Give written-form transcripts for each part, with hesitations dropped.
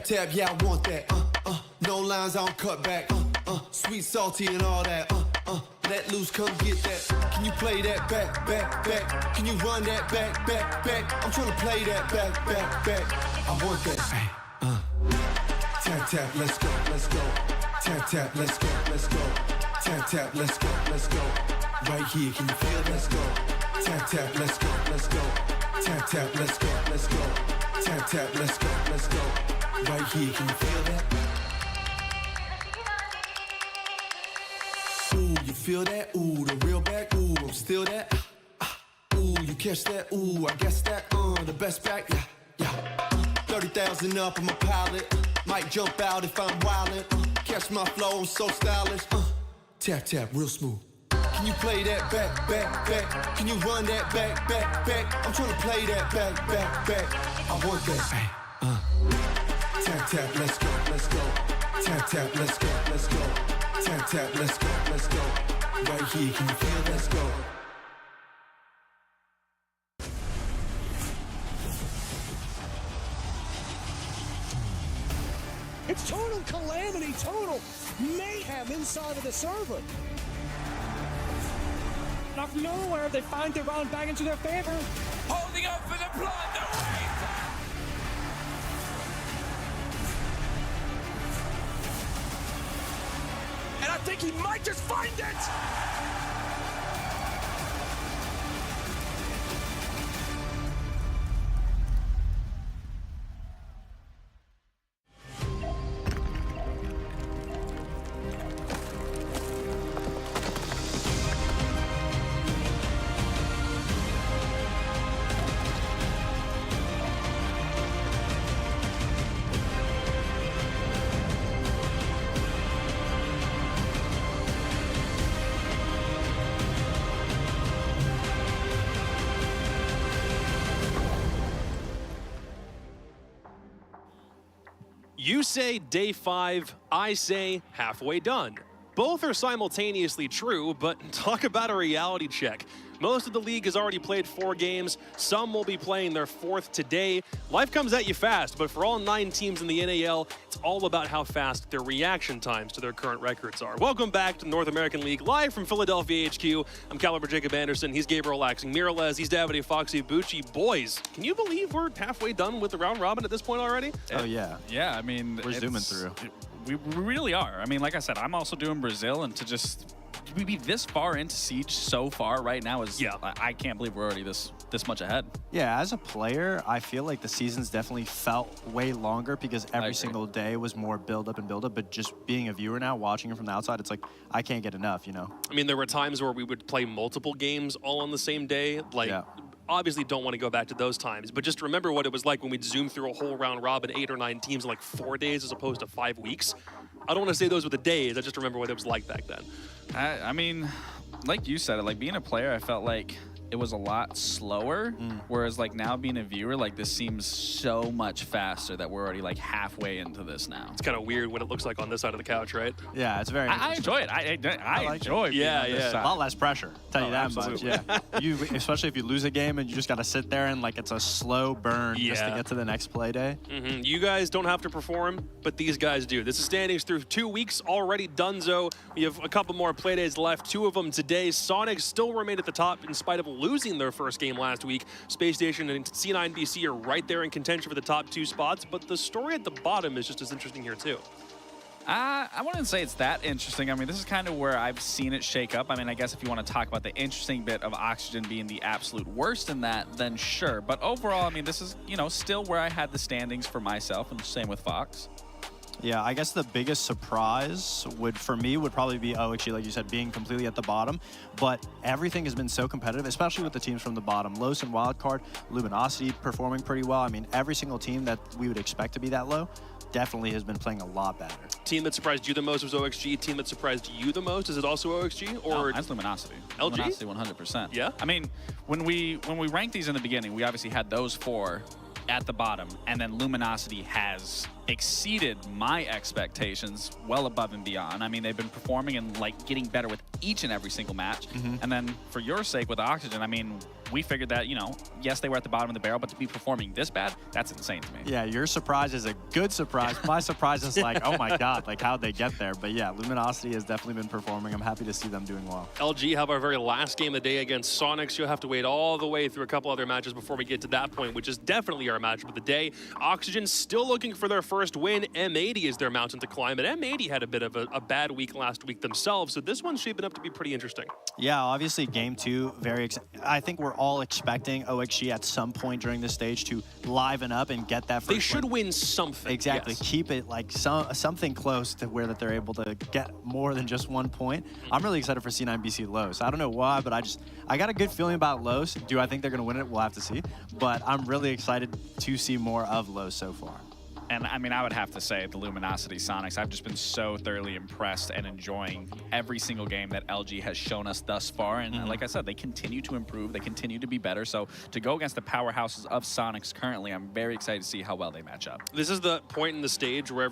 tap, yeah, I want that. No lines, I don't cut back. Sweet, salty, and all that. Let loose, come get that. Can you play that back, back, back? Can you run that back, back, back? I'm trying to play that back, back, back. I want that. Hey, tap, tap, let's go, let's go. Tap, tap, let's go, let's go. Tap, tap, let's go, let's go. Right here, can you feel it? Let's go. Tap, tap, let's go, let's go. Tap, tap, let's go, let's go. Tap, tap, let's go, let's go. Right here, can you feel that? Ooh, you feel that? Ooh, the real back. Ooh, I'm still that. Ooh, you catch that? Ooh, I guess that. The best back. Yeah, yeah. 30,000 up, I'm a pilot. Might jump out if I'm wildin'. Catch my flow, I'm so stylish. Tap, tap, real smooth. Can you play that back, back, back? Can you run that back, back, back? I'm trying to play that back, back, back. I want that. Hey, tap, tap, let's go, let's go. Tap, tap, let's go, let's go. Tap, tap, let's go, let's go. Right here, can you feel it? Let's go. It's total calamity, total mayhem inside of the server. Out of nowhere, they find their round back into their favor. Holding up for the blood, the wave! And I think he might just find it! You say day 5, I say halfway done. Both are simultaneously true, but talk about a reality check. Most of the league has already played 4 games. Some will be playing their 4th today. Life comes at you fast, but for all 9 teams in the NAL, it's all about how fast their reaction times to their current records are. Welcome back to the North American League, live from Philadelphia HQ. I'm Caliber Jacob Anderson. He's Gabriel Laxing Miralez. He's Davide Foxy Bucci. Boys, can you believe we're halfway done with the round robin at this point already? Oh, yeah. Yeah, I mean, we're zooming through. We really are. I mean, like I said, I'm also doing Brazil, and to just be this far into Siege so far right now is, I can't believe we're already this much ahead. Yeah, as a player, I feel like the seasons definitely felt way longer because every single day was more build up and build up, but just being a viewer now, watching it from the outside, it's like, I can't get enough, you know? I mean, there were times where we would play multiple games all on the same day, like, obviously don't want to go back to those times, but just remember what it was like when we'd zoom through a whole round robin, 8 or 9 teams in like 4 days as opposed to 5 weeks. I don't want to say those were the days, I just remember what it was like back then. I mean, like you said, like being a player, I felt like it was a lot slower, whereas like now being a viewer, like this seems so much faster that we're already like halfway into this now. It's kind of weird what it looks like on this side of the couch, right? Yeah, it's very I enjoy it. I like enjoy being on this side. A lot less pressure, tell you that absolutely. much. Yeah, especially if you lose a game and you just got to sit there and like it's a slow burn just to get to the next play day. You guys don't have to perform, but these guys do. This is standings through 2 weeks already donezo. We have a couple more play days left, 2 of them today. Sonic still remain at the top in spite of losing their first game last week. Space Station and C9BC are right there in contention for the top 2 spots, but the story at the bottom is just as interesting here too. I wouldn't say it's that interesting. I mean, this is kind of where I've seen it shake up. I mean, I guess if you want to talk about the interesting bit of Oxygen being the absolute worst in that, then sure. But overall, I mean, this is, you know, still where I had the standings for myself, and the same with Fox. Yeah, I guess the biggest surprise for me would probably be OXG, like you said, being completely at the bottom. But everything has been so competitive, especially with the teams from the bottom. Los and Wildcard, Luminosity performing pretty well. I mean, every single team that we would expect to be that low definitely has been playing a lot better. Team that surprised you the most was OXG. Team that surprised you the most, is it also OXG? Or no, that's Luminosity. LG? Luminosity 100%. Yeah? I mean, when we ranked these in the beginning, we obviously had those 4 at the bottom, and then Luminosity has exceeded my expectations well above and beyond. I mean, they've been performing and like getting better with each and every single match. And then for your sake with Oxygen, I mean, we figured that, you know, yes, they were at the bottom of the barrel, but to be performing this bad, that's insane to me. Yeah, your surprise is a good surprise. My surprise is like, oh my God, like how'd they get there? But yeah, Luminosity has definitely been performing. I'm happy to see them doing well. LG have our very last game of the day against Sonics. You'll have to wait all the way through a couple other matches before we get to that point, which is definitely our matchup of the day. Oxygen still looking for their first win. M80 is their mountain to climb, and M80 had a bit of a bad week last week themselves, so this one's shaping up to be pretty interesting. Yeah, obviously game 2, I think we're all expecting OXG at some point during this stage to liven up and get that first They should win. win something. Exactly. Yes. Keep it like something close to where that they're able to get more than just 1 point. I'm really excited for C9BC Los. I don't know why, but I got a good feeling about Los. Do I think they're going to win it? We'll have to see. But I'm really excited to see more of Los so far. And I mean, I would have to say the Luminosity Sonics, I've just been so thoroughly impressed and enjoying every single game that LG has shown us thus far. And like I said, they continue to improve. They continue to be better. So to go against the powerhouses of Sonics currently, I'm very excited to see how well they match up. This is the point in the stage where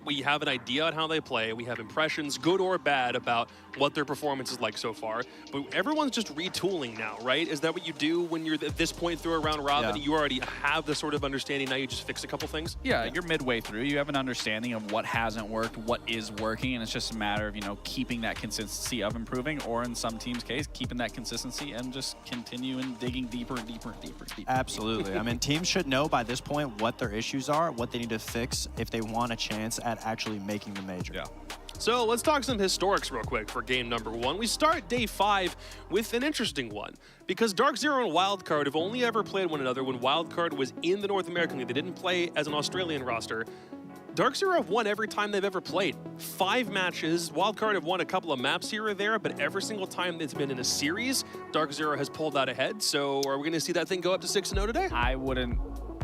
we have an idea on how they play. We have impressions, good or bad, about what their performance is like so far. But everyone's just retooling now, right? Is that what you do when you're at this point through a round robin? Yeah. You already have the sort of understanding. Now you just fix a couple things? Yeah, you're midway through. You have an understanding of what hasn't worked, what is working, and it's just a matter of, you know, keeping that consistency of improving, or in some teams' case, keeping that consistency and just continuing digging deeper and deeper and deeper and deeper. Absolutely. I mean, teams should know by this point what their issues are, what they need to fix if they want a chance at actually making the major. Yeah. So let's talk some historics real quick for game number 1. We start day 5 with an interesting one, because DarkZero and Wildcard have only ever played one another when Wildcard was in the North American League. They didn't play as an Australian roster. DarkZero have won every time they've ever played. 5 matches. Wildcard have won a couple of maps here or there, but every single time it's been in a series, DarkZero has pulled out ahead. So are we going to see that thing go up to 6-0 today?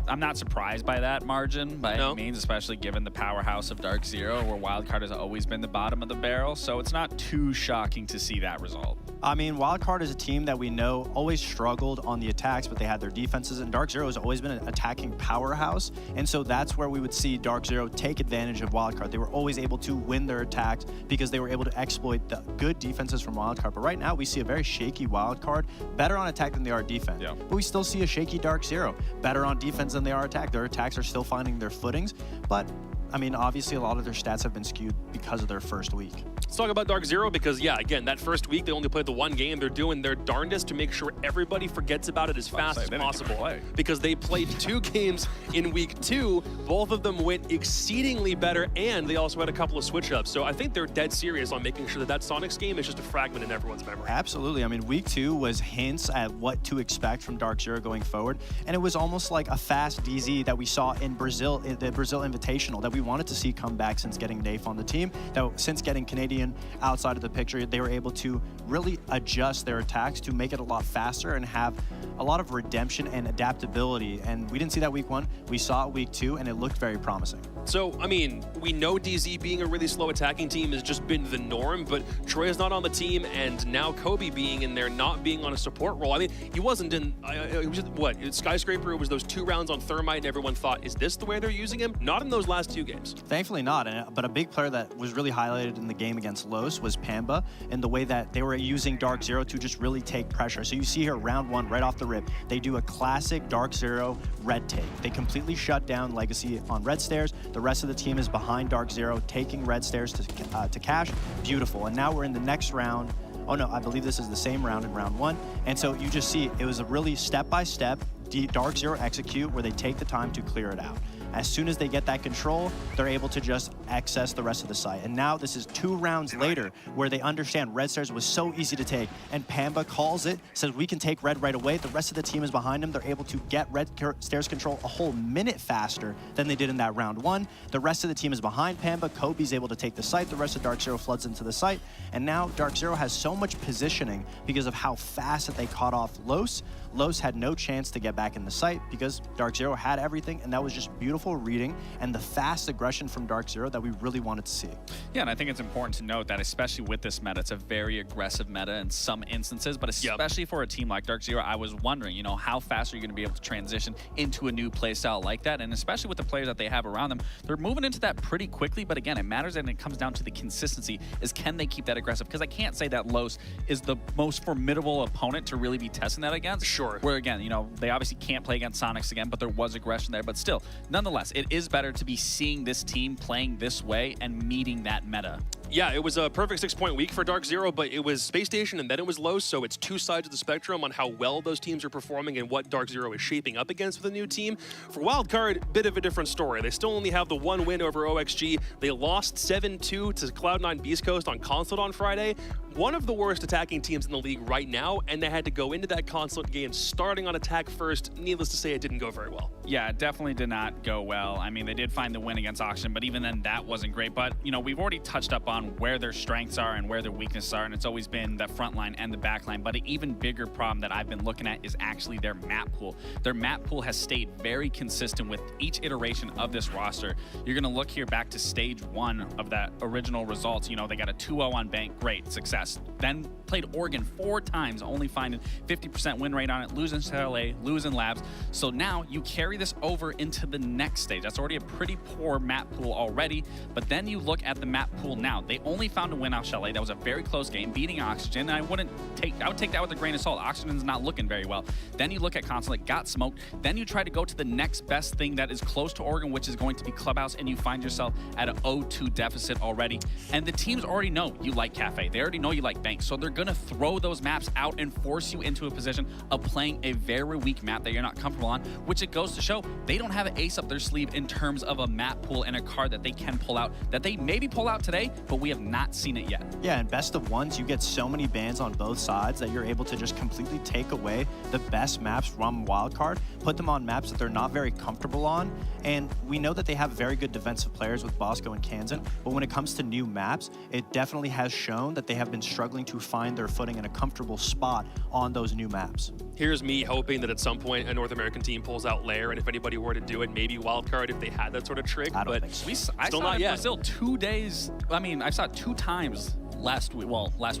I'm not surprised by that margin by No. any means, especially given the powerhouse of DarkZero, where Wildcard has always been the bottom of the barrel. So it's not too shocking to see that result. I mean, Wildcard is a team that we know always struggled on the attacks, but they had their defenses, and DarkZero has always been an attacking powerhouse, and so that's where we would see DarkZero take advantage of Wildcard. They were always able to win their attacks because they were able to exploit the good defenses from Wildcard, but right now we see a very shaky Wildcard, better on attack than they are defense. Yeah. But we still see a shaky DarkZero, better on defense than they are attack. Their attacks are still finding their footings, but I mean, obviously a lot of their stats have been skewed because of their first week. Let's talk about DarkZero because, yeah, again, that first week they only played the 1 game. They're doing their darndest to make sure everybody forgets about it as fast as possible. Because they played 2 games in week 2. Both of them went exceedingly better, and they also had a couple of switch-ups. So I think they're dead serious on making sure that Sonics game is just a fragment in everyone's memory. Absolutely. I mean, week 2 was hints at what to expect from DarkZero going forward, and it was almost like a fast DZ that we saw in Brazil, in the Brazil Invitational, that we wanted to see come back since getting Nafe on the team. That since getting Canadian outside of the picture, they were able to really adjust their attacks to make it a lot faster and have a lot of redemption and adaptability. And we didn't see that week 1. We saw it week 2, and it looked very promising. So, I mean, we know DZ being a really slow attacking team has just been the norm, but Troy is not on the team, and now Kobe being in there, not being on a support role. I mean, he wasn't in, it was just, what, Skyscraper, it was those 2 rounds on Thermite, and everyone thought, is this the way they're using him? Not in those last 2 games. Thankfully not, but a big player that was really highlighted in the game against Los was Pamba, and the way that they were using DarkZero to just really take pressure. So you see here, round 1, right off the rip, they do a classic DarkZero red take. They completely shut down Legacy on red stairs. The rest of the team is behind DarkZero, taking red stairs to cash. Beautiful. And now we're in the next round. Oh no, I believe this is the same round in round 1. And so you just see it was a really step-by-step DarkZero execute where they take the time to clear it out. As soon as they get that control, they're able to just access the rest of the site. And now this is 2 rounds later where they understand red stairs was so easy to take. And Pamba calls it, says we can take red right away. The rest of the team is behind them. They're able to get red stairs control a whole minute faster than they did in that round 1. The rest of the team is behind Pamba. Kobe's able to take the site. The rest of DarkZero floods into the site. And now DarkZero has so much positioning because of how fast that they caught off Los. Los had no chance to get back in the sight because DarkZero had everything, and that was just beautiful reading and the fast aggression from DarkZero that we really wanted to see. Yeah, and I think it's important to note that especially with this meta, it's a very aggressive meta in some instances, but especially for a team like DarkZero, I was wondering, you know, how fast are you going to be able to transition into a new playstyle like that? And especially with the players that they have around them, they're moving into that pretty quickly, but again, it matters and it comes down to the consistency, is can they keep that aggressive? Because I can't say that Los is the most formidable opponent to really be testing that against. Sure. Where again, you know, they obviously can't play against Sonics again, but there was aggression there. But still, nonetheless, it is better to be seeing this team playing this way and meeting that meta. Yeah, it was a perfect 6-point week for DarkZero, but it was Space Station and then it was Los, so it's two sides of the spectrum on how well those teams are performing and what DarkZero is shaping up against with a new team. For Wildcard, bit of a different story. They still only have the one win over OXG. They lost 7-2 to Cloud9 Beast Coast on Consult on Friday. One of the worst attacking teams in the league right now, and they had to go into that Consult game starting on attack first. Needless to say, it didn't go very well. Yeah, it definitely did not go well. I mean, they did find the win against Oxygen, but even then, that wasn't great. But, you know, we've already touched up on where their strengths are and where their weaknesses are, and it's always been the front line and the back line. But an even bigger problem that I've been looking at is actually their map pool. Their map pool has stayed very consistent with each iteration of this roster. You're going to look here back to stage 1 of that original results. You know, they got a 2-0 on Bank, great, success. Then played Oregon 4 times, only finding 50% win rate on it, losing to LA, losing Labs. So now you carry this over into the next stage. That's already a pretty poor map pool already, but then you look at the map pool now. They only found a win off Chalet. That was a very close game, beating Oxygen. I would take that with a grain of salt. Oxygen's not looking very well. Then you look at Consulate, got smoked. Then you try to go to the next best thing that is close to Oregon, which is going to be Clubhouse, and you find yourself at an 0-2 deficit already. And the teams already know you like Cafe. They already know you like Bank. So they're going to throw those maps out and force you into a position of playing a very weak map that you're not comfortable on, which it goes to show they don't have an ace up their sleeve in terms of a map pool and a card that they can pull out, that they maybe pull out today, but we have not seen it yet. Yeah, and best of ones, you get so many bans on both sides that you're able to just completely take away the best maps from Wildcard, put them on maps that they're not very comfortable on, and we know that they have very good defensive players with Bosco and Kansan, but when it comes to new maps, it definitely has shown that they have been struggling to find their footing in a comfortable spot on those new maps. Here's me hoping that at some point a North American team pulls out Lair, and if anybody were to do it, maybe Wildcard if they had that sort of trick. I don't but think so. I still saw not in yet. Brazil 2 days. I mean, I saw it 2 times last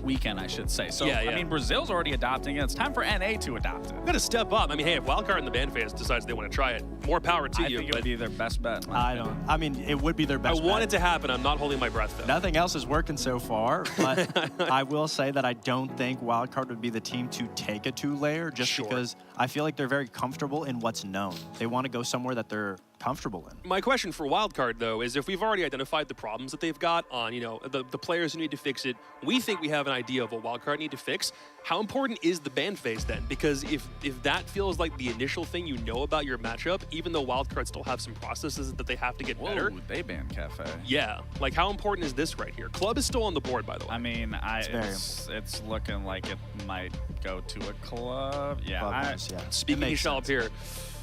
weekend, I should say. So, Yeah. I mean, Brazil's already adopting it. It's time for NA to adopt it. Got to step up. I mean, hey, if Wildcard and the ban phase decides they want to try it, more power to I you. think it would be their best bet. I mean, it would be their I best want bet. it to happen. I'm not holding my breath, though. Nothing else is working so far, but I will say that I don't think Wildcard would be the team to take a 2-layer just because I feel like they're very comfortable in what's known. They want to go somewhere that they're comfortable in. My question for Wildcard, though, is if we've already identified the problems that they've got on, you know, the players who need to fix it, we think we have an idea of what Wildcard need to fix. How important is the ban phase then? Because if that feels like the initial thing you know about your matchup, even though Wildcard still have some processes that they have to get better. Whoa, they banned Cafe. Yeah, like how important is this right here? Club is still on the board, by the way. I mean, it's looking like it might go to a club. Yeah, Clubhouse, yeah. Speaking of Shell up here,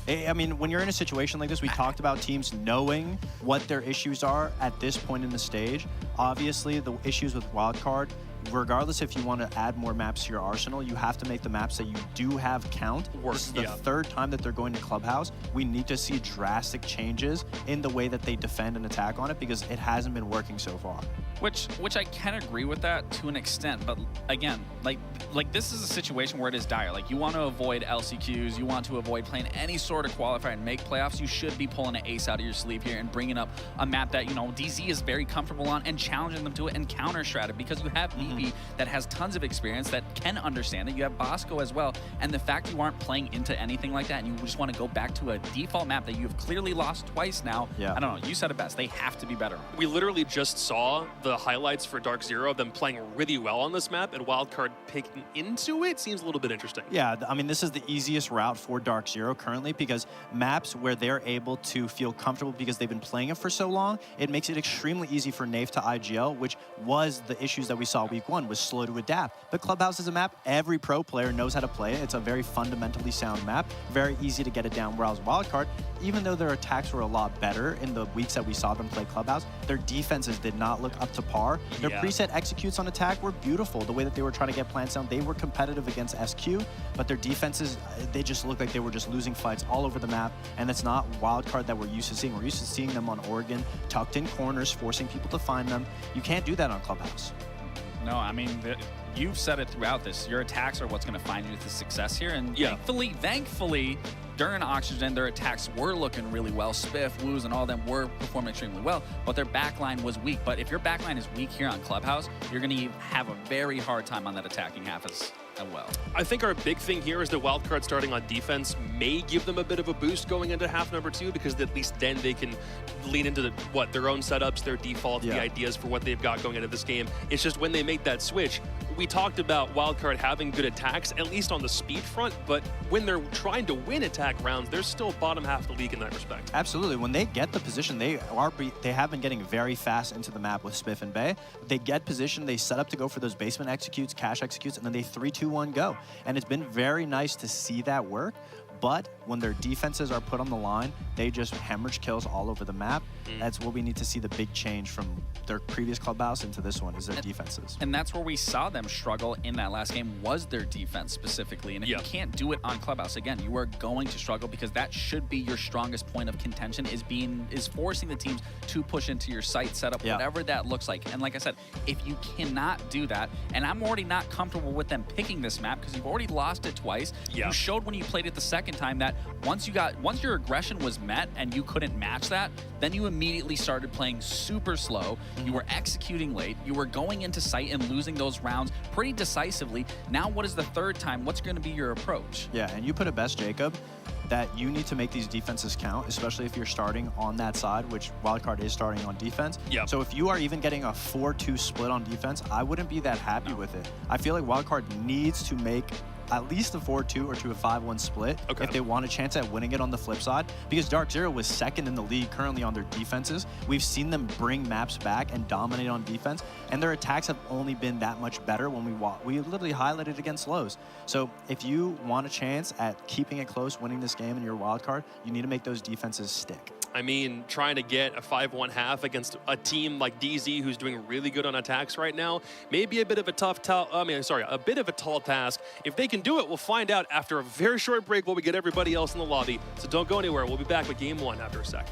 I mean, when you're in a situation like this, we talked about teams knowing what their issues are at this point in the stage. Obviously, the issues with Wildcard, regardless if you want to add more maps to your arsenal, you have to make the maps that you do have count. Work, This is the 3rd time that they're going to Clubhouse. We need to see drastic changes in the way that they defend and attack on it because it hasn't been working so far. Which I can agree with that to an extent, but again, like this is a situation where it is dire. Like you want to avoid LCQs, you want to avoid playing any sort of qualifier and make playoffs. You should be pulling an ace out of your sleeve here and bringing up a map that, you know, DZ is very comfortable on and challenging them to it and counter strat it because you have BB that has tons of experience that can understand it. You have Bosco as well, and the fact you aren't playing into anything like that and you just want to go back to a default map that you've clearly lost twice now. Yeah. I don't know. You said it best. They have to be better. we literally just saw the highlights for DarkZero of them playing really well on this map, and Wildcard picking into it seems a little bit interesting. Yeah, I mean, this is the easiest route for DarkZero currently because maps where they're able to feel comfortable because they've been playing it for so long, it makes it extremely easy for Nave to IGL, which was the issues that we saw. We week 1 was slow to adapt. But Clubhouse is a map every pro player knows how to play it. It's a very fundamentally sound map, very easy to get it down. Whereas Wildcard, even though their attacks were a lot better in the weeks that we saw them play Clubhouse, their defenses did not look up to par. Their preset executes on attack were beautiful. The way that they were trying to get plants down, they were competitive against SQ, but their defenses, they just looked like they were just losing fights all over the map, and that's not Wildcard that we're used to seeing. We're used to seeing them on Oregon, tucked in corners, forcing people to find them. You can't do that on Clubhouse. No, I mean, you've said it throughout this. Your attacks are what's going to find you the success here. And thankfully, during Oxygen, their attacks were looking really well. Spiff, Woos, and all of them were performing extremely well, but their backline was weak. But if your backline is weak here on Clubhouse, you're going to have a very hard time on that attacking half as well. I think our big thing here is that Wildcard starting on defense may give them a bit of a boost going into half number 2, because at least then they can lean into their own setups, their default, the ideas for what they've got going into this game. It's just when they make that switch, we talked about Wildcard having good attacks, at least on the speed front, but when they're trying to win attack rounds, they're still bottom half of the league in that respect. Absolutely. When they get the position, they have been getting very fast into the map with Spiff and Bay. They get position, they set up to go for those basement executes, cash executes, and then they 3-2-1 go. And it's been very nice to see that work. But when their defenses are put on the line, they just hemorrhage kills all over the map. That's what we need to see, the big change from their previous Clubhouse into this one, is their defenses. And that's where we saw them struggle in that last game, was their defense specifically. And if you can't do it on Clubhouse, again, you are going to struggle, because that should be your strongest point of contention, is forcing the teams to push into your site setup, whatever that looks like. And like I said, if you cannot do that, and I'm already not comfortable with them picking this map because you've already lost it twice. You showed when you played it the second time that once your aggression was met and you couldn't match that, then you immediately started playing super slow. You were executing late. You were going into sight and losing those rounds pretty decisively. Now, what is the third time? What's going to be your approach? Yeah, and you put it best, Jacob, that you need to make these defenses count, especially if you're starting on that side, which Wildcard is starting on defense. So if you are even getting a 4-2 split on defense, I wouldn't be that happy with it. I feel like Wildcard needs to make at least a 4-2 or to a 5-1 split if they want a chance at winning it on the flip side, because DarkZero was second in the league currently on their defenses. We've seen them bring maps back and dominate on defense, and their attacks have only been that much better when we literally highlighted against Lowe's. So if you want a chance at keeping it close, winning this game in your Wildcard, you need to make those defenses stick. I mean, trying to get a 5-1 half against a team like DZ, who's doing really good on attacks right now, may be a bit of a a bit of a tall task. If they can do it, we'll find out after a very short break while we get everybody else in the lobby. So don't go anywhere. We'll be back with Game 1 after a sec.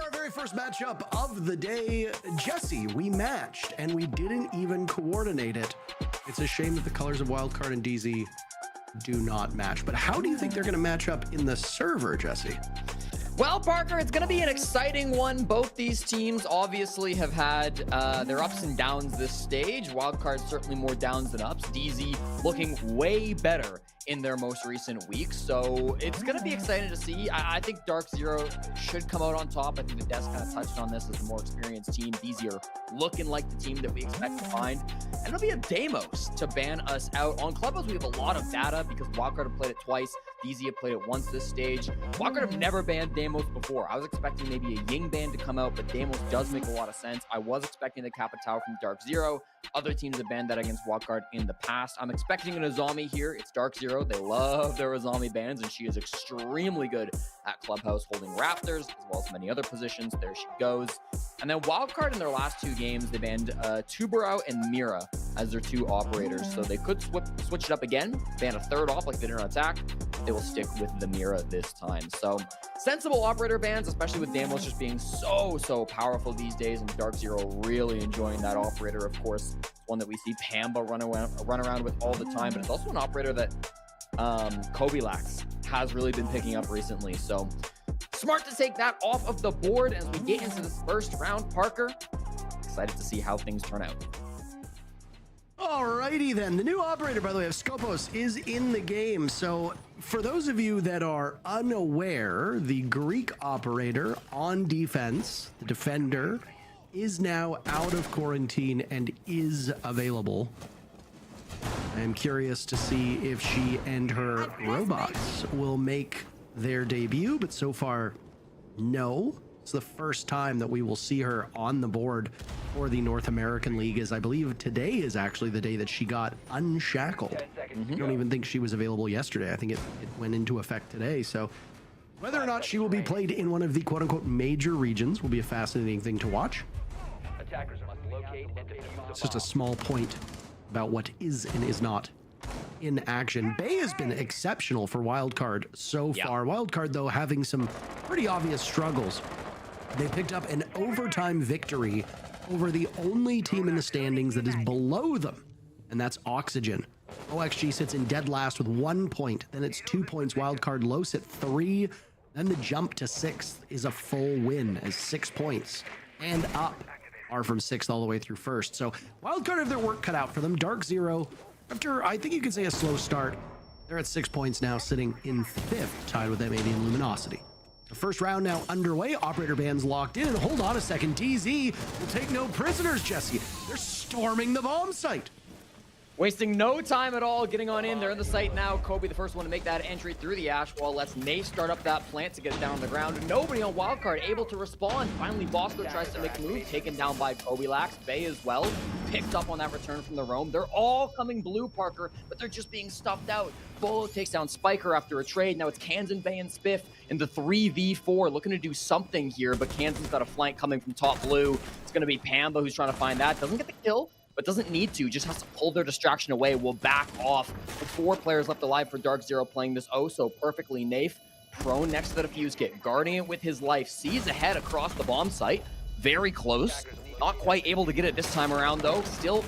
our very first matchup of the day, Jesse, we matched and we didn't even coordinate it. It's a shame that the colors of Wildcard and DZ do not match. But how do you think they're going to match up in the server, Jesse? Well, Parker, it's going to be an exciting one. Both these teams obviously have had their ups and downs this stage. Wildcard certainly more downs than ups. DZ looking way better in their most recent weeks. So it's going to be exciting to see. I think DarkZero should come out on top. I think the desk kind of touched on this as a more experienced team. DZ are looking like the team that we expect to find. And it'll be a Deimos to ban us out. On Clubhouse, we have a lot of data because Wildcard have played it twice. DZ have played it once this stage. Wildcard have never banned Deimos before. I was expecting maybe a Ying ban to come out, but Deimos does make a lot of sense. I was expecting the Capitao from DarkZero. Other teams have banned that against Wildcard in the past. I'm expecting an Azami here. It's DarkZero. They love their Azami bans, and she is extremely good at Clubhouse holding Raptors, as well as many other positions. There she goes. And then Wildcard in their last two games, they banned Tubarao and Mira as their two operators. So they could switch it up again, ban a third off like they did on attack. They will stick with the Mira this time. So sensible operator bans, especially with Deimos just being so powerful these days, and DarkZero really enjoying that operator. Of course, one that we see Pamba run around with all the time, but it's also an operator that Kobilax has really been picking up recently. So smart to take that off of the board as we get into this first round. Parker, excited to see how things turn out. Alrighty then. The new operator, by the way, of Skopos is in the game. So for those of you that are unaware, the Greek operator on defense, the defender, is now out of quarantine and is available. I am curious to see if she and her robots will make their debut, but so far, no. It's the first time that we will see her on the board for the North American League, as I believe today is actually the day that she got unshackled. I don't even think she was available yesterday. I think it went into effect today. So whether or not she will be played in one of the quote-unquote major regions will be a fascinating thing to watch. It's just a small point about what is and is not in action. Bay has been exceptional for Wildcard so far. Wildcard, though, having some pretty obvious struggles. They picked up an overtime victory over the only team in the standings that is below them, and that's Oxygen. OXG sits in dead last with 1 point, then it's 2 points. Wildcard low at 3, then the jump to 6th is a full win as 6 points and up are from 6th all the way through 1st. So Wildcard have their work cut out for them. DarkZero, after I think you could say a slow start, they're at 6 points now, sitting in 5th, tied with M80 and Luminosity. The first round now underway. Operator bands locked in, and hold on a second, DZ will take no prisoners, Jesse. They're storming the bomb site. Wasting no time at all getting on in. They're in the site now. Kobe, the first one to make that entry through the ash wall, lets Nate start up that plant to get it down on the ground. Nobody on Wildcard able to respond. Finally, Bosco tries to make a move, taken down by Kobilax. Bay as well, picked up on that return from the roam. They're all coming blue, Parker, but they're just being stuffed out. Bolo takes down Spiker after a trade. Now it's Kansan, Bay, and Spiff in the 3v4, looking to do something here, but Kansan's got a flank coming from top blue. It's going to be Pamba who's trying to find that. Doesn't get the kill, but doesn't need to, just has to pull their distraction away. Will back off with 4 players left alive for DarkZero playing this oh so perfectly. Nafe, prone next to the defuse kit, guarding it with his life, sees ahead across the bomb site, very close, not quite able to get it this time around though, still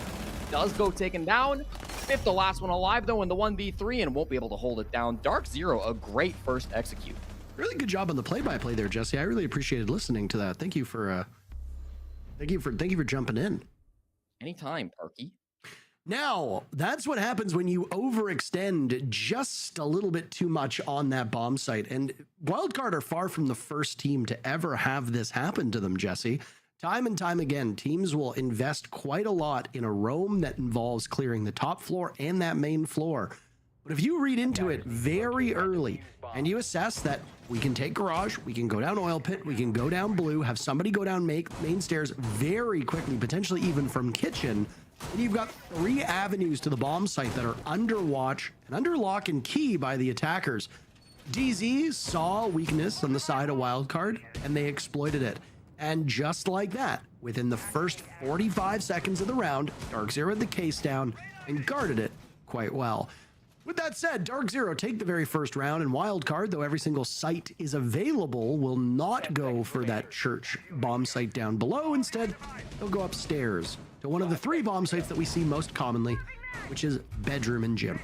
does go taken down. Spiff, the last one alive though in the 1v3, and won't be able to hold it down. DarkZero, a great first execute. Really good job on the play-by-play there, Jesse. I really appreciated listening to that. Thank you for jumping in. Anytime, Parky. Now, that's what happens when you overextend just a little bit too much on that bomb site. And Wildcard are far from the first team to ever have this happen to them, Jesse. Time and time again, teams will invest quite a lot in a roam that involves clearing the top floor and that main floor. But if you read into it very early and you assess that we can take garage, we can go down oil pit, we can go down blue, have somebody go down main stairs very quickly, potentially even from kitchen, and you've got 3 avenues to the bomb site that are under watch and under lock and key by the attackers. DZ saw weakness on the side of Wildcard and they exploited it. And just like that, within the first 45 seconds of the round, DarkZero had the case down and guarded it quite well. With that said, DarkZero take the very first round, and Wildcard, though every single site is available, will not go for that church bomb site down below. Instead, they'll go upstairs to one of the 3 bomb sites that we see most commonly, which is bedroom and gym.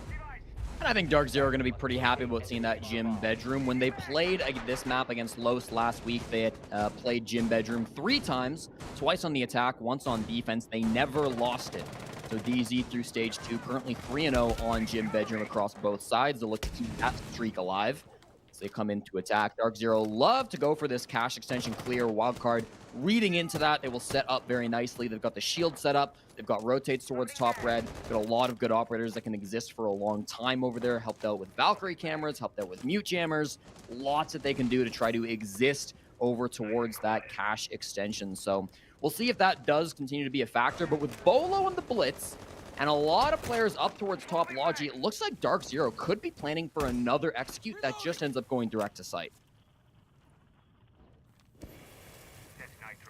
And I think DarkZero are going to be pretty happy about seeing that gym bedroom. When they played this map against Los last week, they had played gym bedroom 3 times, twice on the attack, once on defense. They never lost it. So DZ through stage 2, currently 3-0 on gym bedroom across both sides. They'll look to keep that streak alive as they come into attack. DarkZero love to go for this cash extension clear. Wildcard reading into that. They will set up very nicely. They've got the shield set up. They've got rotates towards top red. Got a lot of good operators that can exist for a long time over there. Helped out with Valkyrie cameras, helped out with mute jammers. Lots that they can do to try to exist over towards that cache extension. So we'll see if that does continue to be a factor. But with Bolo and the Blitz and a lot of players up towards top Logi, it looks like DarkZero could be planning for another execute that just ends up going direct to site.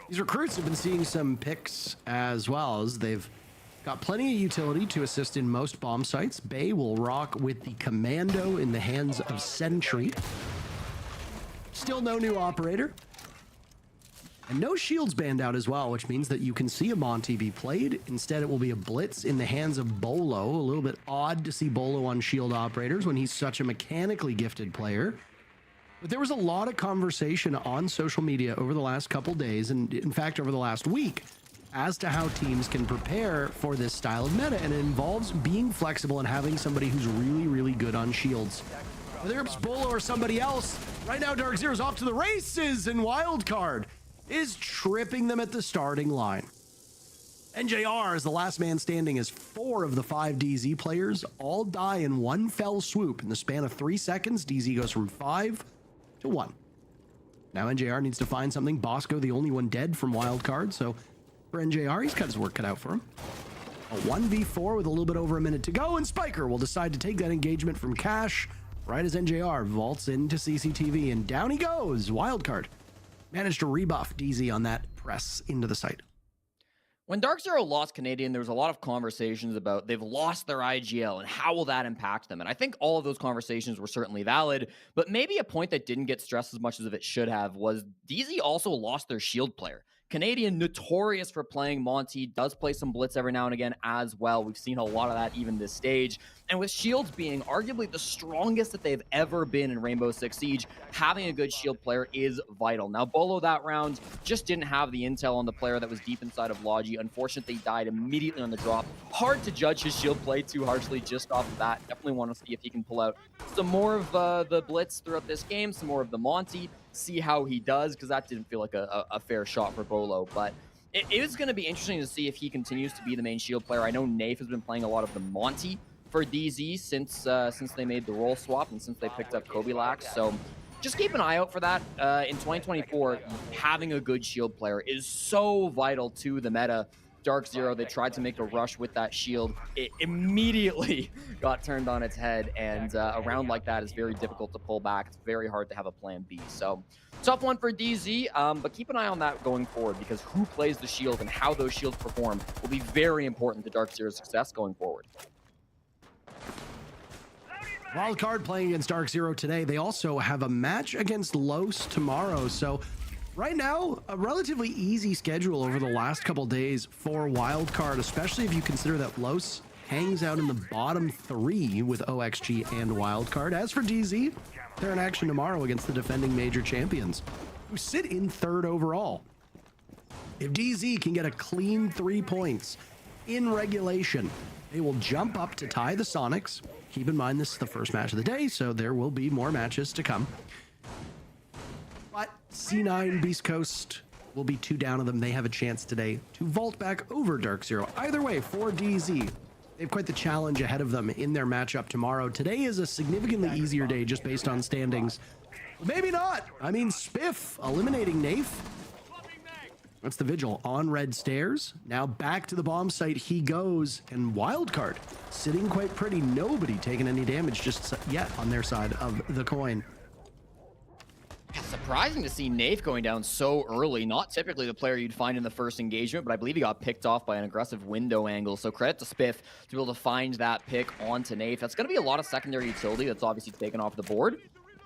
These recruits have been seeing some picks as well, as they've got plenty of utility to assist in most bomb sites. Bay will rock with the Commando in the hands of Sentry. Still no new operator. And no shields banned out as well, which means that you can see a Monty be played. Instead, it will be a Blitz in the hands of Bolo. A little bit odd to see Bolo on shield operators when he's such a mechanically gifted player. But there was a lot of conversation on social media over the last couple days, and in fact over the last week, as to how teams can prepare for this style of meta, and it involves being flexible and having somebody who's really, really good on shields. Whether it's Bolo or somebody else, right now DarkZero's off to the races, and Wildcard is tripping them at the starting line. NJR is the last man standing, as 4 of the 5 DZ players all die in one fell swoop. In the span of 3 seconds, DZ goes from 5 to 1. Now NJR needs to find something. Bosco, the only one dead from Wildcard, so for NJR, he's got his work cut out for him. A 1v4 with a little bit over a minute to go, and Spiker will decide to take that engagement from Cash right as NJR vaults into CCTV, and down he goes. Wildcard managed to rebuff DZ on that press into the site. When DarkZero lost Canadian, there was a lot of conversations about they've lost their IGL and how will that impact them. And I think all of those conversations were certainly valid, but maybe a point that didn't get stressed as much as it should have was DZ also lost their shield player. Canadian, notorious for playing Monty, does play some Blitz every now and again as well. We've seen a lot of that even this stage. And with shields being arguably the strongest that they've ever been in Rainbow Six Siege, having a good shield player is vital. Now, Bolo that round just didn't have the intel on the player that was deep inside of Logi. Unfortunately, died immediately on the drop. Hard to judge his shield play too harshly just off of that. Definitely want to see if he can pull out some more of the Blitz throughout this game, some more of the Monty. See how he does, because that didn't feel like a fair shot for Bolo. But it is going to be interesting to see if he continues to be the main shield player. I know Nafe has been playing a lot of the Monty for DZ since they made the role swap and since they picked up Kobe Lax. So just keep an eye out for that. In 2024, having a good shield player is so vital to the meta. DarkZero, they tried to make a rush with that shield. It immediately got turned on its head, and a round like that is very difficult to pull back. It's very hard to have a plan B. So tough one for DZ, but keep an eye on that going forward, because who plays the shield and how those shields perform will be very important to DarkZero's success going forward. Wildcard playing against DarkZero today. They also have a match against Los tomorrow, so right now, a relatively easy schedule over the last couple days for Wildcard, especially if you consider that Los hangs out in the bottom 3 with OXG and Wildcard. As for DZ, they're in action tomorrow against the defending major champions, who sit in 3rd overall. If DZ can get a clean 3 points in regulation, they will jump up to tie the Sonics. Keep in mind, this is the first match of the day, so there will be more matches to come. But C9 Beast Coast will be 2 down of them. They have a chance today to vault back over DarkZero. Either way, for DZ, they have quite the challenge ahead of them in their matchup tomorrow. Today is a significantly easier day just based on standings. But maybe not. I mean, Spiff eliminating Nafe. That's the Vigil on red stairs. Now back to the bomb site he goes, and Wildcard sitting quite pretty. Nobody taking any damage just yet on their side of the coin. surprising to see Nafe going down so early. Not typically the player you'd find in the first engagement, but I believe he got picked off by an aggressive window angle. So credit to Spiff to be able to find that pick onto Nafe. That's going to be a lot of secondary utility that's obviously taken off the board.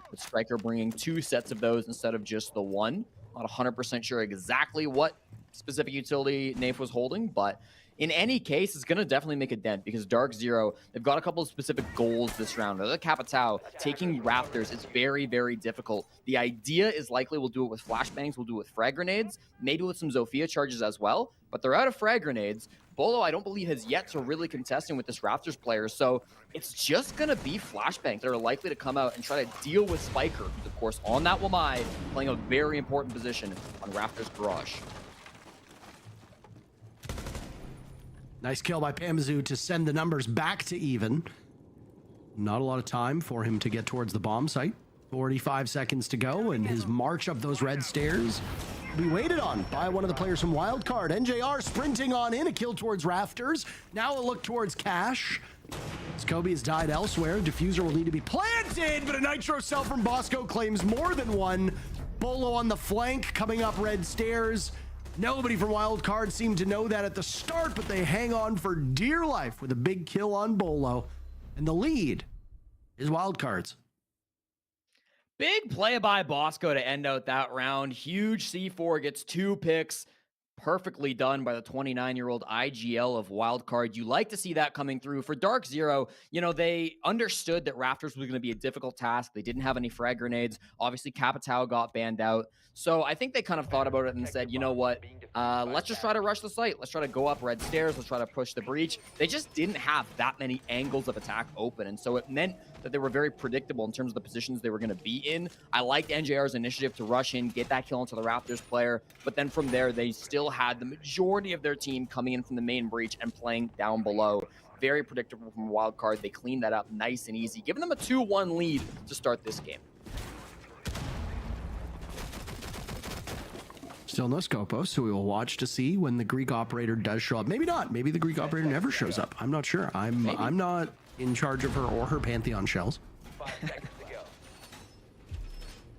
With Striker bringing 2 sets of those instead of just the one. Not 100% sure exactly what specific utility Nafe was holding, but in any case, it's going to definitely make a dent because DarkZero, they've got a couple of specific goals this round. The Capitao, taking Rafters is very, very difficult. The idea is likely we'll do it with flashbangs, we'll do it with frag grenades, maybe with some Zofia charges as well, but they're out of frag grenades. Bolo, I don't believe, has yet to really contesting with this Raptors player, so it's just going to be flashbangs that are likely to come out and try to deal with Spiker, who's, of course, on that Wamai, playing a very important position on Raptors Garage. Nice kill by Pamzu to send the numbers back to even. Not a lot of time for him to get towards the bomb site. 45 seconds to go, and his march up those red stairs will be waited on by one of the players from Wildcard. NJR sprinting on in, a kill towards Rafters. Now a look towards Cash. Kobe has died elsewhere. Diffuser will need to be planted, but a Nitro cell from Bosco claims more than one. Bolo on the flank, coming up red stairs. Nobody from Wildcard seemed to know that at the start, but they hang on for dear life with a big kill on Bolo. And the lead is Wildcard's. Big play by Bosco to end out that round. Huge C4, gets 2 picks. Perfectly done by the 29-year-old IGL of Wildcard. You like to see that coming through. For DarkZero, you know, they understood that Rafters was going to be a difficult task. They didn't have any frag grenades. Obviously, Capitao got banned out. So I think they kind of thought about it and said, you know what, let's just try to rush the site. Let's try to go up red stairs. Let's try to push the breach. They just didn't have that many angles of attack open. And so it meant that they were very predictable in terms of the positions they were going to be in. I liked NJR's initiative to rush in, get that kill into the Raptors player. But then from there, they still had the majority of their team coming in from the main breach and playing down below. Very predictable from Wildcard. They cleaned that up nice and easy, giving them a 2-1 lead to start this game. Still no Scopos, so we will watch to see when the Greek operator does show up. Maybe not. Maybe the Greek operator never shows up. I'm not sure. I'm not in charge of her or her Pantheon shells. 5 seconds to go.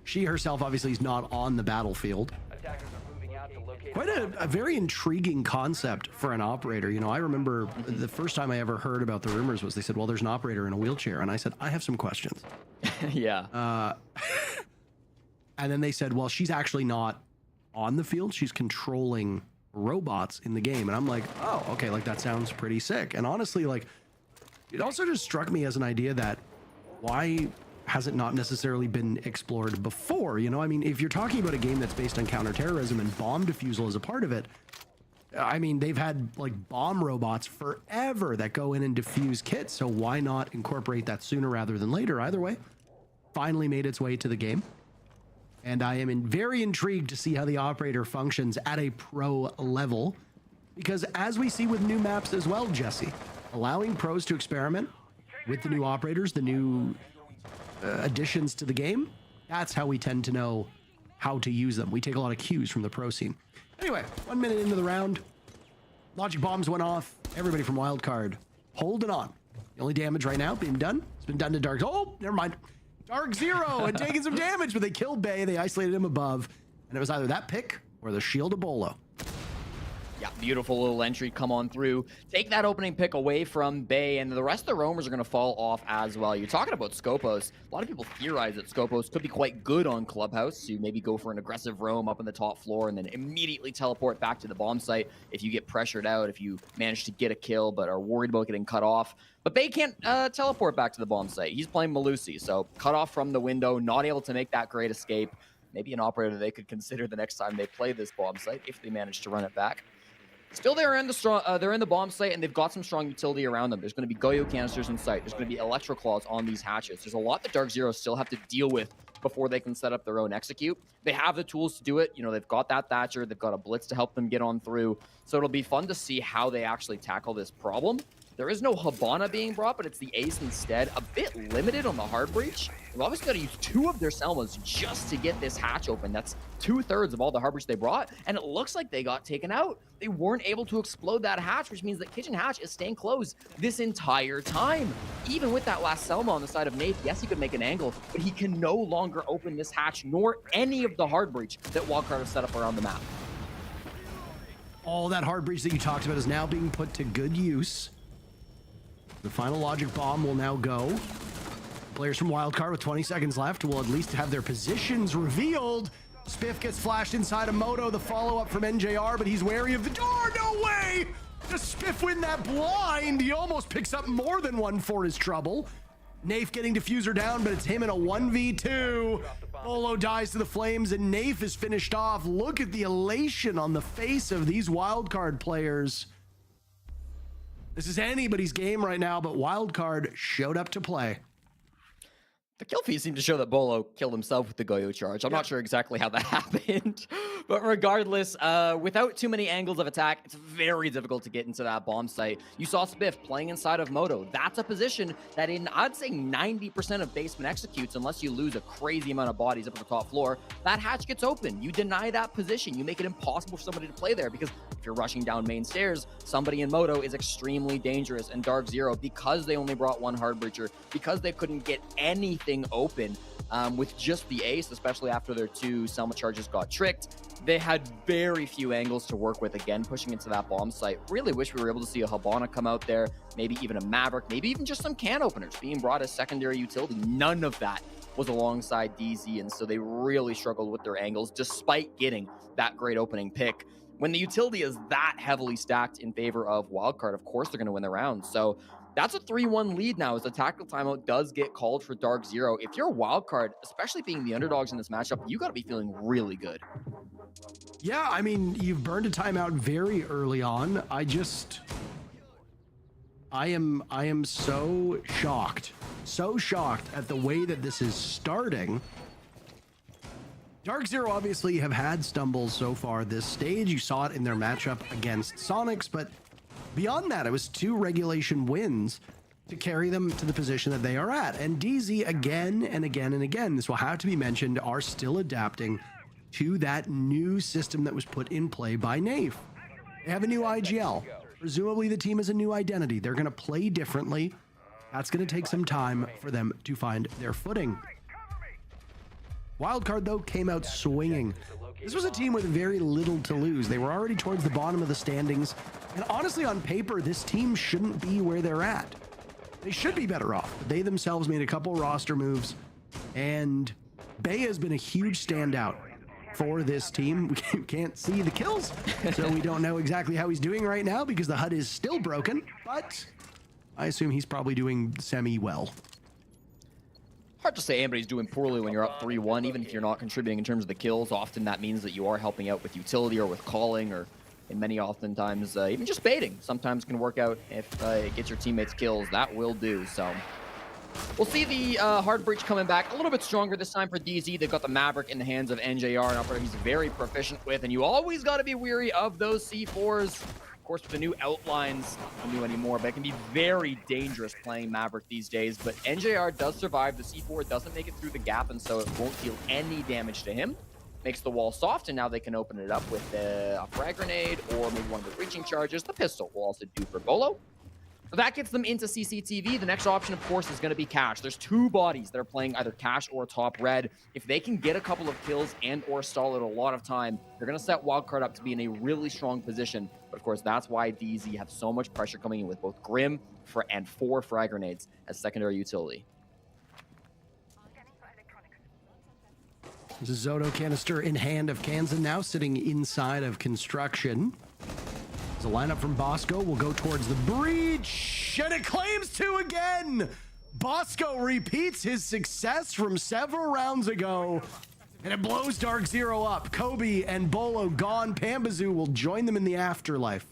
She herself obviously is not on the battlefield. Attackers are moving out to locate Quite a very intriguing concept for an operator. You know, I remember the first time I ever heard about the rumors was they said, well, there's an operator in a wheelchair. And I said, I have some questions. Yeah. And then they said, well, she's actually not on the field. She's controlling robots in the game. And I'm like, oh, okay, like that sounds pretty sick. And honestly, like, it also just struck me as an idea that why has it not necessarily been explored before? You know, I mean, if you're talking about a game that's based on counterterrorism and bomb defusal as a part of it, I mean, they've had like bomb robots forever that go in and defuse kits. So why not incorporate that sooner rather than later? Either way, finally made its way to the game. And I am very intrigued to see how the operator functions at a pro level. Because as we see with new maps as well, Jesse, allowing pros to experiment with the new operators, the new additions to the game, that's how we tend to know how to use them. We take a lot of cues from the pro scene. Anyway, 1 minute into the round, logic bombs went off. Everybody from Wildcard holding on. The only damage right now being done, it's been done to Dark. Oh, never mind. DarkZero had taken some damage, but they killed Bay. They isolated him above, and it was either that pick or the shield of Bolo. Yeah, beautiful little entry come on through. Take that opening pick away from Bay, and the rest of the roamers are going to fall off as well. You're talking about Scopos. A lot of people theorize that Scopos could be quite good on Clubhouse. You maybe go for an aggressive roam up on the top floor and then immediately teleport back to the bomb site if you get pressured out, if you manage to get a kill but are worried about getting cut off. But Bay can't teleport back to the bomb site. He's playing Malusi, so cut off from the window, not able to make that great escape. Maybe an operator they could consider the next time they play this bomb site if they manage to run it back. Still, they're in the bomb site, and they've got some strong utility around them. There's going to be Goyo canisters in sight. There's going to be Electro Claws on these hatches. There's a lot that DarkZero still have to deal with before they can set up their own execute. They have the tools to do it. You know, they've got that Thatcher. They've got a Blitz to help them get on through. So it'll be fun to see how they actually tackle this problem. There is no Hibana being brought, but it's the Ace instead. A bit limited on the hard breach. They've obviously got to use 2 of their Selmas just to get this hatch open. That's 2/3 of all the hard breach they brought, and it looks like they got taken out. They weren't able to explode that hatch, which means that Kitchen Hatch is staying closed this entire time. Even with that last Selma on the side of Nate, yes, he could make an angle, but he can no longer open this hatch, nor any of the hard breach that Wildcard has set up around the map. All that hard breach that you talked about is now being put to good use. The final logic bomb will now go. Players from Wildcard with 20 seconds left will at least have their positions revealed. Spiff gets flashed inside of Moto, the follow-up from NJR, but he's wary of the door. No way! Does Spiff win that blind? He almost picks up more than one for his trouble. Nafe getting diffuser down, but it's him in a 1v2. Bolo dies to the flames, and Nafe is finished off. Look at the elation on the face of these Wildcard players. This is anybody's game right now, but Wildcard showed up to play. The kill feed seemed to show that Bolo killed himself with the Goyo charge. I'm not sure exactly how that happened. But regardless, without too many angles of attack, it's very difficult to get into that bomb site. You saw Spiff playing inside of Moto. That's a position that in, I'd say, 90% of basement executes, unless you lose a crazy amount of bodies up on the top floor. That hatch gets open. You deny that position. You make it impossible for somebody to play there, because if you're rushing down main stairs, somebody in Moto is extremely dangerous. And DarkZero, because they only brought one hard breacher, because they couldn't get anything open with just the Ace, especially after their 2 Selma charges got tricked, they had very few angles to work with, again, pushing into that bomb site. Really wish we were able to see a Hibana come out there, maybe even a Maverick, maybe even just some can openers being brought as secondary utility. None of that was alongside DZ, and so they really struggled with their angles, despite getting that great opening pick. When the utility is that heavily stacked in favor of Wildcard, of course they're going to win the round. So that's a 3-1 lead now, as the tactical timeout does get called for DarkZero. If you're Wildcard, especially being the underdogs in this matchup, you got to be feeling really good. Yeah, I mean, you've burned a timeout very early on. I am so shocked at the way that this is starting. DarkZero obviously have had stumbles so far this stage. You saw it in their matchup against Sonics, but beyond that, it was 2 regulation wins to carry them to the position that they are at. And DZ, again and again and again, this will have to be mentioned, are still adapting to that new system that was put in play by Nafe. They have a new IGL. Presumably the team has a new identity. They're going to play differently. That's going to take some time for them to find their footing. Wildcard, though, came out swinging. This was a team with very little to lose. They were already towards the bottom of the standings. And honestly, on paper, this team shouldn't be where they're at. They should be better off. But they themselves made a couple roster moves. And Bay has been a huge standout for this team. We can't see the kills, so we don't know exactly how he's doing right now because the HUD is still broken. But I assume he's probably doing semi-well. Hard to say anybody's doing poorly when you're up 3-1, even if you're not contributing in terms of the kills. Often that means that you are helping out with utility or with calling, or in many oftentimes even just baiting. Sometimes can work out if it gets your teammates kills. That will do. So we'll see the hard breach coming back a little bit stronger this time for DZ. They've got the Maverick in the hands of NJR, an operator he's very proficient with, and you always got to be weary of those C4s. Of course, with the new outlines, not new anymore, but it can be very dangerous playing Maverick these days. But NJR does survive. The C4 doesn't make it through the gap, and so it won't deal any damage to him. Makes the wall soft, and now they can open it up with a frag grenade or maybe one of the breaching charges. The pistol will also do for Bolo. That gets them into CCTV. The next option, of course, is going to be Cash. There's 2 bodies that are playing either Cash or top red. If they can get a couple of kills and or stall it a lot of time, they're going to set Wildcard up to be in a really strong position. But of course, that's why DZ have so much pressure coming in with both Grim and 4 frag grenades as secondary utility. There's a Zoto canister in hand of Kansan now, sitting inside of construction. The lineup from Bosco will go towards the breach, and it claims 2 again. Bosco repeats his success from several rounds ago, and it blows DarkZero up. Kobe and Bolo gone. Pambazoo will join them in the afterlife.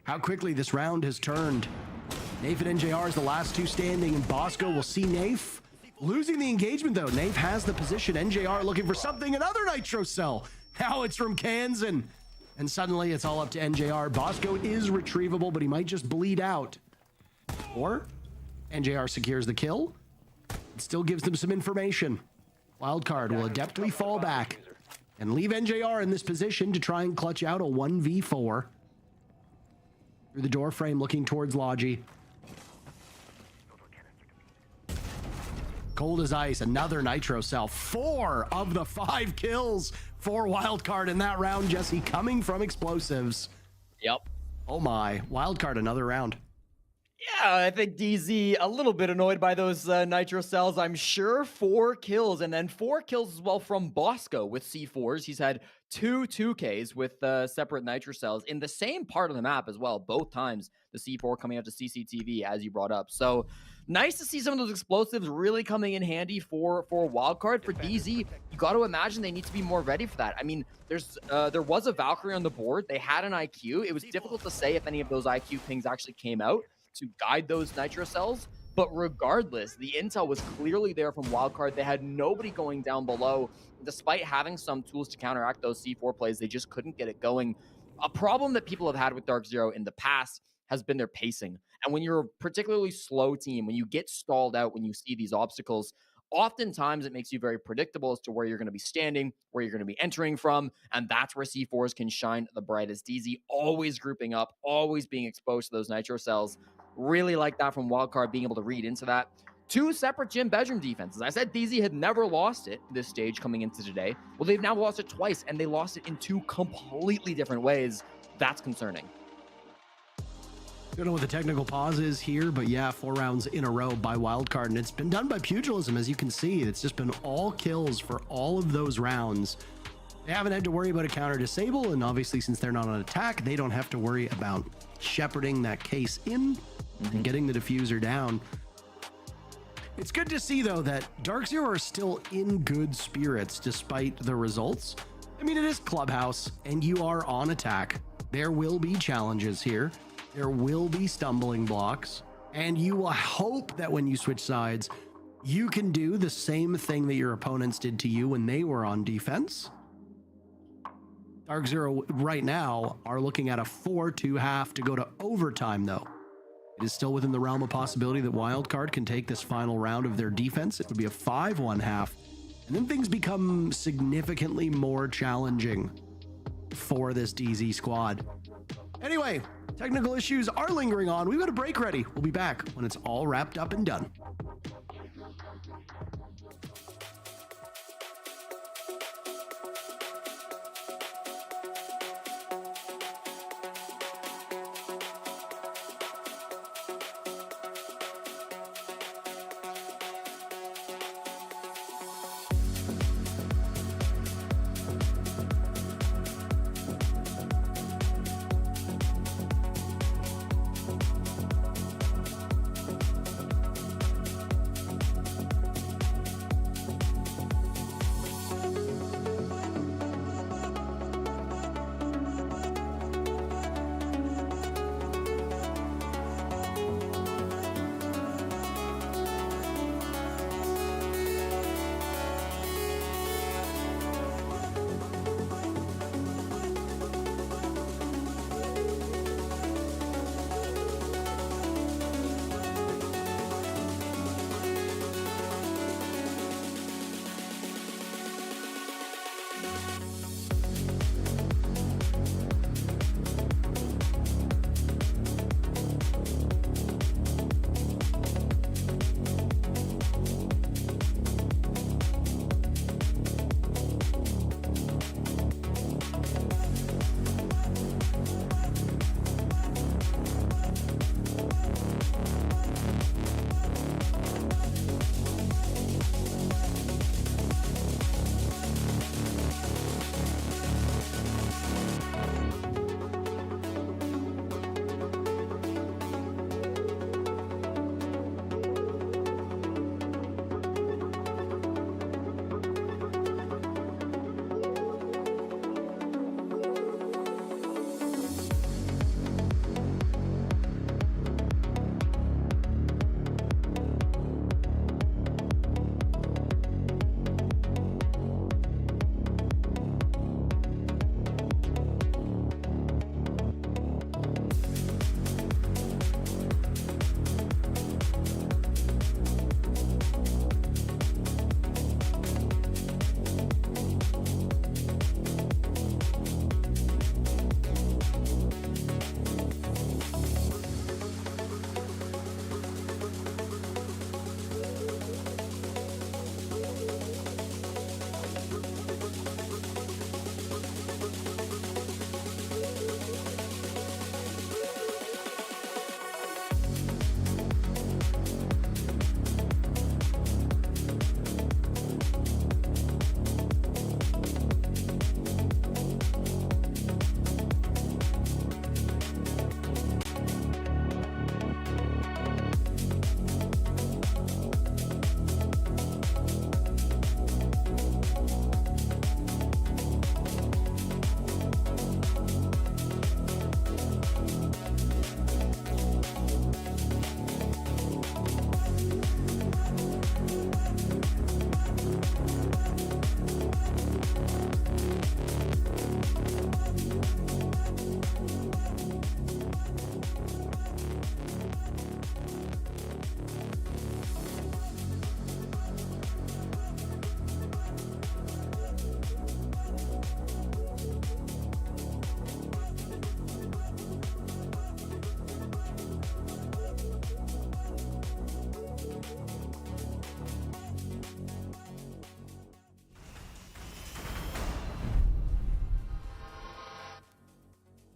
How quickly this round has turned. Nafe and NJR is the last 2 standing, and Bosco will see Nafe losing the engagement, though. Nafe has the position. NJR looking for something. Another Nitro Cell. Now it's from Kansan. And suddenly it's all up to NJR. Bosco is retrievable, but he might just bleed out. Or NJR secures the kill. It still gives them some information. Wildcard will adeptly fall back and leave NJR in this position to try and clutch out a 1v4. Through the door frame, looking towards Logi. Cold as ice, another Nitro Cell. 4 of the 5 kills for Wildcard in that round, Jesse, coming from explosives. Yep. Oh my, Wildcard, another round. Yeah, I think DZ a little bit annoyed by those Nitro Cells, I'm sure. 4 kills, and then 4 kills as well from Bosco with C4s. He's had 2 2Ks with separate Nitro Cells in the same part of the map as well. Both times the C4 coming out to CCTV, as you brought up. So nice to see some of those explosives really coming in handy for Wildcard. For DZ, you got to imagine they need to be more ready for that. I mean, there was a Valkyrie on the board. They had an IQ. It was difficult to say if any of those IQ pings actually came out to guide those Nitro Cells. But regardless, the intel was clearly there from Wildcard. They had nobody going down below. Despite having some tools to counteract those C4 plays, they just couldn't get it going. A problem that people have had with DarkZero in the past has been their pacing. And when you're a particularly slow team, when you get stalled out, when you see these obstacles, oftentimes it makes you very predictable as to where you're going to be standing, where you're going to be entering from, and that's where C4s can shine the brightest. DZ always grouping up, always being exposed to those Nitro Cells. Really like that from Wildcard, being able to read into that. 2 separate gym bedroom defenses. I said DZ had never lost it this stage coming into today. Well, they've now lost it twice, and they lost it in 2 completely different ways. That's concerning. Don't know what the technical pause is here, but yeah, 4 rounds in a row by Wildcard, and it's been done by pugilism, as you can see. It's just been all kills for all of those rounds. They haven't had to worry about a counter disable, and obviously since they're not on attack, they don't have to worry about shepherding that case in and getting the diffuser down. It's good to see, though, that DarkZero are still in good spirits despite the results. I mean, it is Clubhouse, and you are on attack. There will be challenges here. There will be stumbling blocks, and you will hope that when you switch sides, you can do the same thing that your opponents did to you when they were on defense. DarkZero right now are looking at a 4-2 half to go to overtime, though. It is still within the realm of possibility that Wildcard can take this final round of their defense. It would be a 5-1 half, and then things become significantly more challenging for this DZ squad. Anyway, technical issues are lingering on. We've got a break ready. We'll be back when it's all wrapped up and done.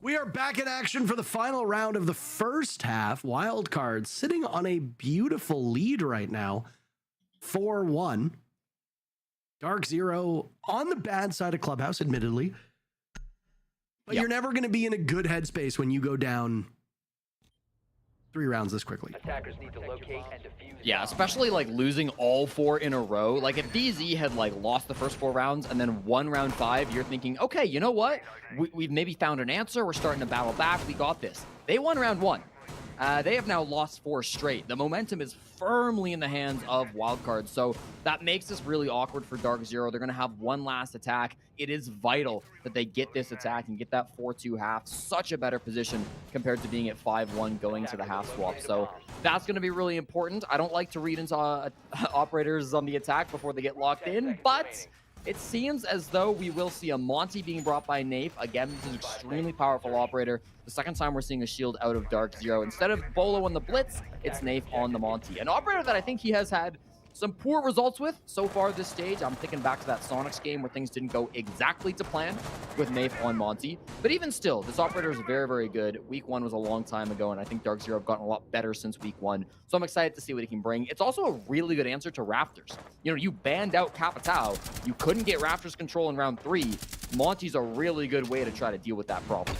We are back in action for the final round of the first half. Wildcard sitting on a beautiful lead right now, 4-1. DarkZero on the bad side of Clubhouse, admittedly. But you're never going to be in a good headspace when you go down 3 rounds this quickly. Attackers need to locate and defuse. Yeah, especially like losing all 4 in a row. Like if DZ had like lost the first 4 rounds and then won round 5, you're thinking, okay, you know what? We've maybe found an answer. We're starting to battle back. We got this. They won round 1. They have now lost 4 straight. The momentum is firmly in the hands of Wildcard, so that makes this really awkward for DarkZero. They're going to have one last attack. It is vital that they get this attack and get that 4-2 half. Such a better position compared to being at 5-1 going to the half swap. So that's going to be really important. I don't like to read into operators on the attack before they get locked in, but it seems as though we will see a Monty being brought by Nafe. Again, this is an extremely powerful operator. The second time we're seeing a shield out of DarkZero. Instead of Bolo on the Blitz, it's Nafe on the Monty. An operator that I think he has had some poor results with so far this stage. I'm thinking back to that Sonics game where things didn't go exactly to plan with Nafe on Monty. But even still, this operator is very, very good. Week 1 was a long time ago, and I think DarkZero have gotten a lot better since week 1. So I'm excited to see what he can bring. It's also a really good answer to Raptors. You know, you banned out Capitao. You couldn't get Raptors control in round 3. Monty's a really good way to try to deal with that problem.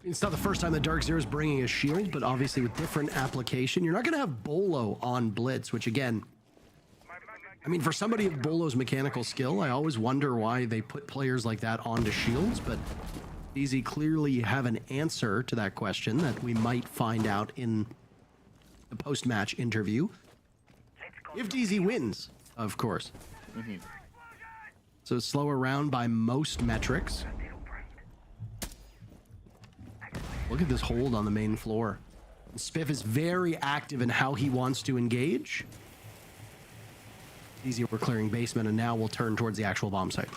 It's not the first time that DarkZero is bringing a shield, but obviously with different application. You're not going to have Bolo on Blitz, which again, I mean, for somebody of Bolo's mechanical skill, I always wonder why they put players like that onto shields, but DZ clearly have an answer to that question that we might find out in the post-match interview. If DZ wins, of course. So slower round by most metrics. Look at this hold on the main floor. Spiff is very active in how he wants to engage. Easy, we're clearing basement, and now we'll turn towards the actual bomb site.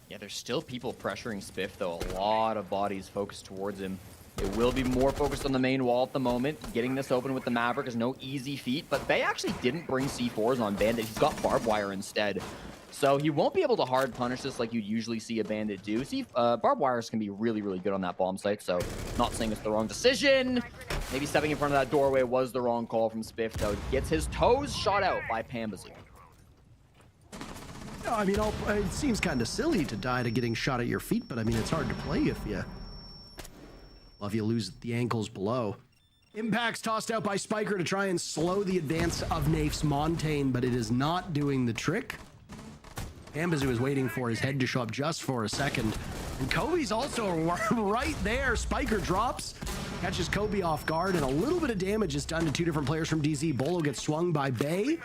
Yeah, there's still people pressuring Spiff, though. A lot of bodies focused towards him. It will be more focused on the main wall at the moment. Getting this open with the Maverick is no easy feat, but Bay actually didn't bring C4s on Bandit. He's got barbed wire instead. So he won't be able to hard punish this like you'd usually see a Bandit do. See, barbed wires can be really, really good on that bomb site, so not saying it's the wrong decision. Maybe stepping in front of that doorway was the wrong call from Spiff, though. Gets his toes shot out by Pambazu. No, I mean, it seems kind of silly to die to getting shot at your feet, but I mean, it's hard to play if you lose the ankles below. Impacts tossed out by Spiker to try and slow the advance of Nafe's Montaigne, but it is not doing the trick. Pambazu is waiting for his head to show up just for a second. And Kobe's also right there. Spiker drops, catches Kobe off guard, and a little bit of damage is done to 2 different players from DZ. Bolo gets swung by Bay.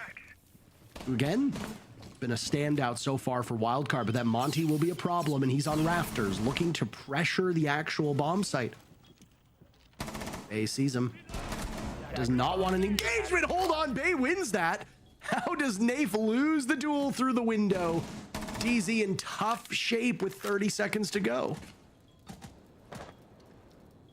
Again, been a standout so far for Wildcard, but that Monty will be a problem, and he's on rafters, looking to pressure the actual bomb site. Bay sees him. Does not want an engagement. Hold on, Bay wins that. How does Nafe lose the duel through the window? DZ in tough shape with 30 seconds to go.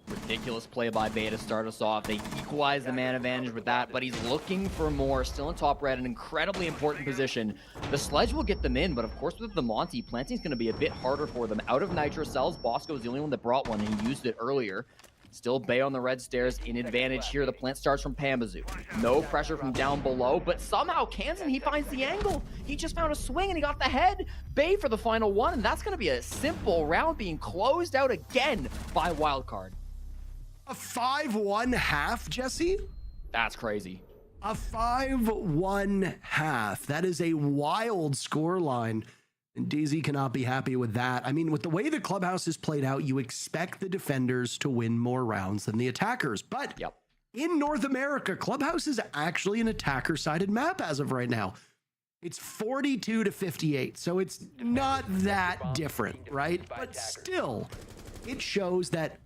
Ridiculous play by Bay to start us off. They equalize the man advantage with that, but he's looking for more. Still in top red, an incredibly important position. The sledge will get them in, but of course with the Monty, planting is going to be a bit harder for them. Out of nitro cells, Bosco is the only one that brought one, and he used it earlier. Still Bay on the red stairs in advantage here. The plant starts from Pambazu. No pressure from down below, but somehow Kansan, he finds the angle. He just found a swing and he got the head. Bay for the final one, and that's going to be a simple round being closed out again by Wildcard. A 5-1 half, Jesse? That's crazy. A 5-1 half. That is a wild scoreline. And DZ cannot be happy with that. I mean, with the way the clubhouse is played out, you expect the defenders to win more rounds than the attackers. But in North America, clubhouse is actually an attacker-sided map as of right now. It's 42-58, so it's not that different, right? But still, it shows that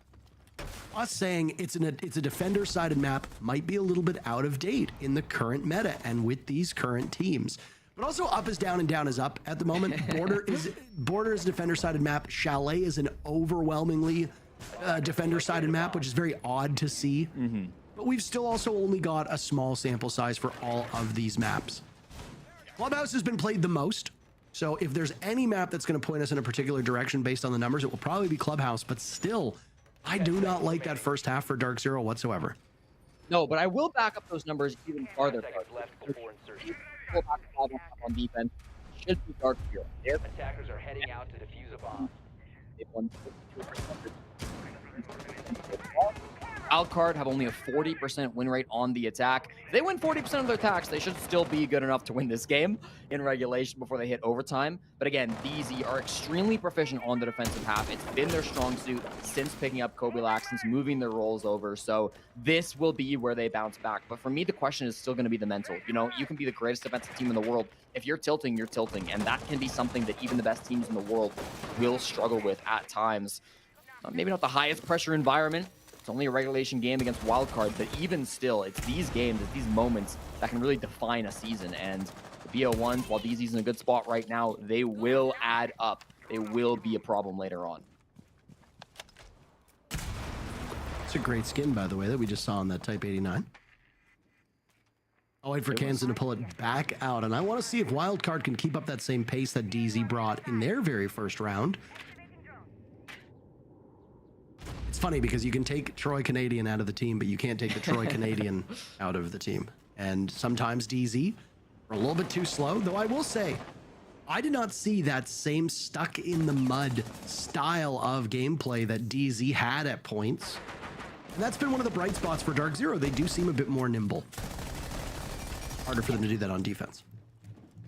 us saying it's a defender-sided map might be a little bit out of date in the current meta and with these current teams. But also up is down and down is up at the moment. Border is a defender-sided map. Chalet is an overwhelmingly defender-sided map, which is very odd to see. But we've still also only got a small sample size for all of these maps. Clubhouse has been played the most, So if there's any map that's going to point us in a particular direction based on the numbers, it will probably be Clubhouse. But still, I do not like that first half for DarkZero whatsoever. No, but I will back up those numbers even farther. Seconds left before insertion. Pull back the ball on defense. Should be DarkZero. Their Attackers are heading out to defuse a bomb. they've won 52%. Wildcard have only a 40% win rate on the attack. If they win 40% of their attacks, they should still be good enough to win this game in regulation before they hit overtime. But again, DZ are extremely proficient on the defensive half. It's been their strong suit since picking up Kobe Lack, since moving their roles over. So this will be where they bounce back. But for me, the question is still going to be the mental. You know, you can be the greatest defensive team in the world. If you're tilting, you're tilting. And that can be something that even the best teams in the world will struggle with at times. Maybe not the highest pressure environment. It's only a regulation game against Wildcard, but even still, it's these games, it's these moments that can really define a season. And the BO1s, while DZ's in a good spot right now, they will add up. They will be a problem later on. It's a great skin, by the way, that we just saw on that Type 89. I'll wait for Kansan to pull it back out, and I want to see if Wildcard can keep up that same pace that DZ brought in their very first round. It's funny because you can take Troy Canadian out of the team, but you can't take the Troy Canadian out of the team. And sometimes DZ are a little bit too slow, though I will say, I did not see that same stuck in the mud style of gameplay that DZ had at points. And that's been one of the bright spots for DarkZero. They do seem a bit more nimble. Harder for them to do that on defense.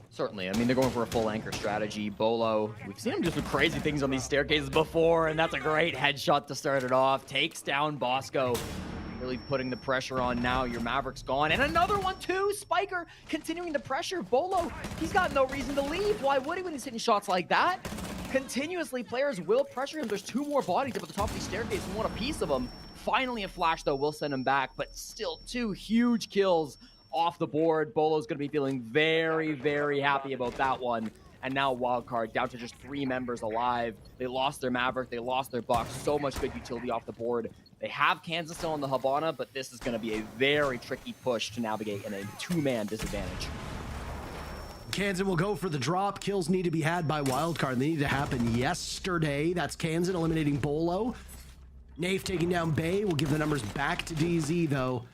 Certainly. I mean, they're going for a full anchor strategy. Bolo, we've seen him do some crazy things on these staircases before, and that's a great headshot to start it off. Takes down Bosco. Really putting the pressure on now. Your Maverick's gone. And another one, too. Spiker continuing to pressure. Bolo, he's got no reason to leave. Why would he when he's hitting shots like that? Continuously, players will pressure him. There's two more bodies up at the top of these staircases and want a piece of them. Finally, a flash, though, will send him back, but still two huge kills off the board. Bolo's going to be feeling very, very happy about that one. And now Wildcard down to just 3 members alive. They lost their Maverick. They lost their Buck. So much good utility off the board. They have Kansas still on the Habana, but this is going to be a very tricky push to navigate in a 2-man disadvantage. Kansan will go for the drop. Kills need to be had by Wildcard. They need to happen yesterday. That's Kansan eliminating Bolo. Nafe taking down Bay will give the numbers back to DZ, though.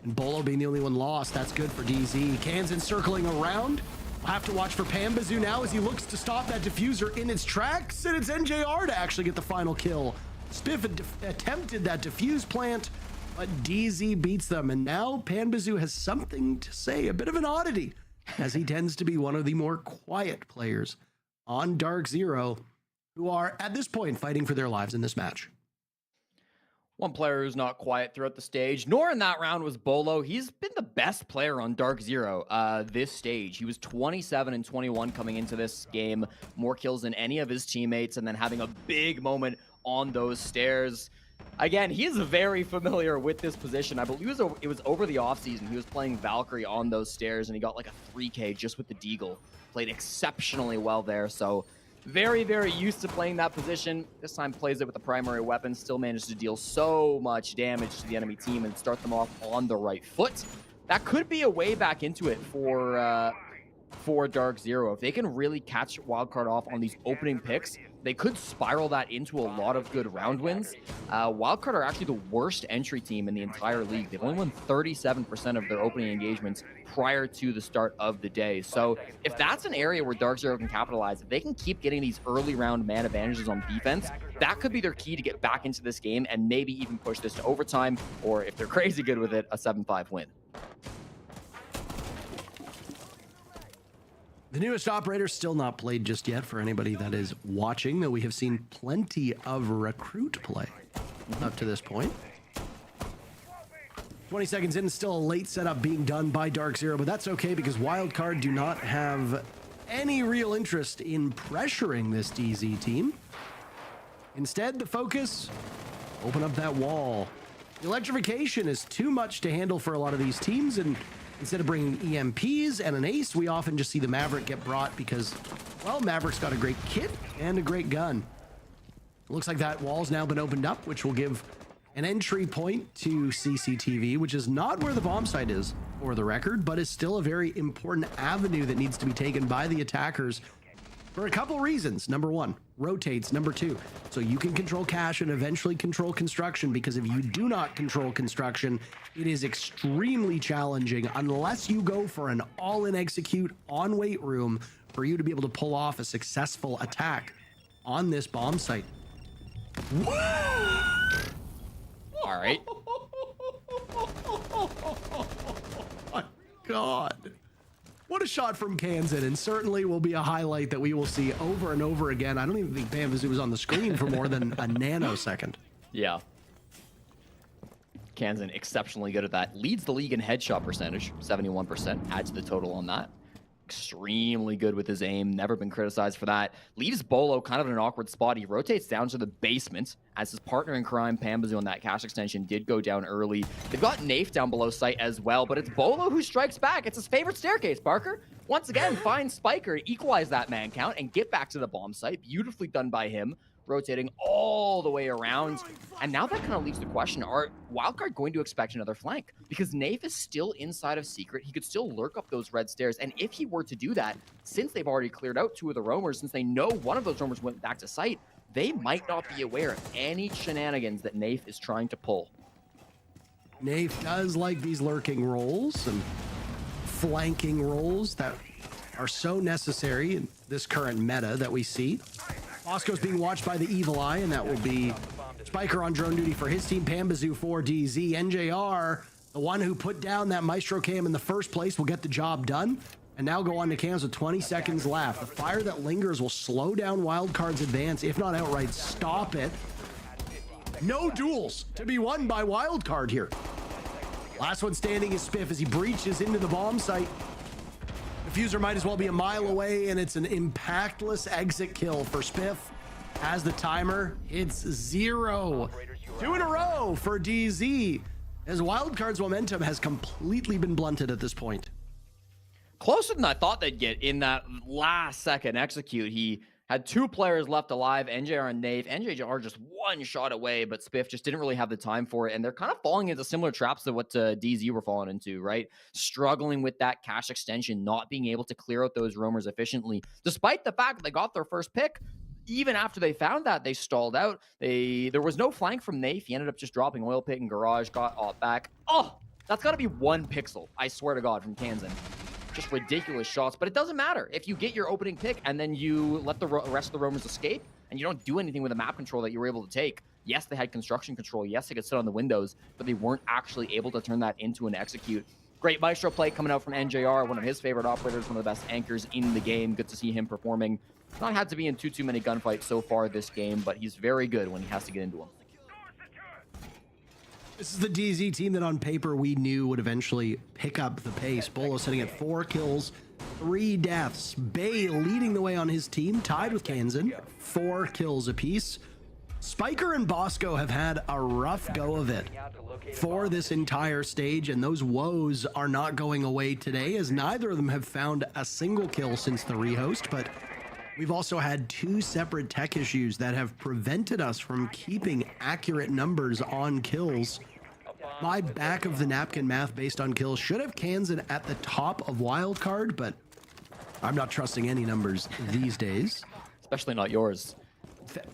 And Bolo being the only one lost, that's good for DZ. Kansan circling around. We'll have to watch for Pambazoo now as he looks to stop that diffuser in its tracks, and it's NJR to actually get the final kill. Spiff attempted that diffuse plant, but DZ beats them, and now Pambazoo has something to say, a bit of an oddity, as he tends to be one of the more quiet players on DarkZero, who are, at this point, fighting for their lives in this match. One player who's not quiet throughout the stage, nor in that round, was Bolo. He's been the best player on DarkZero this stage. He was 27 and 21 coming into this game, more kills than any of his teammates, and then having a big moment on those stairs. Again, he is very familiar with this position. I believe it was over the offseason. He was playing Valkyrie on those stairs, and he got like a 3K just with the Deagle. Played exceptionally well there, so very, very used to playing that position. This time plays it with the primary weapon, still managed to deal so much damage to the enemy team and start them off on the right foot. That could be a way back into it for DarkZero. If they can really catch Wildcard off on these opening picks, they could spiral that into a lot of good round wins. Wildcard are actually the worst entry team in the entire league. They've only won 37% of their opening engagements prior to the start of the day. So if that's an area where DarkZero can capitalize, if they can keep getting these early round man advantages on defense, that could be their key to get back into this game and maybe even push this to overtime, or if they're crazy good with it, a 7-5 win. The newest operator still not played just yet for anybody that is watching, though we have seen plenty of recruit play up to this point. 20 seconds in, still a late setup being done by DarkZero, but that's okay because Wildcard do not have any real interest in pressuring this DZ team. Instead, the focus, open up that wall. The electrification is too much to handle for a lot of these teams, and instead of bringing EMPs and an ace, we often just see the Maverick get brought because, well, Maverick's got a great kit and a great gun. It looks like that wall's now been opened up, which will give an entry point to CCTV, which is not where the bomb site is, for the record, but is still a very important avenue that needs to be taken by the attackers for a couple reasons. Number one, rotates. Number two, so you can control cash and eventually control construction, because if you do not control construction, it is extremely challenging unless you go for an all-in execute on weight room for you to be able to pull off a successful attack on this bomb site. All right. My God. What a shot from Kansan, and certainly will be a highlight that we will see over and over again. I don't even think Bambazu was on the screen for more than a nanosecond. Yeah. Kansan exceptionally good at that. Leads the league in headshot percentage, 71%. Adds to the total on that. Extremely good with his aim. Never been criticized for that. Leaves Bolo kind of in an awkward spot. He rotates down to the basement as his partner in crime, Bambazu, on that cash extension did go down early. They've got Nafe down below site as well, but it's Bolo who strikes back. It's his favorite staircase, Barker. Once again, finds Spiker to equalize that man count and get back to the bomb site. Beautifully done by him. Rotating all the way around. And now that kind of leaves the question, are Wildcard going to expect another flank? Because Nafe is still inside of Secret. He could still lurk up those red stairs. And if he were to do that, since they've already cleared out 2 of the roamers, since they know one of those roamers went back to site, they might not be aware of any shenanigans that Nafe is trying to pull. Nafe does like these lurking roles and flanking roles that are so necessary in this current meta that we see. Bosco's being watched by the Evil Eye, and that will be Spiker on drone duty for his team. Bambazu for DZ. NJR, the one who put down that Maestro cam in the first place, will get the job done. And now go on to cams with 20 seconds left. The fire that lingers will slow down Wildcard's advance, if not outright stop it. No duels to be won by Wildcard here. Last one standing is Spiff as he breaches into the bomb site. Diffuser might as well be a mile away, and it's an impactless exit kill for Spiff as the timer hits 0. 2 in a row for DZ, as Wildcard's momentum has completely been blunted at this point. Closer than I thought they'd get in that last second execute. He had 2 players left alive, NJR and Nave. NJR just 1 shot away, but Spiff just didn't really have the time for it. And they're kind of falling into similar traps to what DZ were falling into, right? Struggling with that cash extension, not being able to clear out those roamers efficiently. Despite the fact that they got their first pick, even after they found that, they stalled out. There was no flank from Nafe. He ended up just dropping oil pit and garage, got off back. Oh, that's got to be 1 pixel, I swear to God, from Kansan. Just ridiculous shots, but it doesn't matter. If you get your opening pick and then you let the rest of the roamers escape and you don't do anything with the map control that you were able to take. Yes, they had construction control. Yes, they could sit on the windows, but they weren't actually able to turn that into an execute. Great Maestro play coming out from NJR, one of his favorite operators, one of the best anchors in the game. Good to see him performing. Not had to be in too many gunfights so far this game, but he's very good when he has to get into them. This is the DZ team that on paper we knew would eventually pick up the pace. Bolo sitting at 4 kills, 3 deaths. Bay leading the way on his team, tied with Kansan, 4 kills apiece. Spiker and Bosco have had a rough go of it for this entire stage, and those woes are not going away today, as neither of them have found a single kill since the rehost, but we've also had 2 separate tech issues that have prevented us from keeping accurate numbers on kills. My back of the napkin math based on kills should have Kansan at the top of Wildcard, but I'm not trusting any numbers these days. Especially not yours. That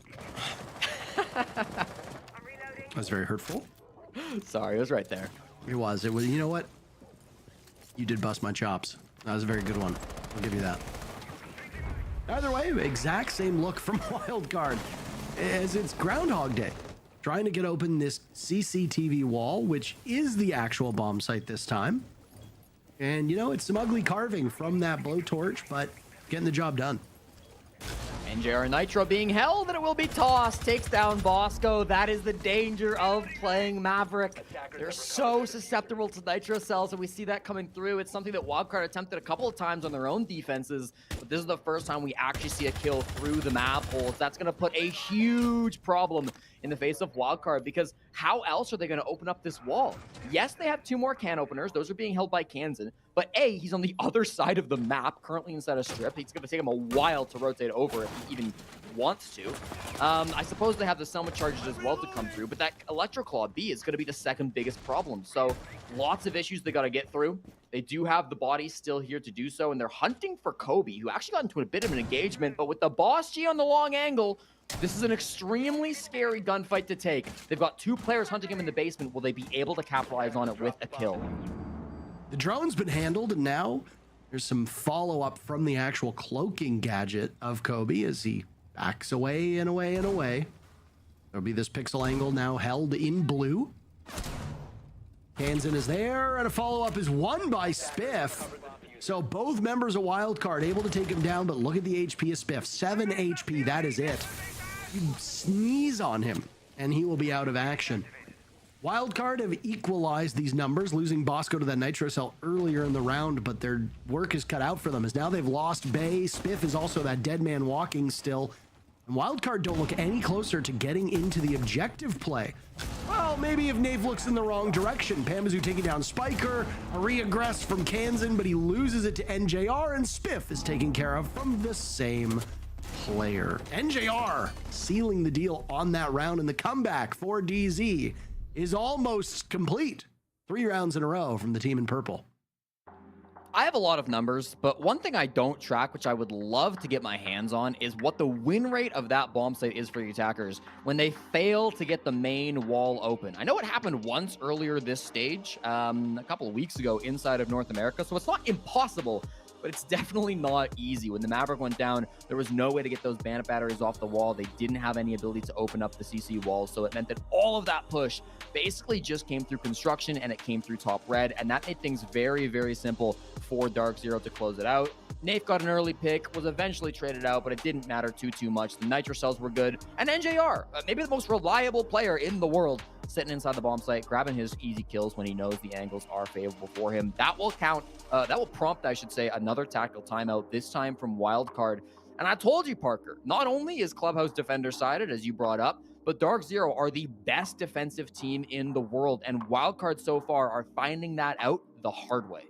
was very hurtful. Sorry, it was right there. It was. You know what? You did bust my chops. That was a very good one. I'll give you that. Either way, exact same look from Wildcard as it's Groundhog Day. Trying to get open this CCTV wall, which is the actual bomb site this time. And, you know, it's some ugly carving from that blowtorch, but getting the job done. NJR Nitro being held, and it will be tossed. Takes down Bosco. That is the danger of playing Maverick. They're so susceptible to Nitro cells, and we see that coming through. It's something that Wildcard attempted a couple of times on their own defenses, but this is the first time we actually see a kill through the map holes. That's going to put a huge problem in the face of Wildcard, because how else are they going to open up this wall? Yes, they have 2 more can openers. Those are being held by Kansan, but A, he's on the other side of the map, currently inside a strip. It's going to take him a while to rotate over if he even wants to. I suppose they have the Selma charges as well to come through, but that Electroclaw B is going to be the second biggest problem. So lots of issues they got to get through. They do have the bodies still here to do so, and they're hunting for Kobe, who actually got into a bit of an engagement, but with the Boss G on the long angle, this is an extremely scary gunfight to take. They've got 2 players hunting him in the basement. Will they be able to capitalize on it with a kill? The drone's been handled, and now there's some follow-up from the actual cloaking gadget of Kobe as he backs away and away and away. There'll be this pixel angle now held in blue. Kansan is there, and a follow-up is won by Spiff. So both members of Wildcard able to take him down, but look at the HP of Spiff. 7 HP, that is it. You sneeze on him, and he will be out of action. Wildcard have equalized these numbers, losing Bosco to that Nitro Cell earlier in the round, but their work is cut out for them as now they've lost Bay. Spiff is also that dead man walking still. And Wildcard don't look any closer to getting into the objective play. Well, maybe if Nave looks in the wrong direction. Pamazu taking down Spiker, a re-aggress from Kansan, but he loses it to NJR, and Spiff is taken care of from the same player. NJR sealing the deal on that round, and the comeback for DZ is almost complete. 3 rounds in a row from the team in purple. I have a lot of numbers, but one thing I don't track, which I would love to get my hands on, is what the win rate of that bomb site is for the attackers when they fail to get the main wall open. I know it happened once earlier this stage, a couple of weeks ago inside of North America, so it's not impossible, but it's definitely not easy. When the Maverick went down, there was no way to get those bandit batteries off the wall. They didn't have any ability to open up the CC walls, so it meant that all of that push basically just came through construction, and it came through top red, and that made things very, very simple for DarkZero to close it out. Nafe got an early pick, was eventually traded out, but it didn't matter too much. The Nitro cells were good, and NJR, maybe the most reliable player in the world, sitting inside the bomb site, grabbing his easy kills when he knows the angles are favorable for him. That will count, that will prompt, I should say, another tactical timeout, this time from Wildcard. And I told you, Parker, not only is Clubhouse defender sided, as you brought up, but DarkZero are the best defensive team in the world, and Wildcard so far are finding that out the hard way.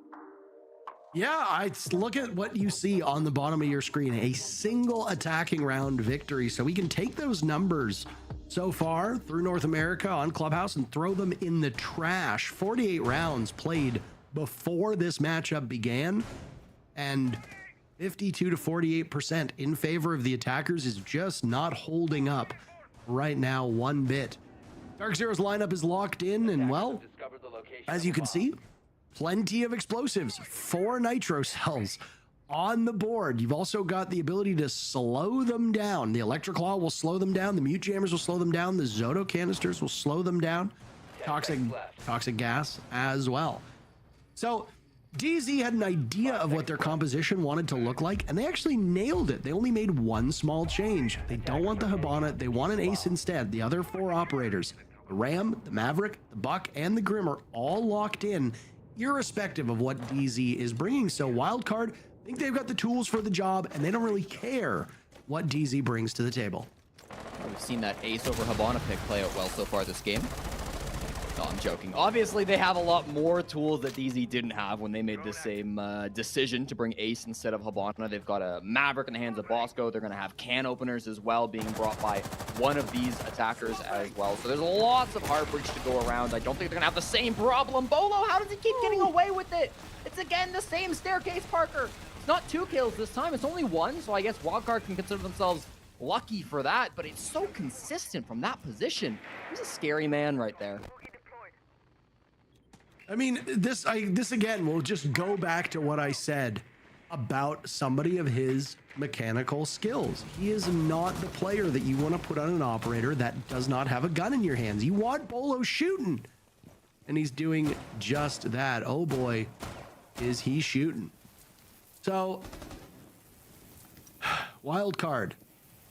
Yeah, I look at what you see on the bottom of your screen, a single attacking round victory. So we can take those numbers so far through North America on Clubhouse and throw them in the trash. 48 rounds played before this matchup began, and 52 to 48% in favor of the attackers is just not holding up right now one bit. DarkZero's lineup is locked in, and well, as you can see, plenty of explosives, 4 nitro cells on the board. You've also got the ability to slow them down. The Electroclaw will slow them down. The Mute Jammers will slow them down. The Zoto canisters will slow them down. Toxic gas as well. So DZ had an idea of what their composition wanted to look like, and they actually nailed it. They only made one small change. They don't want the Hibana. They want an Ace instead. The other 4 operators, the Ram, the Maverick, the Buck, and the Grim are all locked in, irrespective of what DZ is bringing. So Wildcard, I think they've got the tools for the job, and they don't really care what DZ brings to the table. We've seen that Ace over Hibana pick play out well so far this game. No, I'm joking. Obviously, they have a lot more tools that DZ didn't have when they made the same decision to bring Ace instead of Hibana. They've got a Maverick in the hands of Bosco. They're going to have can openers as well being brought by one of these attackers as well. So there's lots of hard breach to go around. I don't think they're going to have the same problem. Bolo, how does he keep getting away with it? It's again the same staircase, Parker. It's not 2 kills this time. It's only 1. So I guess Wildcard can consider themselves lucky for that. But it's so consistent from that position. He's a scary man right there. I mean, this again will just go back to what I said about somebody of his mechanical skills. He is not the player that you want to put on an operator that does not have a gun in your hands. You want Bolo shooting, and he's doing just that. Oh boy, is he shooting. So, Wildcard,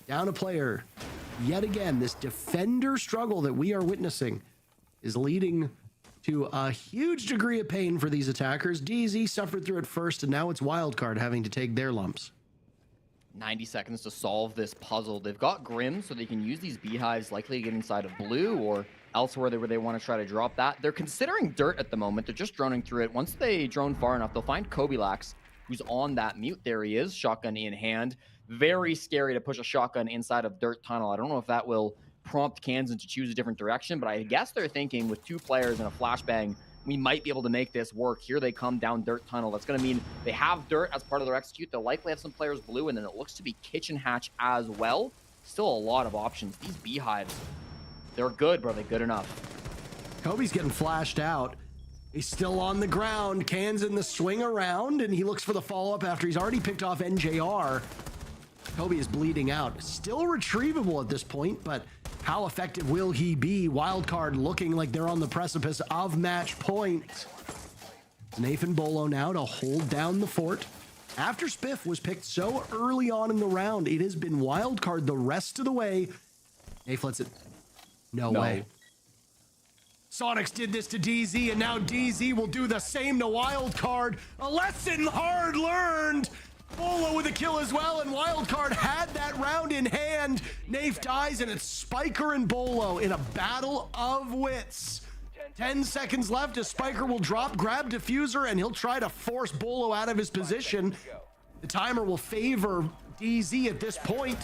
down a player. Yet again, this defender struggle that we are witnessing is leading to a huge degree of pain for these attackers. DZ suffered through it first, and now it's Wildcard having to take their lumps. 90 seconds to solve this puzzle. They've got Grim, so they can use these beehives likely to get inside of blue or elsewhere where they want to try to drop that. They're considering dirt at the moment. They're just droning through it. Once they drone far enough, they'll find Kobilax, who's on that mute. There he is, shotgun in hand. Very scary to push a shotgun inside of Dirt Tunnel. I don't know if that will prompt Kansan to choose a different direction, but I guess they're thinking with 2 players and a flashbang, we might be able to make this work. Here they come down Dirt Tunnel. That's going to mean they have Dirt as part of their execute. They'll likely have some players blue, and then it looks to be Kitchen Hatch as well. Still a lot of options. These beehives, they're good, but are they good enough? Kobe's getting flashed out. He's still on the ground. Kansan the swing around, and he looks for the follow-up after he's already picked off NJR. Kobe is bleeding out. Still retrievable at this point, but how effective will he be? Wildcard looking like they're on the precipice of match point. Nathan Bolo now to hold down the fort. After Spiff was picked so early on in the round, it has been Wildcard the rest of the way. Nafe lets it. No way. Sonics did this to DZ, and now DZ will do the same to Wildcard. A lesson hard learned. Bolo with a kill as well, and Wildcard had that round in hand. Nafe dies, and it's Spiker and Bolo in a battle of wits. 10 seconds left as Spiker will drop, grab Diffuser, and he'll try to force Bolo out of his position. The timer will favor DZ at this point.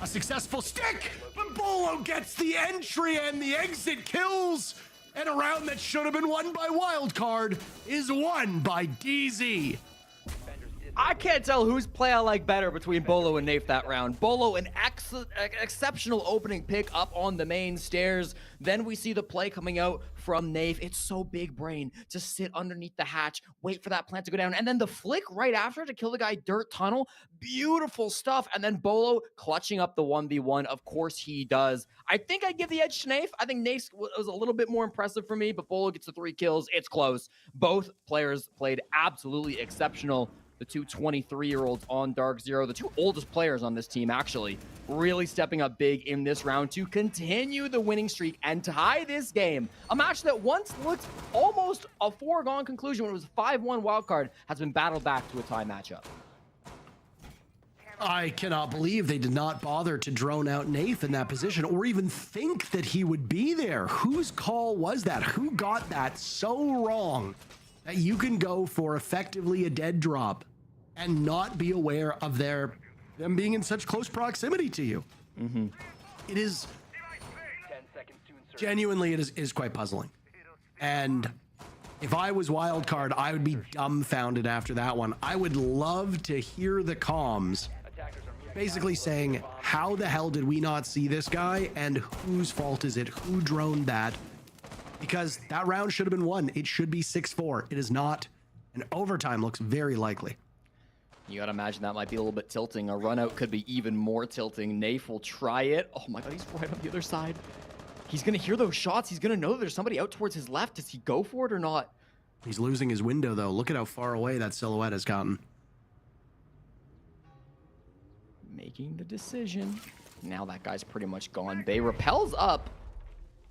A successful stick, but Bolo gets the entry and the exit kills. And a round that should have been won by Wildcard is won by DZ. I can't tell whose play I like better between Bolo and Nafe that round. Bolo, an exceptional opening pick up on the main stairs. Then we see the play coming out from Nafe. It's so big brain to sit underneath the hatch, wait for that plant to go down, and then the flick right after to kill the guy Dirt Tunnel. Beautiful stuff. And then Bolo clutching up the 1v1. Of course he does. I think I'd give the edge to Nafe. I think Nafe was a little bit more impressive for me, but Bolo gets the 3 kills. It's close. Both players played absolutely exceptional. The 2 23-year-olds on DarkZero, the 2 oldest players on this team, actually, really stepping up big in this round to continue the winning streak and tie this game. A match that once looked almost a foregone conclusion when it was 5-1 wildcard has been battled back to a tie matchup. I cannot believe they did not bother to drone out Nafe in that position or even think that he would be there. Whose call was that? Who got that so wrong that you can go for effectively a dead drop and not be aware of them being in such close proximity to you? It is 10 seconds to insert. genuinely, it is quite puzzling. And if I was Wildcard, I would be dumbfounded after that one. I would love to hear the comms basically saying, how the hell did we not see this guy, and whose fault is it? Who droned that? Because that round should have been won. It should be 6-4. It is not. And overtime looks very likely. You gotta imagine that might be a little bit tilting. A run out could be even more tilting. Nafe will try it. Oh my god, he's right on the other side. He's gonna hear those shots. He's gonna know that there's somebody out towards his left. Does he go for it or not? He's losing his window, though. Look at how far away that silhouette has gotten. Making the decision. Now that guy's pretty much gone. Bay repels up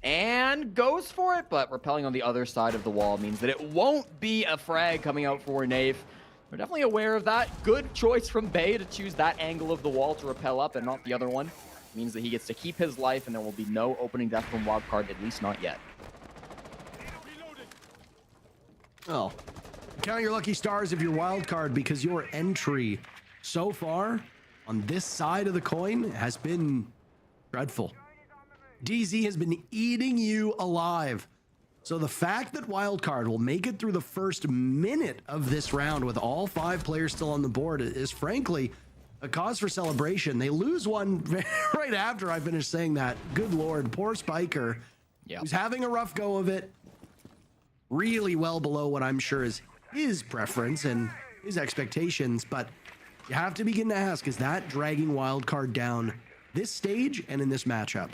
and goes for it, but repelling on the other side of the wall means that it won't be a frag coming out for Nafe. We're definitely aware of that. Good choice from Bay to choose that angle of the wall to repel up and not the other one. Means that he gets to keep his life and there will be no opening death from Wildcard, at least not yet. Oh, count your lucky stars if you're Wildcard, because your entry so far on this side of the coin has been dreadful. DZ has been eating you alive. So the fact that Wildcard will make it through the first minute of this round with all 5 players still on the board is frankly a cause for celebration. They lose one right after I finished saying that. Good Lord, poor Spiker, who's having a rough go of it. Really well below what I'm sure is his preference and his expectations, but you have to begin to ask, is that dragging Wildcard down this stage and in this matchup?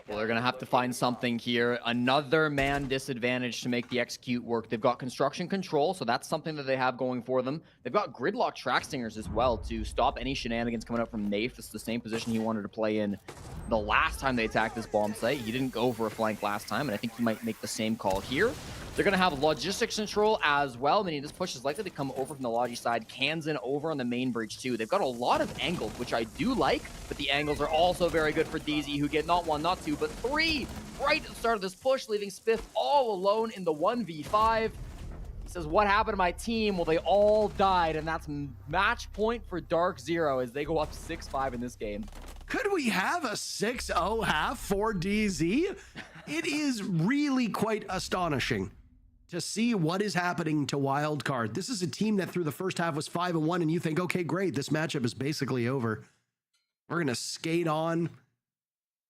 Well, they're going to have to find something here. Another man disadvantage to make the execute work. They've got construction control, so that's something that they have going for them. They've got gridlock track stingers as well to stop any shenanigans coming up from Nafe. This is the same position he wanted to play in the last time they attacked this bomb site. He didn't go for a flank last time, and I think he might make the same call here. They're going to have logistics control as well, meaning this push is likely to come over from the Logi side. Kansan over on the main bridge too. They've got a lot of angles, which I do like, but the angles are also very good for DZ, who get not 1, not 2, but 3 right at the start of this push, leaving Spiff all alone in the 1v5. He's says, what happened to my team? Well, they all died, and that's match point for DarkZero as they go up 6-5 in this game. Could we have a 6-0 half for DZ? It is really quite astonishing to see what is happening to Wildcard. This is a team that through the first half was 5-1, and you think, okay, great, this matchup is basically over. We're going to skate on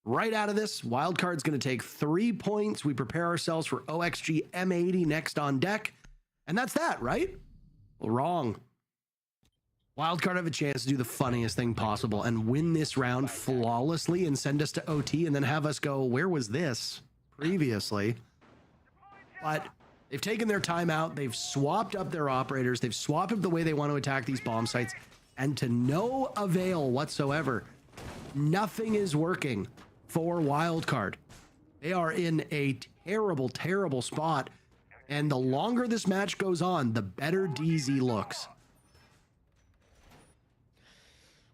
right out of this. Wildcard's going to take 3 points. We prepare ourselves for OXG M80 next on deck. And that's that, right? Well, wrong. Wildcard have a chance to do the funniest thing possible and win this round flawlessly and send us to OT and then have us go, where was this previously? But they've taken their time out. They've swapped up their operators. They've swapped up the way they want to attack these bomb sites. And to no avail whatsoever, nothing is working for Wildcard. They are in a terrible, terrible spot. And the longer this match goes on, the better DZ looks.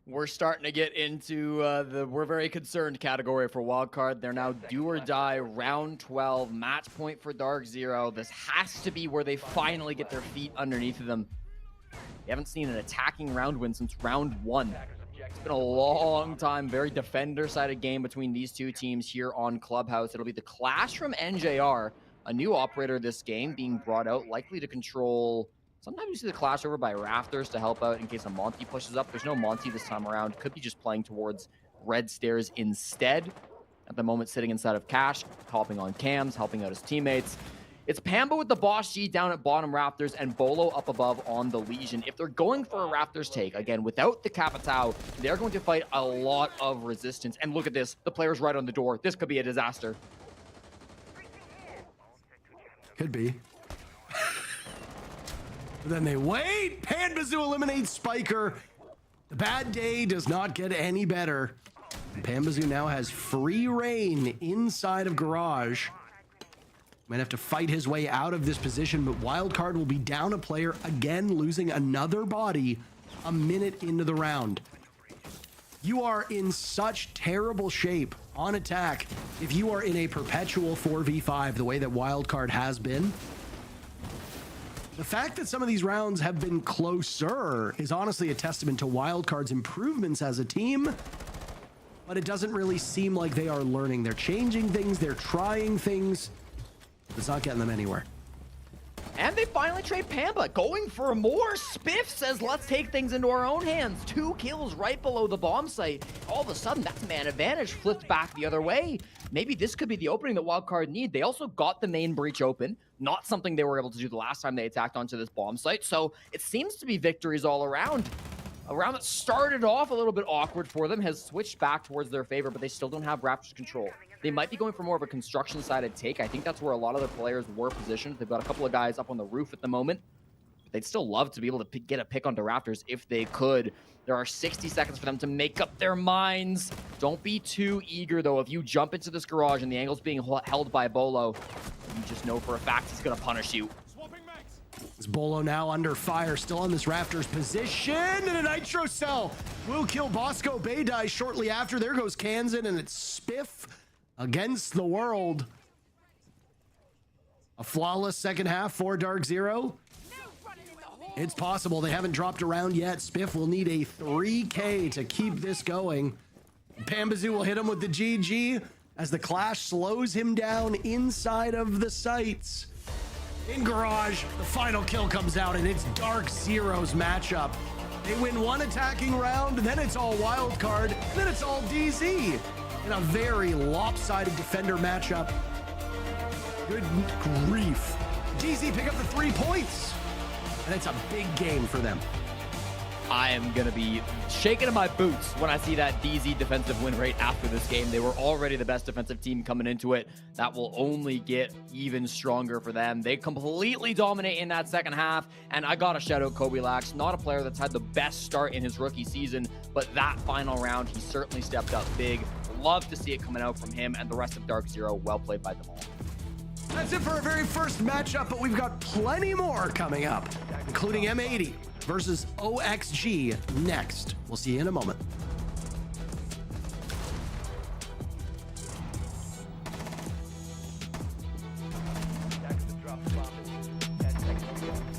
We're starting to get into the we're very concerned category for Wildcard. They're now do or die round 12, match point for DarkZero. This has to be where they finally get their feet underneath of them. We haven't seen an attacking round win since round 1. It's been a long time, very defender-sided game between these two teams here on Clubhouse. It'll be the Clash from NJR, a new operator this game being brought out, likely to control... Sometimes you see the Clash over by Rafters to help out in case a Monty pushes up. There's no Monty this time around. Could be just playing towards Red Stairs instead. At the moment, sitting inside of Cash, hopping on cams, helping out his teammates. It's Pamba with the Boss G down at bottom Raptors and Bolo up above on the Legion. If they're going for a Raptors take, again, without the Capitao, they're going to fight a lot of resistance. And look at this. The player's right on the door. This could be a disaster. Could be. But then they wait. Panbazoo eliminates Spiker. The bad day does not get any better. Panbazoo now has free reign inside of Garage. Might have to fight his way out of this position, but Wildcard will be down a player again, losing another body a minute into the round. You are in such terrible shape on attack if you are in a perpetual 4v5 the way that Wildcard has been. The fact that some of these rounds have been closer is honestly a testament to Wildcard's improvements as a team, but it doesn't really seem like they are learning. They're changing things, they're trying things. It's not getting them anywhere. And they finally trade Pamba, going for more. Spiff says, let's take things into our own hands. 2 kills right below the bomb site. All of a sudden, that's man advantage flipped back the other way. Maybe this could be the opening that Wildcard need. They also got the main breach open, not something they were able to do the last time they attacked onto this bomb site. So it seems to be victories all around. A round that started off a little bit awkward for them has switched back towards their favor, but they still don't have Raptors control. They might be going for more of a construction-sided take. I think that's where a lot of their players were positioned. They've got a couple of guys up on the roof at the moment. They'd still love to be able to get a pick onto Raptors if they could. There are 60 seconds for them to make up their minds. Don't be too eager, though. If you jump into this Garage and the angle's being held by Bolo, you just know for a fact he's going to punish you. Is Bolo now under fire, still on this Raptors position, and a Nitro Cell will kill Bosco. Bay dies shortly after. There goes Kansan, and it's Spiff against the world. A flawless second half for DarkZero. It's possible. They haven't dropped around yet. Spiff will need a 3K to keep this going. Panbazoo will hit him with the GG as the Clash slows him down inside of the sites. In Garage, the final kill comes out, and it's DarkZero's matchup. They win one attacking round, then it's all Wildcard, and then it's all DZ. In a very lopsided defender matchup. Good grief. DZ pick up the 3 points, and it's a big game for them. I am going to be shaking in my boots when I see that DZ defensive win rate after this game. They were already the best defensive team coming into it. That will only get even stronger for them. They completely dominate in that second half, and I got to shout out Kobe Lax. Not a player that's had the best start in his rookie season, but that final round, he certainly stepped up big. Love to see it coming out from him and the rest of DarkZero. Well played by them all. That's it for our very first matchup, but we've got plenty more coming up, including M80 versus OXG next. We'll see you in a moment. Drop the bomb. 10 seconds to go.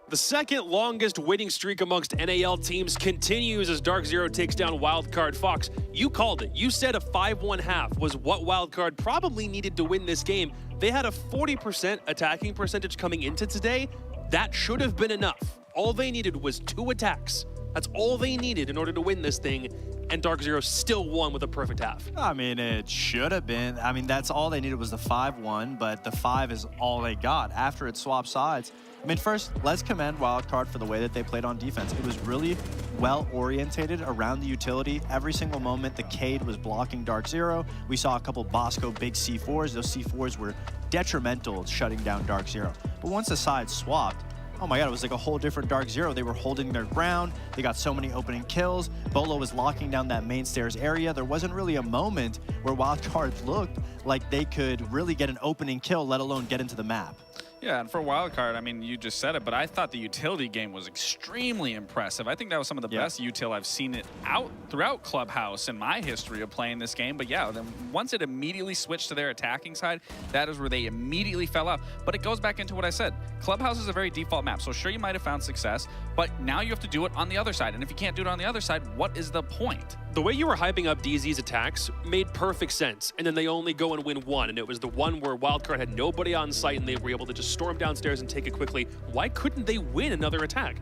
The second longest winning streak amongst NAL teams continues as DarkZero takes down Wildcard Fox. You called it. You said a 5-1 half was what Wildcard probably needed to win this game. They had a 40% attacking percentage coming into today. That should have been enough. All they needed was 2 attacks. That's all they needed in order to win this thing, and DarkZero still won with a perfect half. I mean, it should have been. I mean, that's all they needed was the 5-1, but the 5 is all they got after it swapped sides. I mean, first, let's commend Wildcard for the way that they played on defense. It was really well orientated around the utility. Every single moment, the Cade was blocking DarkZero. We saw a couple Bosco big C4s. Those C4s were detrimental to shutting down DarkZero. But once the sides swapped, oh my god, it was like a whole different DarkZero. They were holding their ground. They got so many opening kills. Bolo was locking down that main stairs area. There wasn't really a moment where Wildcard looked like they could really get an opening kill, let alone get into the map. Yeah, and for Wildcard, I mean, you just said it, but I thought the utility game was extremely impressive. I think that was some of the best util I've seen it out throughout Clubhouse in my history of playing this game. But yeah, then once it immediately switched to their attacking side, that is where they immediately fell out. But it goes back into what I said. Clubhouse is a very default map, so sure, you might have found success, but now you have to do it on the other side. And if you can't do it on the other side, what is the point? The way you were hyping up DZ's attacks made perfect sense, and then they only go and win one, and it was the one where Wildcard had nobody on site and they were able to just storm downstairs and take it quickly. Why couldn't they win another attack?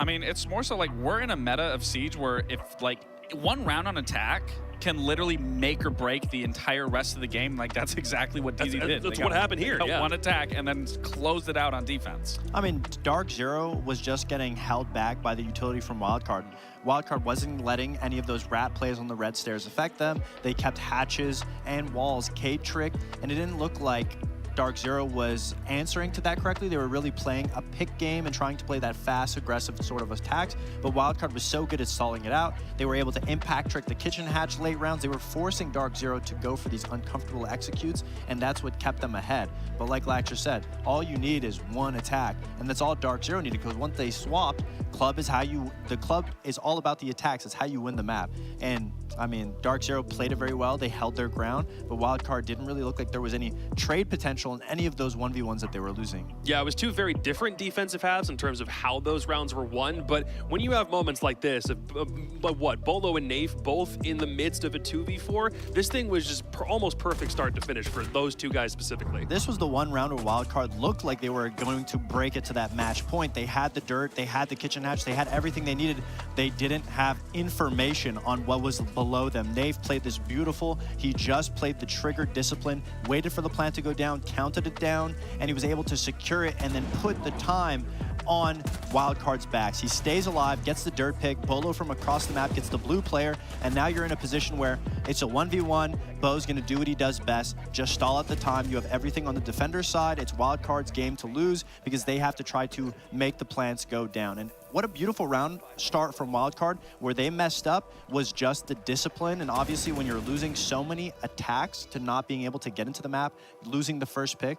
I mean, it's more so like we're in a meta of Siege where if like one round on attack can literally make or break the entire rest of the game. Like, that's exactly what DZ did. That's what happened here, yeah. One attack and then closed it out on defense. I mean, DarkZero was just getting held back by the utility from Wildcard. Wildcard wasn't letting any of those rat plays on the red stairs affect them. They kept hatches and walls Cade trick, and it didn't look like DarkZero was answering to that correctly. They were really playing a pick game and trying to play that fast, aggressive sort of attacks, but Wildcard was so good at stalling it out. They were able to impact trick the kitchen hatch late rounds. They were forcing DarkZero to go for these uncomfortable executes, and that's what kept them ahead. But like Latcher said, all you need is one attack, and that's all DarkZero needed, because once they swapped, the club is all about the attacks. It's how you win the map. And I mean, DarkZero played it very well. They held their ground, but Wildcard didn't really look like there was any trade potential potential in any of those 1v1s that they were losing. Yeah, it was two very different defensive halves in terms of how those rounds were won, but when you have moments like this, Bolo and Nafe both in the midst of a 2v4, this thing was just almost perfect start to finish for those two guys specifically. This was the one round where Wildcard looked like they were going to break it to that match point. They had the dirt, they had the kitchen hatch, they had everything they needed. They didn't have information on what was below them. Nafe played this beautiful, he just played the trigger discipline, waited for the plant to go down, counted it down, and he was able to secure it and then put the time on Wildcard's backs. He stays alive, gets the dirt pick, Bolo from across the map gets the blue player, and now you're in a position where it's a 1v1, Bo's gonna do what he does best, just stall at the time. You have everything on the defender's side. It's Wildcard's game to lose because they have to try to make the plants go down. And what a beautiful round start from Wildcard. Where they messed up was just the discipline, and obviously when you're losing so many attacks to not being able to get into the map, losing the first pick,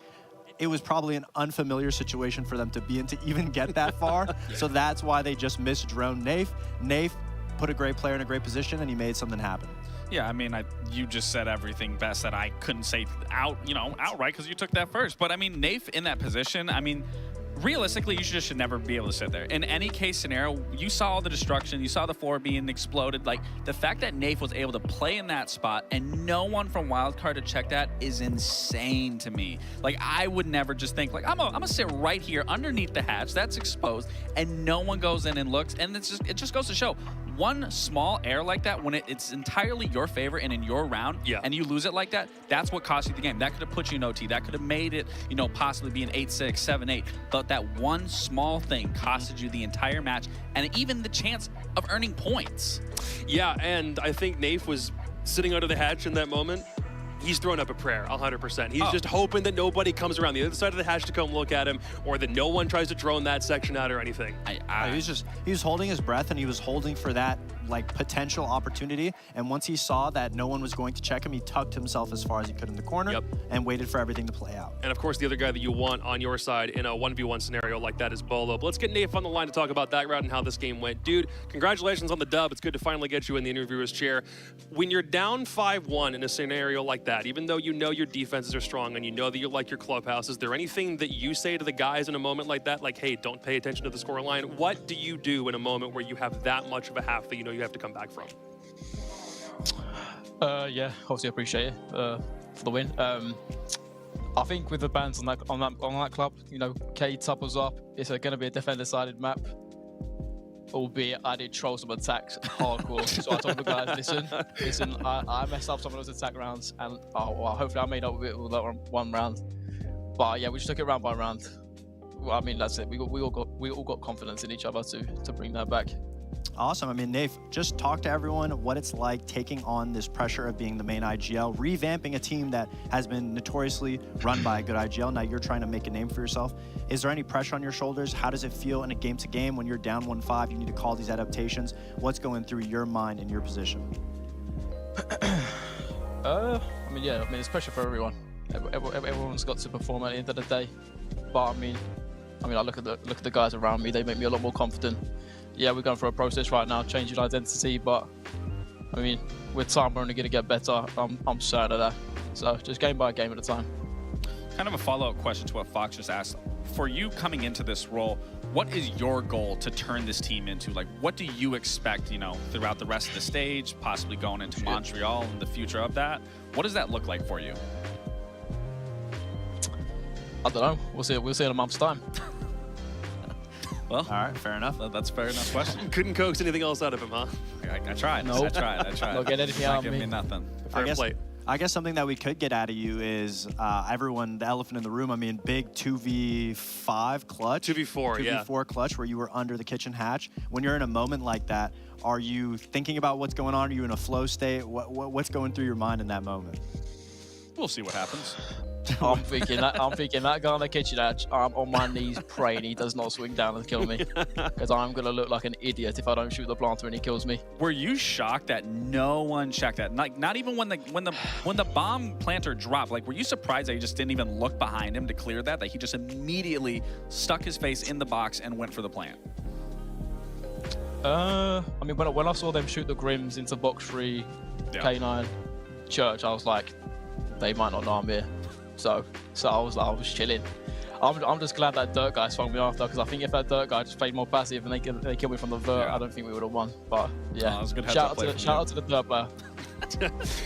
it was probably an unfamiliar situation for them to be in to even get that far. So that's why they just missed drone Nafe. Nafe put a great player in a great position, and he made something happen. Yeah, I mean, you just said everything best that I couldn't say outright because you took that first. But I mean, Nafe in that position, I mean, realistically, you should never be able to sit there. In any case scenario, you saw all the destruction, you saw the floor being exploded. Like, the fact that Nafe was able to play in that spot and no one from Wildcard to check that is insane to me. Like, I would never just think, like, I'm gonna sit right here underneath the hatch that's exposed, and no one goes in and looks, and it just goes to show, one small error like that, when it's entirely your favor and in your round, and you lose it like that, that's what cost you the game. That could have put you in OT. That could have made it, possibly be an 8-6, 7-8. But that one small thing costed you the entire match and even the chance of earning points. Yeah, and I think Nafe was sitting under the hatch in that moment. He's throwing up a prayer, 100%. He's just hoping that nobody comes around the other side of the hatch to come look at him, or that no one tries to drone that section out or anything. He was holding his breath, and he was holding for that potential opportunity. And once he saw that no one was going to check him, he tucked himself as far as he could in the corner and waited for everything to play out. And of course, the other guy that you want on your side in a 1v1 scenario like that is Bolo. But let's get Nafe on the line to talk about that round and how this game went. Dude, congratulations on the dub. It's good to finally get you in the interviewer's chair. When you're down 5-1 in a scenario like that, even though you know your defenses are strong and you know that you like your clubhouse, is there anything that you say to the guys in a moment like that? Like, hey, don't pay attention to the scoreline. What do you do in a moment where you have that much of a half that you know you have to come back from? Yeah, obviously appreciate it for the win. I think with the bans on that club, K top was up. It's going to be a defender-sided map. Albeit I did troll some attacks hardcore. So I told the guys, listen, I messed up some of those attack rounds, and hopefully I made up with it with that one round. But yeah, we just took it round by round. Well, I mean, that's it. We all got confidence in each other to bring that back. Awesome. I mean, Nafe, just talk to everyone what it's like taking on this pressure of being the main IGL, revamping a team that has been notoriously run by a good IGL. Now you're trying to make a name for yourself. Is there any pressure on your shoulders? How does it feel in a game-to-game when you're down 1-5? You need to call these adaptations. What's going through your mind in your position? I mean, it's pressure for everyone. Everyone's got to perform at the end of the day. But I mean, I look at the guys around me. They make me a lot more confident. Yeah, we're going through a process right now, changing identity, but I mean, with time, we're only going to get better. I'm certain of that. So just game by game at a time. Kind of a follow-up question to what Fox just asked. For you coming into this role, what is your goal to turn this team into? Like, what do you expect, throughout the rest of the stage, possibly going into Montreal and the future of that? What does that look like for you? I don't know. We'll see in a month's time. Well, all right, fair enough. That's a fair enough question. Couldn't coax anything else out of him, huh? I tried. Nope. I tried. Don't get anything out of me. Give me nothing. I guess something that we could get out of you is everyone, the elephant in the room. I mean, big 2v5 clutch. 2v4 clutch where you were under the kitchen hatch. When you're in a moment like that, are you thinking about what's going on? Are you in a flow state? What's going through your mind in that moment? We'll see what happens. I'm thinking that guy on the kitchen hatch, I'm on my knees praying he does not swing down and kill me, because I'm gonna look like an idiot if I don't shoot the planter and he kills me. Were you shocked that no one checked that? Like, not even when the bomb planter dropped. Like, were you surprised that he just didn't even look behind him to clear that? That he just immediately stuck his face in the box and went for the plant? I mean, when I saw them shoot the Grims into box 3, K9, Church, I was like, they might not know I'm here. So I was chilling. I'm just glad that Dirt guy swung me off though, because I think if that Dirt guy just played more passive and they killed me from the vert, I don't think we would have won. But yeah, that was a good shout out to the Dirt player.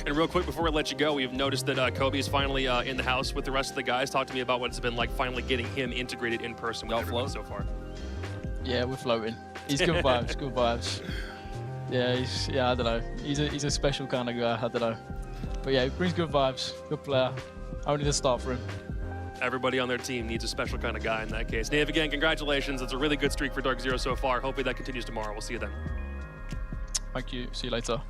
And real quick before we let you go, we've noticed that Kobe's finally in the house with the rest of the guys. Talk to me about what it's been like finally getting him integrated in person with everyone so far. Yeah, we're floating. He's good vibes, good vibes. Yeah, I don't know. He's a special kind of guy. I don't know. But yeah, he brings good vibes. Good player. Only the start for him. Everybody on their team needs a special kind of guy in that case. Dave, again, congratulations. It's a really good streak for DarkZero so far. Hopefully that continues tomorrow. We'll see you then. Thank you. See you later.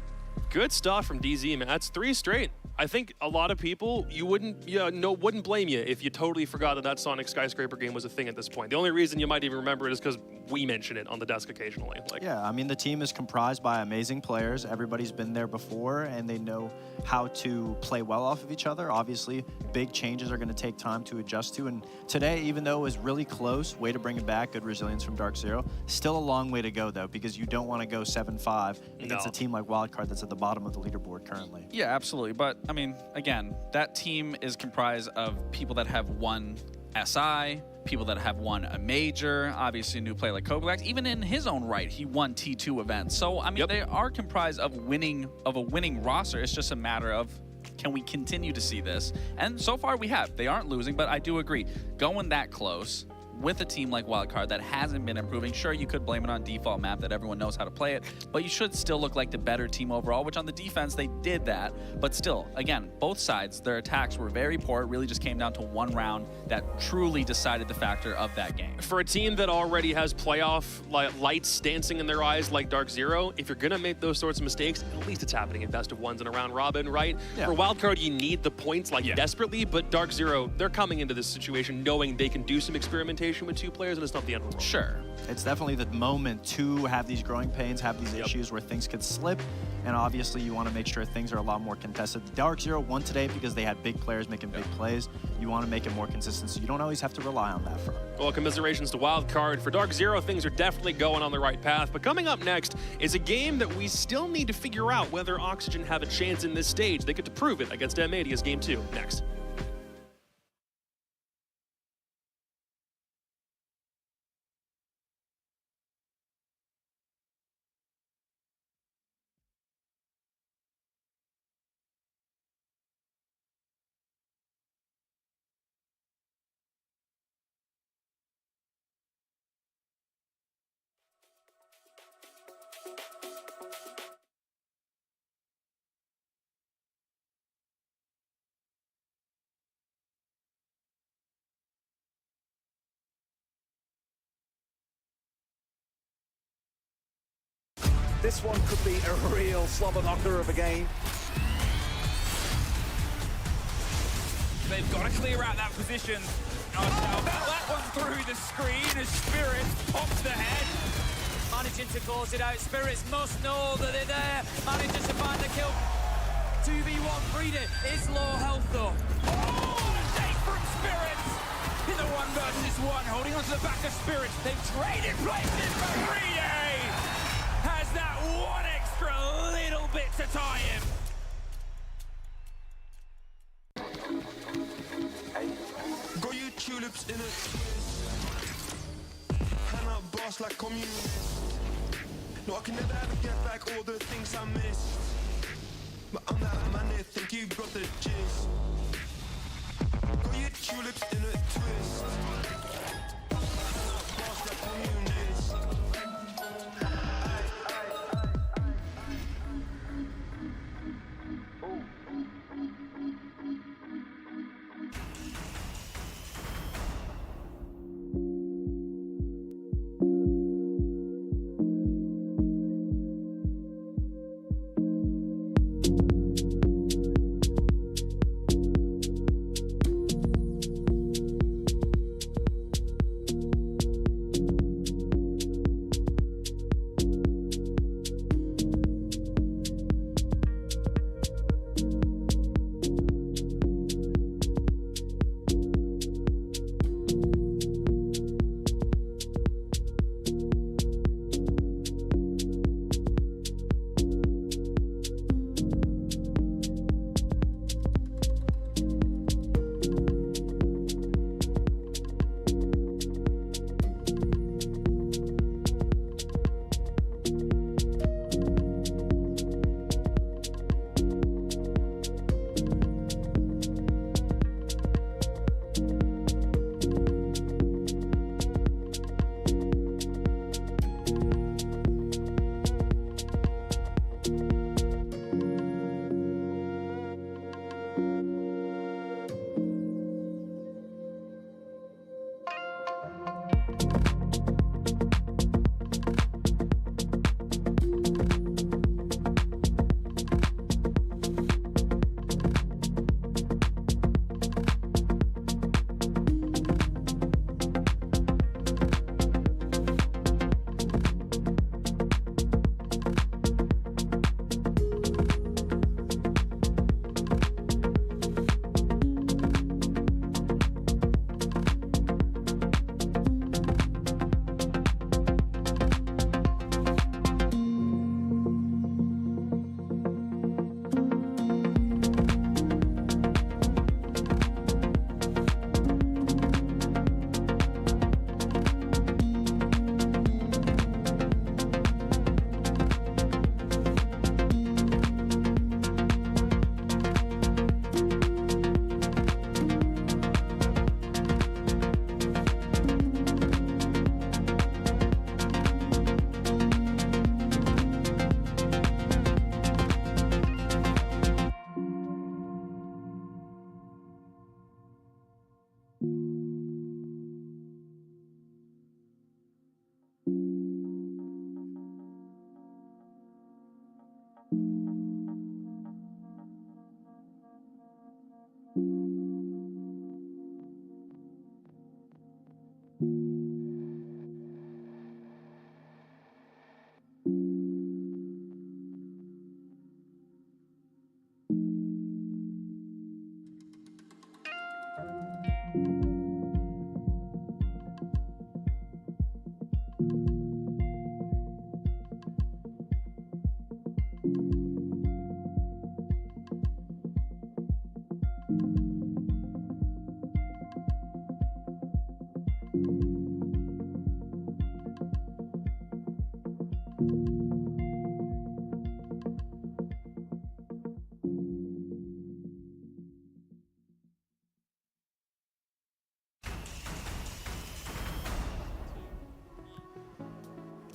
Good stuff from DZ, man. That's 3 straight. I think a lot of people, wouldn't blame you if you totally forgot that Sonic Skyscraper game was a thing at this point. The only reason you might even remember it is because we mention it on the desk occasionally. Yeah, I mean, the team is comprised by amazing players. Everybody's been there before, and they know how to play well off of each other. Obviously, big changes are going to take time to adjust to. And today, even though it was really close, way to bring it back, good resilience from DarkZero. Still a long way to go, though, because you don't want to go 7-5 against a team like Wildcard that's at the bottom of the leaderboard currently. Yeah, absolutely. But, I mean, again, that team is comprised of people that have won SI, people that have won a major, obviously a new player like Koblax. Even in his own right, he won T2 events. So, I mean, they are comprised of a winning roster. It's just a matter of, can we continue to see this? And so far we have. They aren't losing, but I do agree. Going that close with a team like Wildcard that hasn't been improving, sure, you could blame it on default map that everyone knows how to play it, but you should still look like the better team overall, which on the defense, they did that. But still, again, both sides, their attacks were very poor. It really just came down to one round that truly decided the factor of that game. For a team that already has playoff lights dancing in their eyes like DarkZero, if you're going to make those sorts of mistakes, at least it's happening in best of ones and a round robin, right? Yeah. For Wildcard, you need the points desperately, but DarkZero, they're coming into this situation knowing they can do some experimentation with 2 players, and it's not the end of the world. Sure. It's definitely the moment to have these growing pains, have these issues where things could slip, and obviously you want to make sure things are a lot more contested. DarkZero won today because they had big players making big plays. You want to make it more consistent, so you don't always have to rely on that front. Well, commiserations to Wildcard. For DarkZero, things are definitely going on the right path, but coming up next is a game that we still need to figure out whether Oxygen have a chance in this stage. They get to prove it against M80 as Game 2. Next. This one could be a real slobber knocker of a game. They've got to clear out that position. That one through the screen as Spirit pops the head. Managing to close it out. Spirits must know that they're there. Manages to find the kill. 2v1 Breeder is low health though. Oh, the take from Spirits! In the 1 versus 1, holding onto the back of Spirits. They've traded places, but Breeder has that one extra little bit to tie him. Got you tulips in it. Hand out boss like communist. No, I can never ever get back all the things I missed. But I'm that man that think you've got the gist. Got you tulips in a twist. Boss like communist.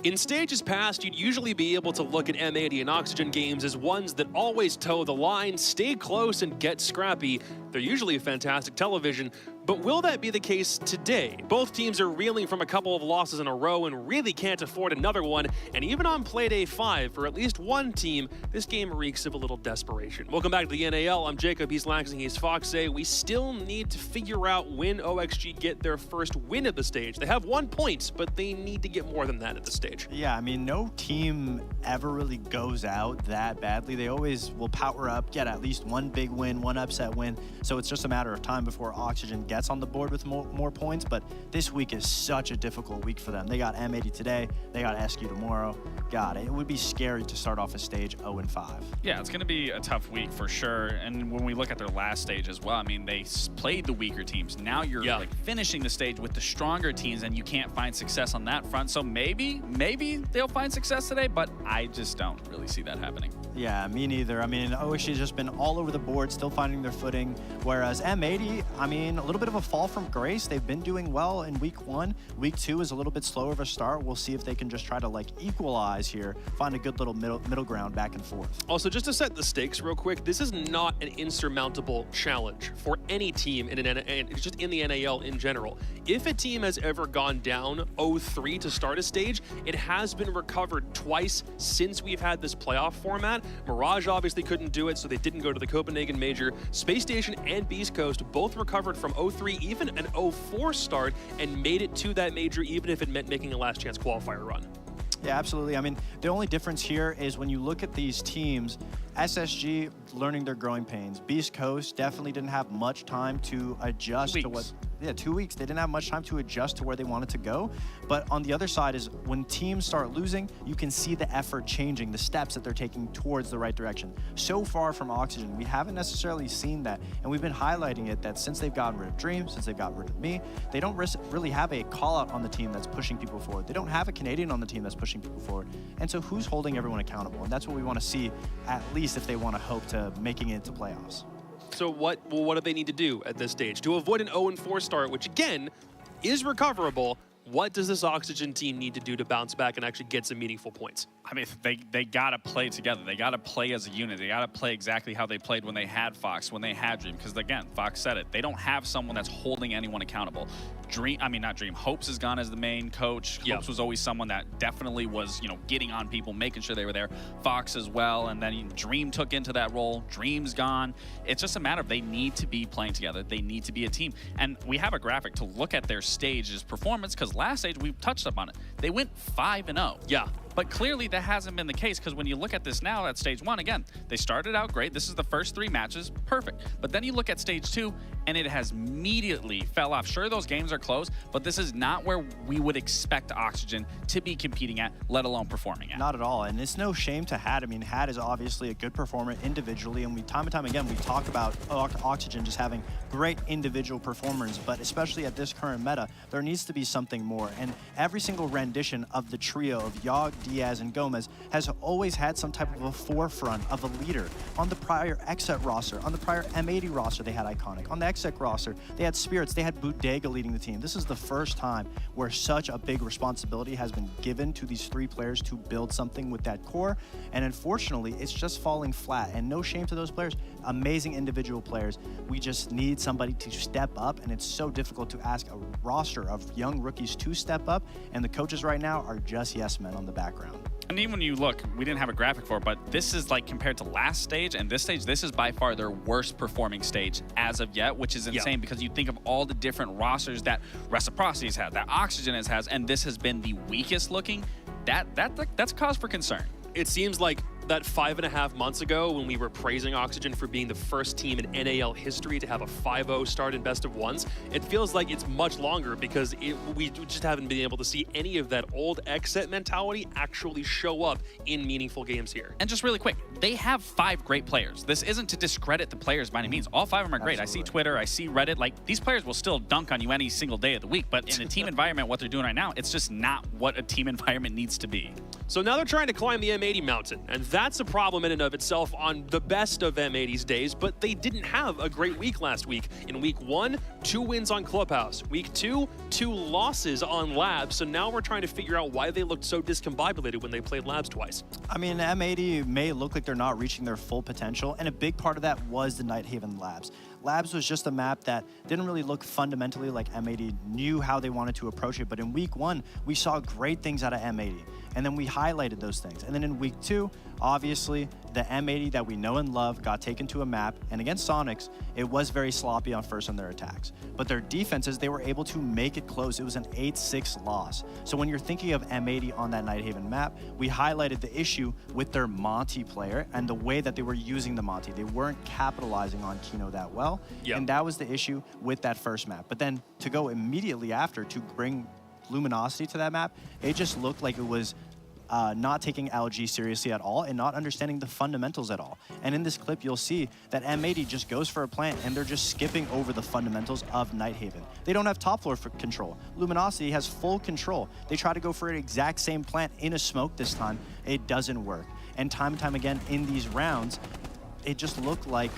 In stages past, you'd usually be able to look at M80 and Oxygen games as ones that always toe the line, stay close, and get scrappy. They're usually fantastic television, but will that be the case today? Both teams are reeling from a couple of losses in a row and really can't afford another one, and even on play day 5, for at least one team, this game reeks of a little desperation. Welcome back to the NAL. I'm Jacob, he's Laxing, he's Foxay. We still need to figure out when OXG get their first win at the stage. They have 1 point, but they need to get more than that at the stage. Yeah, I mean, no team ever really goes out that badly. They always will power up, get at least one big win, one upset win. So it's just a matter of time before Oxygen gets on the board with more points. But this week is such a difficult week for them. They got M80 today, they got SQ tomorrow. God, it would be scary to start off a stage 0-5. Yeah, it's going to be a tough week for sure. And when we look at their last stage as well, I mean, they played the weaker teams. Now you're like finishing the stage with the stronger teams, and you can't find success on that front. So maybe they'll find success today, but I just don't really see that happening. Yeah, me neither. I mean, OXG has just been all over the board, still finding their footing, whereas M80, I mean, a little bit of a fall from grace. They've been doing well in week 1. Week 2 is a little bit slower of a start. We'll see if they can just try to like equalize here, find a good little middle ground back and forth. Also, just to set the stakes real quick, this is not an insurmountable challenge for any team just in the NAL in general. If a team has ever gone down 0-3 to start a stage, it has been recovered twice since we've had this playoff format. Mirage obviously couldn't do it, so they didn't go to the Copenhagen Major. Space Station and Beast Coast both recovered from 0-3, even an 0-4 start, and made it to that major, even if it meant making a last chance qualifier run. Yeah, absolutely. I mean, the only difference here is when you look at these teams, SSG learning their growing pains. Beast Coast definitely didn't have much time to adjust to what... Yeah, 2 weeks. They didn't have much time to adjust to where they wanted to go. But on the other side is when teams start losing, you can see the effort changing, the steps that they're taking towards the right direction. So far from Oxygen, we haven't necessarily seen that. And we've been highlighting it that since they've gotten rid of Dream, since they've gotten rid of me, they don't really have a call out on the team that's pushing people forward. They don't have a Canadian on the team that's pushing people forward. And so who's holding everyone accountable? And that's what we want to see, at least if they want to hope to making it into playoffs. So what do they need to do at this stage? To avoid an 0-4 start, which again is recoverable, what does this Oxygen team need to do to bounce back and actually get some meaningful points? I mean, they got to play together. They got to play as a unit. They got to play exactly how they played when they had Fox, when they had Dream. Because again, Fox said it. They don't have someone that's holding anyone accountable. Hopes has gone as the main coach. Yep. Hopes was always someone that definitely was, getting on people, making sure they were there. Fox as well. And then Dream took into that role. Dream's gone. It's just a matter of they need to be playing together. They need to be a team. And we have a graphic to look at their stage's performance, because last stage we touched up on it. They went 5-0. Yeah. But clearly that hasn't been the case, because when you look at this now at stage 1, again, they started out great. This is the first 3 matches, perfect. But then you look at stage 2, and it has immediately fell off. Sure, those games are close, but this is not where we would expect Oxygen to be competing at, let alone performing at. Not at all, and it's no shame to Had. I mean, Had is obviously a good performer individually, and time and time again, we talk about Oxygen just having great individual performers, but especially at this current meta, there needs to be something more. And every single rendition of the trio of Yogg, Diaz, and Gomez has always had some type of a forefront of a leader. On the prior XSET roster, on the prior M80 roster, they had Iconic. On the XSET roster, they had Spirits, they had Bodega leading the team. This is the first time where such a big responsibility has been given to these 3 players to build something with that core, and unfortunately, it's just falling flat, and no shame to those players. Amazing individual players. We just need somebody to step up, and it's so difficult to ask a roster of young rookies to step up, and the coaches right now are just yes men on the background. And even when you look, we didn't have a graphic for it, but this is like compared to last stage and this stage, this is by far their worst performing stage as of yet, which is insane because you think of all the different rosters that Reciprocity has had, that Oxygen has, and this has been the weakest looking. That's cause for concern. It seems like that 5.5 months ago when we were praising Oxygen for being the first team in NAL history to have a 5-0 start in best of ones, it feels like it's much longer because we just haven't been able to see any of that old XSET mentality actually show up in meaningful games here. And just really quick, they have 5 great players. This isn't to discredit the players by any means. All 5 of them are great. Absolutely. I see Twitter, I see Reddit, like these players will still dunk on you any single day of the week, but in a team environment, what they're doing right now, it's just not what a team environment needs to be. So now they're trying to climb the M80 mountain, and that's a problem in and of itself on the best of M80's days, but they didn't have a great week last week. In week 1, 2 wins on Clubhouse. Week 2, 2 losses on Labs, so now we're trying to figure out why they looked so discombobulated when they played Labs twice. I mean, M80 may look like they're not reaching their full potential, and a big part of that was the Nighthaven Labs. Labs was just a map that didn't really look fundamentally like M80 knew how they wanted to approach it, but in week 1, we saw great things out of M80, and then we highlighted those things. And then in week 2, obviously, the M80 that we know and love got taken to a map, and against Sonics, it was very sloppy on first on their attacks. But their defenses, they were able to make it close. It was an 8-6 loss. So when you're thinking of M80 on that Nighthaven map, we highlighted the issue with their Monty player and the way that they were using the Monty. They weren't capitalizing on Kino that well, and that was the issue with that first map. But then to go immediately after to bring Luminosity to that map, it just looked like it was not taking LG seriously at all and not understanding the fundamentals at all. And in this clip, you'll see that M80 just goes for a plant and they're just skipping over the fundamentals of Nighthaven. They don't have top floor for control. Luminosity has full control. They try to go for an exact same plant in a smoke this time. It doesn't work. And time again in these rounds, it just looked like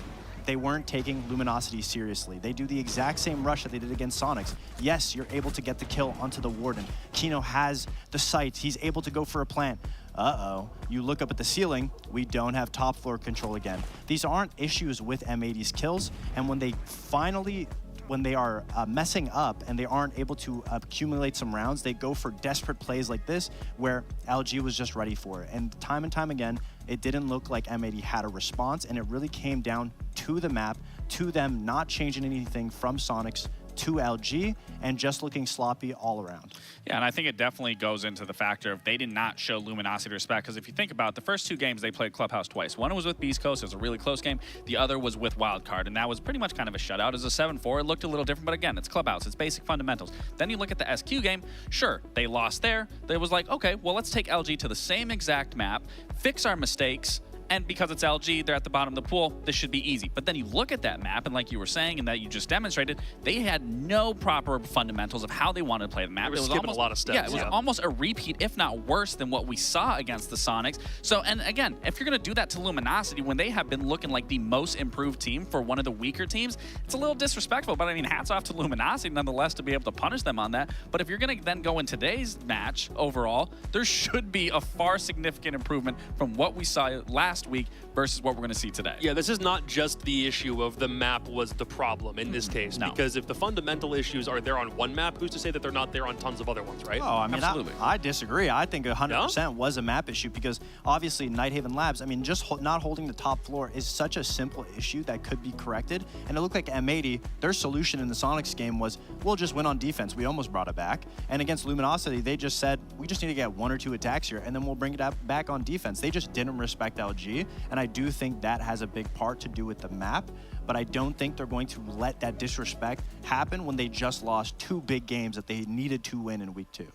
they weren't taking Luminosity seriously. They do the exact same rush that they did against Sonics. Yes, you're able to get the kill onto the Warden. Kino has the sights. He's able to go for a plant. Uh-oh. You look up at the ceiling, we don't have top floor control again. These aren't issues with M80's kills, and when they are messing up and they aren't able to accumulate some rounds, they go for desperate plays like this where LG was just ready for it. And time again, it didn't look like M80 had a response, and it really came down to the map, to them not changing anything from Sonics to LG and just looking sloppy all around. Yeah, and I think it definitely goes into the factor of they did not show Luminosity respect, because if you think about it, the first 2 games they played Clubhouse twice. One was with Beast Coast, it was a really close game. The other was with Wildcard, and that was pretty much kind of a shutout. As a 7-4, it looked a little different, but again, it's Clubhouse, it's basic fundamentals. Then you look at the SQ game, sure, they lost there. They was like, okay, well, let's take LG to the same exact map, fix our mistakes, and because it's LG, they're at the bottom of the pool, this should be easy. But then you look at that map, and like you were saying, and that you just demonstrated, they had no proper fundamentals of how they wanted to play the map. It was skipping almost a lot of steps. Yeah, it was almost a repeat, if not worse, than what we saw against the Sonics. So, and again, if you're going to do that to Luminosity when they have been looking like the most improved team for one of the weaker teams, it's a little disrespectful. But I mean, hats off to Luminosity nonetheless to be able to punish them on that. But if you're going to then go in today's match overall, there should be a far significant improvement from what we saw last week versus what we're going to see today. Yeah, this is not just the issue of the map was the problem in this case, because if the fundamental issues are there on one map, who's to say that they're not there on tons of other ones, right? Oh, I mean, absolutely. I disagree. I think 100% was a map issue, because obviously Nighthaven Labs, I mean, just not holding the top floor is such a simple issue that could be corrected. And it looked like M80, their solution in the Sonics game was, we'll just win on defense. We almost brought it back. And against Luminosity, they just said, we just need to get 1 or 2 attacks here, and then we'll bring it back on defense. They just didn't respect LG. And I do think that has a big part to do with the map, but I don't think they're going to let that disrespect happen when they just lost 2 big games that they needed to win in week 2.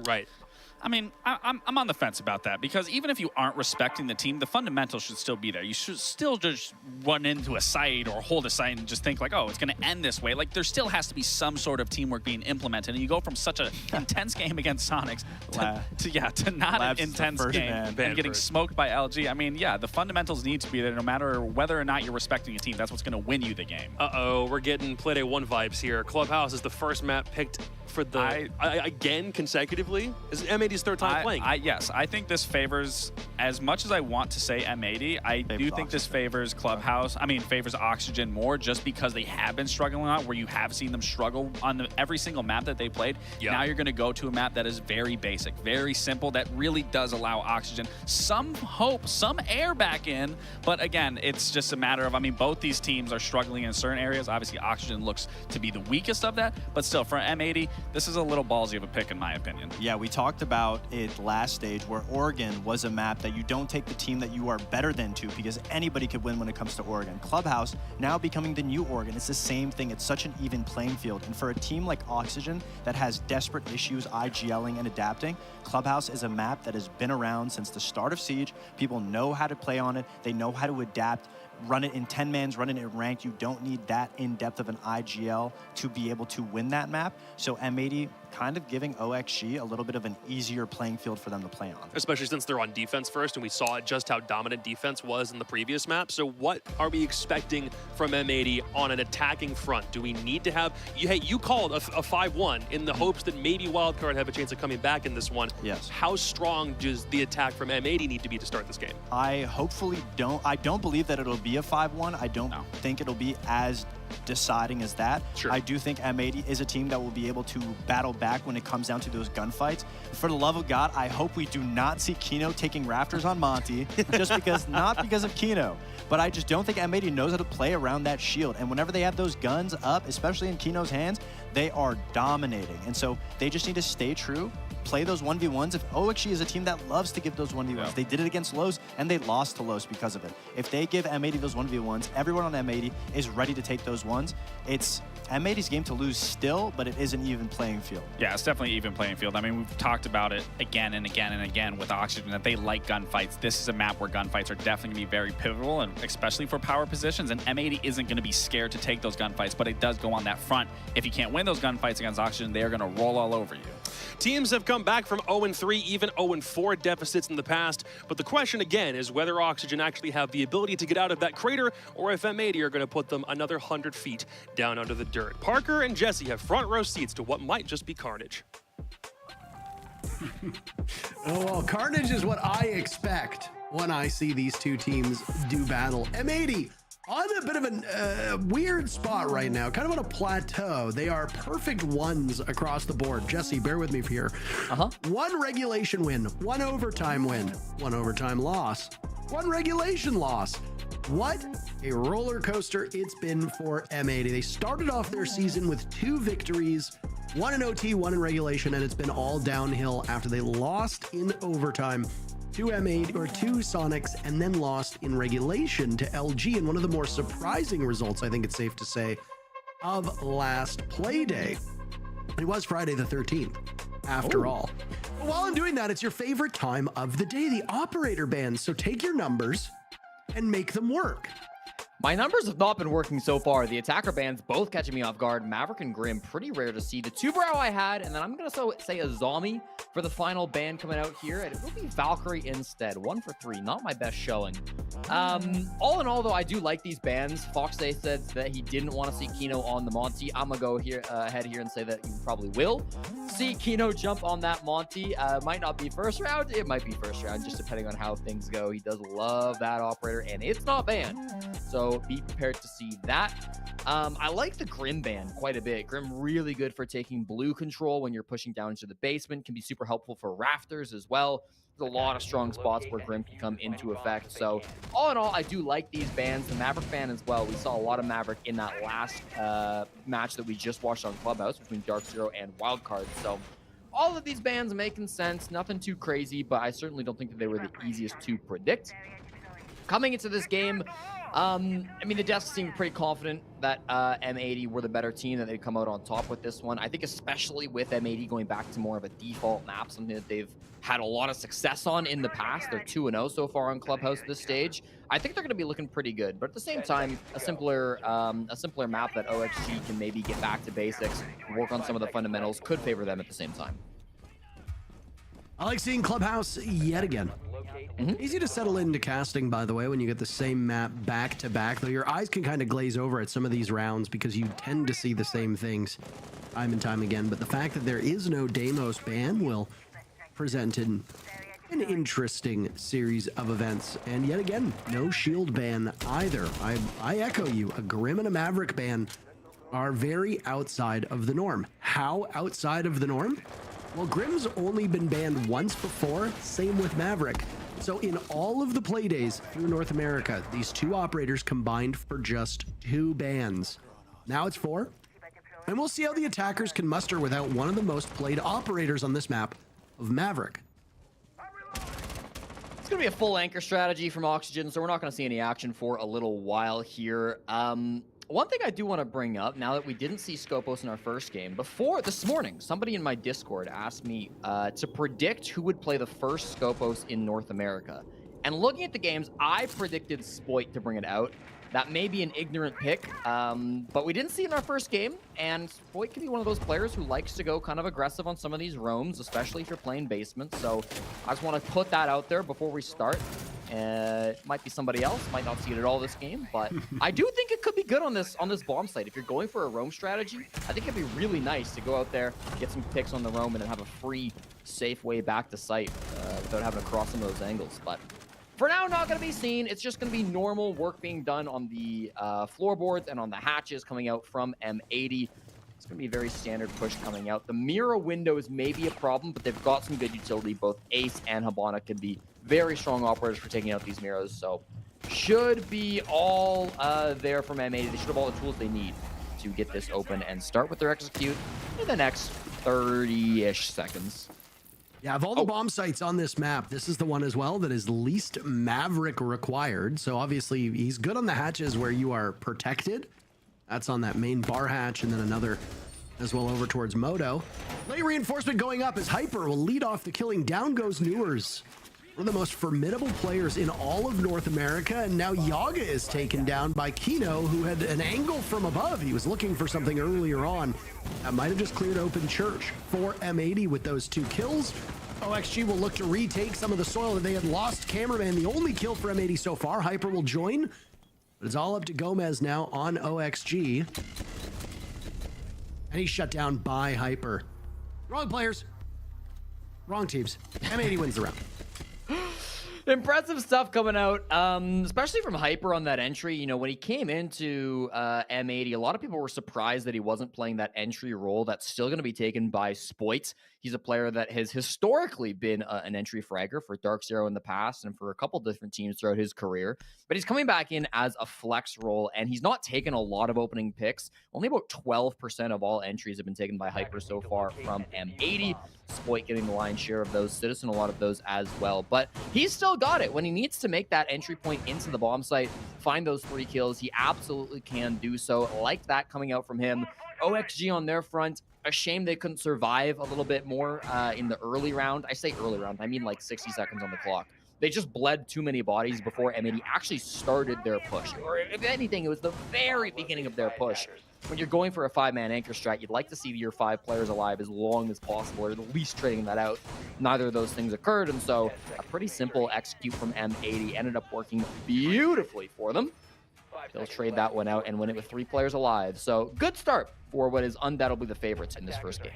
Right. I mean, I'm on the fence about that, because even if you aren't respecting the team, the fundamentals should still be there. You should still just run into a site or hold a site and just think like, oh, it's going to end this way. Like, there still has to be some sort of teamwork being implemented. And you go from such an intense game against Sonics to not an intense game and getting smoked by LG. I mean, yeah, the fundamentals need to be there no matter whether or not you're respecting a team. That's what's going to win you the game. Uh-oh, we're getting Play Day 1 vibes here. Clubhouse is the first map picked for the again consecutively. Is it M80's third time playing? Yes, I think this favors, as much as I want to say M80, I do think this favors Clubhouse. I mean, favors Oxygen more, just because they have been struggling out, where you have seen them struggle on every single map that they played. Now you're going to go to a map that is very basic, very simple, that really does allow Oxygen some hope, some air back in. But again, it's just a matter of, I mean, both these teams are struggling in certain areas. Obviously, Oxygen looks to be the weakest of that, but still, for M80, this is a little ballsy of a pick in my opinion. Yeah, we talked about it last stage, where Oregon was a map that you don't take the team that you are better than to, because anybody could win when it comes to Oregon. Clubhouse now becoming the new Oregon. It's the same thing. It's such an even playing field. And for a team like Oxygen that has desperate issues IGLing and adapting, Clubhouse is a map that has been around since the start of Siege. People know how to play on it. They know how to adapt. Run it in 10-mans, run it in ranked. You don't need that in-depth of an IGL to be able to win that map. So M80 kind of giving OXG a little bit of an easier playing field for them to play on. Especially since they're on defense first, and we saw just how dominant defense was in the previous map. So what are we expecting from M80 on an attacking front? Do we need to have, hey, you called a 5-1 in the hopes that maybe Wildcard have a chance of coming back in this one. Yes. How strong does the attack from M80 need to be to start this game? I don't believe that it'll be a 5-1. I don't think it'll be as deciding as that. Sure. I do think M80 is a team that will be able to battle back when it comes down to those gunfights. For the love of God, I hope we do not see Kino taking Raptors on Monty, not because of Kino, but I just don't think M80 knows how to play around that shield. And whenever they have those guns up, especially in Kino's hands, they are dominating. And so they just need to stay true, play those 1v1s. If OXG is a team that loves to give those 1v1s, they did it against Los, and they lost to Los because of it. If they give M80 those 1v1s, everyone on M80 is ready to take those ones. It's M80's game to lose still, but it is an even playing field. Yeah, it's definitely an even playing field. I mean, we've talked about it again and again and again with Oxygen, that they like gunfights. This is a map where gunfights are definitely going to be very pivotal, and especially for power positions, and M80 isn't going to be scared to take those gunfights, but it does go on that front. If you can't win those gunfights against Oxygen, they are going to roll all over you. Teams have come back from 0-3, even 0-4 deficits in the past, but the question again is whether Oxygen actually have the ability to get out of that crater, or if M80 are going to put them another 100 feet down under the dirt. Parker and Jesse have front row seats to what might just be carnage. Oh, well, carnage is what I expect when I see these two teams do battle. M80 on a bit of a weird spot right now, kind of on a plateau. They are perfect ones across the board. Jesse, bear with me here. One regulation win, one overtime win, one overtime loss, one regulation loss. What a roller coaster it's been for M80. They started off their season with 2 victories, 1 in OT, 1 in regulation, and it's been all downhill after they lost in overtime to M8 or to Sonics, and then lost in regulation to LG in one of the more surprising results, I think it's safe to say, of last play day. It was Friday the 13th, after all. But while I'm doing that, it's your favorite time of the day, the operator bans. So take your numbers and make them work. My numbers have not been working so far. The attacker bans both catching me off guard. Maverick and Grim, pretty rare to see. The 2-brow I had, and then I'm going to say a zombie for the final ban coming out here. And it will be Valkyrie instead. 1 for 3, not my best showing. All in all, though, I do like these bans. Foxday said that he didn't want to see Kino on the Monty. I'm going to go here ahead here and say that you probably will see Kino jump on that Monty. Might not be first round. It might be first round, just depending on how things go. He does love that operator, and it's not banned. So be prepared to see that. I like the Grim ban quite a bit. Grim really good for taking blue control when you're pushing down into the basement. Can be super helpful for rafters as well. There's a lot of strong spots where Grim can come into effect. So all in all, I do like these bans. The Maverick ban as well. We saw a lot of Maverick in that last match that we just watched on Clubhouse between DarkZero and Wildcard. So all of these bans making sense. Nothing too crazy, but I certainly don't think that they were the easiest to predict. Coming into this game, I mean, the desks seem pretty confident that M80 were the better team, that they'd come out on top with this one. I think especially with M80 going back to more of a default map, something that they've had a lot of success on in the past. They're 2-0 so far on Clubhouse this stage. I think they're going to be looking pretty good, but at the same time, a simpler map that OXG can maybe get back to basics, work on some of the fundamentals, could favor them at the same time. I like seeing Clubhouse yet again. Easy to settle into casting, by the way, when you get the same map back to back, though your eyes can kind of glaze over at some of these rounds because you tend to see the same things time and time again. But the fact that there is no Deimos ban will present an interesting series of events. And yet again, no shield ban either. I echo you. A Grim and a Maverick ban are very outside of the norm. How outside of the norm? Well, Grim's only been banned once before, same with Maverick. So in all of the play days through North America, these two operators combined for just 2 bans. Now it's 4, and we'll see how the attackers can muster without one of the most played operators on this map of Maverick. It's going to be a full anchor strategy from Oxygen, so we're not going to see any action for a little while here. One thing I do want to bring up, now that we didn't see Scopos in our first game, this morning, somebody in my Discord asked me to predict who would play the first Scopos in North America. And looking at the games, I predicted Spoit to bring it out. that may be an ignorant pick, but we didn't see it in our first game, and Spoit could be one of those players who likes to go kind of aggressive on some of these roams, especially if you're playing basement. So I just want to put that out there before we start. It might be somebody else, might not see it at all this game, but I do think it could be good on this bomb site. If you're going for a roam strategy, I think it'd be really nice to go out there, get some picks on the roam, and then have a free, safe way back to site without having to cross some of those angles. But for now, not going to be seen. It's just going to be normal work being done on the floorboards and on the hatches coming out from M80. It's going to be a very standard push coming out. The Mira windows may be a problem, but they've got some good utility. Both Ace and Habana can be very strong operators for taking out these Miras. So should be all there from M80. They should have all the tools they need to get this open and start with their execute in the next 30-ish seconds. Yeah, of all the bomb sites on this map, this is the one as well that is least Maverick required. So obviously he's good on the hatches where you are protected. That's on that main bar hatch, and then another as well over towards Moto. Late reinforcement going up as Hyper will lead off the killing. Down goes Newers, one of the most formidable players in all of North America, and now Yaga is taken down by Kino, who had an angle from above. He was looking for something earlier on. That might have just cleared open church for M80 with those 2 kills. OXG will look to retake some of the soil that they had lost. Cameraman, the only kill for M80 so far. Hyper will join, but it's all up to Gomez now on OXG. And he's shut down by Hyper. Wrong players. Wrong teams. M80 wins the round. Impressive stuff coming out, especially from Hyper on that entry. You know, when he came into M80, a lot of people were surprised that he wasn't playing that entry role. That's still going to be taken by Spoit. He's a player that has historically been an entry fragger for DarkZero in the past and for a couple different teams throughout his career. But he's coming back in as a flex role, and he's not taken a lot of opening picks. Only about 12% of all entries have been taken by Hyper so far from M80. Spoit getting the lion's share of those, Citizen a lot of those as well. But he's still got it. When he needs to make that entry point into the bomb site, find those 3 kills, he absolutely can do so. Like that coming out from him. OXG on their front, a shame they couldn't survive a little bit more in the early round. I say early round, I mean like 60 seconds on the clock. They just bled too many bodies before M80 actually started their push. Or if anything, it was the very beginning of their push. When you're going for a 5-man anchor strat, you'd like to see your 5 players alive as long as possible, or at least trading that out. Neither of those things occurred, and so a pretty simple execute from M80 ended up working beautifully for them. They'll trade that one out and win it with 3 players alive. So good start for what is undoubtedly the favorites in this first game.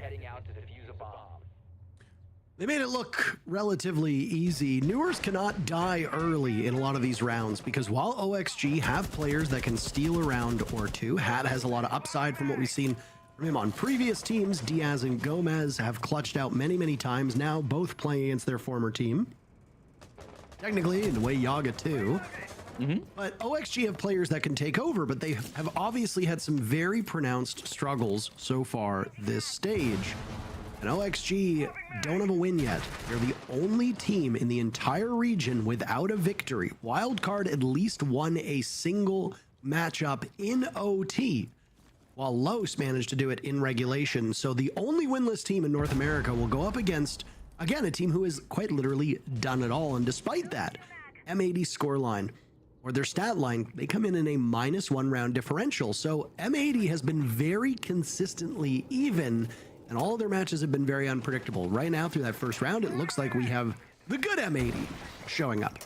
They made it look relatively easy. Newers cannot die early in a lot of these rounds because while OXG have players that can steal a round or 2, Hat has a lot of upside from what we've seen from him on previous teams. Diaz and Gomez have clutched out many times now, both playing against their former team. Technically, in a way, Yaga too. But OXG have players that can take over, but they have obviously had some very pronounced struggles so far this stage. And OXG don't have a win yet. They're the only team in the entire region without a victory. Wildcard at least won a single matchup in OT, while Los managed to do it in regulation. So the only winless team in North America will go up against, again, a team who has quite literally done it all. And despite that, M80 scoreline, or their stat line, they come in a -1 round differential. So M80 has been very consistently even, and all of their matches have been very unpredictable. Right now, through that first round, it looks like we have the good M80 showing up.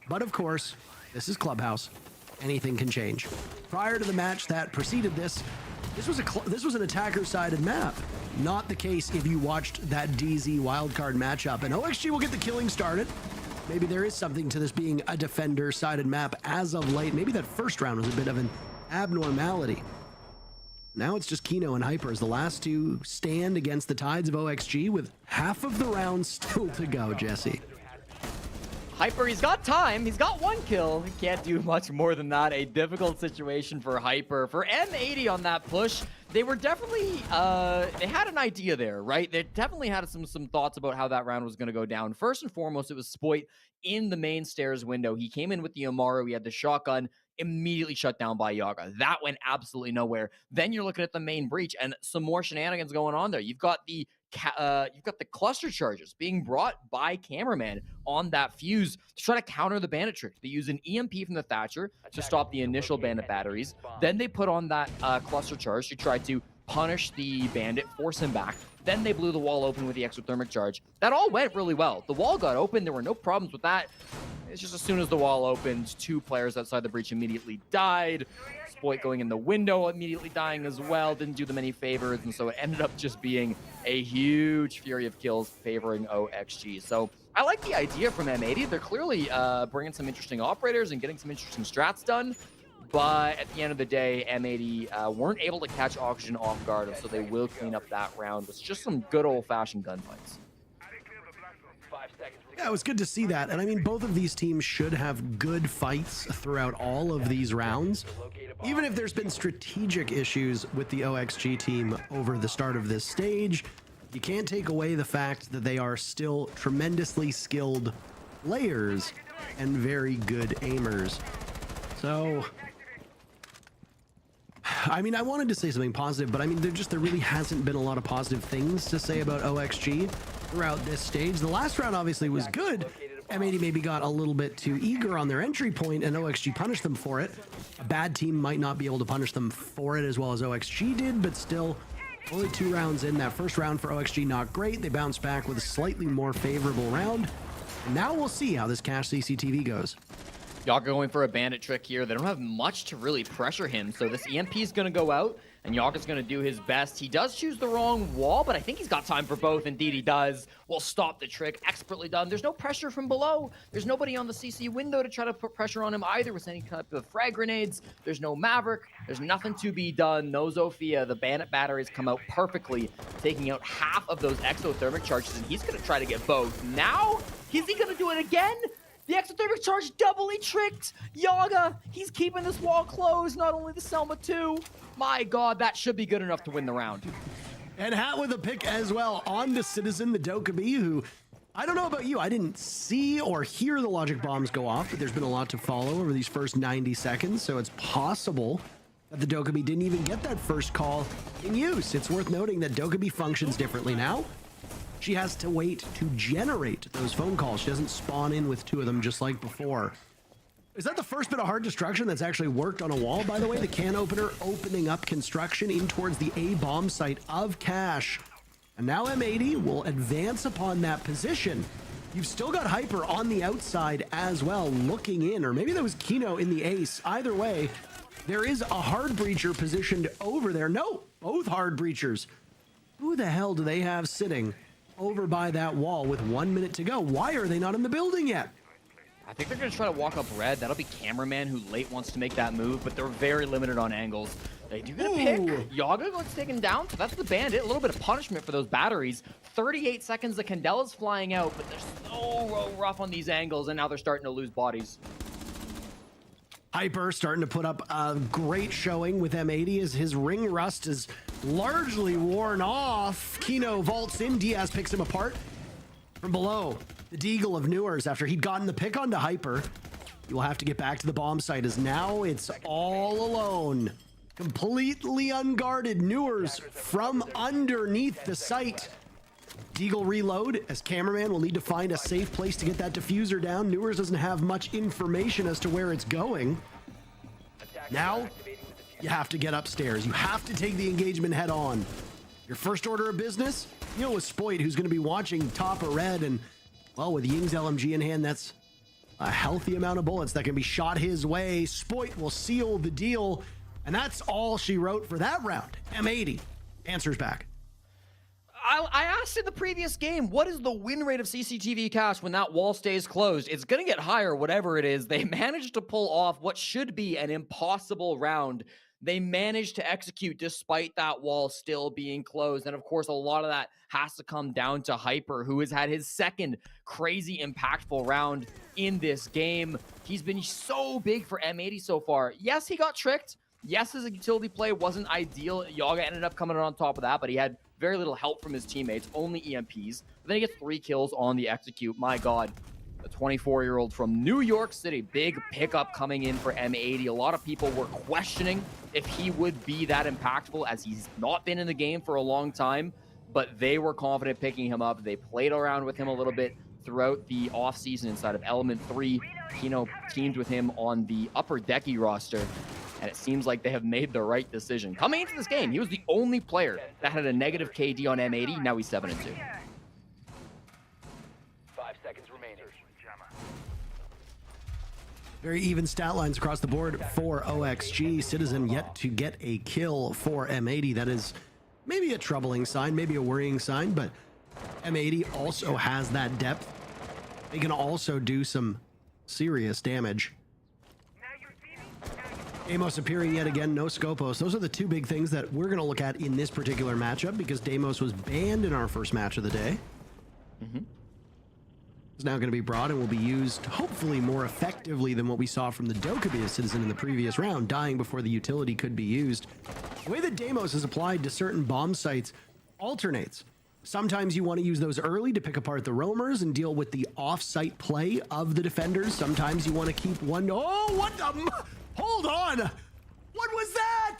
But of course, this is Clubhouse. Anything can change. Prior to the match that preceded this, this was an attacker-sided map. Not the case if you watched that DZ wildcard matchup. And OXG will get the killing started. Maybe there is something to this being a defender-sided map as of late. Maybe that first round was a bit of an abnormality. Now it's just Kino and Hyper as the last 2 stand against the tides of OXG with half of the round still to go, Jesse. Hyper, he's got time. He's got 1 kill. He can't do much more than that. A difficult situation for Hyper. For M80 on that push, they were definitely, they had an idea there, right? They definitely had some thoughts about how that round was going to go down. First and foremost, it was Spoit in the main stairs window. He came in with the Amaru. He had the shotgun, immediately shut down by Yaga. That went absolutely nowhere. Then you're looking at the main breach and some more shenanigans going on there. You've got the you've got the cluster charges being brought by Cameraman on that fuse to try to counter the bandit trick. They use an EMP from the Thatcher to stop the initial bandit batteries. Then they put on that cluster charge to try to punish the bandit, force him back. Then they blew the wall open with the exothermic charge. That all went really well. The wall got open. There were no problems with that. It's just as soon as the wall opened, 2 players outside the breach immediately died. Spoit going in the window, immediately dying as well. Didn't do them any favors. And so it ended up just being a huge fury of kills favoring OXG. So I like the idea from M80. They're clearly bringing some interesting operators and getting some interesting strats done. But at the end of the day, M80 weren't able to catch Oxygen off guard, and so they will clean up that round with just some good old-fashioned gunfights. Yeah, it was good to see that. And I mean, both of these teams should have good fights throughout all of these rounds. Even if there's been strategic issues with the OXG team over the start of this stage, you can't take away the fact that they are still tremendously skilled players and very good aimers. So, I mean, I wanted to say something positive, but I mean, there really hasn't been a lot of positive things to say about OXG throughout this stage. The last round obviously was good. M80 maybe got a little bit too eager on their entry point, and OXG punished them for it. A bad team might not be able to punish them for it as well as OXG did, but still, only 2 rounds in. That first round for OXG, not great. They bounced back with a slightly more favorable round. And now we'll see how this cache CCTV goes. Yaga going for a bandit trick here. They don't have much to really pressure him, so this EMP is going to go out, and Yaga's going to do his best. He does choose the wrong wall, but I think he's got time for both. Indeed, he does. Will stop the trick. Expertly done. There's no pressure from below. There's nobody on the CC window to try to put pressure on him either with any type of frag grenades. There's no Maverick. There's nothing to be done. No Zofia. The bandit batteries come out perfectly, taking out half of those exothermic charges, and he's going to try to get both. Now, is he going to do it again? The exothermic charge doubly tricked Yaga. He's keeping this wall closed, not only the Selma 2. My God, that should be good enough to win the round. And Hat with a pick as well on to Citizen, the Dokkaebi, who, I don't know about you, I didn't see or hear the logic bombs go off, but there's been a lot to follow over these first 90 seconds, so it's possible that the Dokkaebi didn't even get that first call in use. It's worth noting that Dokkaebi functions differently now. She has to wait to generate those phone calls. She doesn't spawn in with 2 of them just like before. Is that the first bit of hard destruction that's actually worked on a wall, by the way? The can opener opening up construction in towards the A bomb site of Cash. And now M80 will advance upon that position. You've still got Hyper on the outside as well, looking in, or maybe that was Kino in the ace. Either way, there is a hard breacher positioned over there. No, both hard breachers. Who the hell do they have sitting over by that wall with 1 minute to go? Why are they not in the building yet? I think they're going to try to walk up red. That'll be Cameraman, who late wants to make that move, but they're very limited on angles. They do get a pick. Yaga gets taken down, so that's the bandit. A little bit of punishment for those batteries. 38 seconds, the Candela's flying out, but they're so rough on these angles, and now they're starting to lose bodies. Hyper starting to put up a great showing with M80 as his ring rust is largely worn off. Kino vaults in, Diaz picks him apart from below. The Deagle of Newers, after he'd gotten the pick onto Hyper, he will have to get back to the bomb site as now it's all alone. Completely unguarded. Newers from underneath the site. Deagle reload as Cameraman will need to find a safe place to get that diffuser down. Newers doesn't have much information as to where it's going. Now, you have to get upstairs. You have to take the engagement head on. Your first order of business, with Spoit, who's going to be watching top of red, and, well, with Ying's LMG in hand, that's a healthy amount of bullets that can be shot his way. Spoit will seal the deal, and that's all she wrote for that round. M80 answers back. I asked in the previous game, what is the win rate of CCTV Cash when that wall stays closed? It's going to get higher, whatever it is. They managed to pull off what should be an impossible round. They managed to execute despite that wall still being closed. And of course, a lot of that has to come down to Hyper, who has had his second crazy impactful round in this game. He's been so big for M80 so far. Yes, he got tricked. Yes, his utility play wasn't ideal. Yaga ended up coming on top of that, but he had very little help from his teammates, only EMPs. But then he gets 3 kills on the execute. My God, a 24-year-old from New York City. Big pickup coming in for M80. A lot of people were questioning if he would be that impactful, as he's not been in the game for a long time. but they were confident picking him up. They played around with him a little bit throughout the offseason inside of Element 3. Kino teamed with him on the Upper Decky roster, and it seems like they have made the right decision. Coming into this game, he was the only player that had a negative KD on M80. Now he's 7-2. 5 seconds remaining. Very even stat lines across the board for OXG. Citizen yet to get a kill for M80. That is maybe a troubling sign, maybe a worrying sign, but M80 also has that depth. They can also do some serious damage. Deimos appearing yet again, no Scopos. Those are the two big things that we're going to look at in this particular matchup because Deimos was banned in our first match of the day. Is now going to be brought and will be used hopefully more effectively than what we saw from the Dokkaebi Citizen in the previous round, dying before the utility could be used. The way that Deimos is applied to certain bomb sites alternates. Sometimes you want to use those early to pick apart the roamers and deal with the off-site play of the defenders. Sometimes you want to keep one... Oh, what the... Hold on! What was that?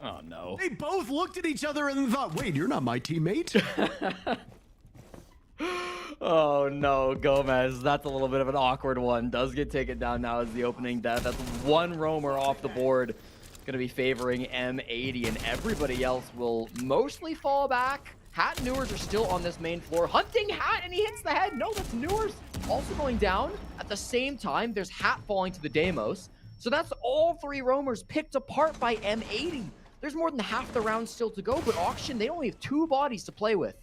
Oh, no. They both looked at each other and thought, wait, you're not my teammate. Oh no, Gomez. That's a little bit of an awkward one. Does get taken down now as the opening death. That's one roamer off the board. Going to be favoring M80, and everybody else will mostly fall back. Hat and Newers are still on this main floor. Hunting Hat, and he hits the head. No, that's Newers also going down. At the same time, there's Hat falling to the Deimos. So that's all three roamers picked apart by M80. There's more than half the round still to go, but Auction, they only have 2 bodies to play with.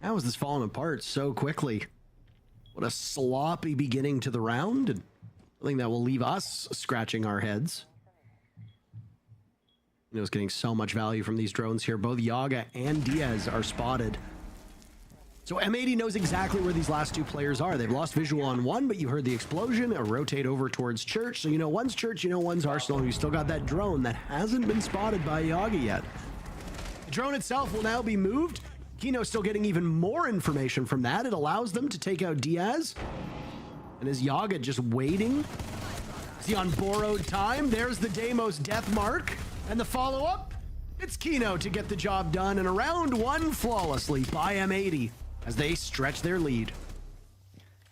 How is this falling apart so quickly? What a sloppy beginning to the round, and I think that will leave us scratching our heads. You know, it's getting so much value from these drones here. Both Yaga and Diaz are spotted. So M80 knows exactly where these last 2 players are. They've lost visual on one, but you heard the explosion, a rotate over towards Church. So you know one's Church, you know one's Arsenal, and you still got that drone that hasn't been spotted by Yaga yet. The drone itself will now be moved. Kino's still getting even more information from that. It allows them to take out Diaz. And is Yaga just waiting? Is he on borrowed time? There's the Deimos death mark. And the follow-up? It's Kino to get the job done. And a round 1 flawlessly by M80 as they stretch their lead.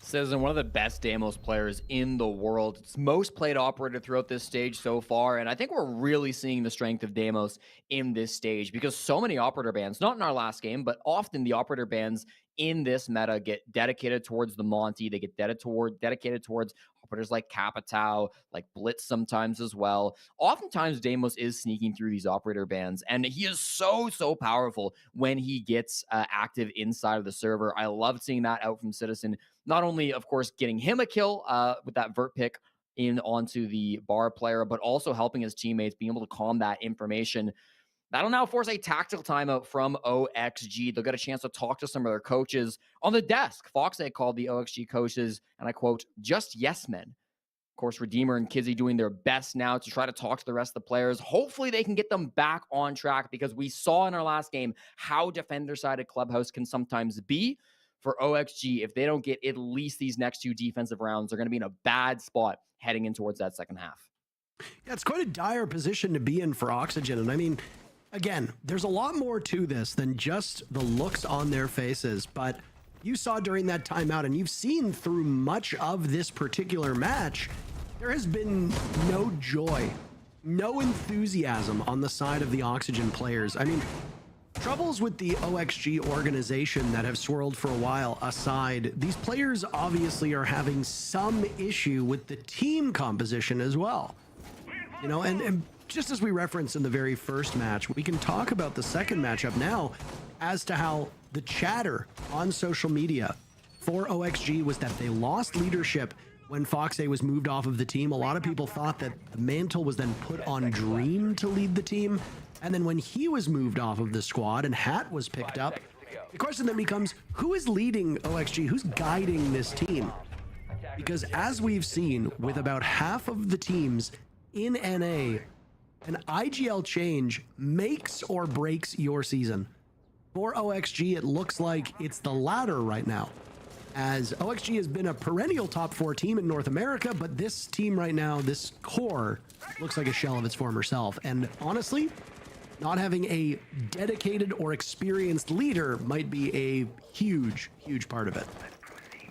Citizen, one of the best Deimos players in the world. It's most played operator throughout this stage so far, and I think we're really seeing the strength of Deimos in this stage because so many operator bans, not in our last game, but often the operator bans in this meta get dedicated towards the Monty. They get dedicated towards operators like Capitao, like Blitz sometimes as well. Oftentimes, Deimos is sneaking through these operator bans, and he is so powerful when he gets active inside of the server. I love seeing that out from Citizen. Not only, of course, getting him a kill with that vert pick in onto the bar player, but also helping his teammates being able to calm that information. That'll now force a tactical timeout from OXG. They'll get a chance to talk to some of their coaches on the desk. Foxay called the OXG coaches, and I quote, just yes men. Of course, Redeemer and Kizzy doing their best now to try to talk to the rest of the players. Hopefully they can get them back on track because we saw in our last game how defender-sided Clubhouse can sometimes be. For OXG, if they don't get at least these next 2 defensive rounds, they're going to be in a bad spot heading in towards that second half. Yeah, it's quite a dire position to be in for Oxygen. And I mean, again, there's a lot more to this than just the looks on their faces. But you saw during that timeout, and you've seen through much of this particular match, there has been no joy, no enthusiasm on the side of the Oxygen players. I mean, troubles with the OXG organization that have swirled for a while aside, these players obviously are having some issue with the team composition as well. You know, and just as we referenced in the very first match, we can talk about the second matchup now as to how the chatter on social media for OXG was that they lost leadership when Foxay was moved off of the team. A lot of people thought that the mantle was then put on Dream to lead the team. And then when he was moved off of the squad and Hat was picked up, the question then becomes, who is leading OXG? Who's guiding this team? Because as we've seen with about half of the teams in NA, an IGL change makes or breaks your season. For OXG, it looks like it's the latter right now, as OXG has been a perennial top 4 team in North America, but this team right now, this core, looks like a shell of its former self. And honestly, not having a dedicated or experienced leader might be a huge, huge part of it.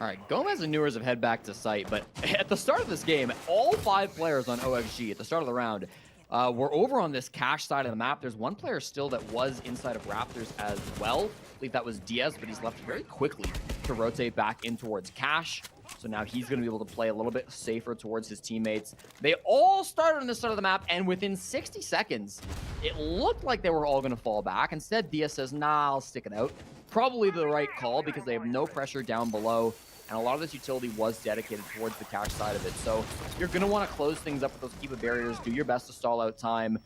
All right, Gomez and Newers have head back to site, but at the start of this game, all 5 players on OXG at the start of the round were over on this cash side of the map. There's one player still that was inside of Raptors as well. I believe that was Diaz, but he's left very quickly to rotate back in towards cash. So now he's going to be able to play a little bit safer towards his teammates. They all started on this side of the map, and within 60 seconds, it looked like they were all going to fall back. Instead, Diaz says, nah, I'll stick it out. Probably the right call because they have no pressure down below. And a lot of this utility was dedicated towards the cash side of it. So you're going to want to close things up with those Kiva barriers, do your best to stall out time.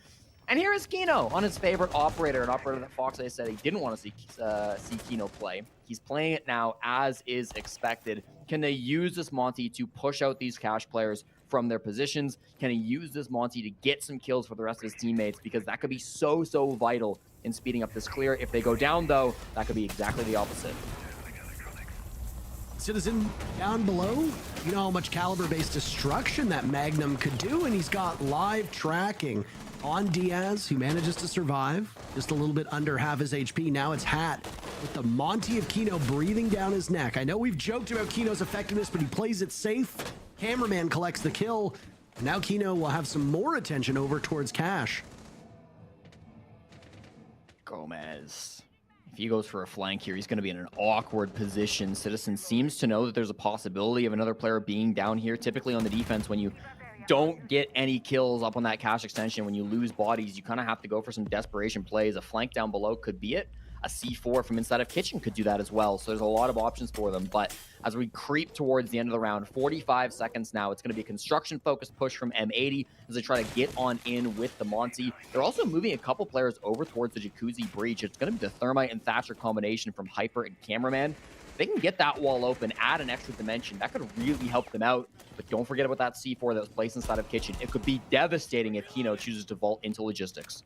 And here is Kino on his favorite operator, an operator that Fox said he didn't want to see Kino play. He's playing it now as is expected. Can they use this Monty to push out these cash players from their positions? Can he use this Monty to get some kills for the rest of his teammates? Because that could be so vital in speeding up this clear. If they go down, though, that could be exactly the opposite. Citizen down below, you know how much caliber-based destruction that Magnum could do, and he's got live tracking on Diaz, who manages to survive, just a little bit under half his HP. Now it's Hat with the Monty of Kino breathing down his neck. I know we've joked about Kino's effectiveness, but he plays it safe. Cameraman collects the kill. Now Kino will have some more attention over towards Cash. Gomez. If he goes for a flank here, he's going to be in an awkward position. Citizen seems to know that there's a possibility of another player being down here. Typically on the defense, when you don't get any kills up on that cash extension, when you lose bodies, you kind of have to go for some desperation plays. A flank down below could be it. A C4 from inside of Kitchen could do that as well. So there's a lot of options for them. But as we creep towards the end of the round, 45 seconds now, it's going to be a construction-focused push from M80 as they try to get on in with the Monty. They're also moving a couple players over towards the Jacuzzi breach. It's going to be the Thermite and Thatcher combination from Hyper and Cameraman. If they can get that wall open, add an extra dimension, that could really help them out. But don't forget about that C4 that was placed inside of Kitchen. It could be devastating if Kino chooses to vault into logistics.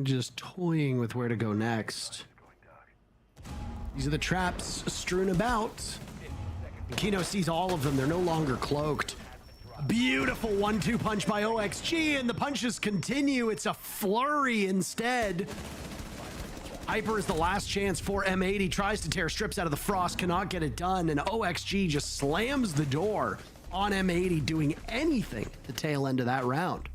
Just toying with where to go next. These are the traps strewn about. Kino sees all of them. They're no longer cloaked. A beautiful 1-2 punch by OXG, and the punches continue. It's a flurry instead. Hyper is the last chance for M80. Tries to tear strips out of the frost, cannot get it done, and OXG just slams the door on M80, doing anything at the tail end of that round.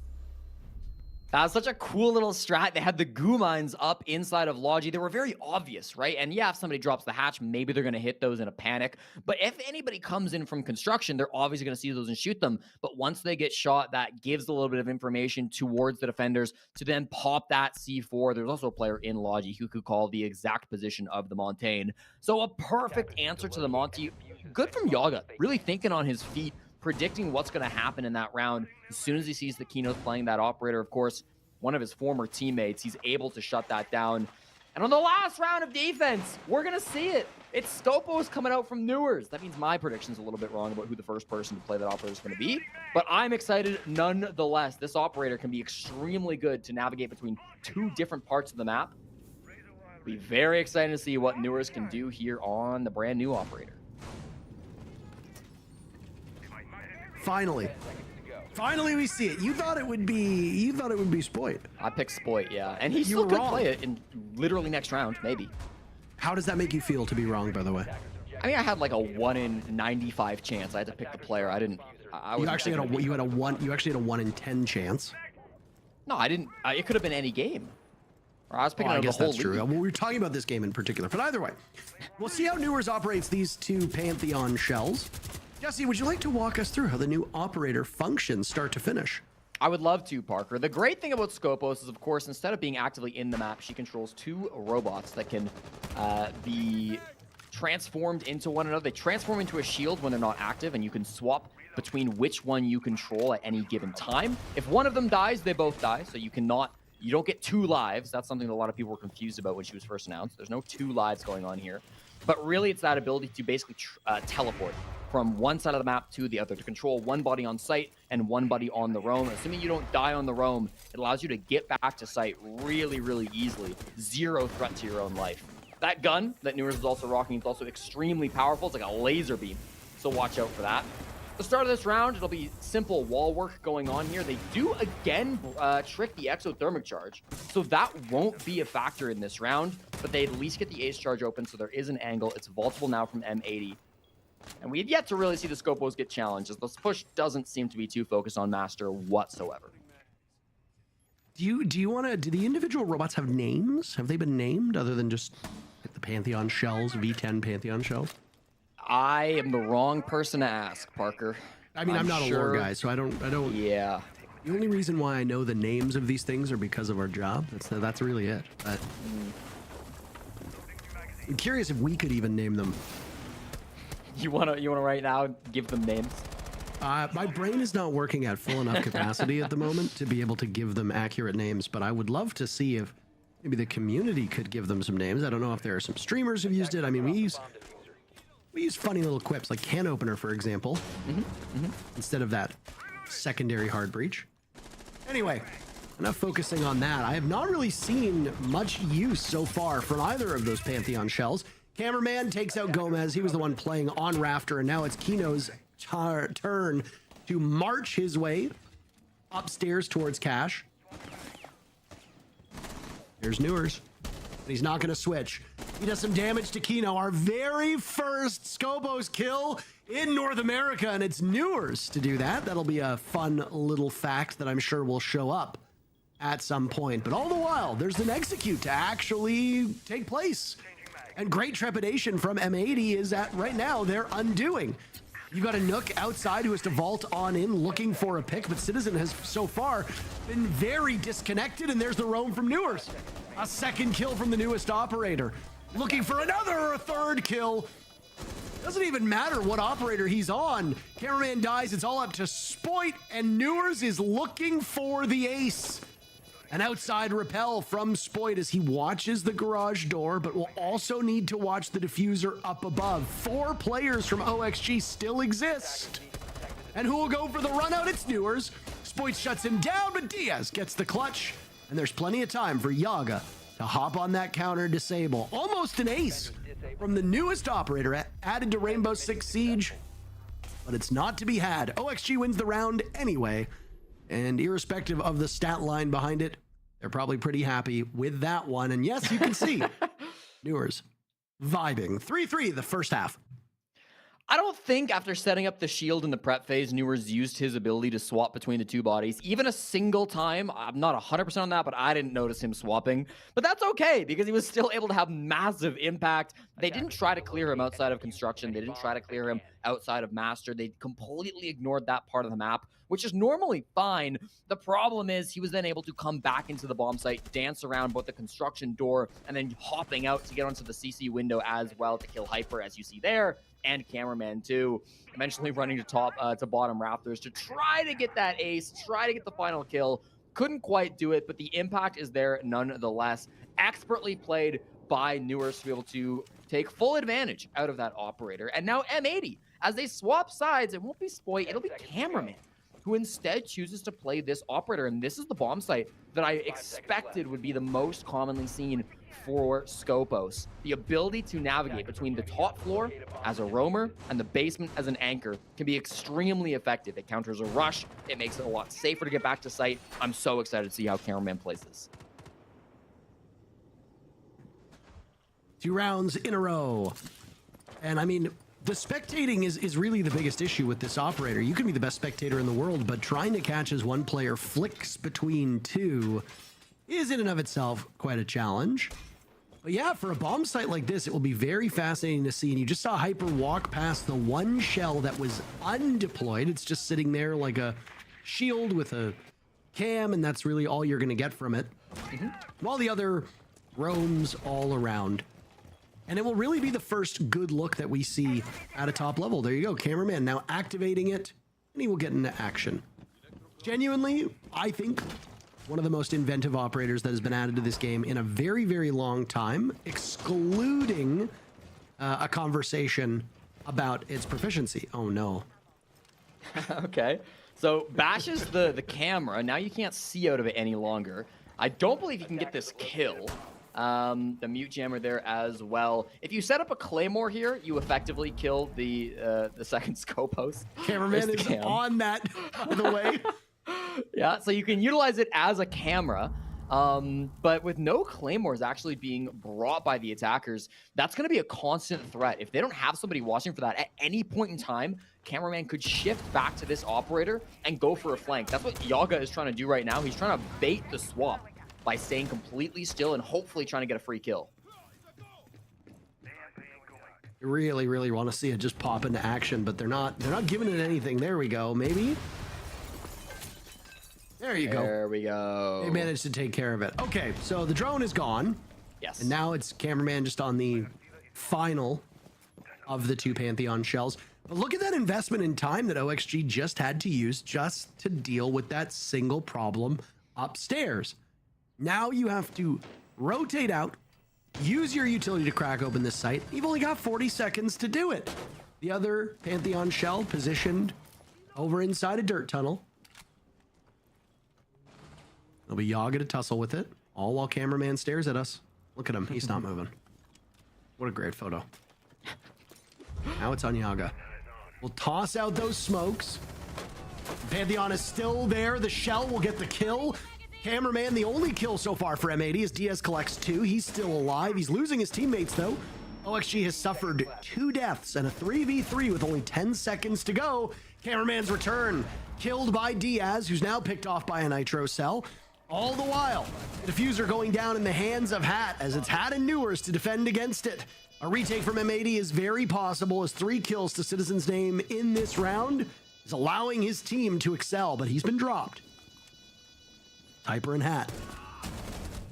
That was such a cool little strat. They had the goo mines up inside of Logi. They were very obvious, right? And yeah, if somebody drops the hatch, maybe they're going to hit those in a panic. But if anybody comes in from construction, they're obviously going to see those and shoot them. But once they get shot, that gives a little bit of information towards the defenders to then pop that C4. There's also a player in Logi who could call the exact position of the Montaigne. So a perfect answer to the Monty. Good from Yaga, really thinking on his feet, predicting what's going to happen in that round. As soon as he sees the Kino's playing that operator, of course, one of his former teammates, he's able to shut that down. And on the last round of defense, we're going to see it. It's Scopos coming out from Newers. That means my prediction's a little bit wrong about who the first person to play that operator is going to be. But I'm excited nonetheless. This operator can be extremely good to navigate between 2 different parts of the map. Be very excited to see what Newers can do here on the brand new operator. Finally we see it. You thought it would be Spoit. I picked Spoit, yeah. And he still could play it in literally next round, maybe. How does that make you feel to be wrong, by the way? I mean, I had like a 1 in 95 chance. I had to pick the player. I didn't. You actually had a 1 in 10 chance. No, I didn't. It could have been any game. Or I was picking out the whole that's true. Well, we were talking about this game in particular, but either way, we'll see how Newers operates these 2 Pantheon shells. Jesse, would you like to walk us through how the new operator functions start to finish? I would love to, Parker. The great thing about Scopos is, of course, instead of being actively in the map, she controls 2 robots that can be transformed into one another. They transform into a shield when they're not active, and you can swap between which one you control at any given time. If one of them dies, they both die, so you don't get 2 lives. That's something that a lot of people were confused about when she was first announced. There's no 2 lives going on here. But really, it's that ability to basically teleport from one side of the map to the other, to control one body on site and one body on the roam. Assuming you don't die on the roam, it allows you to get back to site really, really easily. 0 threat to your own life. That gun that Newers is also rocking is also extremely powerful. It's like a laser beam, so watch out for that. The start of this round, it'll be simple wall work going on here. They do again trick the exothermic charge, so that won't be a factor in this round, but they at least get the ace charge open, so there is an angle. It's vaultable now from M80. And we've yet to really see the Scopos get challenged, as this push doesn't seem to be too focused on Master whatsoever. Do the individual robots have names? Have they been named other than just the Pantheon shells, V10 Pantheon shells? I am the wrong person to ask, Parker. I mean, I'm not a lore guy, so I don't. Yeah. The only reason why I know the names of these things are because of our job. That's really it. But I'm curious if we could even name them. You wanna right now give them names? My brain is not working at full enough capacity at the moment to be able to give them accurate names, but I would love to see if maybe the community could give them some names. I don't know if there are some streamers who've used it. I mean, we use funny little quips like can opener, for example, instead of that secondary hard breach. Anyway, enough focusing on that. I have not really seen much use so far from either of those Pantheon shells. Cameraman takes out Gomez. He was the one playing on Rafter, and now it's Kino's turn to march his way upstairs towards Cash. There's Newers. He's not going to switch. He does some damage to Kino. Our very first Scopos kill in North America, and it's Newers to do that. That'll be a fun little fact that I'm sure will show up at some point. But all the while, there's an execute to actually take place. And great trepidation from M80 is that right now they're undoing. You got a Nook outside who has to vault on in looking for a pick, but Citizen has so far been very disconnected, and there's the roam from Newers. A second kill from the newest operator. Looking for another or a third kill. Doesn't even matter what operator he's on. Cameraman dies, it's all up to Spoit, and Newers is looking for the ace. An outside repel from Spoit as he watches the garage door, but will also need to watch the diffuser up above. 4 players from OXG still exist. And who will go for the run out? It's Newers. Spoit shuts him down, but Diaz gets the clutch. And there's plenty of time for Yaga to hop on that counter disable. Almost an ace from the newest operator added to Rainbow Six Siege, but it's not to be had. OXG wins the round anyway. And irrespective of the stat line behind it, they're probably pretty happy with that one. And yes, you can see Newers vibing. 3-3 the first half. I don't think after setting up the shield in the prep phase, Newers used his ability to swap between the two bodies even a single time. I'm not 100% on that, but I didn't notice him swapping. But that's okay, because he was still able to have massive impact. They didn't try to clear him outside of construction. They didn't try to clear him outside of master. They completely ignored that part of the map, which is normally fine. The problem is he was then able to come back into the bomb site, dance around both the construction door, and then hopping out to get onto the CC window as well to kill Hyper, as you see there, and Cameraman too. Eventually running to bottom Raptors to try to get that ace, try to get the final kill. Couldn't quite do it, but the impact is there nonetheless. Expertly played by Newers to be able to take full advantage out of that operator. And now M80, as they swap sides, it won't be Spoit, it'll be Cameraman, who instead chooses to play this operator. And this is the bomb site that I expected would be the most commonly seen for Scopos. The ability to navigate between the top floor as a roamer and the basement as an anchor can be extremely effective. It counters a rush. It makes it a lot safer to get back to site. I'm so excited to see how Cameraman plays this. 2 rounds in a row. And I mean, the spectating is really the biggest issue with this operator. You can be the best spectator in the world, but trying to catch as one player flicks between two is in and of itself quite a challenge. But yeah, for a bomb site like this, it will be very fascinating to see. And you just saw Hyper walk past the one shell that was undeployed. It's just sitting there like a shield with a cam, and that's really all you're going to get from it. While the other roams all around. And it will really be the first good look that we see at a top level. There you go, Cameraman now activating it, and he will get into action. Genuinely, I think one of the most inventive operators that has been added to this game in a very, very long time, excluding a conversation about its proficiency. Oh no. Okay, so bashes the camera. Now you can't see out of it any longer. I don't believe you can get this kill. The mute jammer there as well. If you set up a claymore here, you effectively kill the second scope host. Cameraman is on that, by the way. Yeah, so you can utilize it as a camera. But with no claymores actually being brought by the attackers, that's going to be a constant threat. If they don't have somebody watching for that at any point in time, cameraman could shift back to this operator and go for a flank. That's what Yaga is trying to do right now. He's trying to bait the swap by staying completely still and hopefully trying to get a free kill. I really, really want to see it just pop into action, but they're not giving it anything. There we go. Maybe. There you go. There we go. They managed to take care of it. Okay, so the drone is gone. Yes. And now it's cameraman just on the final of the 2 Pantheon shells. But look at that investment in time that OXG just had to use just to deal with that single problem upstairs. Now you have to rotate out, use your utility to crack open this site. You've only got 40 seconds to do it. The other Pantheon shell positioned over inside a dirt tunnel. There'll be Yaga to tussle with it, all while cameraman stares at us. Look at him, he's not moving. What a great photo. Now it's on Yaga. We'll toss out those smokes. Pantheon is still there. The shell will get the kill. Cameraman, the only kill so far for M80 as Diaz collects 2. He's still alive. He's losing his teammates though. OXG has suffered 2 deaths and a 3v3 with only 10 seconds to go. Cameraman's return, killed by Diaz, who's now picked off by a nitro cell. All the while, the diffuser going down in the hands of Hat as it's Hat and Newers to defend against it. A retake from M80 is very possible as 3 kills to Citizen's name in this round is allowing his team to excel, but he's been dropped. Hyper and Hat.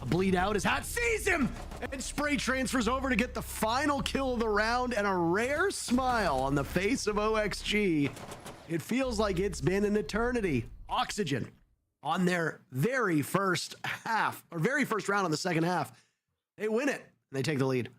A bleed out as Hat sees him and spray transfers over to get the final kill of the round and a rare smile on the face of OXG. It feels like it's been an eternity. Oxygen on their very first round on the second half. They win it and they take the lead.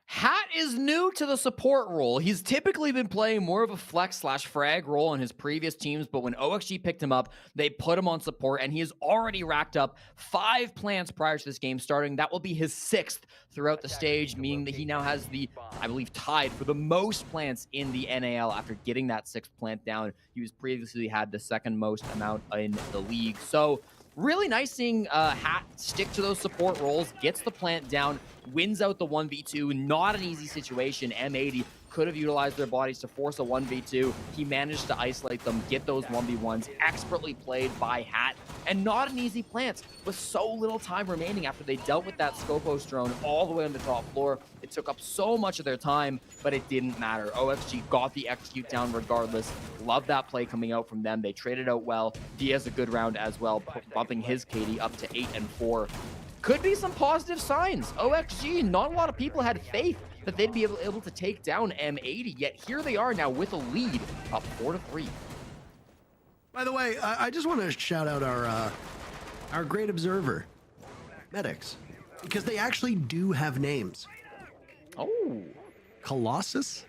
Hat is new to the support role. He's typically been playing more of a flex/frag role in his previous teams, but when OXG picked him up, they put him on support, and he has already racked up 5 plants prior to this game starting. That will be his 6th throughout the stage, meaning that he now has the, I believe, tied for the most plants in the NAL after getting that 6th plant down. He was previously had the 2nd most amount in the league. So really nice seeing Hat stick to those support roles, gets the plant down, wins out the 1v2. Not an easy situation. M80 could have utilized their bodies to force a 1v2. He managed to isolate them, get those 1v1s. Expertly played by Hat. And not an easy plant with so little time remaining after they dealt with that Scopos drone all the way on the top floor. It took up so much of their time, but it didn't matter. OXG got the execute down regardless. Love that play coming out from them. They traded out well. Diaz a good round as well, bumping his KD up to 8 and 4. Could be some positive signs. OXG, not a lot of people had faith that they'd be able to take down M80, yet here they are now with a lead up 4-3. By the way, I just want to shout out our great observer, Medics, because they actually do have names. Oh. Colossus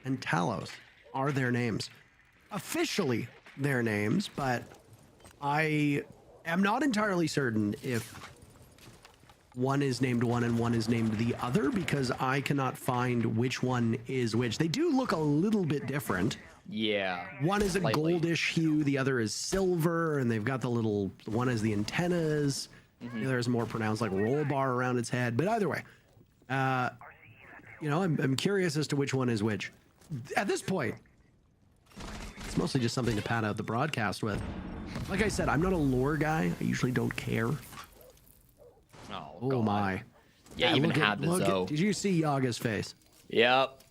and Talos are their names. Officially their names, but I am not entirely certain if one is named one and one is named the other, because I cannot find which one is which. They do look a little bit different. Yeah. One is a slightly goldish hue, the other is silver, and they've got the little, one is the antennas, the other is more pronounced like roll bar around its head. But either way, you know, I'm curious as to which one is which. At this point, it's mostly just something to pad out the broadcast with. Like I said, I'm not a lore guy. I usually don't care. Oh my. Yeah, even had the Zo. Did you see Yaga's face? Yep.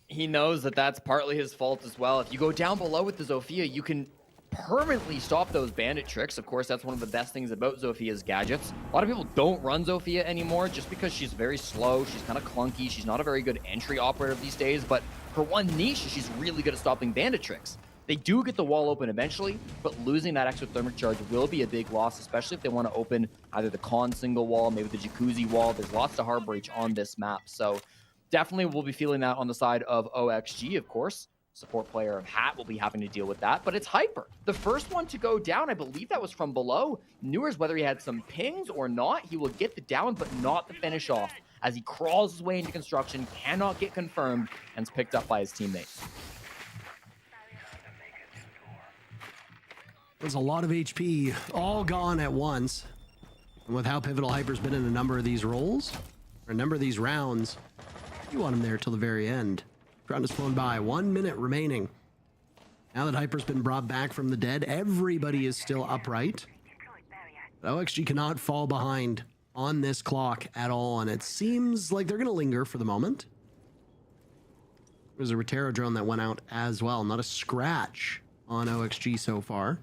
He knows that that's partly his fault as well. If you go down below with the Zofia, you can permanently stop those bandit tricks. Of course, that's one of the best things about Zofia's gadgets. A lot of people don't run Zofia anymore just because she's very slow. She's kind of clunky. She's not a very good entry operator these days, but her one niche, she's really good at stopping bandit tricks. They do get the wall open eventually, but losing that extra thermic charge will be a big loss, especially if they want to open either the con single wall, maybe the jacuzzi wall. There's lots to hard breach on this map, so definitely we'll be feeling that on the side of OXG, of course. support player of Hat will be having to deal with that, but it's Hyper. The first one to go down, I believe that was from below. Newers, whether he had some pings or not, he will get the down, but not the finish off. As he crawls his way into construction, cannot get confirmed, and is picked up by his teammates. There's a lot of HP all gone at once. And with how pivotal Hyper's been in a number of these roles, or a number of these rounds, you want him there till the very end. Round has flown by, 1 minute remaining. Now that Hyper's been brought back from the dead, everybody is still upright. But OXG cannot fall behind on this clock at all, and it seems like they're going to linger for the moment. There's a Rotero drone that went out as well. Not a scratch on OXG so far.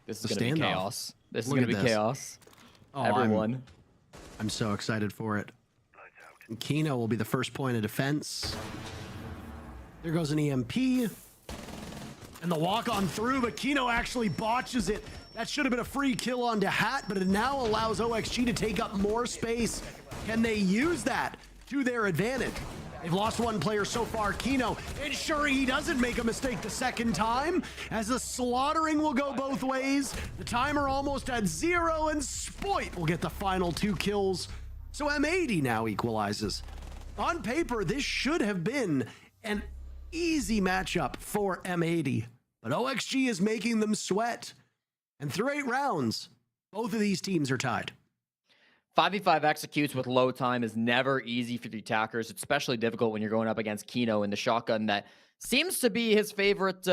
This is going to be chaos. This is going to be chaos. Oh, Everyone. I'm so excited for it. And Kino will be the first point of defense. There goes an EMP. And the walk on through, but Kino actually botches it. That should have been a free kill onto Hat, but it now allows OXG to take up more space. Can they use that to their advantage? They've lost one player so far, Kino, ensuring he doesn't make a mistake the second time, as the slaughtering will go both ways. The timer almost at 0, and Spoit will get the final 2 kills. So M80 now equalizes. On paper, this should have been an easy matchup for M80, but OXG is making them sweat. And through 8 rounds, both of these teams are tied. 5v5 executes with low time is never easy for the attackers. It's especially difficult when you're going up against Kino in the shotgun that seems to be his favorite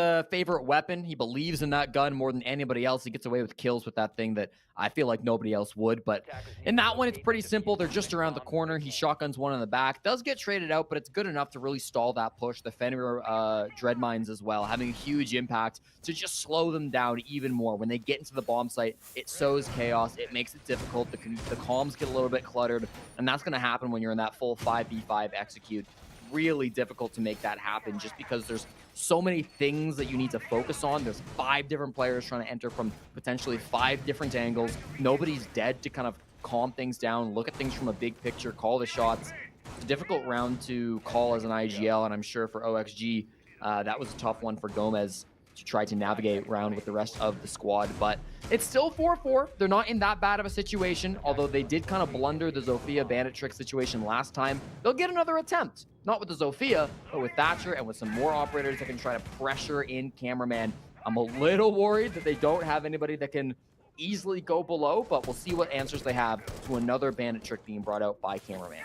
weapon. He believes in that gun more than anybody else. He gets away with kills with that thing that I feel like nobody else would. But in that one, it's pretty simple. They're just around the corner. He shotguns one in the back. Does get traded out, but it's good enough to really stall that push. The Fenrir dread mines as well, having a huge impact to just slow them down even more. When they get into the bomb site, it sows chaos. It makes it difficult. The comms get a little bit cluttered, and that's going to happen when you're in that full 5v5 execute. Really difficult to make that happen just because there's so many things that you need to focus on. There's 5 different players trying to enter from potentially 5 different angles. Nobody's dead to kind of calm things down, look at things from a big picture, call the shots. It's a difficult round to call as an IGL, and I'm sure for OXG, that was a tough one for Gomez to try to navigate around with the rest of the squad. But it's still 4-4. They're not in that bad of a situation, although they did kind of blunder the Zofia bandit trick situation last time. They'll get another attempt. Not with the Zofia, but with Thatcher and with some more operators that can try to pressure in Cameraman. I'm a little worried that they don't have anybody that can easily go below, but we'll see what answers they have to another bandit trick being brought out by Cameraman.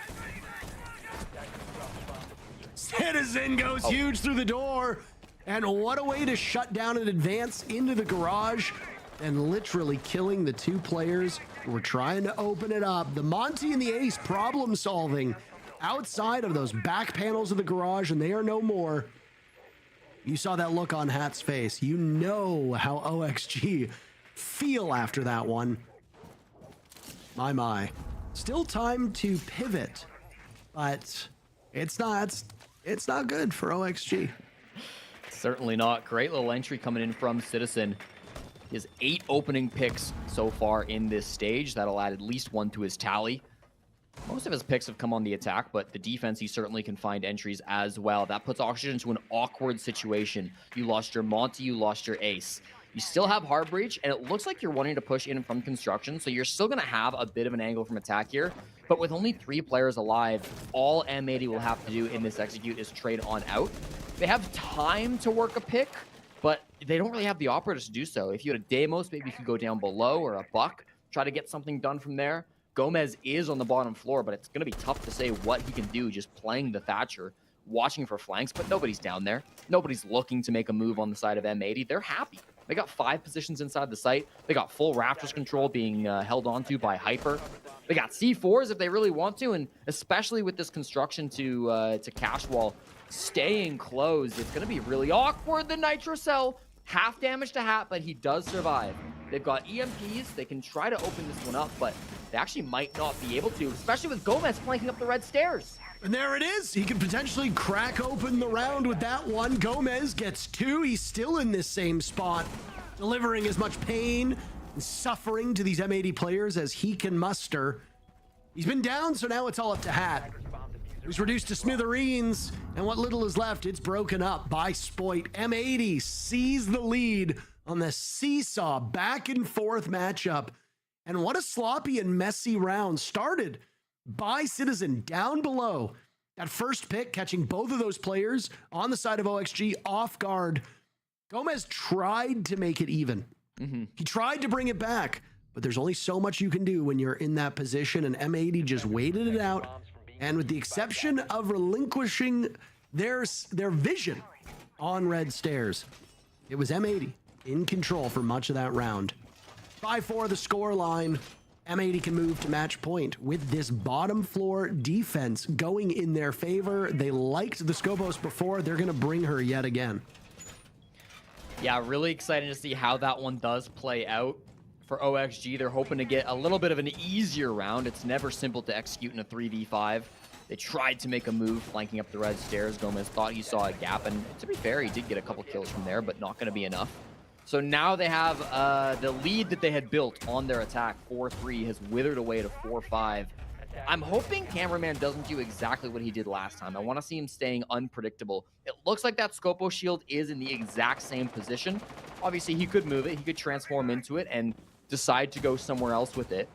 Citizen goes huge through the door. And what a way to shut down an advance into the garage and literally killing the 2 players who were trying to open it up. The Monty and the Ace problem solving outside of those back panels of the garage, and they are no more. You saw that look on Hat's face. You know how OXG feel after that one. My. Still time to pivot, but it's not good for OXG. Certainly not. Great little entry coming in from Citizen. He has 8 opening picks so far in this stage. That'll add at least 1 to his tally. Most of his picks have come on the attack, but the defense, he certainly can find entries as well. That puts Oxygen into an awkward situation. You lost your Monty, you lost your Ace. You still have Hard Breach, and it looks like you're wanting to push in from construction, so you're still going to have a bit of an angle from attack here. But with only 3 players alive, all M80 will have to do in this execute is trade on out. They have time to work a pick, but they don't really have the operators to do so. If you had a Deimos, maybe you could go down below, or a Buck, try to get something done from there. Gomez is on the bottom floor, but it's going to be tough to say what he can do just playing the Thatcher, watching for flanks, but nobody's down there. Nobody's looking to make a move on the side of M80. They're happy. They got 5 positions inside the site. They got full Raptors control being held onto by Hyper. They got C4s if they really want to, and especially with this construction to cash wall staying closed, it's going to be really awkward. The Nitro Cell, half damage to Hat, but he does survive. They've got EMPs. They can try to open this one up, but they actually might not be able to, especially with Gomez flanking up the red stairs. And there it is. He can potentially crack open the round with that one. Gomez gets 2. He's still in this same spot, delivering as much pain and suffering to these M80 players as he can muster. He's been down, so now it's all up to Hat. He's reduced to smithereens, and what little is left, it's broken up by Spoit. M80 sees the lead on the seesaw back and forth matchup. And what a sloppy and messy round started by Citizen down below. That first pick catching both of those players on the side of OXG off guard. Gomez tried to make it even. He tried to bring it back, but there's only so much you can do when you're in that position, and M80 just waited it out. And with the exception of relinquishing their vision on red stairs, it was M80 in control for much of that round. 5-4 the score line. M80 can move to match point with this bottom floor defense going in their favor. They liked the Skobos before. They're going to bring her yet again. Yeah, really excited to see how that one does play out for OXG. They're hoping to get a little bit of an easier round. It's never simple to execute in a 3v5. They tried to make a move flanking up the red stairs. Gomez thought he saw a gap, and to be fair, he did get a couple kills from there, but not going to be enough. So now they have the lead that they had built on their attack, 4-3, has withered away to 4-5. I'm hoping Cameraman doesn't do exactly what he did last time. I want to see him staying unpredictable. It looks like that Scopo shield is in the exact same position. Obviously, he could move it. He could transform into it and decide to go somewhere else with it.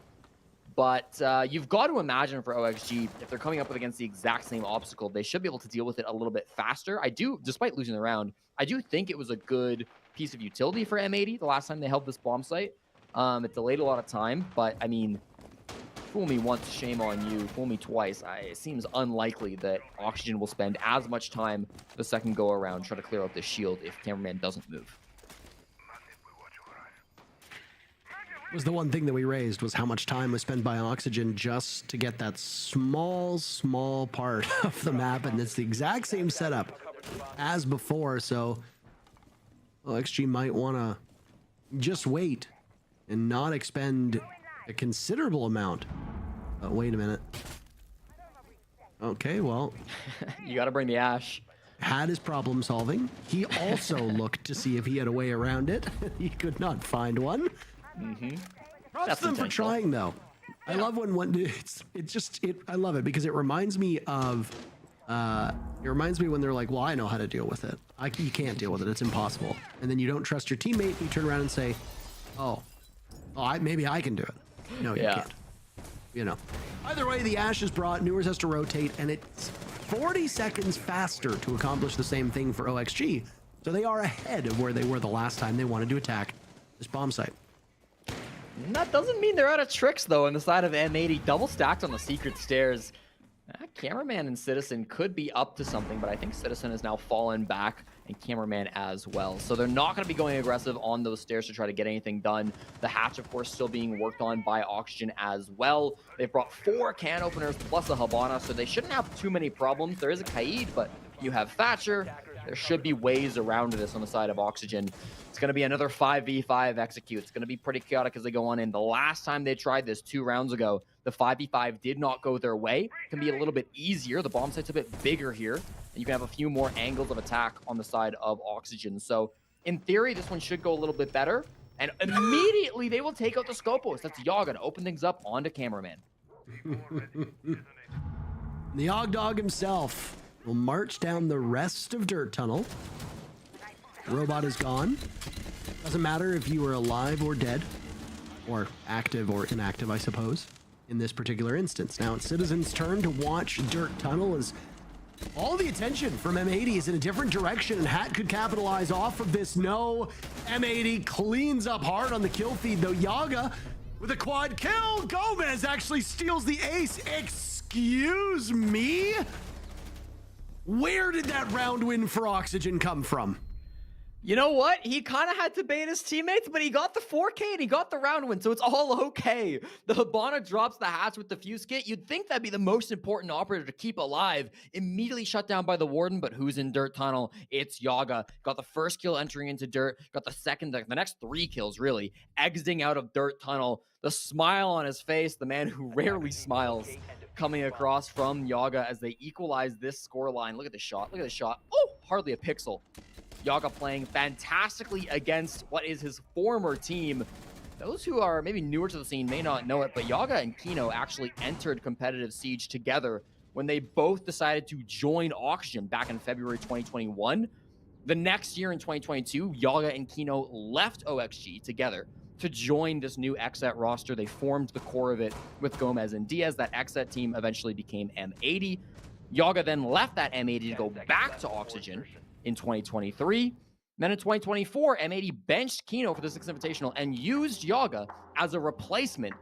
But you've got to imagine for OXG, if they're coming up against the exact same obstacle, they should be able to deal with it a little bit faster. I do, despite losing the round, I do think it was a good piece of utility for M80 the last time they held this bomb site. It delayed a lot of time, but I mean, fool me once, shame on you. Fool me twice. It seems unlikely that Oxygen will spend as much time the second go around trying to clear out this shield if Cameraman doesn't move. Was the one thing that we raised was how much time was spent by Oxygen just to get that small part of the map, and it's the exact same setup as before, so OXG might want to just wait and not expend a considerable amount. Wait a minute. Okay, well. You got to bring the Ash. Had his problem solving. He also looked to see if he had a way around it. He could not find one. Props to them for trying, though. I love when one. I love it because it reminds me of. It reminds me when they're like, "Well, I know how to deal with it. You can't deal with it. It's impossible." And then you don't trust your teammate. You turn around and say, maybe I can do it. No, you can't. You know. Either way, the Ash is brought. Newers has to rotate, and it's 40 seconds faster to accomplish the same thing for OXG. So they are ahead of where they were the last time they wanted to attack this bomb site. That doesn't mean they're out of tricks, though, on the side of M80. Double stacked on the secret stairs. Cameraman and Citizen could be up to something, but I think Citizen has now fallen back, and Cameraman as well. So they're not going to be going aggressive on those stairs to try to get anything done. The hatch, of course, still being worked on by Oxygen as well. They've brought 4 can openers plus a Habana, so they shouldn't have too many problems. There is a Kaid, but you have Thatcher. There should be ways around this on the side of Oxygen. It's going to be another 5v5 execute. It's going to be pretty chaotic as they go on in. The last time they tried this 2 rounds ago, the 5v5 did not go their way. It can be a little bit easier. The bomb site's a bit bigger here, and you can have a few more angles of attack on the side of Oxygen. So in theory, this one should go a little bit better. And immediately they will take out the Skopos. That's Yaga to open things up onto Cameraman. The Yog Dog himself will march down the rest of Dirt Tunnel. Robot is gone. Doesn't matter if you were alive or dead, or active or inactive, I suppose, in this particular instance. Now it's Citizen's turn to watch Dirt Tunnel as all the attention from M80 is in a different direction, and Hat could capitalize off of this. No, M80 cleans up hard on the kill feed, though. Yaga with a quad kill. Gomez actually steals the ace. Excuse me? Where did that round win for Oxygen come from? You know what? He kind of had to bait his teammates, but he got the 4K and he got the round win, so it's all okay. The Habana drops the hatch with the fuse kit. You'd think that'd be the most important operator to keep alive. Immediately shut down by the Warden, but who's in Dirt Tunnel? It's Yaga. Got the first kill entering into Dirt. Got the second, the next 3 kills, really. Exiting out of Dirt Tunnel. The smile on his face, the man who rarely smiles, coming across from Yaga as they equalize this scoreline. Look at the shot. Look at the shot. Oh, hardly a pixel. Yaga playing fantastically against what is his former team. Those who are maybe newer to the scene may not know it, but Yaga and Kino actually entered competitive Siege together when they both decided to join Oxygen back in February 2021. The next year in 2022, Yaga and Kino left OXG together to join this new XSET roster. They formed the core of it with Gomez and Diaz. That XSET team eventually became M80. Yaga then left that M80 to go back to Oxygen in 2023. Then in 2024, M80 benched Kino for the Sixth Invitational and used Yaga as a replacement,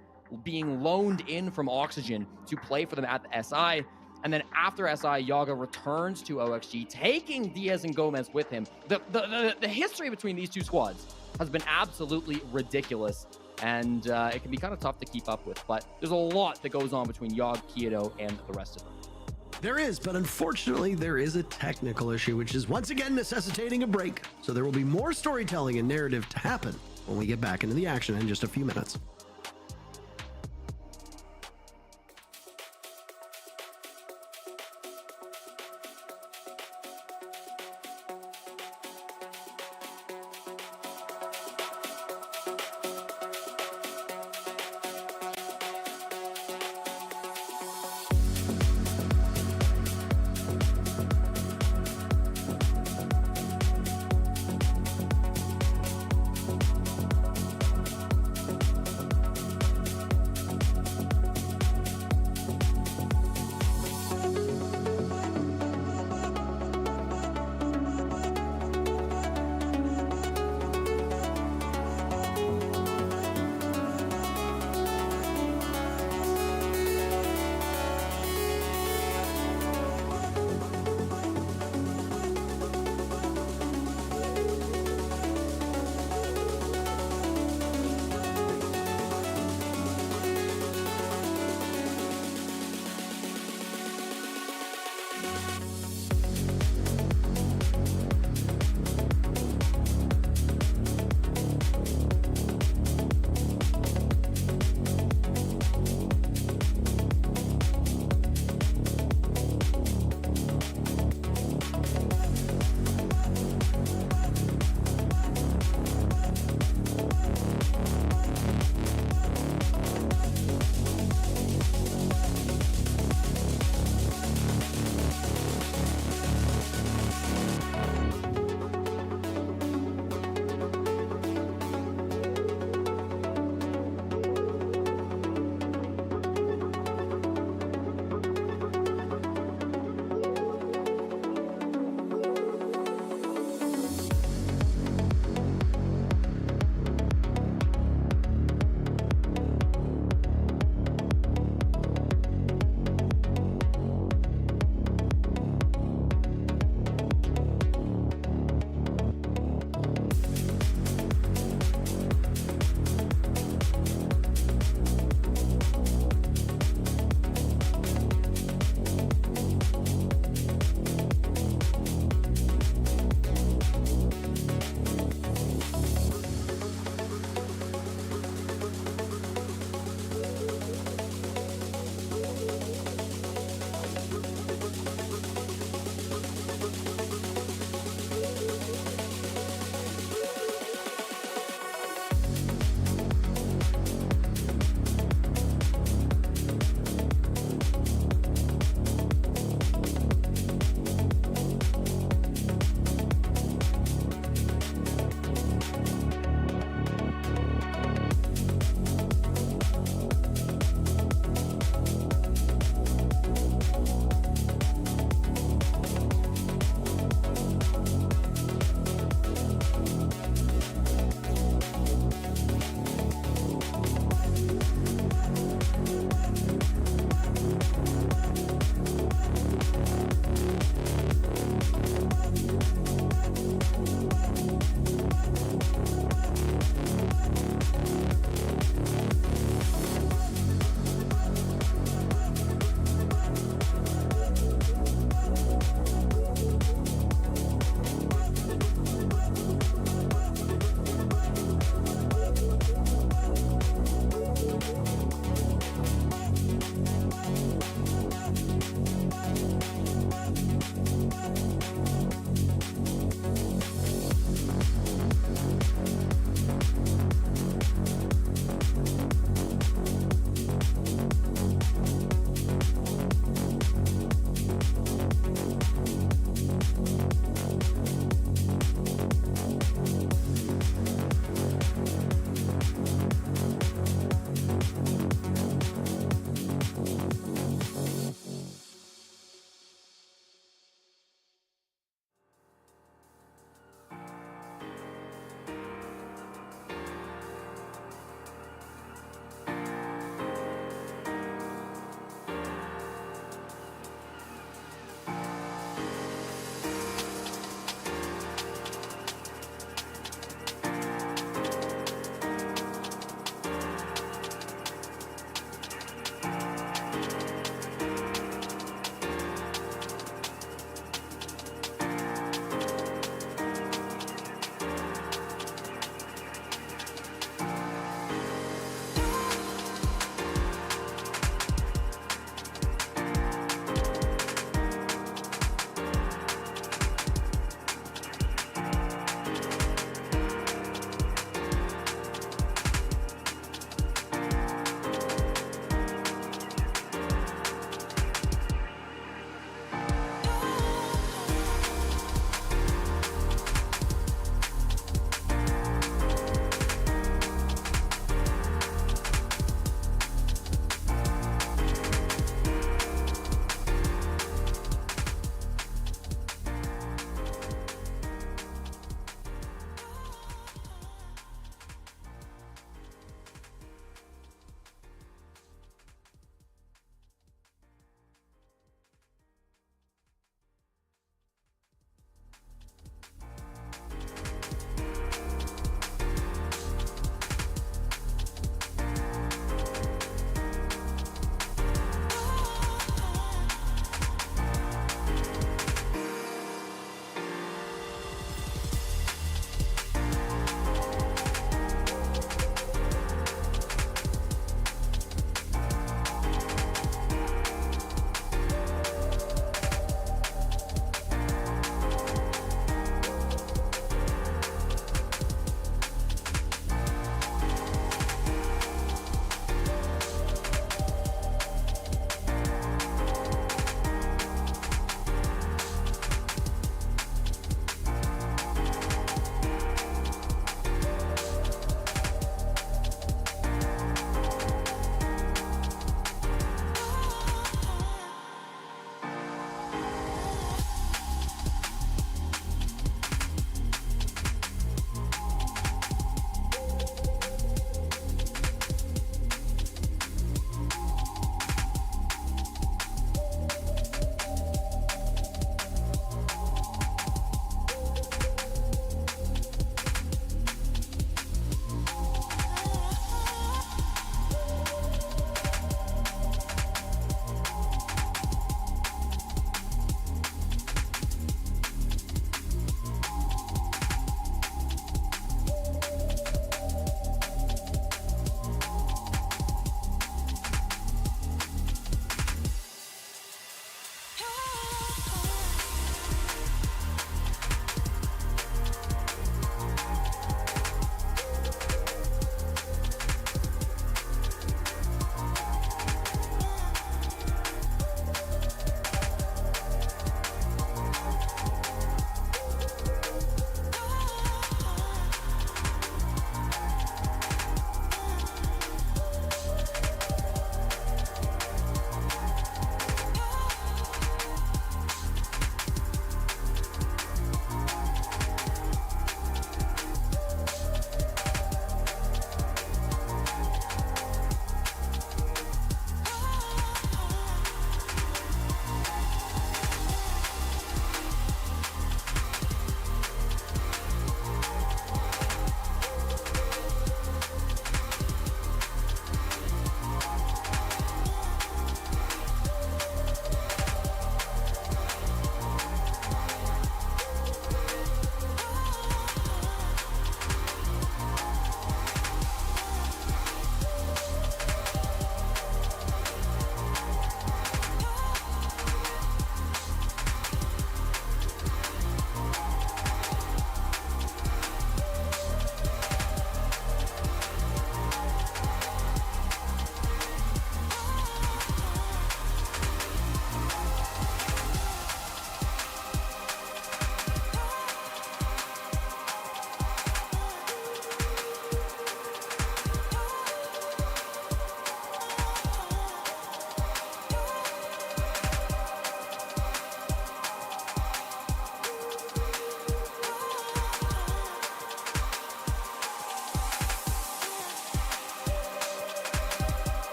being loaned in from Oxygen to play for them at the SI. And then after SI, Yaga returns to OXG, taking Diaz and Gomez with him. The history between these two squads has been absolutely ridiculous, and it can be kind of tough to keep up with. But there's a lot that goes on between Yog, Kyoto, and the rest of them. There is, but unfortunately, there is a technical issue, which is once again necessitating a break. So there will be more storytelling and narrative to happen when we get back into the action in just a few minutes.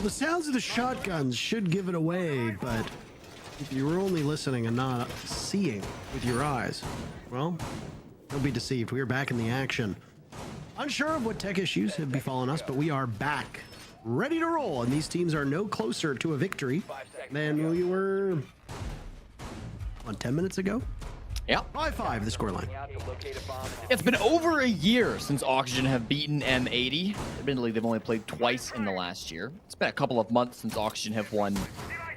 the sounds of the shotguns should give it away, but if you were only listening and not seeing with your eyes, well, don't be deceived. We are back in the action. Unsure of what tech issues have befallen us, but we are back, ready to roll, and these teams are no closer to a victory than we were, 10 minutes ago? Yep. 5-5, the scoreline. It's been over a year since Oxygen have beaten M80. Admittedly, they've only played twice in the last year. It's been a couple of months since Oxygen have won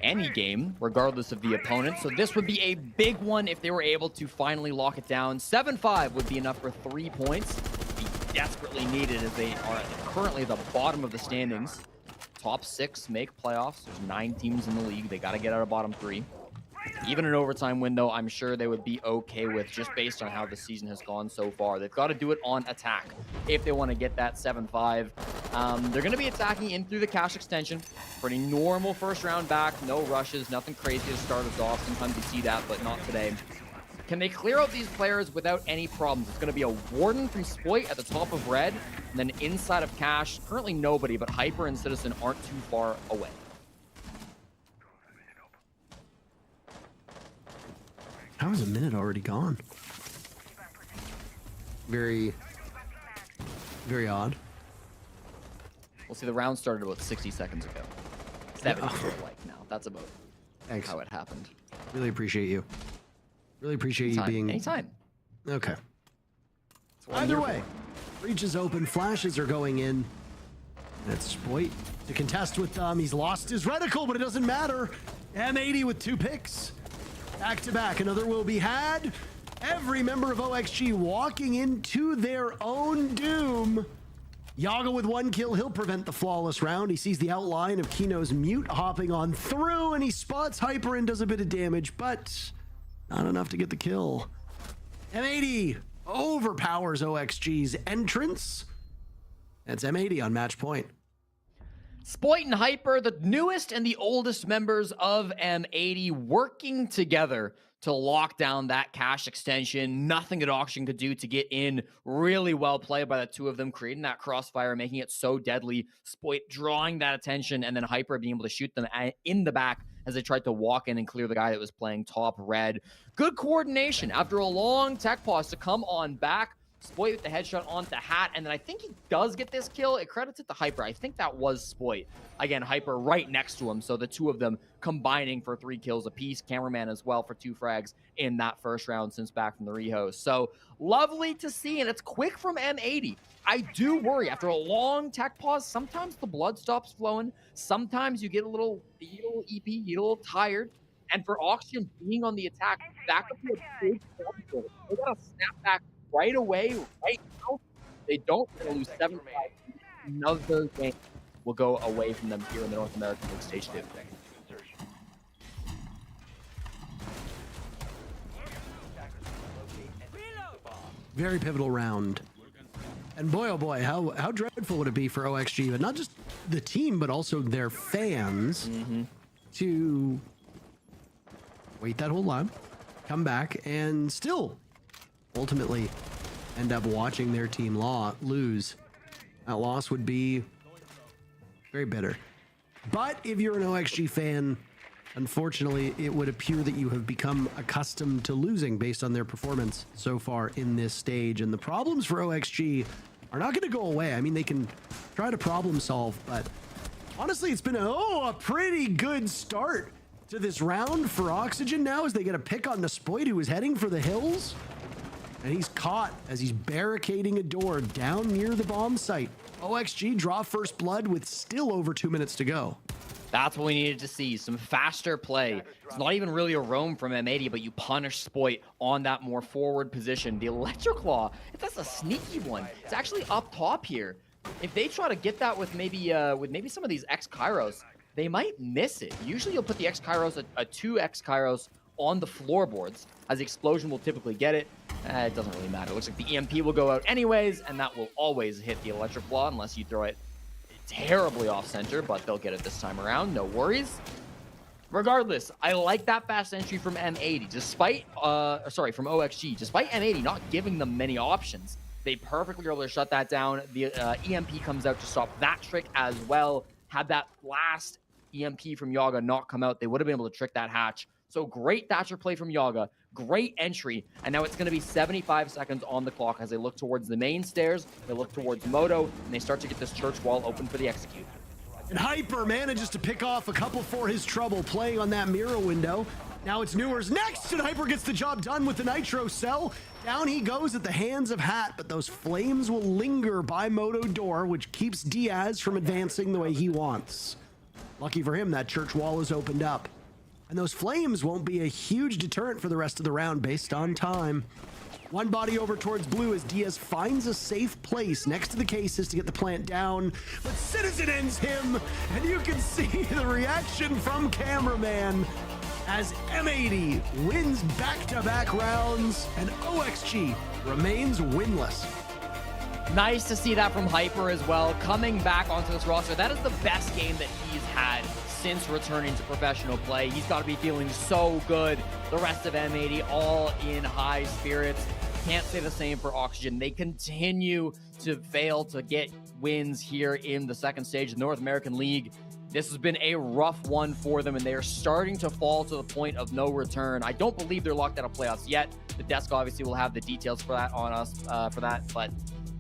any game, regardless of the opponent. So this would be a big one if they were able to finally lock it down. 7-5 would be enough for 3 points. Be desperately needed as they are currently at the bottom of the standings. Top 6 make playoffs. There's 9 teams in the league. They got to get out of bottom 3. Even an overtime window, I'm sure they would be okay with, just based on how the season has gone so far. They've got to do it on attack if they want to get that 7-5. They're going to be attacking in through the cash extension. Pretty normal first round back. No rushes, nothing crazy to start us off. Sometimes you see that, but not today. Can they clear out these players without any problems? It's going to be a Warden from Spoit at the top of red, and then inside of cash, currently nobody, but Hyper and Citizen aren't too far away. How is a minute already gone? Very, very odd. Well, see, the round started about 60 seconds ago. 70 like now. That's about how it happened. Really appreciate you. Really appreciate you being... Anytime. Okay. Either way, breach is open, flashes are going in. That's Spoit to contest with them. He's lost his reticle, but it doesn't matter. M80 with 2 picks. Back to back, another will be had. Every member of OXG walking into their own doom. Yaga with 1 kill, he'll prevent the flawless round. He sees the outline of Kino's mute hopping on through, and he spots Hyper and does a bit of damage, but not enough to get the kill. M80 overpowers OXG's entrance. That's M80 on match point. Spoit and Hyper, the newest and the oldest members of M80, working together to lock down that cash extension. Nothing that Auction could do to get in. Really well played by the two of them, creating that crossfire, making it so deadly. Spoit drawing that attention, and then Hyper being able to shoot them in the back as they tried to walk in and clear the guy that was playing top red. Good coordination after a long tech pause to come on back. Spoit with the headshot onto Hat, and then I think he does get this kill. It credits it to Hyper. I think that was Spoit. Again, Hyper right next to him, so the two of them combining for 3 kills apiece. Cameraman as well for 2 frags in that first round since back from the rehost. So lovely to see, and it's quick from M80. I do worry after a long tech pause, sometimes the blood stops flowing. Sometimes you get a little EP, you get a little tired. And for Auction being on the attack, that could be a big problem. They gotta snap back right away, right now. They don't want to lose 7-5. Another game will go away from them here in the North American League Stage 2. Very pivotal round. And boy, oh boy, how dreadful would it be for OXG, but not just the team, but also their fans to wait that whole line, come back, and still ultimately end up watching their team lose. That loss would be very bitter. But if you're an OXG fan, unfortunately, it would appear that you have become accustomed to losing based on their performance so far in this stage. And the problems for OXG are not going to go away. I mean, they can try to problem solve, but honestly, it's been a pretty good start to this round for Oxygen now as they get a pick on Nespoit, who is heading for the hills. And he's caught as he's barricading a door down near the bomb site. OXG draw first blood with still over 2 minutes to go. That's what we needed to see, some faster play. It's not even really a roam from M80, but you punish Spoit on that more forward position. The Electric Claw, that's a sneaky one. It's actually up top here. If they try to get that with maybe some of these X-Kairos, they might miss it. Usually you'll put the X-Kairos, a 2 X-Kairos on the floorboards, as the explosion will typically get it. It doesn't really matter. It looks like the EMP will go out anyways, and that will always hit the Electric Claw unless you throw it terribly off center, but they'll get it this time around. No worries. Regardless, I like that fast entry from M80, from OXG. Despite M80 not giving them many options, they perfectly are able to shut that down. The EMP comes out to stop that trick as well. Had that last EMP from Yaga not come out, they would have been able to trick that hatch. So great Thatcher play from Yaga, great entry, and now it's going to be 75 seconds on the clock as they look towards the main stairs, they look towards Moto, and they start to get this church wall open for the execute. And Hyper manages to pick off a couple for his trouble, playing on that mirror window. Now it's Newer's next, and Hyper gets the job done with the Nitro cell. Down he goes at the hands of Hat, but those flames will linger by Moto door, which keeps Diaz from advancing the way he wants. Lucky for him, that church wall is opened up. And those flames won't be a huge deterrent for the rest of the round based on time. One body over towards blue as Diaz finds a safe place next to the cases to get the plant down, but Citizen ends him, and you can see the reaction from cameraman as M80 wins back-to-back rounds and OXG remains winless. Nice to see that from Hyper as well, coming back onto this roster. That is the best game that he's had since returning to professional play. He's got to be feeling so good. The rest of M80 all in high spirits. Can't say the same for Oxygen. They continue to fail to get wins here in the second stage of the North American League. This has been a rough one for them, and they are starting to fall to the point of no return. I don't believe they're locked out of playoffs yet. The desk obviously will have the details for that on us for that, but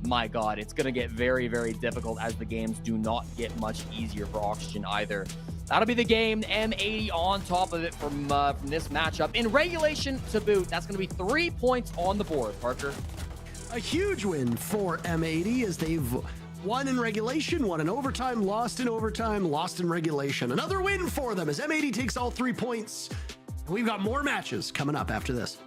my God, it's going to get very, very difficult as the games do not get much easier for Oxygen either. That'll be the game. M80 on top of it from this matchup. In regulation to boot, that's going to be 3 points on the board, Parker. A huge win for M80 as they've won in regulation, won in overtime, lost in overtime, lost in regulation. Another win for them as M80 takes all 3 points. And we've got more matches coming up after this.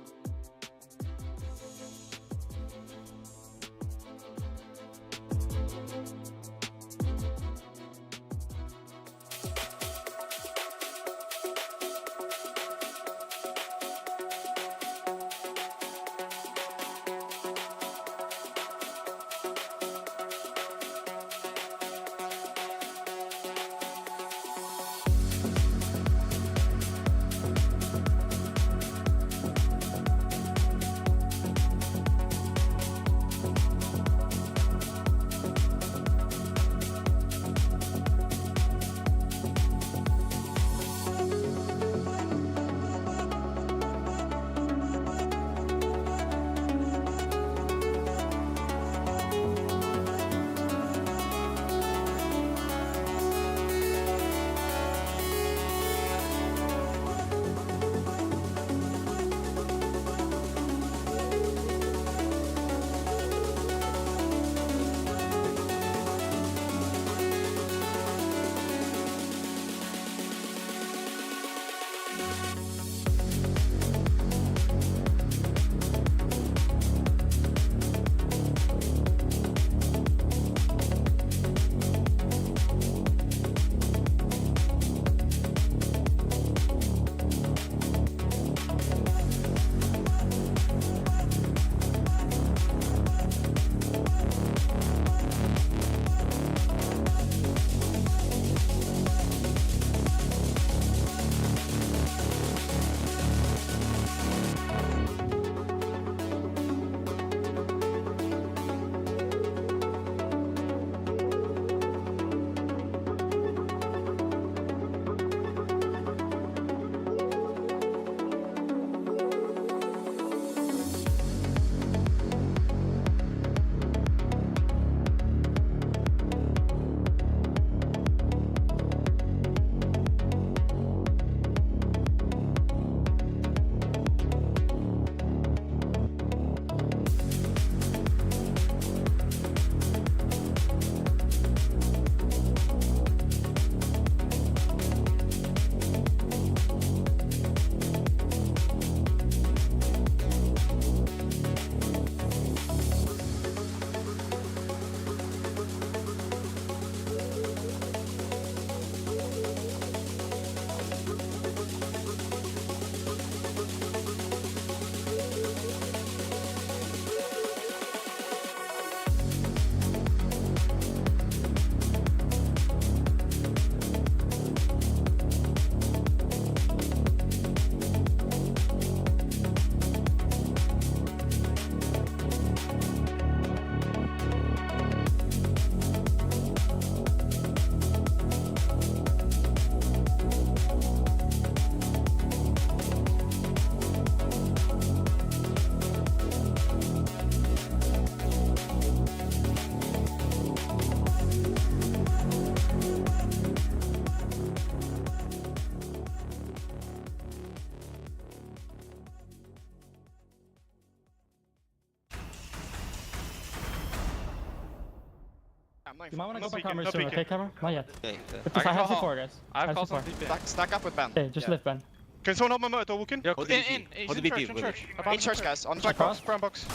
You might want to go back armor soon, okay, Cameron? Not yet. Okay. I have C4, guys. I have calls C4. on TP. Stack up with Ben. Okay, just lift Ben. Can someone help my motor walking? Yeah, Hold in. Hold the He's BP, in church. In church, guys. On track Across. box. Brown box.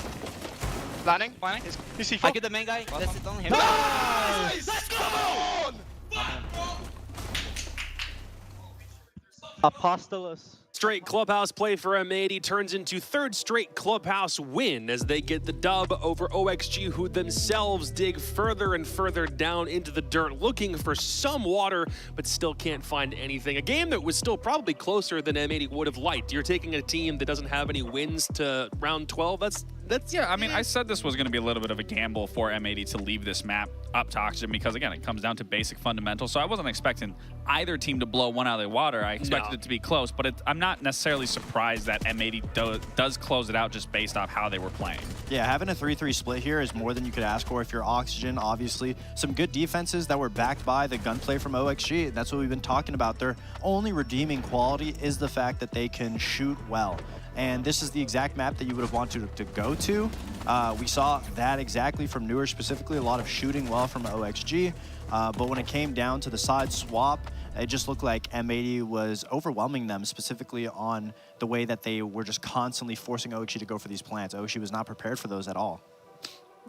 Landing. Planning. He's C4. I get the main guy. That's it on him. Nice! Let's go! Apostolos. Straight clubhouse play for M80 turns into third straight clubhouse win as they get the dub over OXG, who themselves dig further and further down into the dirt looking for some water, but still can't find anything. A game that was still probably closer than M80 would have liked. You're taking a team that doesn't have any wins to round 12. Yeah, I mean, I said this was going to be a little bit of a gamble for M80 to leave this map up to Oxygen because, again, it comes down to basic fundamentals. So I wasn't expecting either team to blow one out of the water. I expected it to be close, but I'm not necessarily surprised that M80 does close it out just based off how they were playing. Yeah, having a 3-3 split here is more than you could ask for if you're Oxygen. Obviously, some good defenses that were backed by the gunplay from OXG. That's what we've been talking about. Their only redeeming quality is the fact that they can shoot well. And this is the exact map that you would have wanted to go to. We saw that exactly from Newer specifically, a lot of shooting well from OXG. But when it came down to the side swap, it just looked like M80 was overwhelming them, specifically on the way that they were just constantly forcing OXG to go for these plants. OXG was not prepared for those at all.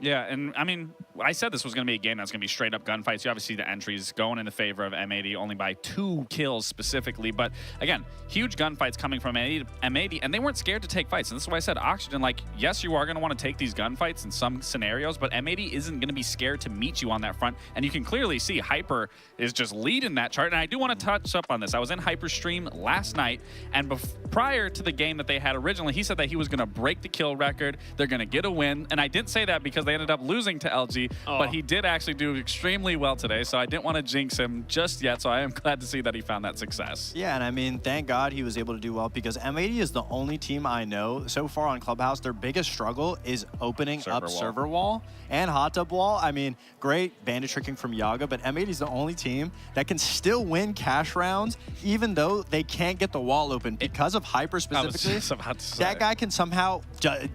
Yeah, and I mean, I said this was going to be a game that's going to be straight up gunfights. You obviously see the entries going in the favor of M80 only by 2 kills specifically. But again, huge gunfights coming from M80, and they weren't scared to take fights. And this is why I said Oxygen, like, yes, you are going to want to take these gunfights in some scenarios, but M80 isn't going to be scared to meet you on that front. And you can clearly see Hyper is just leading that chart. And I do want to touch up on this. I was in Hyper's stream last night, and prior to the game that they had originally, he said that he was going to break the kill record. They're going to get a win. And I didn't say that because they ended up losing to LG, but he did actually do extremely well today, so I didn't want to jinx him just yet, so I am glad to see that he found that success. Yeah, and I mean, thank God he was able to do well because M80 is the only team I know so far on Clubhouse. Their biggest struggle is opening up server wall and hot tub wall. I mean, great bandit tricking from Yaga, but M80 is the only team that can still win cash rounds even though they can't get the wall open because of Hyper specifically. I was just about to say. That guy can somehow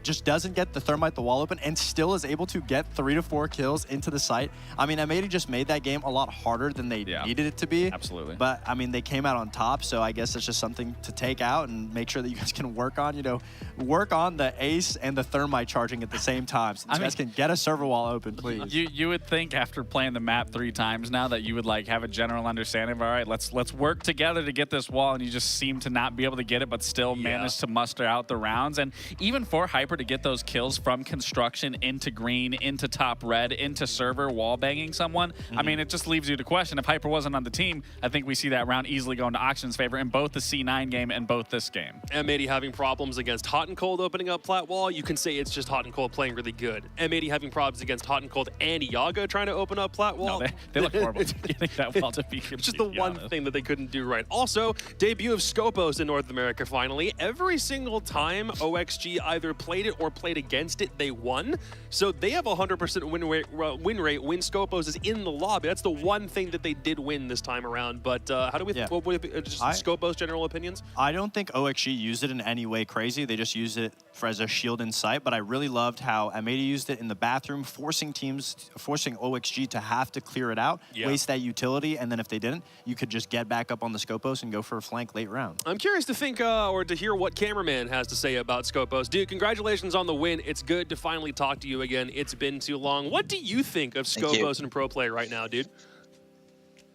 just doesn't get the thermite the wall open and still is able to get 3 to 4 kills into the site. I mean, M80 just made that game a lot harder than they needed it to be. Absolutely. But I mean, they came out on top, so I guess it's just something to take out and make sure that you guys can work on, you know, work on the ace and the thermite charging at the same time. So you guys can get a server wall open, please. You would think after playing the map 3 times now that you would like have a general understanding of, all right, let's work together to get this wall, and you just seem to not be able to get it, but still manage to muster out the rounds. And even for Hyper to get those kills from construction into green, into top red, into server, wall banging someone, I mean, it just leaves you to question if Hyper wasn't on the team. I think we see that round easily going to Oxygen's favor in both the C9 game and both this game. M80 having problems against Hot and Cold opening up plat wall, you can say it's just Hot and Cold playing really good. M80 having problems against Hot and Cold and Yaga trying to open up plat wall. No, they look horrible getting that wall to be It's just the one thing that they couldn't do right. Also, debut of Scopos in North America finally. Every single time OXG either played it or played against it, they won. So they have a 100% win rate when Scopos is in the lobby. That's the one thing that they did win this time around. But how do we just Scopos general opinions? I don't think OXG used it in any way crazy. They just used it as a shield in sight, but I really loved how M80 used it in the bathroom, forcing OXG to have to clear it out, waste that utility, and then if they didn't, you could just get back up on the Scopos and go for a flank late round. I'm curious to think or to hear what Cameraman has to say about Scopos. Dude, congratulations on the win. It's good to finally talk to you again. It's been too long. What do you think of Scopos and pro play right now, dude?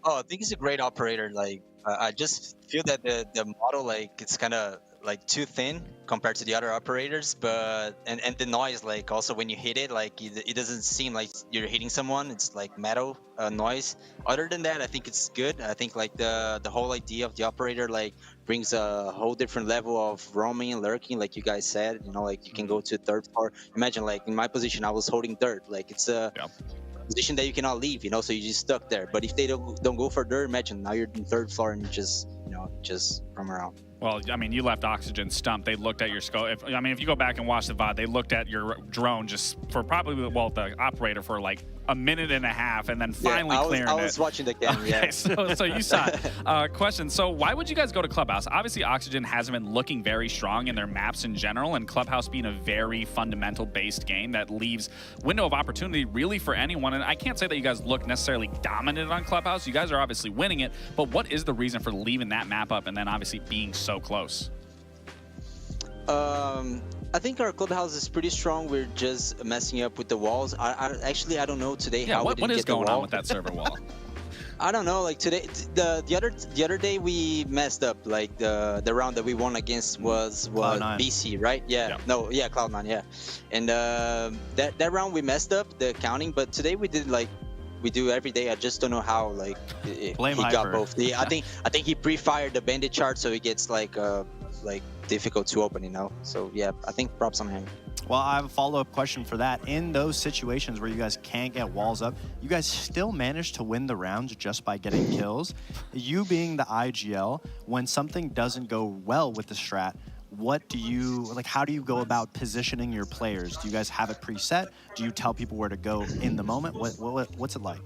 Oh, I think he's a great operator. Like, I just feel that the model, like, it's kind of like too thin compared to the other operators, but and the noise, like, also when you hit it, like, it doesn't seem like you're hitting someone. It's like metal noise. Other than that, I think it's good. I think like the whole idea of the operator, like, brings a whole different level of roaming and lurking, like you guys said. You know, like, you can go to third floor. Imagine, like, in my position, I was holding dirt. Like, it's a position that you cannot leave, you know, so you're just stuck there. But if they don't go for dirt, imagine now you're in third floor and you just, you know, just roam around. Well, I mean, you left Oxygen stumped. They looked at your scope. If you go back and watch the VOD, they looked at your drone just for probably, well, the operator for like a minute and a half and then finally clearing it. I was watching the game, okay, so you saw it. Question, so why would you guys go to Clubhouse? Obviously, Oxygen hasn't been looking very strong in their maps in general, and Clubhouse being a very fundamental-based game that leaves window of opportunity really for anyone. And I can't say that you guys look necessarily dominant on Clubhouse. You guys are obviously winning it, but what is the reason for leaving that map up and then obviously being so close? I think our clubhouse is pretty strong. We're just messing up with the walls. Actually, I don't know today how we didn't get the wall. What is going on with that server wall? I don't know. Like today, the other day we messed up. Like the round that we won against was BC, right? Yeah. No, yeah, Cloud9, yeah. And that round we messed up the counting, but today we did like we do every day. I just don't know how. Like he got both. I think he pre-fired the bandit chart, so it gets like difficult to open, you know. So yeah, I think props on him. Well, I have a follow-up question for that. In those situations where you guys can't get walls up, you guys still manage to win the rounds just by getting kills. You being the IGL, when something doesn't go well with the strat, what do you like? How do you go about positioning your players? Do you guys have it preset? Do you tell people where to go in the moment? What's it like?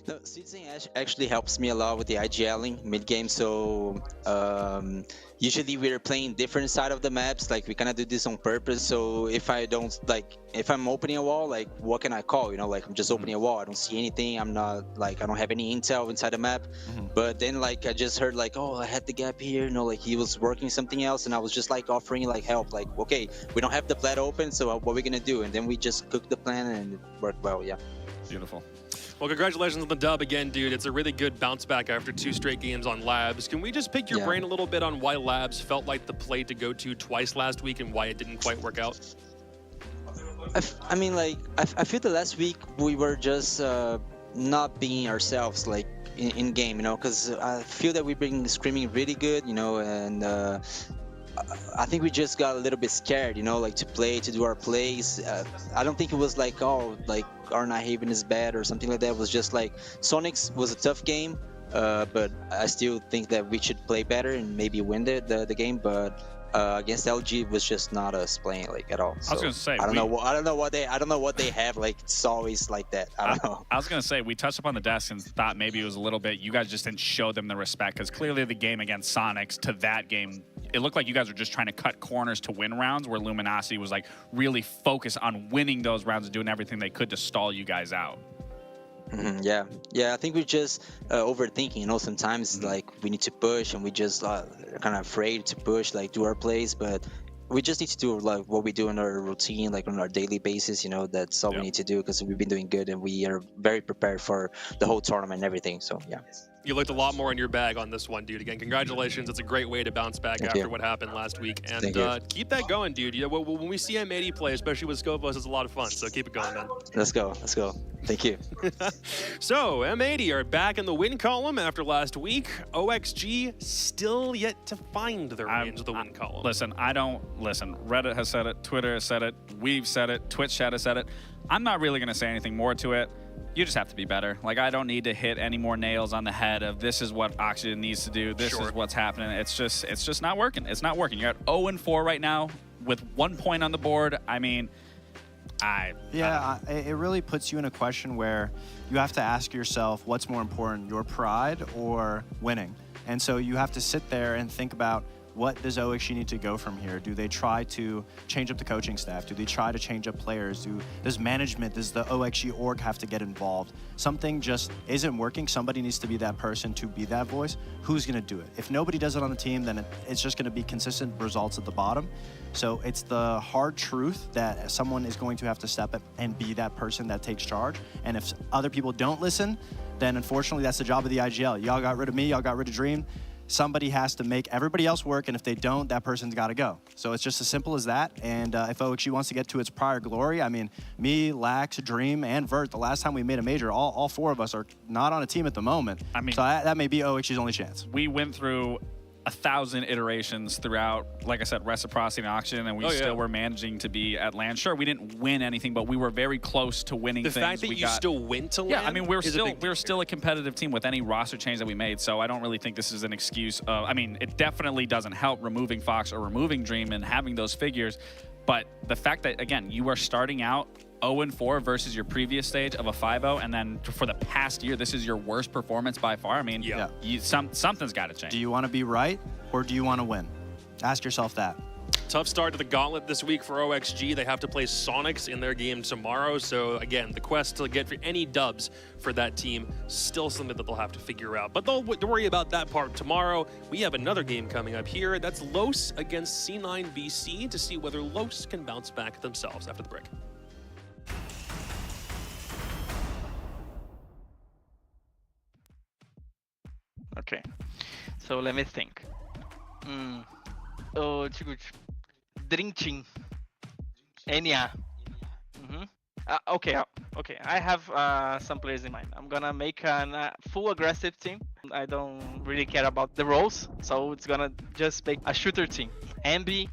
No, seeding actually helps me a lot with the IGLing mid-game, so usually we're playing different side of the maps, like we kind of do this on purpose. So if I don't, like, if I'm opening a wall, like what can I call, you know, like I'm just opening a wall, I don't see anything, I'm not, like, I don't have any intel inside the map. But then like I just heard like, oh, I had the gap here, you know, like he was working something else, and I was just like offering like help, like, okay, we don't have the plat open, so what are we gonna do? And then we just cooked the plan and it worked well. Yeah, beautiful. Well, congratulations on the dub again, dude. It's a really good bounce back after 2 straight games on Labs. Can we just pick your brain a little bit on why Labs felt like the play to go to twice last week and why it didn't quite work out? I mean, like, I feel the last week we were just not being ourselves, like, in game, you know, because I feel that we've been screaming really good, you know, and I think we just got a little bit scared, you know, like to play, to do our plays. I don't think it was like, oh, like our Night Haven is bad or something like that. It was just like Sonic's was a tough game, but I still think that we should play better and maybe win the game. But against LG was just not us playing like at all. So I was gonna say I don't know what they have. Like it's always like that. I don't know. I was gonna say we touched upon the desk and thought maybe it was a little bit. You guys just didn't show them the respect because clearly the game against Sonics to that game, it looked like you guys were just trying to cut corners to win rounds, where Luminosity was like really focused on winning those rounds and doing everything they could to stall you guys out. Yeah. I think we're just overthinking, you know. Sometimes like we need to push and we just kind of afraid to push, like do our plays, but we just need to do like what we do in our routine, like on our daily basis, you know. That's all we need to do because we've been doing good and we are very prepared for the whole tournament and everything. So yeah. You looked a lot more in your bag on this one, dude. Again, congratulations. It's a great way to bounce back after what happened last week. And keep that going, dude. You know, when we see M80 play, especially with Scopus, it's a lot of fun. So keep it going, man. Let's go. Thank you. So, M80 are back in the win column after last week. OXG still yet to find their way into the win column. Listen, Reddit has said it. Twitter has said it. We've said it. Twitch chat has said it. I'm not really going to say anything more to it. You just have to be better. Like, I don't need to hit any more nails on the head of this is what Oxygen needs to do. This is what's happening. It's just not working. It's not working. You're at 0-4 right now with 1 point on the board. I mean, it really puts you in a question where you have to ask yourself what's more important, your pride or winning. And so you have to sit there and think about, what does OXG need to go from here? Do they try to change up the coaching staff? Do they try to change up players? Does management, does the OXG org have to get involved? Something just isn't working. Somebody needs to be that person to be that voice. Who's going to do it? If nobody does it on the team, then it's just going to be consistent results at the bottom. So it's the hard truth that someone is going to have to step up and be that person that takes charge. And if other people don't listen, then unfortunately that's the job of the IGL. Y'all got rid of me, y'all got rid of Dream. Somebody has to make everybody else work, and if they don't, that person's got to go. So it's just as simple as that. And if OXG wants to get to its prior glory, I mean, me, Lax, Dream, and Vert, the last time we made a major, all 4 of us are not on a team at the moment. I mean, so that may be OXG's only chance. We went through 1,000 iterations throughout, like I said, Reciprocity and Auction, and we still were managing to be at land. Sure, we didn't win anything, but we were very close to winning things. The fact that you still went to land? Yeah, I mean, we're still a competitive team with any roster change that we made, so I don't really think this is an excuse. I mean, it definitely doesn't help removing Fox or removing Dream and having those figures, But the fact that, again, you are starting out 0-4 versus your previous stage of a 5-0, and then for the past year, this is your worst performance by far. I mean, something's got to change. Do you want to be right or do you want to win? Ask yourself that. Tough start to the gauntlet this week for OXG. They have to play Sonics in their game tomorrow. So again, the quest to get for any dubs for that team, still something that they'll have to figure out. But they'll worry about that part tomorrow. We have another game coming up here. That's Los against C9BC to see whether Los can bounce back themselves after the break. Okay, so let me think. Oh, Dream Team. NA. Okay, I have some players in mind. I'm gonna make a full aggressive team. I don't really care about the roles, so it's gonna just make a shooter team. Ambi,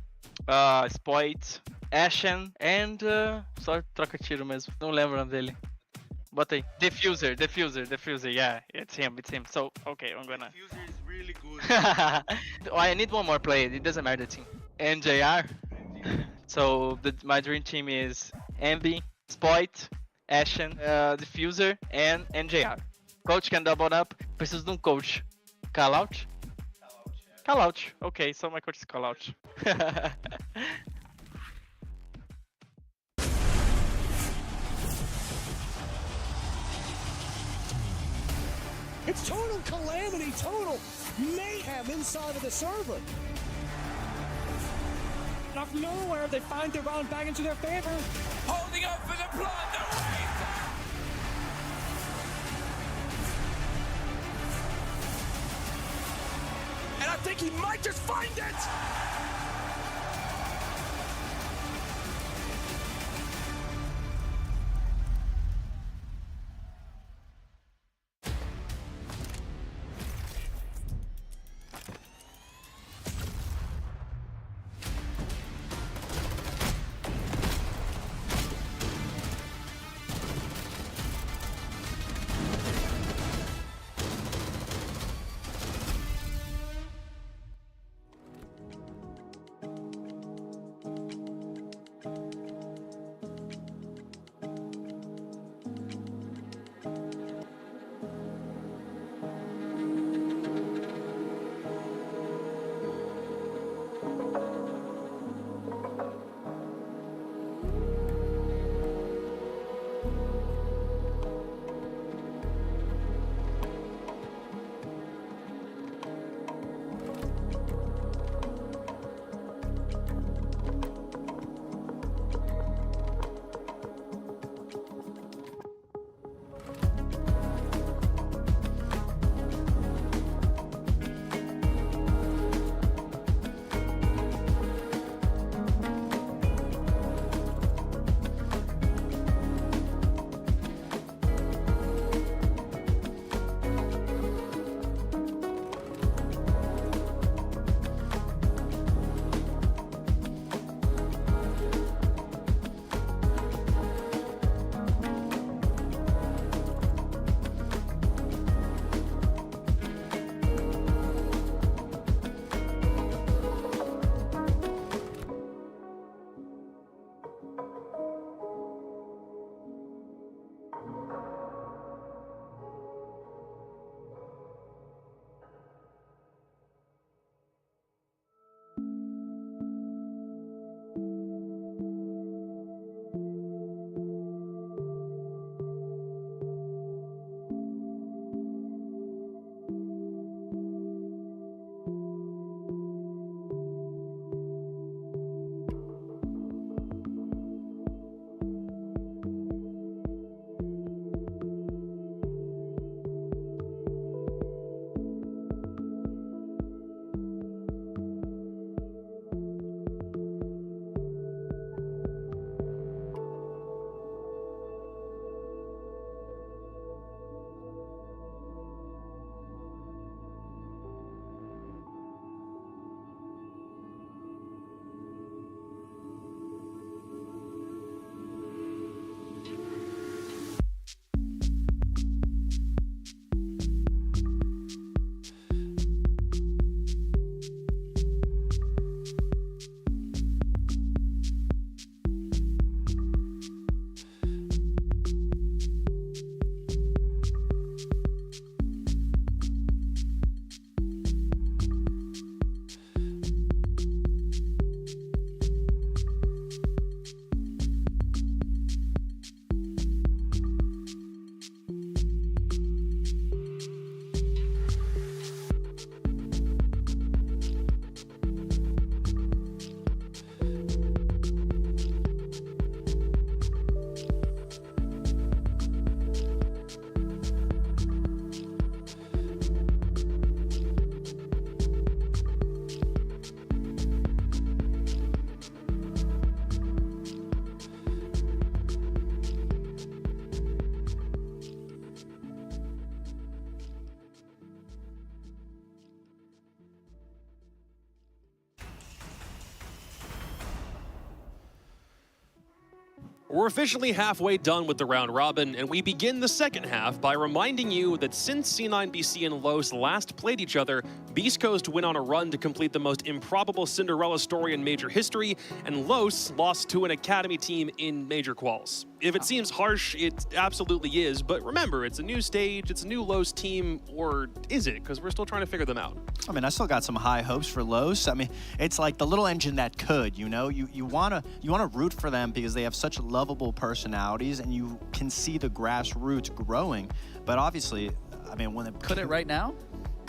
Spoit, Ashen, and só troca tiro mesmo. Não lembro o nome dele. Bota aí. Diffuser, yeah, it's him. So, okay, I'm gonna... Diffuser is really good. Oh, I need one more player, it doesn't matter the team. NJR. So, my dream team is Ambi, Spoit, Ashen, Diffuser, and NJR. Coach can double up. Preciso de coach. Callout? Callout. Okay, so my coach is Callout. It's total calamity, total mayhem inside of the server. Out of nowhere, they find their round back into their favor. Holding up for the blood, the Wraith! And I think he might just find it! We're officially halfway done with the round robin, and we begin the second half by reminding you that since C9BC and Los last played each other, Beast Coast went on a run to complete the most improbable Cinderella story in Major history, and Los lost to an Academy team in Major Quals. If it seems harsh, it absolutely is, but remember, it's a new stage, it's a new Los team, or is it? Because we're still trying to figure them out. I mean, I still got some high hopes for Los. I mean, it's like the little engine that could, you know? You wanna root for them because they have such lovable personalities, and you can see the grassroots growing. But obviously, I mean, when it could it right now?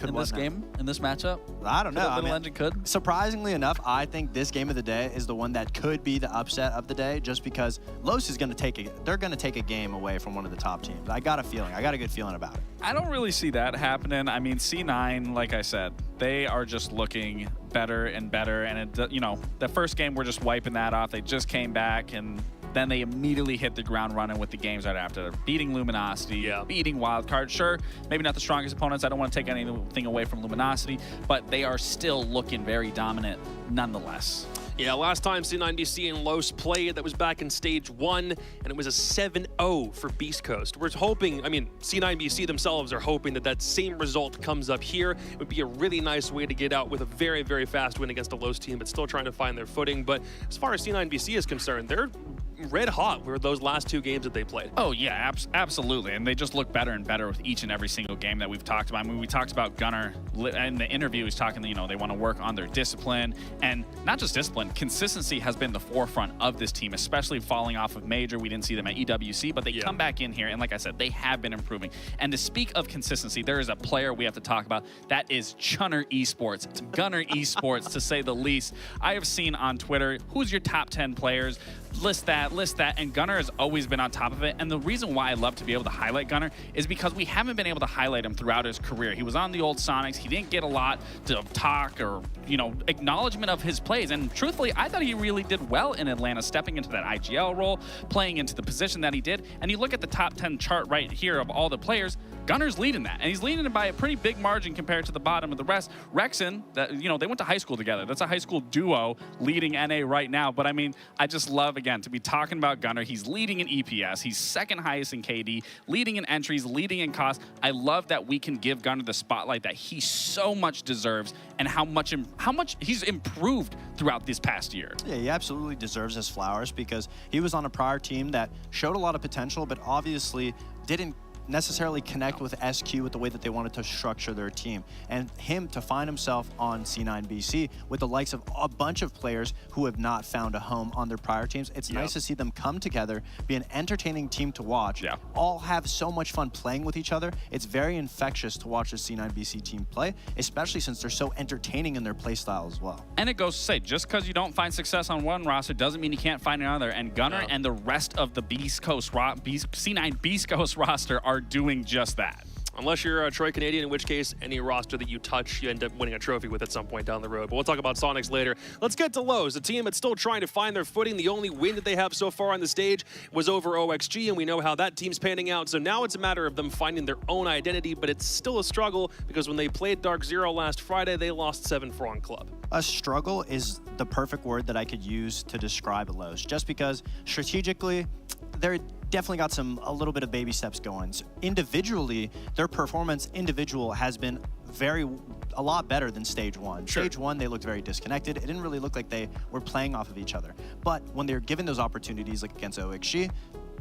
In this game, in this matchup? I don't know. Little engine could. Surprisingly enough, I think this game of the day is the one that could be the upset of the day, just because Los is going to they're going to take a game away from one of the top teams. I got a feeling. I got a good feeling about it. I don't really see that happening. I mean, C9, like I said, they are just looking better and better. And it, you know, the first game we're just wiping that off. They just came back and then they immediately hit the ground running with the games right after. Beating Luminosity, beating Wildcard. Sure, maybe not the strongest opponents. I don't want to take anything away from Luminosity, but they are still looking very dominant nonetheless. Yeah, last time C9BC and Los played, that was back in Stage 1, and it was a 7-0 for Beast Coast. We're hoping, I mean, C9BC themselves are hoping that that same result comes up here. It would be a really nice way to get out with a very, very fast win against a Los team, but still trying to find their footing. But as far as C9BC is concerned, they're red hot with those last two games that they played. Oh yeah, absolutely, and they just look better and better with each and every single game that we've talked about. I mean, we talked about Gunnar in the interview. He's talking, you know, they want to work on their discipline, and not just discipline, consistency has been the forefront of this team, especially falling off of Major. We didn't see them at EWC, but they come back in here, and like I said, they have been improving. And to speak of consistency, there is a player we have to talk about. That is Gunnar Esports. It's Gunnar Esports, to say the least. I have seen on Twitter, who's your top 10 players? List that, and Gunnar has always been on top of it. And the reason why I love to be able to highlight Gunnar is because we haven't been able to highlight him throughout his career. He was on the old Sonics. He didn't get a lot to talk or, you know, acknowledgement of his plays. And truthfully, I thought he really did well in Atlanta, stepping into that IGL role, playing into the position that he did. And you look at the top 10 chart right here of all the players, Gunnar's leading that, and he's leading it by a pretty big margin compared to the bottom of the rest. Rexon, that, you know, they went to high school together. That's a high school duo leading NA right now. But I mean, I just love, again, to be talking about Gunnar. He's leading in EPS. He's second highest in KD, leading in entries, leading in cost. I love that we can give Gunnar the spotlight that he so much deserves, and how much he's improved throughout this past year. Yeah, he absolutely deserves his flowers because he was on a prior team that showed a lot of potential, but obviously didn't necessarily connect with SQ with the way that they wanted to structure their team. And him to find himself on C9BC with the likes of a bunch of players who have not found a home on their prior teams, it's nice to see them come together, be an entertaining team to watch, all have so much fun playing with each other. It's very infectious to watch the C9BC team play, especially since they're so entertaining in their play style as well. And it goes to say, just because you don't find success on one roster doesn't mean you can't find another. And Gunnar and the rest of the C9 Beast Coast roster are doing just that. Unless you're a Troy Canadian, in which case any roster that you touch, you end up winning a trophy with at some point down the road. But we'll talk about Sonics later. Let's get to Los, a team that's still trying to find their footing. The only win that they have so far on the stage was over OXG, and we know how that team's panning out. So now it's a matter of them finding their own identity, but it's still a struggle because when they played DarkZero last Friday, they lost 7-4 on Club. A struggle is the perfect word that I could use to describe Los, just because strategically, they're definitely got a little bit of baby steps going. So individually, their performance has been a lot better than Stage 1. Stage 1, they looked very disconnected. It didn't really look like they were playing off of each other. But when they're given those opportunities, like against OXG,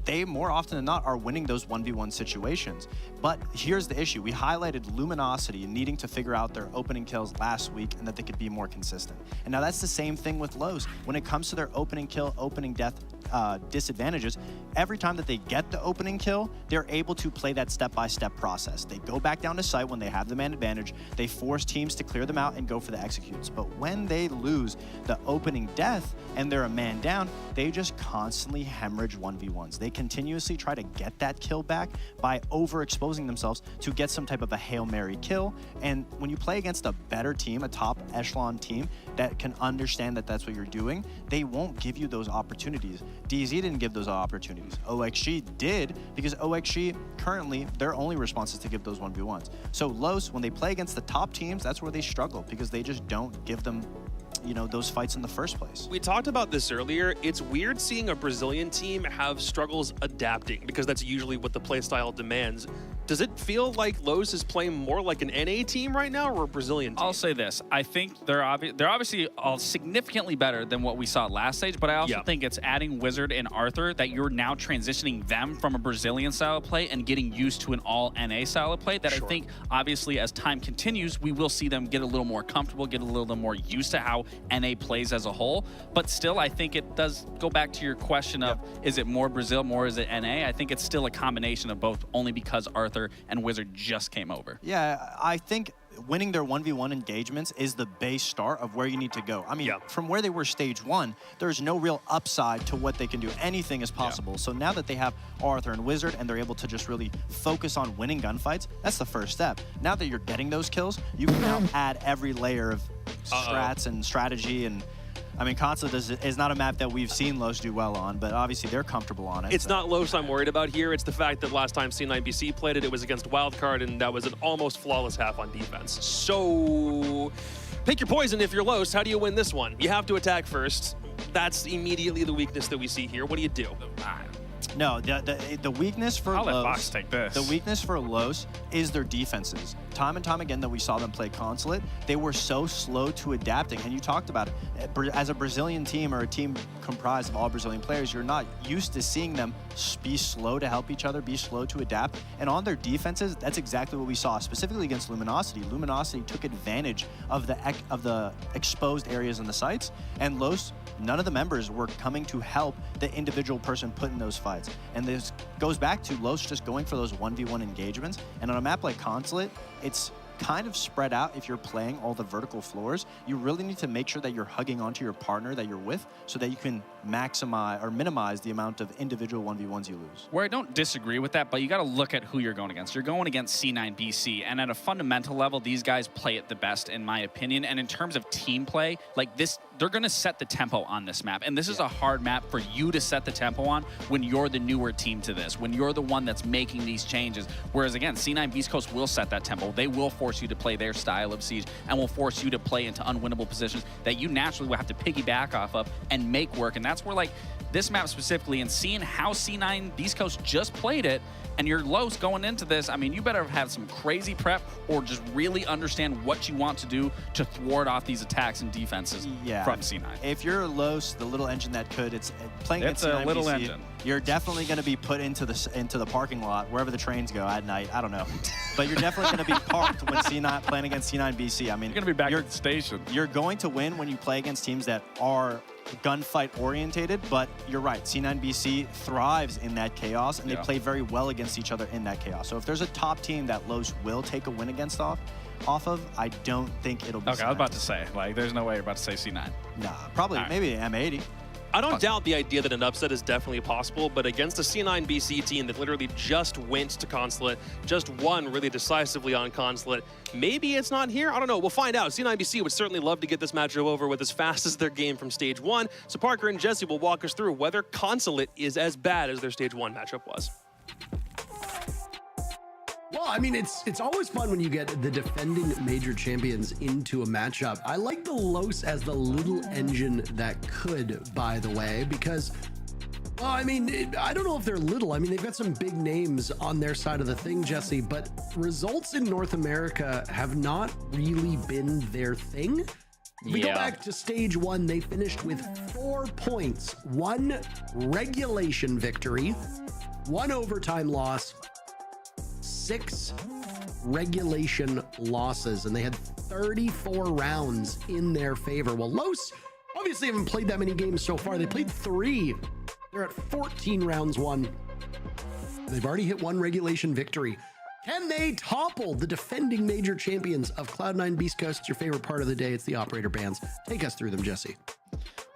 they more often than not are winning those 1v1 situations. But here's the issue. We highlighted Luminosity needing to figure out their opening kills last week and that they could be more consistent. And now that's the same thing with Los. When it comes to their opening kill, opening death disadvantages, every time that they get the opening kill, they're able to play that step-by-step process. They go back down to site when they have the man advantage, they force teams to clear them out and go for the executes. But when they lose the opening death and they're a man down, they just constantly hemorrhage 1v1s. They continuously try to get that kill back by overexposing themselves to get some type of a Hail Mary kill. And when you play against a better team, a top echelon team that can understand that that's what you're doing, they won't give you those opportunities. DZ didn't give those opportunities. OXG did, because OXG currently, their only response is to give those 1v1s. So Los, when they play against the top teams, that's where they struggle, because they just don't give them you know, those fights in the first place. We talked about this earlier. It's weird seeing a Brazilian team have struggles adapting because that's usually what the playstyle demands. Does it feel like Los is playing more like an NA team right now or a Brazilian team? I'll say this. I think they're obviously all significantly better than what we saw last stage, but I also think it's adding Wizard and Arthur that you're now transitioning them from a Brazilian style of play and getting used to an all NA style of play that I think obviously as time continues, we will see them get a little more comfortable, get a little more used to how NA plays as a whole. But still, I think it does go back to your question of, is it more Brazil, more is it NA? I think it's still a combination of both, only because Arthur and Wizard just came over. Yeah, I think winning their 1v1 engagements is the base start of where you need to go. I mean, from where they were stage 1, there's no real upside to what they can do. Anything is possible. So now that they have Arthur and Wizard and they're able to just really focus on winning gunfights, that's the first step. Now that you're getting those kills, you can now add every layer of strats and strategy. And I mean, Consulate is not a map that we've seen Los do well on, but obviously they're comfortable on it. It's not Los I'm worried about here. It's the fact that last time C9BC played it, it was against Wildcard, and that was an almost flawless half on defense. So pick your poison if you're Los. How do you win this one? You have to attack first. That's immediately the weakness that we see here. What do you do? No, the weakness for I'll let Los, Fox take this. The weakness for Los is their defenses. Time and time again that we saw them play Consulate, they were so slow to adapting. And you talked about it. As a Brazilian team or a team comprised of all Brazilian players, you're not used to seeing them be slow to help each other, be slow to adapt. And on their defenses, that's exactly what we saw, specifically against Luminosity. Luminosity took advantage of the exposed areas in the sites, and Los, none of the members were coming to help the individual person put in those fights. And this goes back to Los just going for those 1v1 engagements. And on a map like Consulate, it's kind of spread out. If you're playing all the vertical floors, you really need to make sure that you're hugging onto your partner that you're with so that you can maximize or minimize the amount of individual 1v1s you lose. Where I don't disagree with that, but you got to look at who you're going against. You're going against C9BC, and at a fundamental level, these guys play it the best, in my opinion. And in terms of team play, like this, they're going to set the tempo on this map. And this is a hard map for you to set the tempo on when you're the newer team to this, when you're the one that's making these changes. Whereas again, C9 Beast Coast will set that tempo. They will force you to play their style of Siege and will force you to play into unwinnable positions that you naturally will have to piggyback off of and make work. And that's where, like, this map specifically, and seeing how C9 Beast Coast just played it, and you're Los going into this, I mean, you better have some crazy prep or just really understand what you want to do to thwart off these attacks and defenses from C9. If you're Los, the little engine that could, it's playing against a C9BC, little engine. You're definitely going to be put into the parking lot, wherever the trains go at night. I don't know. But you're definitely going to be parked when playing against C9BC. I mean, you're going to be back at the station. You're going to win when you play against teams that are gunfight orientated, but you're right, C9BC thrives in that chaos, and they play very well against each other in that chaos. So if there's a top team that Los will take a win against off of, I don't think it'll be Okay, C9. I was about to say, like, there's no way you're about to say C9. Nah, probably, maybe M80. I don't doubt the idea that an upset is definitely possible, but against a C9 BC team that literally just went to Consulate, just won really decisively on Consulate, maybe it's not here? I don't know. We'll find out. C9 BC would certainly love to get this matchup over with as fast as their game from Stage 1, so Parker and Jesse will walk us through whether Consulate is as bad as their Stage 1 matchup was. Well, I mean, it's always fun when you get the defending major champions into a matchup. I like the Los as the little engine that could, by the way, because, well, I mean, I don't know if they're little. I mean, they've got some big names on their side of the thing, Jesse, but results in North America have not really been their thing. If we go back to Stage 1, they finished with 4 points, 1 regulation victory, 1 overtime loss, 6 regulation losses, and they had 34 rounds in their favor. Well, Los obviously haven't played that many games so far. They played 3. They're at 14 rounds won. They've already hit 1 regulation victory. Can they topple the defending major champions of Cloud9 Beast Coast? It's your favorite part of the day. It's the operator bands. Take us through them, Jesse.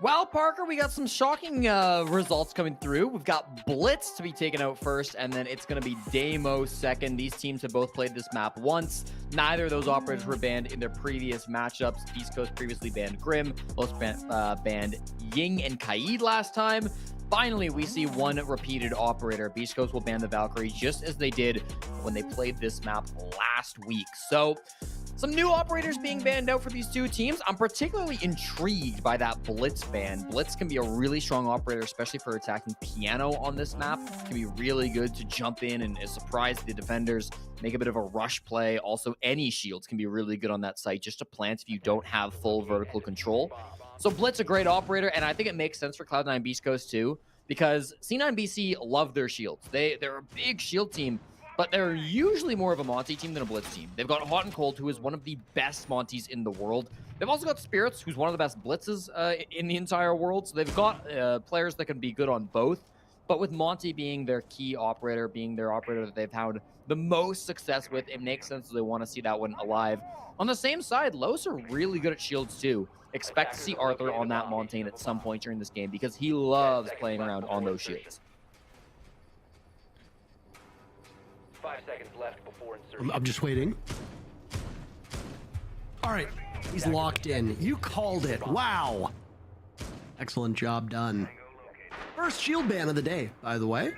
Well, Parker, we got some shocking results coming through. We've got Blitz to be taken out first, and then it's going to be Damo second. These teams have both played this map once. Neither of those operators were banned in their previous matchups. Beast Coast previously banned Grim. Los banned Ying and Kaid last time. Finally, we see 1 repeated operator. Beast Coast will ban the Valkyrie just as they did when they played this map last week. So Some new operators being banned out for these two teams. I'm particularly intrigued by that Blitz ban. Blitz can be a really strong operator, especially for attacking Piano on this map. It can be really good to jump in and surprise the defenders, make a bit of a rush play. Also, any shields can be really good on that site just to plant if you don't have full vertical control. So Blitz, a great operator, and I think it makes sense for Cloud9 Beast Coast too, because C9BC love their shields. They're a big shield team, but they're usually more of a Monty team than a Blitz team. They've got Hot and Cold, who is one of the best Monties in the world. They've also got Spirits, who's one of the best Blitzes in the entire world. So they've got players that can be good on both. But with Monty being their key operator, being their operator that they've had the most success with, it makes sense that they want to see that one alive. On the same side, Los are really good at shields too. Expect to see Arthur on that Montaigne at some point during this game because he loves playing around on those shields. 5 seconds left before insertion. I'm just waiting. All right, he's locked in. You called it. Wow. Excellent job done. First shield ban of the day, by the way.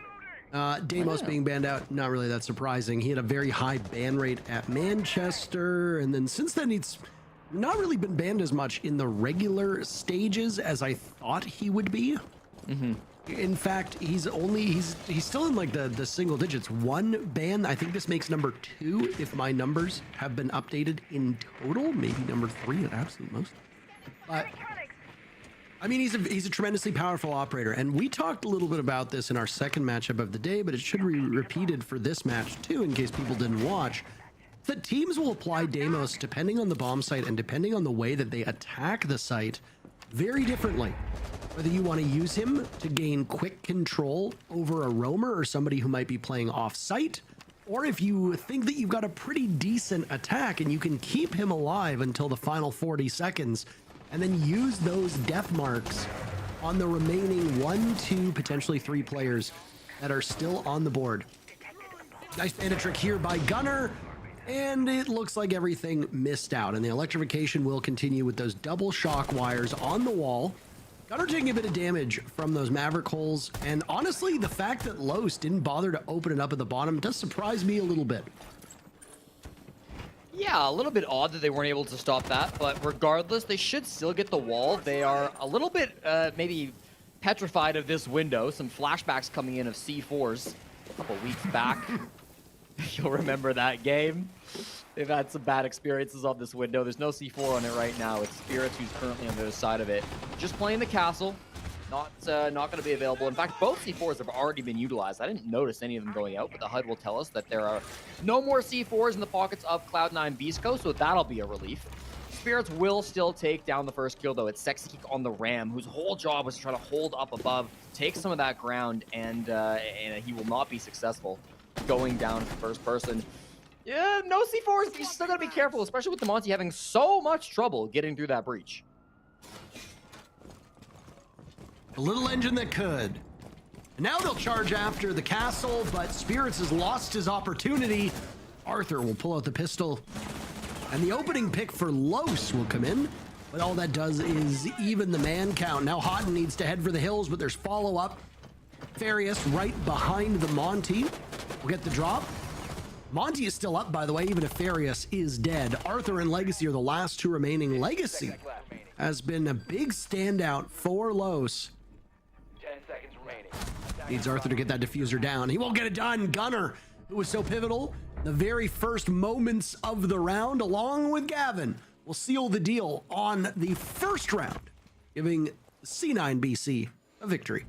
Deimos being banned out, not really that surprising. He had a very high ban rate at Manchester, and then since then he's not really been banned as much in the regular stages as I thought he would be. In fact, he's still in like the single digits. One ban, I think this makes number 2 if my numbers have been updated in total, maybe number 3 at absolute most. But I mean, he's a tremendously powerful operator, and we talked a little bit about this in our second matchup of the day, but it should be repeated for this match too, in case people didn't watch. The teams will apply Deimos depending on the bomb site and depending on the way that they attack the site very differently. Whether you want to use him to gain quick control over a roamer or somebody who might be playing off-site, or if you think that you've got a pretty decent attack and you can keep him alive until the final 40 seconds and then use those death marks on the remaining 1, 2, potentially 3 players that are still on the board. Nice bandit trick here by Gunner, and it looks like everything missed out, and the electrification will continue with those double shock wires on the wall. Gunner taking a bit of damage from those Maverick holes, and honestly, the fact that Los didn't bother to open it up at the bottom does surprise me a little bit. Yeah, a little bit odd that they weren't able to stop that, but regardless, they should still get the wall. They are a little bit maybe petrified of this window. Some flashbacks coming in of C4s a couple weeks back. You'll remember that game. They've had some bad experiences on this window. There's no C4 on it right now. It's Spirits who's currently on the other side of it. Just playing the castle. Not going to be available. In fact, both C4s have already been utilized. I didn't notice any of them going out, but the HUD will tell us that there are no more C4s in the pockets of Cloud9 Beast Coast, so that'll be a relief. Spirits will still take down the first kill, though. It's Sexy on the Ram, whose whole job was to try to hold up above, take some of that ground, and he will not be successful going down first person. Yeah, no C4s, you still got to be careful, especially with the Monty having so much trouble getting through that breach. A little engine that could. And now they'll charge after the castle, but Spirits has lost his opportunity. Arthur will pull out the pistol, and the opening pick for Los will come in. But all that does is even the man count. Now Houghton needs to head for the hills, but there's follow-up. Farius right behind the Monty will get the drop. Monty is still up, by the way, even if Farius is dead. Arthur and Legacy are the last 2 remaining. Legacy has been a big standout for Los. 10 seconds remaining. Needs Arthur to get that diffuser down. He won't get it done. Gunner, who was so pivotal the very first moments of the round, along with Gavin, will seal the deal on the first round, giving C9BC a victory.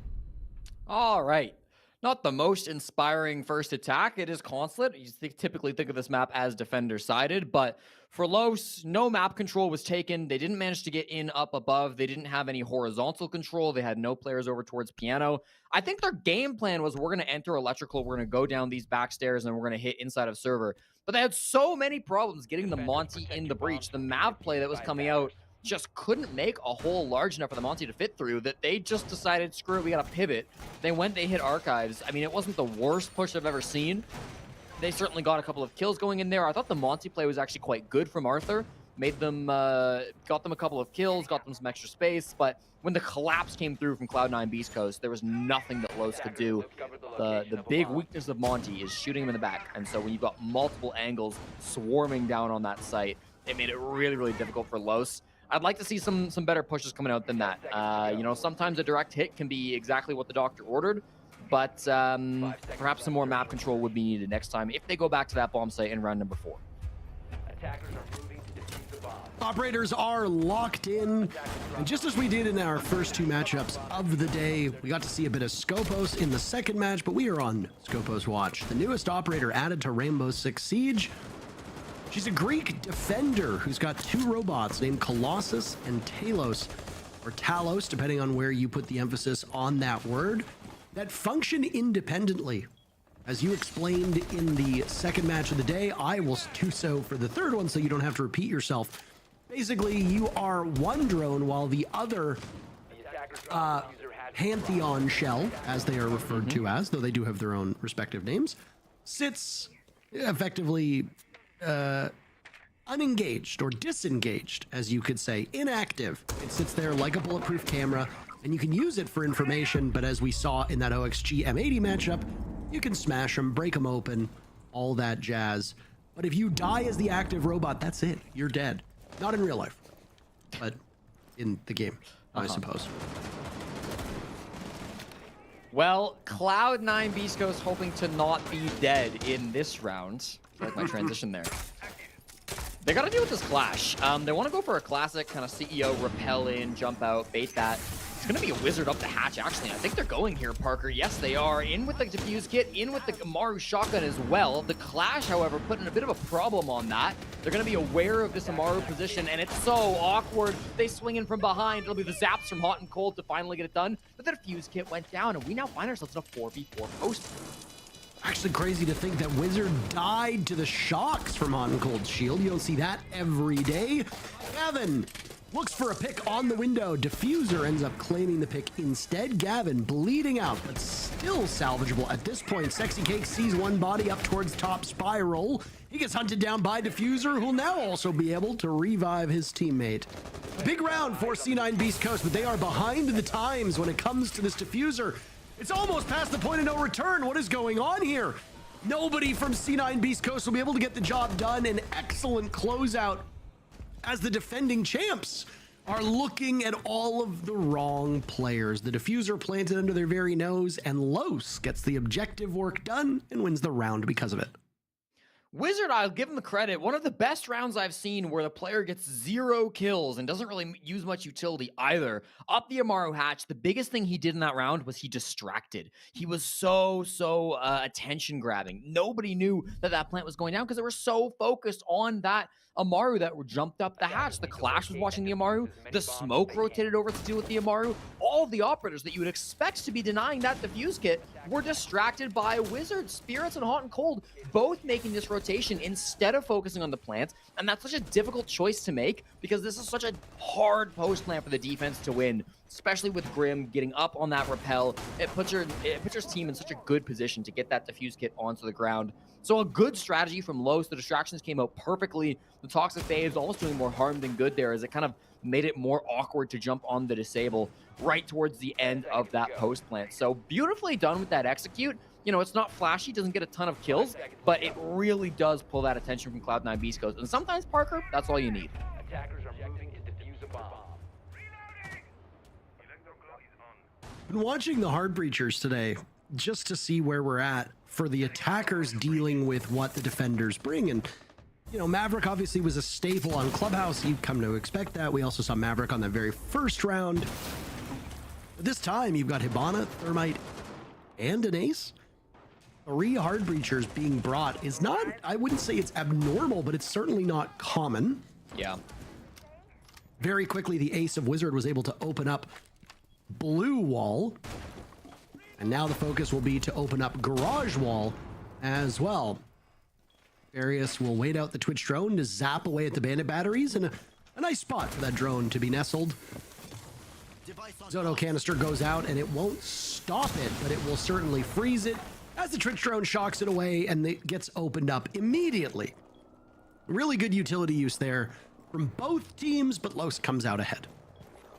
All right. Not the most inspiring first attack. It is Consulate. You typically think of this map as defender-sided, but for Los, no map control was taken. They didn't manage to get in up above. They didn't have any horizontal control. They had no players over towards Piano. I think their game plan was, we're going to enter electrical, we're going to go down these back stairs, and we're going to hit inside of server. But they had so many problems getting the Monty in the breach. The Mav play that was coming out just couldn't make a hole large enough for the Monty to fit through, that they just decided, screw it, we got to pivot. They hit Archives. I mean, it wasn't the worst push I've ever seen. They certainly got a couple of kills going in there. I thought the Monty play was actually quite good from Arthur. Got them a couple of kills, got them some extra space, but when the collapse came through from Cloud9 Beast Coast, there was nothing that Los could do. The big weakness of Monty is shooting him in the back, and so when you've got multiple angles swarming down on that site, it made it really, really difficult for Los. I'd like to see some better pushes coming out than that. You know, sometimes a direct hit can be exactly what the doctor ordered, but perhaps some more map control would be needed next time if they go back to that bomb site in round number 4. Attackers are moving to defuse the bomb. Operators are locked in, and just as we did in our first 2 matchups of the day, we got to see a bit of Skopos in the second match, but we are on Skopos watch. The newest operator added to Rainbow Six Siege. She's a Greek defender who's got 2 robots named Colossus and Talos, or Talos, depending on where you put the emphasis on that word, that function independently. As you explained in the second match of the day, I will do so for the third one so you don't have to repeat yourself. Basically, you are one drone while the other Pantheon shell, as they are referred to as, though they do have their own respective names, sits effectively unengaged or disengaged, as you could say, inactive. It sits there like a bulletproof camera, and you can use it for information, but as we saw in that OXG M80 matchup, you can smash them, break them open, all that jazz. But if you die as the active robot, that's it. You're dead. Not in real life, but in the game, I suppose. Well, Cloud9 Beast Coast hoping to not be dead in this round. I like my transition there. They got to deal with this clash. They want to go for a classic kind of CEO repel in, jump out, bait that. It's going to be a wizard up the hatch, actually. I think they're going here, Parker. Yes, they are. In with the defuse kit, in with the Amaru shotgun as well. The clash, however, put in a bit of a problem on that. They're going to be aware of this Amaru position, and it's so awkward. They swing in from behind. It'll be the zaps from hot and cold to finally get it done. But the defuse kit went down, and we now find ourselves in a 4v4 post. Actually crazy to think that Wizard died to the shocks from Hot and Cold Shield. You don't see that every day. Gavin looks for a pick on the window. Diffuser ends up claiming the pick instead. Gavin bleeding out, but still salvageable at this point. Sexy Cake sees one body up towards top spiral. He gets hunted down by Diffuser, who'll now also be able to revive his teammate. Big round for C9 Beast Coast, but they are behind the times when it comes to this Diffuser. It's almost past the point of no return. What is going on here? Nobody from C9 Beast Coast will be able to get the job done. An excellent closeout as the defending champs are looking at all of the wrong players. The diffuser planted under their very nose, and Los gets the objective work done and wins the round because of it. Wizard, I'll give him the credit. One of the best rounds I've seen where the player gets 0 kills and doesn't really use much utility either. Up the Amaru hatch, the biggest thing he did in that round was he distracted. He was so attention grabbing. Nobody knew that that plant was going down because they were so focused on that Amaru that jumped up the hatch. The Clash was watching the Amaru. The smoke rotated over to deal with the Amaru. All of the operators that you would expect to be denying that defuse kit were distracted by Wizard. Spirits and Hot and Cold both making this rotation instead of focusing on the plants. And that's such a difficult choice to make because this is such a hard post plant for the defense to win, especially with Grim getting up on that rappel. It puts your team in such a good position to get that defuse kit onto the ground. So a good strategy from Los. The distractions came out perfectly. The Toxic Faves almost doing more harm than good there as it kind of made it more awkward to jump on the disable right towards the end of that post plant. So beautifully done with that execute. You know, it's not flashy, doesn't get a ton of kills, but it really does pull that attention from Cloud9 Beast Coast. And sometimes, Parker, that's all you need. Attackers are moving to defuse a bomb. Been watching the Hard Breachers today just to see where we're at for the attackers dealing with what the defenders bring. And, you know, Maverick obviously was a staple on Clubhouse. You've come to expect that. We also saw Maverick on the very first round. But this time, you've got Hibana, Thermite, and an Ace. 3 Hard Breachers being brought is not, I wouldn't say it's abnormal, but it's certainly not common. Yeah. Very quickly, the Ace of Wizard was able to open up Blue Wall. And now the focus will be to open up Garage Wall as well. Various will wait out the Twitch drone to zap away at the bandit batteries, and a nice spot for that drone to be nestled. Zoto canister goes out, and it won't stop it, but it will certainly freeze it as the Twitch drone shocks it away, and it gets opened up immediately. Really good utility use there from both teams, but Los comes out ahead.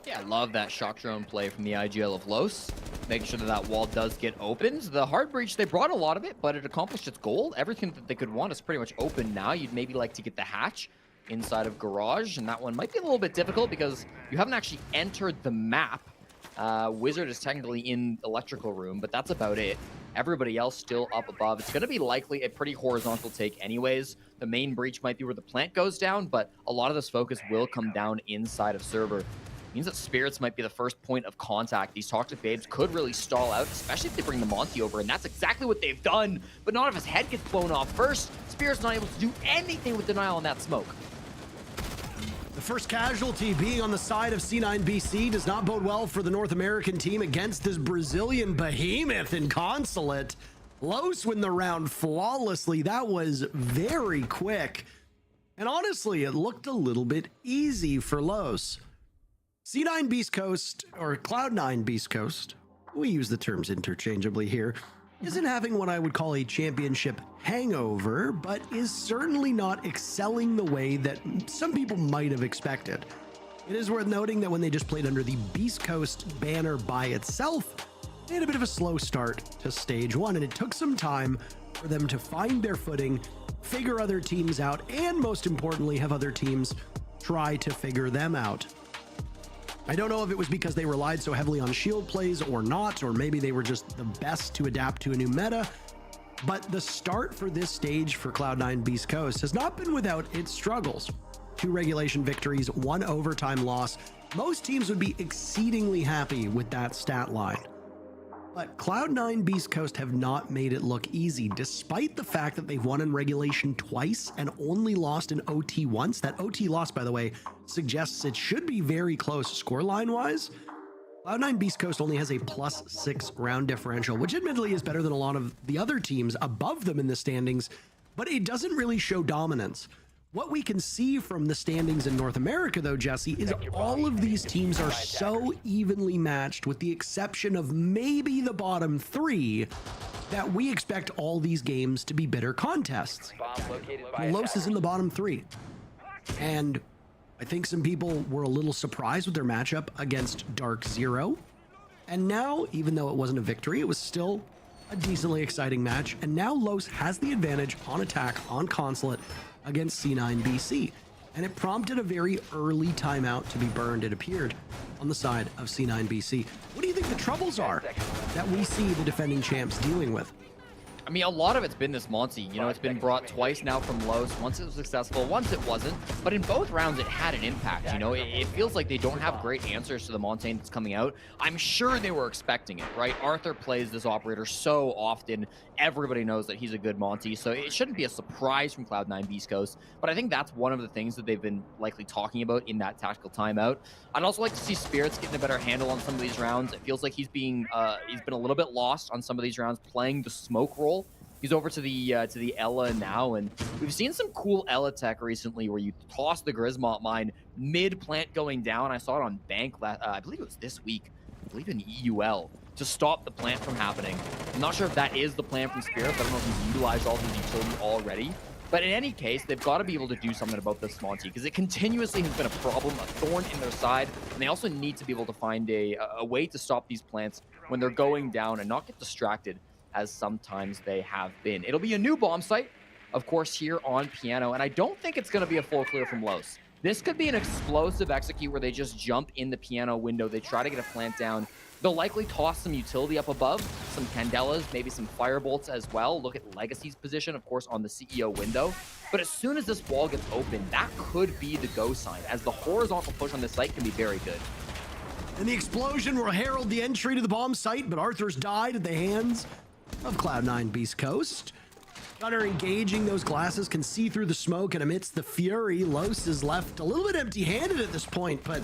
Yeah, I love that shock drone play from the IGL of Los. Making sure that that wall does get opened. The Hard Breach, they brought a lot of it, but it accomplished its goal. Everything that they could want is pretty much open now. You'd maybe like to get the hatch. inside of Garage, and that one might be a little bit difficult because you haven't actually entered the map. Wizard is technically in electrical room, but that's about it. Everybody else still up above. It's going to be likely a pretty horizontal take anyways. The main breach might be where the plant goes down, but a lot of this focus will come down inside of server. Means that Spirits might be the first point of contact. These Toxic Babes could really stall out, especially if they bring the Monty over, and that's exactly what they've done. But not if his head gets blown off first. Spirits not able to do anything with denial on that smoke. The first casualty being on the side of C9BC does not bode well for the North American team against this Brazilian behemoth in Consulate. Los win the round flawlessly. That was very quick. And honestly, it looked a little bit easy for Los. C9 Beast Coast, or Cloud9 Beast Coast, we use the terms interchangeably here, isn't having what I would call a championship hangover, but is certainly not excelling the way that some people might have expected. It is worth noting that when they just played under the Beast Coast banner by itself, they had a bit of a slow start to stage one, and it took some time for them to find their footing, figure other teams out, and most importantly, have other teams try to figure them out. I don't know if it was because they relied so heavily on shield plays or not, or maybe they were just the best to adapt to a new meta, but the start for this stage for Cloud9 Beast Coast has not been without its struggles. 2 regulation victories, 1 overtime loss. Most teams would be exceedingly happy with that stat line. But Cloud9 Beast Coast have not made it look easy, despite the fact that they've won in regulation twice and only lost in OT once. That OT loss, by the way, suggests it should be very close scoreline-wise. Cloud9 Beast Coast only has a +6 round differential, which admittedly is better than a lot of the other teams above them in the standings, but it doesn't really show dominance. What we can see from the standings in North America, though, Jesse, is all of these teams are so evenly matched, with the exception of maybe the bottom 3, that we expect all these games to be bitter contests. Los is in the bottom 3. And I think some people were a little surprised with their matchup against DarkZero. And now, even though it wasn't a victory, it was still a decently exciting match. And now Los has the advantage on attack on Consulate against C9BC, and it prompted a very early timeout to be burned, it appeared, on the side of C9BC. What do you think the troubles are that we see the defending champs dealing with? I mean, a lot of it's been this Monty. You know, it's been brought twice now from Los. Once it was successful, once it wasn't. But in both rounds, it had an impact. You know, it feels like they don't have great answers to the Montagne that's coming out. I'm sure they were expecting it, right? Arthur plays this operator so often. Everybody knows that he's a good Monty, so it shouldn't be a surprise from Cloud9 Beast Coast. But I think that's one of the things that they've been likely talking about in that tactical timeout. I'd also like to see Spirits getting a better handle on some of these rounds. It feels like he's been a little bit lost on some of these rounds, playing the smoke role. He's over to the Ella now, and we've seen some cool Ella tech recently where you toss the Grismont mine mid-plant going down. I saw it on Bank, I believe it was this week, I believe in EUL, to stop the plant from happening. I'm not sure if that is the plan from Spirit, but I don't know if he's utilized all his utility already. But in any case, they've got to be able to do something about this Monty, because it continuously has been a problem, a thorn in their side, and they also need to be able to find a way to stop these plants when they're going down and not get distracted, as sometimes they have been. It'll be a new bomb site, of course, here on Piano, and I don't think it's going to be a full clear from Los. This could be an explosive execute where they just jump in the Piano window. They try to get a plant down. They'll likely toss some utility up above, some Candelas, maybe some Firebolts as well. Look at Legacy's position, of course, on the CEO window. But as soon as this wall gets open, that could be the go sign, as the horizontal push on this site can be very good. And the explosion will herald the entry to the bomb site, but Arthur's died at the hands of Cloud9 Beast Coast. Gunner engaging those glasses, can see through the smoke, and amidst the fury, Los is left a little bit empty-handed at this point, but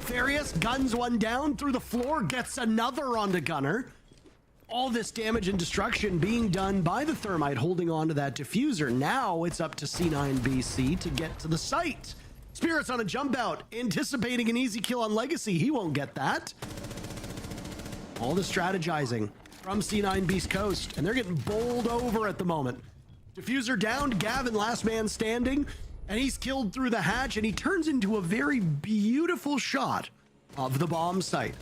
Farius guns one down through the floor, gets another onto Gunner. All this damage and destruction being done by the Thermite holding on to that diffuser. Now it's up to C9BC to get to the site. Spirit's on a jump out, anticipating an easy kill on Legacy. He won't get that. All the strategizing from C9 Beast Coast, and they're getting bowled over at the moment. Diffuser down, Gavin last man standing, and he's killed through the hatch, and he turns into a very beautiful shot of the bomb site.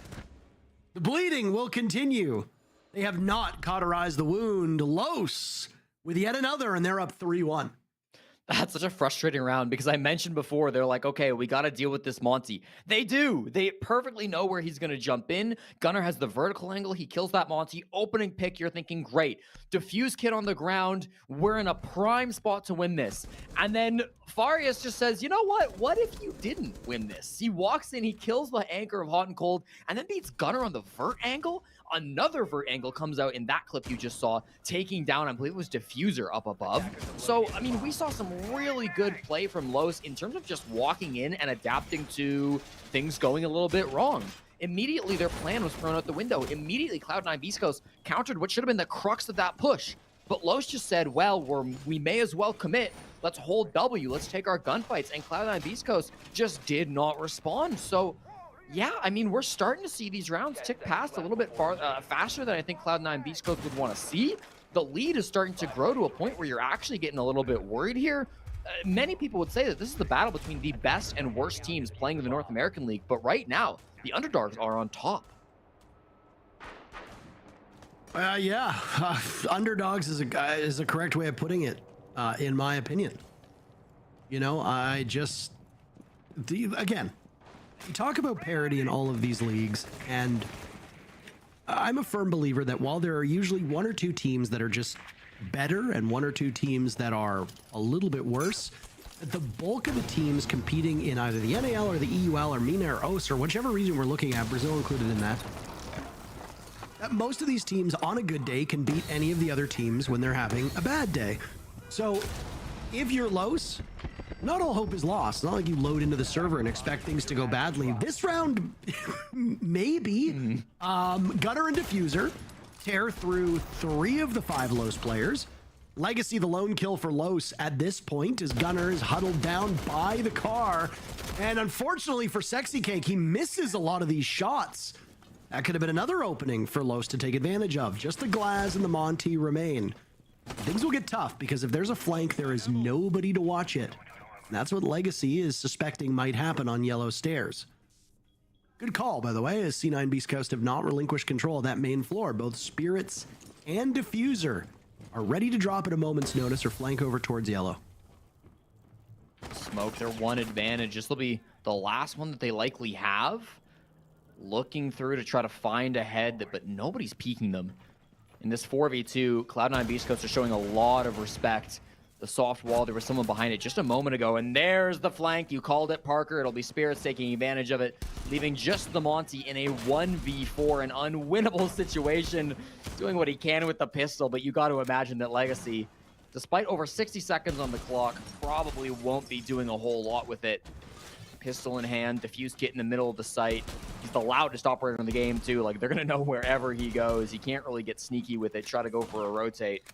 The bleeding will continue. They have not cauterized the wound. Los with yet another, and they're up 3-1. That's such a frustrating round because I mentioned before, they're like, okay, we got to deal with this Monty. They do. They perfectly know where he's going to jump in. Gunnar has the vertical angle. He kills that Monty. Opening pick, you're thinking, great. Diffuse kit on the ground. We're in a prime spot to win this. And then Farias just says, you know what? What if you didn't win this? He walks in, he kills the anchor of Hot and Cold, and then beats Gunnar on the vert angle. Another vert angle comes out in that clip you just saw, taking down, I believe it was Diffuser up above. So, I mean, we saw some really good play from Los in terms of just walking in and adapting to things going a little bit wrong. Immediately, their plan was thrown out the window. Immediately, Cloud9 Beast Coast countered what should have been the crux of that push. But Los just said, well, we may as well commit. Let's hold W. Let's take our gunfights. And Cloud9 Beast Coast just did not respond. So, yeah, I mean, we're starting to see these rounds tick past a little bit faster than I think Cloud9 Beast Coast would want to see. The lead is starting to grow to a point where you're actually getting a little bit worried here. Many people would say that this is the battle between the best and worst teams playing in the North American League, but right now, the underdogs are on top. Underdogs is a correct way of putting it, in my opinion. You know, again, you talk about parity in all of these leagues, and I'm a firm believer that while there are usually one or two teams that are just better and one or two teams that are a little bit worse, the bulk of the teams competing in either the NAL or the EUL or MENA or OS or whichever region we're looking at, Brazil included in that, most of these teams on a good day can beat any of the other teams when they're having a bad day. So if you're Los, not all hope is lost. It's not like you load into the server and expect things to go badly. This round, maybe. Gunnar and Diffuser tear through 3 of the 5 Los players. Legacy, the lone kill for Los at this point, as Gunnar is huddled down by the car. And unfortunately for Sexy Cake, he misses a lot of these shots. That could have been another opening for Los to take advantage of. Just the Glaz and the Monty remain. Things will get tough because if there's a flank, there is nobody to watch it. And that's what Legacy is suspecting might happen on Yellow Stairs. Good call, by the way, as C9 Beast Coast have not relinquished control of that main floor. Both Spirits and Diffuser are ready to drop at a moment's notice or flank over towards Yellow. Smoke their one advantage. This will be the last one that they likely have. Looking through to try to find a head, but nobody's peeking them. In this 4v2, Cloud9 Beast Coast are showing a lot of respect. The soft wall, there was someone behind it just a moment ago, and there's the flank. You called it, Parker. It'll be Spirits taking advantage of it, leaving just the Monty in a 1v4, an unwinnable situation, doing what he can with the pistol, but you got to imagine that Legacy, despite over 60 seconds on the clock, probably won't be doing a whole lot with it. Pistol in hand, Diffuse Kit in the middle of the site. He's the loudest operator in the game, too. Like, they're going to know wherever he goes. He can't really get sneaky with it, try to go for a rotate.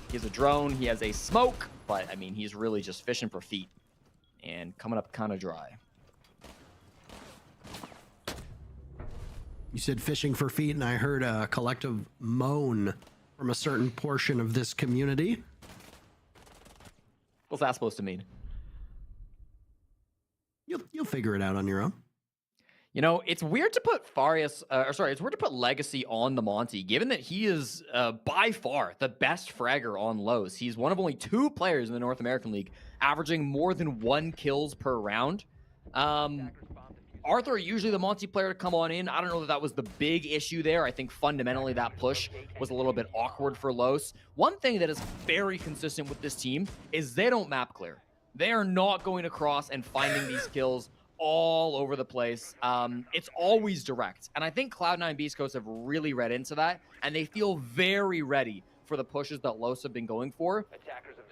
He has a drone, he has a smoke, but, I mean, he's really just fishing for feet and coming up kind of dry. You said fishing for feet, and I heard a collective moan from a certain portion of this community. What's that supposed to mean? You'll figure it out on your own. You know, it's weird to put it's weird to put Legacy on the Monty, given that he is by far the best fragger on Los. He's one of only 2 players in the North American League, averaging more than 1 kills per round. Arthur, usually the Monty player to come on in. I don't know that was the big issue there. I think fundamentally that push was a little bit awkward for Los. One thing that is very consistent with this team is they don't map clear. They are not going across and finding these kills all over the place. It's always direct. And I think Cloud9 Beast Coast have really read into that, and they feel very ready for the pushes that Los have been going for.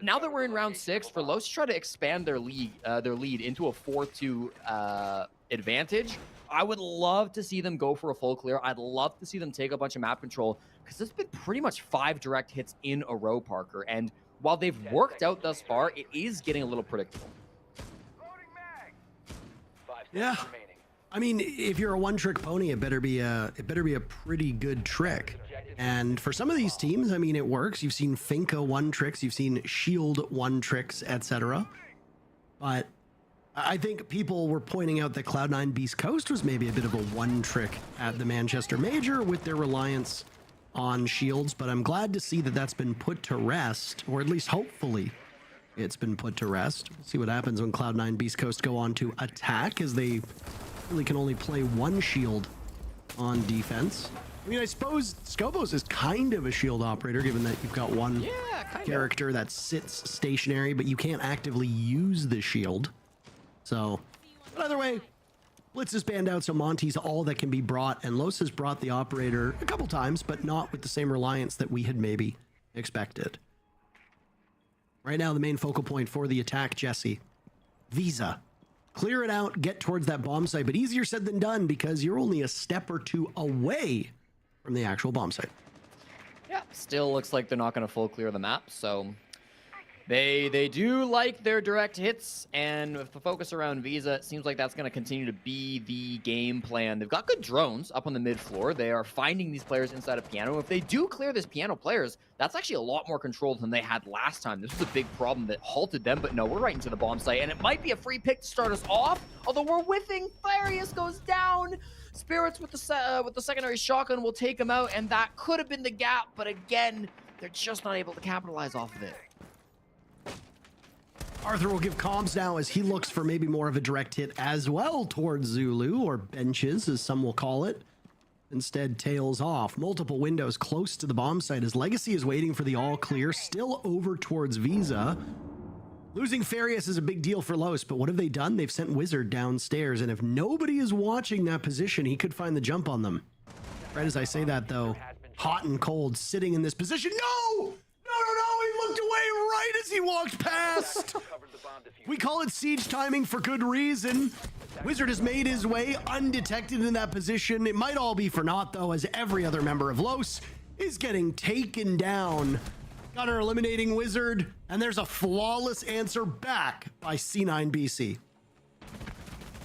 Now that we're in round 6, for Los to try to expand their lead into a 4-2 advantage, I would love to see them go for a full clear. I'd love to see them take a bunch of map control, because there's been pretty much 5 direct hits in a row, Parker. And while they've worked out thus far, it is getting a little predictable. Yeah, I mean, if you're a one-trick pony, it better be a pretty good trick. And for some of these teams, I mean, it works. You've seen Finka one tricks, you've seen Shield one tricks, etc. But I think people were pointing out that Cloud9 Beast Coast was maybe a bit of a one trick at the Manchester Major with their reliance on shields. But I'm glad to see that that's been put to rest, or at least hopefully it's been put to rest. We'll see what happens when Cloud9 Beast Coast go on to attack, as they really can only play one shield on defense. I mean, I suppose Skobos is kind of a shield operator, given that you've got one character that sits stationary, but you can't actively use the shield. So, but either way, Blitz is banned out, so Monty's all that can be brought, and Los has brought the operator a couple times, but not with the same reliance that we had maybe expected. Right now, the main focal point for the attack, Jesse. Visa. Clear it out, get towards that bomb site, but easier said than done because you're only a step or two away from the actual bomb site. Yeah, still looks like they're not going to full clear the map, so they do like their direct hits, and with the focus around Visa, it seems like that's going to continue to be the game plan. They've got good drones up on the mid floor. They are finding these players inside of Piano. If they do clear this Piano players, that's actually a lot more control than they had last time. This was a big problem that halted them, but no, we're right into the bomb site, and it might be a free pick to start us off, although we're whiffing. Farius goes down. Spirits with the secondary shotgun will take him out, and that could have been the gap, but again, they're just not able to capitalize off of it. Arthur will give comms now as he looks for maybe more of a direct hit as well towards Zulu, or benches as some will call it. Instead tails off. Multiple windows close to the bomb site as Legacy is waiting for the all clear, still over towards Visa. Losing Farius is a big deal for Los, but what have they done? They've sent Wizard downstairs, and if nobody is watching that position, he could find the jump on them. Right as I say that, though, hot and cold, sitting in this position. No! He looked away right as he walked past. We call it siege timing for good reason. Wizard has made his way undetected in that position. It might all be for naught, though, as every other member of Los is getting taken down. Gunner eliminating Wizard, and there's a flawless answer back by C9BC.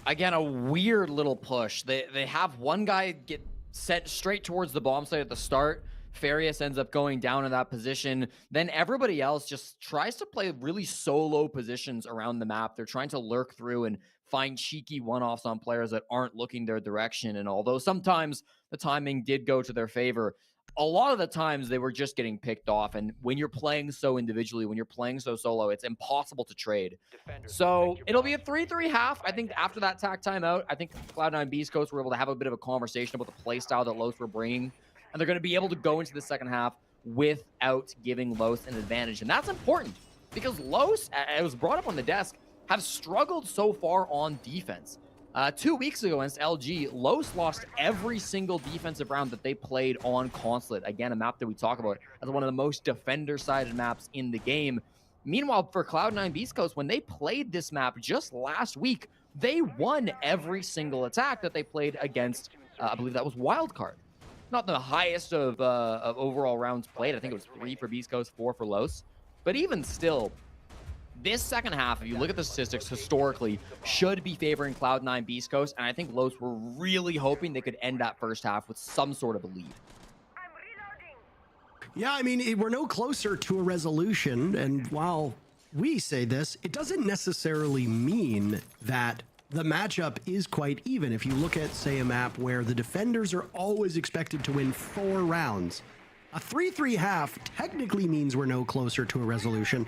Again, a weird little push. They have one guy get sent straight towards the bomb site at the start. Farius ends up going down in that position. Then everybody else just tries to play really solo positions around the map. They're trying to lurk through and find cheeky one-offs on players that aren't looking their direction. And although sometimes the timing did go to their favor, a lot of the times they were just getting picked off. And when you're playing so individually, when you're playing so solo, it's impossible to trade. So it'll be a 3-3 half. I think after that tack timeout, I think Cloud9 Beast Coast were able to have a bit of a conversation about the play style that Los were bringing. And they're going to be able to go into the second half without giving Los an advantage. And that's important because Los, it was brought up on the desk, have struggled so far on defense. 2 weeks ago against LG, Los lost every single defensive round that they played on Consulate. Again, a map that we talk about as one of the most defender-sided maps in the game. Meanwhile, for Cloud9 Beast Coast, when they played this map just last week, they won every single attack that they played against, I believe that was Wildcard. Not the highest of overall rounds played. I think it was 3 for Beast Coast, 4 for Los. But even still, this second half, if you look at the statistics historically, should be favoring Cloud9 Beast Coast. And I think Los were really hoping they could end that first half with some sort of a lead. Yeah, I mean, we're no closer to a resolution. And while we say this, it doesn't necessarily mean that the matchup is quite even. If you look at, say, a map where the defenders are always expected to win 4 rounds, a 3-3 half technically means we're no closer to a resolution,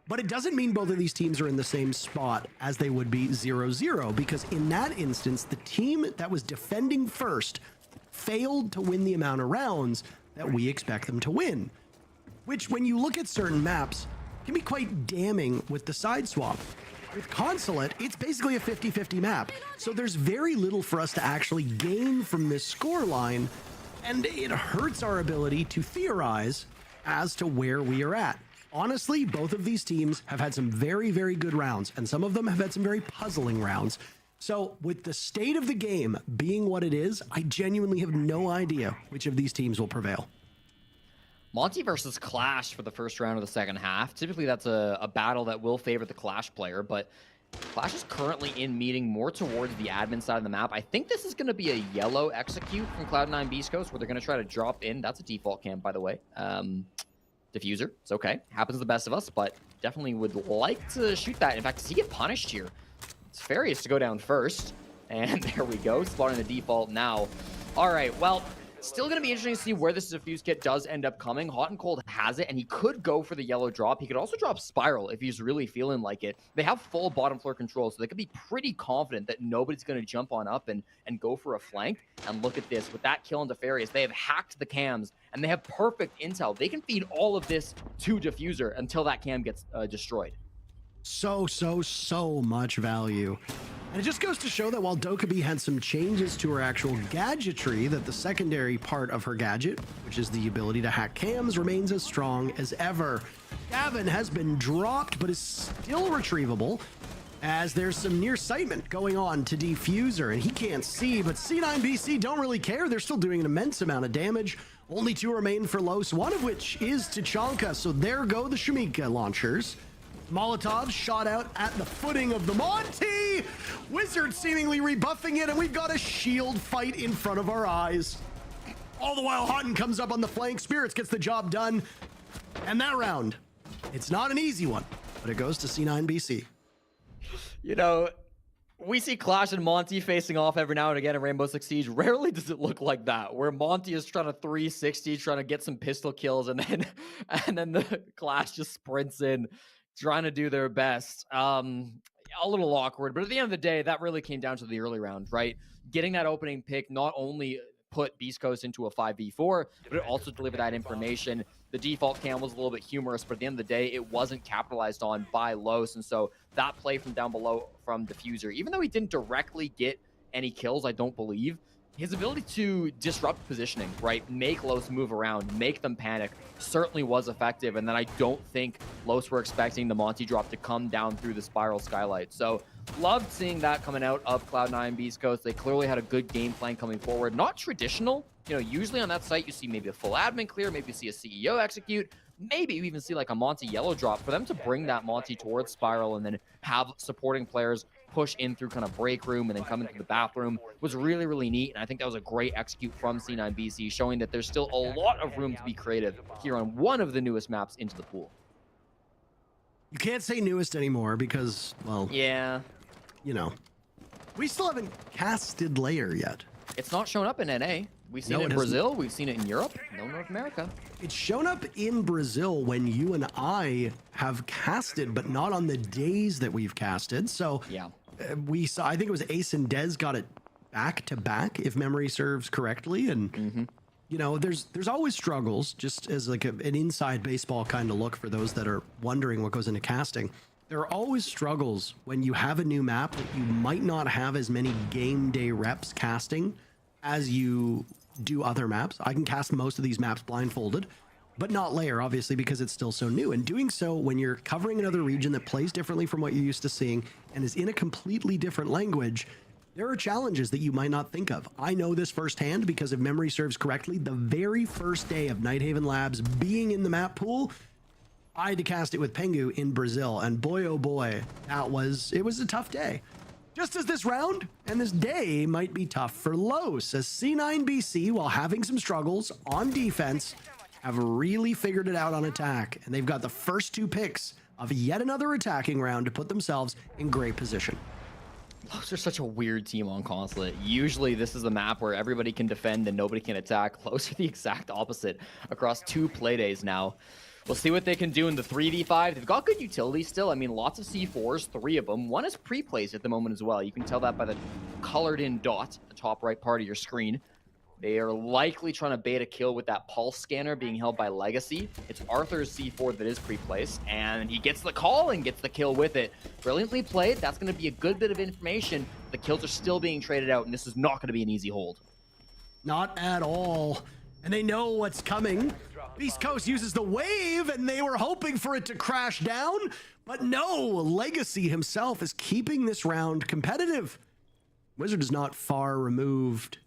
but it doesn't mean both of these teams are in the same spot as they would be 0-0, because in that instance, the team that was defending first failed to win the amount of rounds that we expect them to win, which when you look at certain maps can be quite damning with the side swap. With Consulate, it's basically a 50-50 map, so there's very little for us to actually gain from this scoreline, and it hurts our ability to theorize as to where we are at. Honestly, both of these teams have had some very, very good rounds, and some of them have had some very puzzling rounds. So with the state of the game being what it is, I genuinely have no idea which of these teams will prevail. Monty versus Clash for the first round of the second half. Typically, that's a battle that will favor the Clash player, but Clash is currently in meeting more towards the admin side of the map. I think this is going to be a yellow execute from Cloud9 Beast Coast, where they're going to try to drop in. That's a default camp, by the way. Diffuser, it's okay. Happens to the best of us, but definitely would like to shoot that. In fact, does he get punished here? It's Farius to go down first, and there we go, spawning the default now. All right, well, Still going to be interesting to see where this defuse kit does end up coming. Hot and Cold has it, and he could go for the yellow drop. He could also drop Spiral if he's really feeling like it. They have full bottom floor control, so they could be pretty confident that nobody's going to jump on up and go for a flank. And look at this. With that kill on Defarius, they have hacked the cams, and they have perfect intel. They can feed all of this to Diffuser until that cam gets destroyed. So much value. And it just goes to show that while Dokkaebi had some changes to her actual gadgetry, that the secondary part of her gadget, which is the ability to hack cams, remains as strong as ever. Gavin has been dropped, but is still retrievable, as there's some nearsightment going on to Diffuser, and he can't see, but C9BC don't really care. They're still doing an immense amount of damage. Only 2 remain for Los, one of which is Tachanka, so there go the Shumika launchers. Molotov shot out at the footing of the Monty. Wizard seemingly rebuffing it, and we've got a shield fight in front of our eyes. All the while, Houghton comes up on the flank. Spirits gets the job done. And that round, it's not an easy one, but it goes to C9BC. You know, we see Clash and Monty facing off every now and again in Rainbow Six Siege. Rarely does it look like that, where Monty is trying to 360, trying to get some pistol kills, and then the Clash just sprints in, trying to do their best. A little awkward, but at the end of the day, that really came down to the early round, right? Getting that opening pick not only put Beast Coast into a 5v4, but it also delivered that information. The default cam was a little bit humorous, but at the end of the day, it wasn't capitalized on by Los, and so that play from down below from Diffuser, even though he didn't directly get any kills, I don't believe, his ability to disrupt positioning, right? Make Los move around, make them panic, certainly was effective. And then I don't think Los were expecting the Monty drop to come down through the spiral skylight. So loved seeing that coming out of Cloud9 Beast Coast. They clearly had a good game plan coming forward. Not traditional. You know, usually on that site, you see maybe a full admin clear, maybe you see a CEO execute, maybe you even see like a Monty yellow drop. For them to bring that Monty towards spiral and then have supporting players push in through kind of break room and then come into the bathroom was really, really neat. And I think that was a great execute from C9BC, showing that there's still a lot of room to be creative here on one of the newest maps into the pool. You can't say newest anymore because, well, yeah, you know, we still haven't casted layer yet. It's not shown up in NA. We've seen it in Brazil. We've seen it in Europe. No North America. It's shown up in Brazil when you and I have casted, but not on the days that we've casted. So yeah, we saw, I think it was Ace and Dez got it back to back, if memory serves correctly. And, you know, there's always struggles, just as like an inside baseball kind of look for those that are wondering what goes into casting. There are always struggles when you have a new map that you might not have as many game day reps casting as you do other maps. I can cast most of these maps blindfolded, but not layer, obviously, because it's still so new. And doing so when you're covering another region that plays differently from what you're used to seeing and is in a completely different language, there are challenges that you might not think of. I know this firsthand because if memory serves correctly, the very first day of Nighthaven Labs being in the map pool, I had to cast it with Pengu in Brazil, and boy, oh boy, it was a tough day. Just as this round and this day might be tough for Los, as C9BC, while having some struggles on defense, have really figured it out on attack, and they've got the first 2 picks of yet another attacking round to put themselves in great position. Los are such a weird team on Consulate. Usually this is a map where everybody can defend and nobody can attack. Los are the exact opposite across 2 play days now. We'll see what they can do in the 3v5. They've got good utility still. I mean, lots of C4s, 3 of them. One is pre-placed at the moment as well. You can tell that by the colored in dot at the top right part of your screen. They are likely trying to bait a kill with that pulse scanner being held by Legacy. It's Arthur's C4 that is pre-placed, and he gets the call and gets the kill with it. Brilliantly played. That's going to be a good bit of information. The kills are still being traded out, and this is not going to be an easy hold. Not at all. And they know what's coming. Beast Coast uses the wave, and they were hoping for it to crash down. But no, Legacy himself is keeping this round competitive. Wizard is not far removed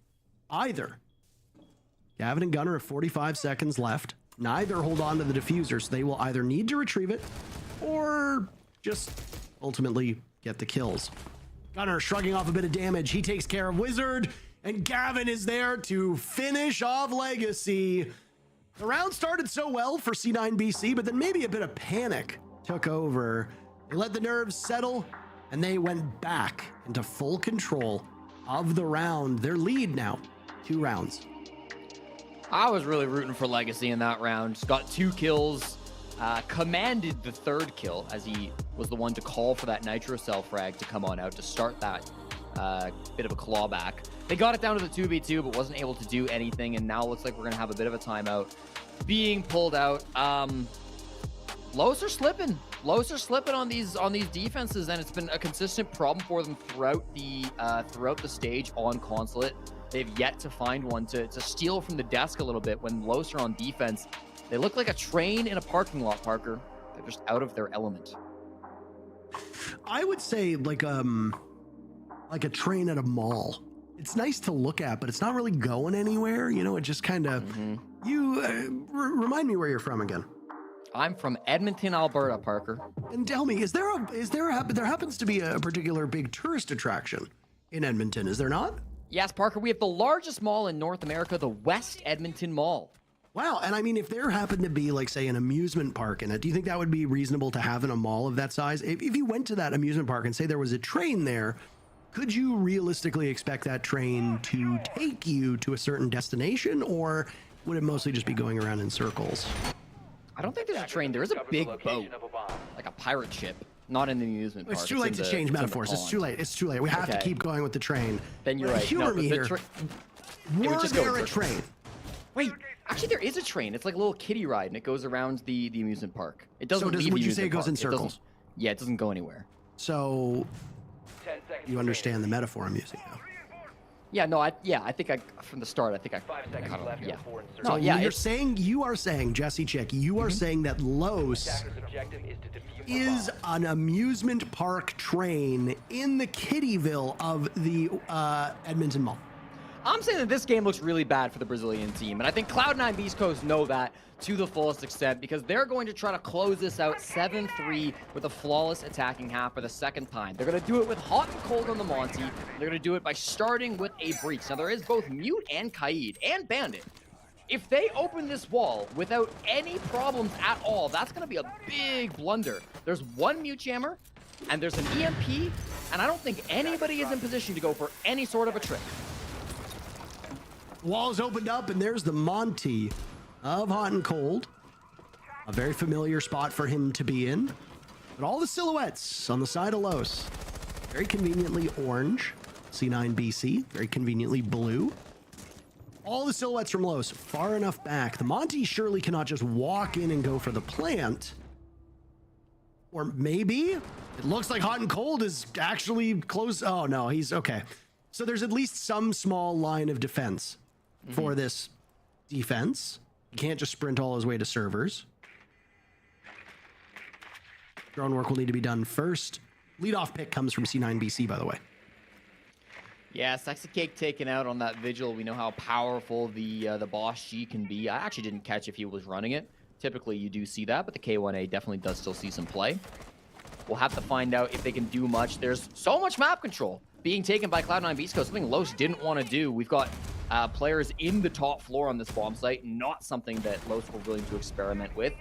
either. Gavin and Gunnar have 45 seconds left. Neither hold on to the diffuser, so they will either need to retrieve it or just ultimately get the kills. Gunnar shrugging off a bit of damage. He takes care of Wizard, and Gavin is there to finish off Legacy. The round started so well for C9BC, but then maybe a bit of panic took over. They let the nerves settle, and they went back into full control of the round. Their lead now, 2 rounds. I was really rooting for Legacy in that round. Got 2 kills, commanded the 3rd kill as he was the one to call for that Nitro Cell frag to come on out to start that bit of a clawback. They got it down to the 2v2, but wasn't able to do anything, and now looks like we're going to have a bit of a timeout being pulled out. Los are slipping. Los are slipping on these defenses, and it's been a consistent problem for them throughout the stage on Consulate. They've yet to find one to steal from the desk a little bit. When Los are on defense, they look like a train in a parking lot, Parker. They're just out of their element. I would say like a train at a mall. It's nice to look at, but it's not really going anywhere. You know, it just kind of. You remind me where you're from again. I'm from Edmonton, Alberta, Parker. And tell me, there happens to be a particular big tourist attraction in Edmonton, is there not? Yes, Parker, we have the largest mall in North America, the West Edmonton Mall. Wow, and I mean, if there happened to be, like, say, an amusement park in it, do you think that would be reasonable to have in a mall of that size? If you went to that amusement park and say there was a train there, could you realistically expect that train to take you to a certain destination, or would it mostly just be going around in circles? I don't think there's a train. There is a big boat, like a pirate ship, not in the amusement park. It's too late to change metaphors. It's too late. It's too late. We have to keep going with the train. Then you're right. Humor me here. Were there a train? Wait, actually, there is a train. It's like a little kiddie ride, and it goes around the amusement park. It doesn't. So would you say it goes in circles? Yeah, it doesn't go anywhere. So you understand the metaphor I'm using now. Yeah, no, I think from the start, I think I 5 seconds left. yeah. So No, yeah, you are saying, Jesse Chick, you are saying that Los Attacker's objective is to defuse the is bomb. an amusement park train in the Kittyville of the Edmonton Mall. I'm saying that this game looks really bad for the Brazilian team, and I think Cloud9 Beast Coast know that to the fullest extent because they're going to try to close this out 7-3 with a flawless attacking half for the 2nd time. They're going to do it with Hot and Cold on the Monty. They're going to do it by starting with a Breach. Now, there is both Mute and Kaid and Bandit. If they open this wall without any problems at all, that's going to be a big blunder. There's 1 Mute Jammer, and there's an EMP, and I don't think anybody is in position to go for any sort of a trick. Walls opened up, and there's the Monty of Hot and Cold. A very familiar spot for him to be in. But all the silhouettes on the side of Los. Very conveniently orange. C9BC, very conveniently blue. All the silhouettes from Los far enough back. The Monty surely cannot just walk in and go for the plant. Or maybe it looks like Hot and Cold is actually close. Oh no, he's okay. So there's at least some small line of defense for this defense. You can't just sprint all his way to servers. Drone work will need to be done first. Leadoff pick comes from C9BC, by the way. Yeah, Sexy Cake taken out on that Vigil. We know how powerful the Boss G can be. I actually didn't catch if he was running it. Typically, you do see that, but the K1A definitely does still see some play. We'll have to find out if they can do much. There's so much map control being taken by Cloud9 Beast Coast, something Los didn't want to do. We've got players in the top floor on this bomb site, not something that Los were willing to experiment with.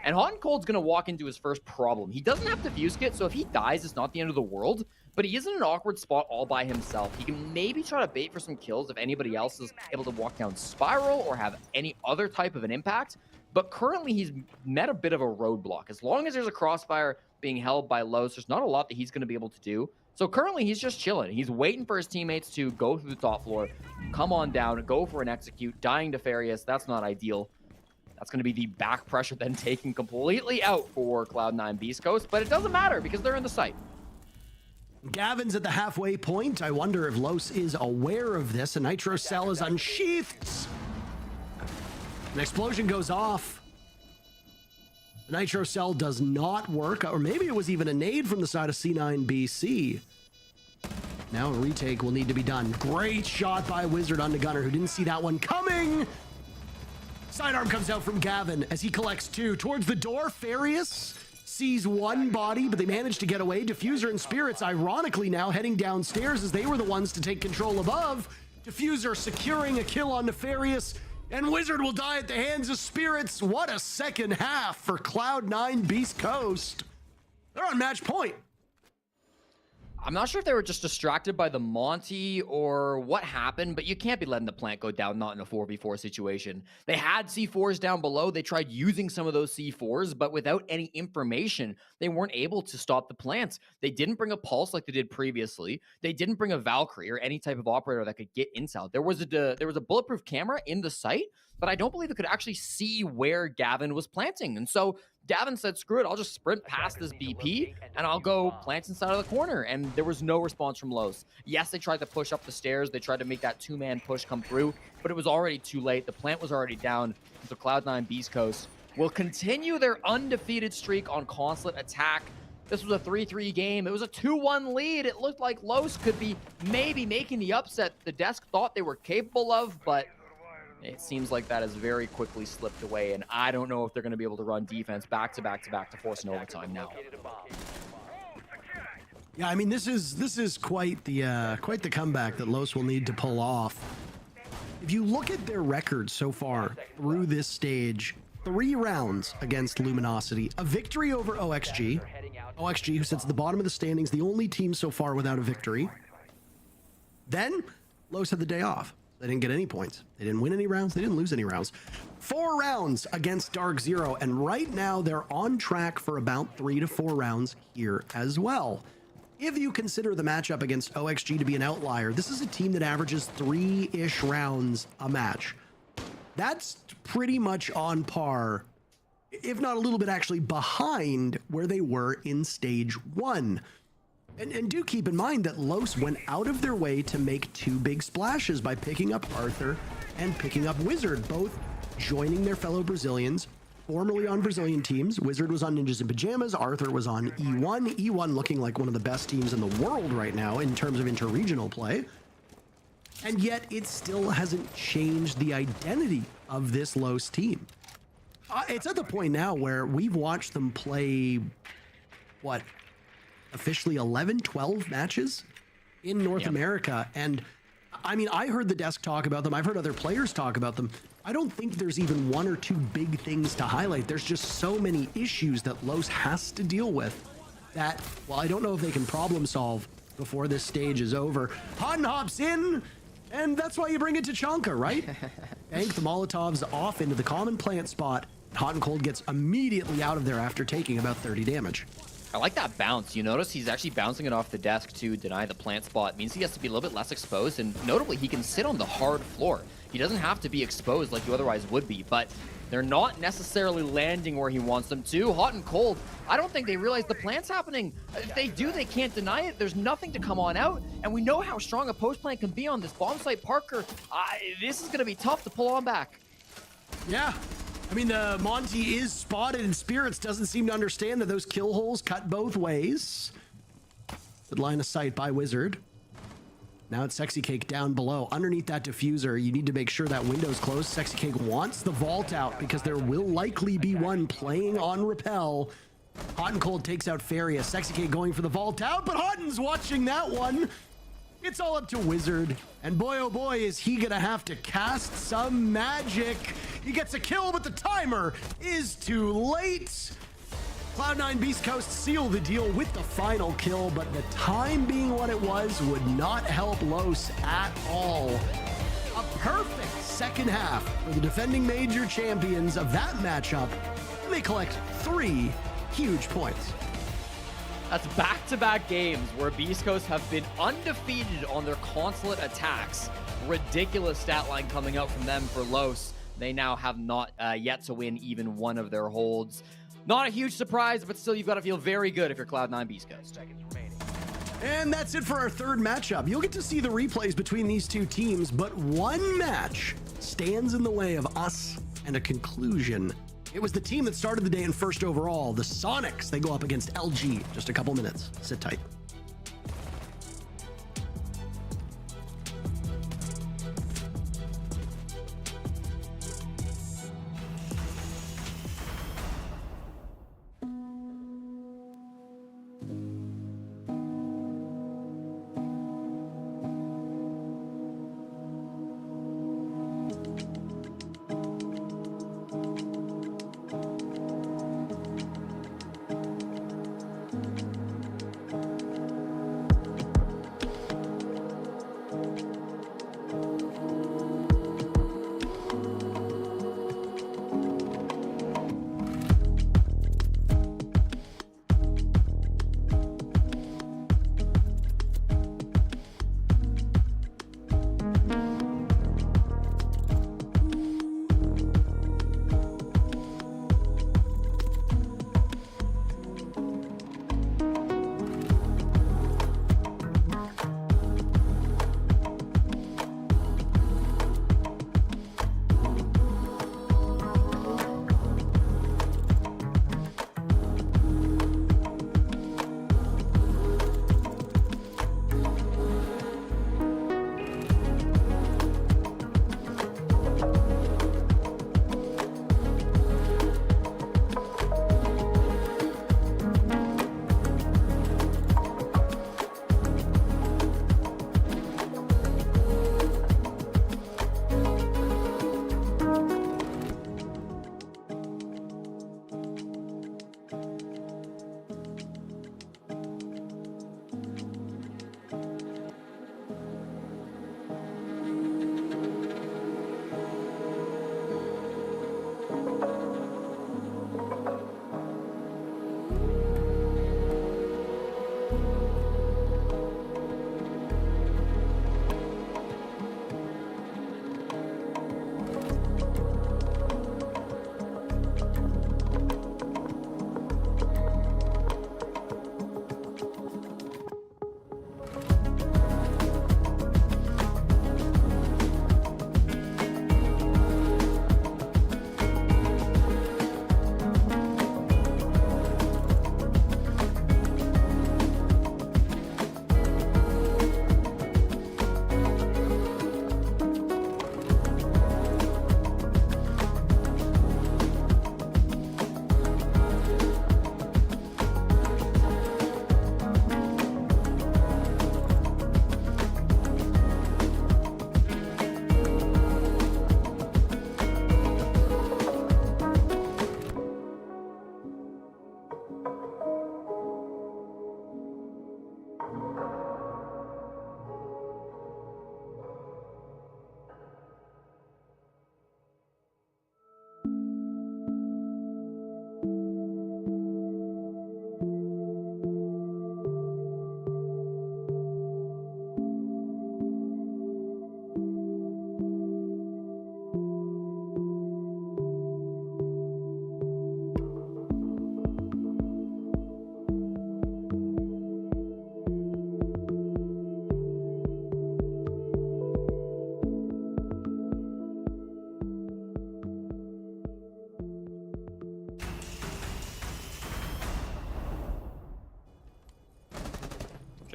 And Hot and Cold's going to walk into his first problem. He doesn't have Diffuse Kit, so if he dies, it's not the end of the world, but he is in an awkward spot all by himself. He can maybe try to bait for some kills if anybody else is able to walk down Spiral or have any other type of an impact, but currently he's met a bit of a roadblock. As long as there's a crossfire being held by Los, there's not a lot that he's going to be able to do. So currently he's just chilling. He's waiting for his teammates to go through the top floor, come on down, go for an execute, dying to Farius. That's not ideal. That's going to be the back pressure then taken completely out for Cloud9 Beast Coast, but it doesn't matter because they're in the site. Gavin's at the halfway point. I wonder if Los is aware of this. A Nitro Cell is unsheathed. An explosion goes off. The Nitro Cell does not work, or maybe it was even a nade from the side of C9BC. Now a retake will need to be done. Great shot by Wizard onto Gunner, who didn't see that one coming. Sidearm comes out from Gavin as he collects 2. Towards the door, Farius sees 1 body, but they manage to get away. Diffuser and Spirits, ironically now, heading downstairs as they were the ones to take control above. Diffuser securing a kill on Nefarious, and Wizard will die at the hands of Spirits. What a second half for Cloud9 Beast Coast. They're on match point. I'm not sure if they were just distracted by the Monty or what happened, but you can't be letting the plant go down not in a 4v4 situation. They had C4s down below. They tried using some of those C4s, but without any information, they weren't able to stop the plants. They didn't bring a pulse like they did previously. They didn't bring a Valkyrie or any type of operator that could get intel. There was a bulletproof camera in the site, but I don't believe it could actually see where Gavin was planting. And so Gavin said, screw it, I'll just sprint past this BP and I'll go plant inside of the corner. And there was no response from Los. Yes, they tried to push up the stairs. They tried to make that two-man push come through, but it was already too late. The plant was already down. So Cloud9 Beast Coast will continue their undefeated streak on Consulate attack. This was a 3-3 game. It was a 2-1 lead. It looked like Los could be maybe making the upset the desk thought they were capable of, but it seems like that has very quickly slipped away, and I don't know if they're going to be able to run defense back to force an overtime now. Yeah, I mean, this is quite the comeback that Los will need to pull off. If you look at their record so far through this stage, 3 rounds against Luminosity, a victory over OXG. OXG, who sits at the bottom of the standings, the only team so far without a victory. Then Los had the day off. They didn't get any points. They didn't win any rounds. They didn't lose any rounds. 4 rounds against DarkZero, and right now they're on track for about 3 to 4 rounds here as well. If you consider the matchup against OXG to be an outlier, this is a team that averages 3-ish rounds a match. That's pretty much on par, if not a little bit actually behind where they were in stage 1. And do keep in mind that Los went out of their way to make 2 big splashes by picking up Arthur and picking up Wizard, both joining their fellow Brazilians, formerly on Brazilian teams. Wizard was on Ninjas in Pajamas, Arthur was on E1. E1 looking like one of the best teams in the world right now in terms of interregional play. And yet it still hasn't changed the identity of this Los team. It's at the point now where we've watched them play, what, officially 11, 12 matches in North America. And I mean, I heard the desk talk about them. I've heard other players talk about them. I don't think there's even 1 or 2 big things to highlight. There's just so many issues that Los has to deal with that, well, I don't know if they can problem solve before this stage is over. Han hops in, and that's why you bring it to Chanka, right? Bank the Molotovs off into the common plant spot. Hot and Cold gets immediately out of there after taking about 30 damage. I like that bounce. You notice he's actually bouncing it off the desk to deny the plant spot. It means he has to be a little bit less exposed, and notably, he can sit on the hard floor. He doesn't have to be exposed like you otherwise would be, but they're not necessarily landing where he wants them to. Hot and Cold, I don't think they realize the plant's happening. If they do, they can't deny it. There's nothing to come on out, and we know how strong a post plant can be on this bomb site. Parker, this is going to be tough to pull on back. Yeah. I mean, the Monty is spotted, and Spirits doesn't seem to understand that those kill holes cut both ways. Good line of sight by Wizard. Now it's Sexy Cake down below. Underneath that diffuser, you need to make sure that window's closed. Sexy Cake wants the vault out because there will likely be one playing on Repel. Hot and Cold takes out Faria. Sexy Cake going for the vault out, but Hotten's watching that one. It's all up to Wizard, and boy oh boy is he gonna have to cast some magic. He gets a kill, but the timer is too late. Cloud9 Beast Coast seal the deal with the final kill, but the time being what it was would not help Los at all. A perfect second half for the defending major champions of that matchup, and they collect 3 huge points. That's back-to-back games where Beast Coast have been undefeated on their consulate attacks. Ridiculous stat line coming out from them for Los. They now have not yet to win even one of their holds. Not a huge surprise, but still you've got to feel very good if you're Cloud9 Beast Coast. And that's it for our third matchup. You'll get to see the replays between these 2 teams, but one match stands in the way of us and a conclusion. It was the team that started the day in first overall, the Sonics. They go up against LG. Just a couple minutes. Sit tight.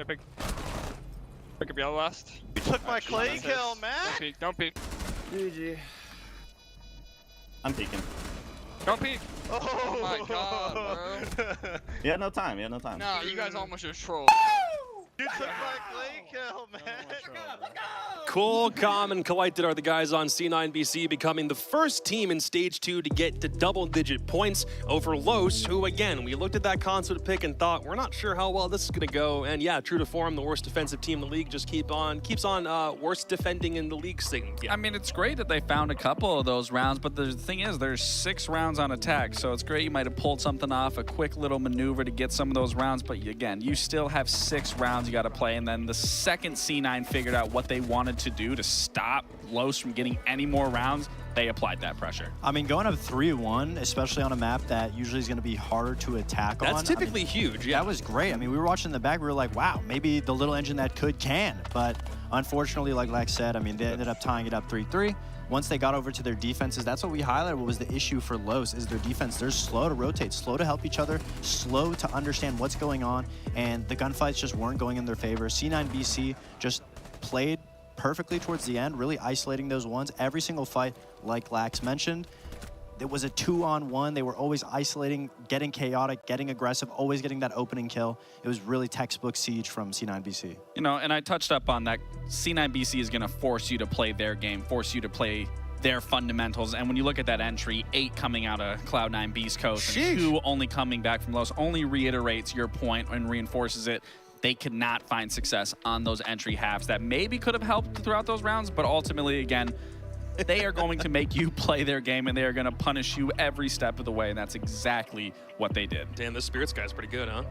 Pick up your last. You took my clay kill, man. Don't peek. Don't peek. GG. I'm peeking. Don't peek. Oh my god, bro. Yeah, no time. Yeah, no time. No, you guys almost just trolled. You took my clay kill, man. Cole, Com, and Collected are the guys on C9BC, becoming the first team in Stage 2 to get to double-digit points over Los, who, again, we looked at that console pick and thought, we're not sure how well this is going to go. And yeah, true to form, the worst defensive team in the league just keeps on worst defending in the league thing. Yeah. I mean, it's great that they found a couple of those rounds, but the thing is, there's 6 rounds on attack, so it's great you might have pulled something off, a quick little maneuver to get some of those rounds, but again, you still have 6 rounds you got to play, and then the second C9 figured out what they wanted to do to stop Los from getting any more rounds, they applied that pressure. I mean, going up 3-1, especially on a map that usually is going to be harder to attack on. That's typically huge, yeah. That was great. I mean, we were watching in the back, we were like, wow, maybe the little engine that could can. But unfortunately, like Lex said, I mean, they ended up tying it up 3-3. Once they got over to their defenses, that's what we highlighted. What was the issue for Los is their defense. They're slow to rotate, slow to help each other, slow to understand what's going on, and the gunfights just weren't going in their favor. C9BC just played perfectly towards the end, really isolating those ones. Every single fight, like Lax mentioned, it was a 2-on-1. They were always isolating, getting chaotic, getting aggressive, always getting that opening kill. It was really textbook Siege from C9BC. You know, and I touched up on that. C9BC is going to force you to play their game, force you to play their fundamentals. And when you look at that entry, 8 coming out of Cloud9 Beast Coast, and 2 only coming back from Los, only reiterates your point and reinforces it. They could not find success on those entry halves that maybe could have helped throughout those rounds, but ultimately, again, they are going to make you play their game, and they are going to punish you every step of the way, and that's exactly what they did. Damn, this Spirits guy's pretty good, huh?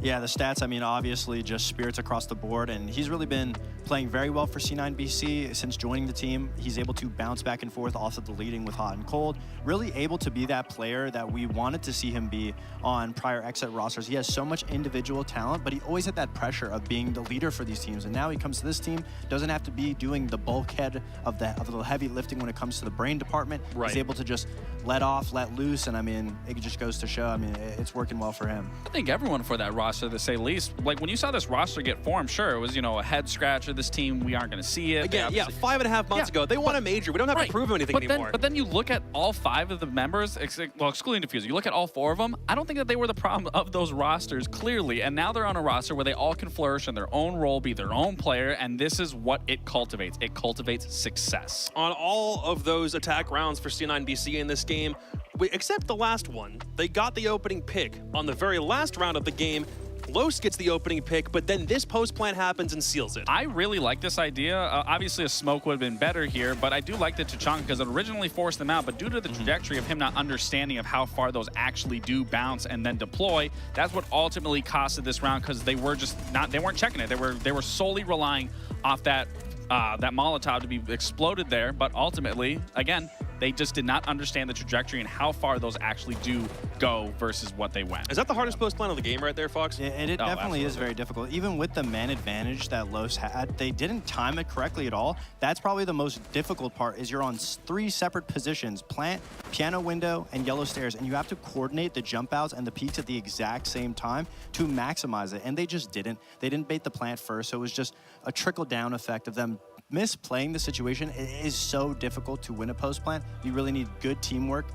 Yeah, the stats, I mean, obviously just Spirits across the board, and he's really been playing very well for C9BC since joining the team. He's able to bounce back and forth off of the leading with hot and cold, really able to be that player that we wanted to see him be on prior exit rosters. He has so much individual talent, but he always had that pressure of being the leader for these teams, and now he comes to this team, doesn't have to be doing the bulkhead of the heavy lifting when it comes to the brain department. Right. He's able to just let off, let loose, and I mean, it just goes to show, I mean, it's working well for him. I think everyone for that roster, to say least, like when you saw this roster get formed, sure, it was, you know, a head scratcher. This team, we aren't going to see it. Again, yeah, 5.5 months ago, they won a major. We don't have to prove anything anymore. But then you look at all 5 of the members, well, excluding Diffuser, you look at all 4 of them, I don't think that they were the problem of those rosters, clearly. And now they're on a roster where they all can flourish in their own role, be their own player, and this is what it cultivates. It cultivates success. On all of those attack rounds for C9BC in this game, except the last one, they got the opening pick. On the very last round of the game, Los gets the opening pick, but then this post plant happens and seals it. I really like this idea. Obviously, a smoke would have been better here, but I do like the Tachanka because it originally forced them out, but due to the trajectory of him not understanding of how far those actually do bounce and then deploy, that's what ultimately costed this round because they were just not, they weren't checking it. They were solely relying off that Molotov to be exploded there, but ultimately, again, they just did not understand the trajectory and how far those actually do go versus what they went. Is that the hardest post plan of the game right there, Fox? Yeah, and it definitely is very difficult. Even with the man advantage that Los had, they didn't time it correctly at all. That's probably the most difficult part is you're on 3 separate positions, plant, piano window, and yellow stairs, and you have to coordinate the jump outs and the peaks at the exact same time to maximize it, and they just didn't. They didn't bait the plant first, so it was just a trickle-down effect of them misplaying the situation. It is so difficult to win a post plant. You really need good teamwork,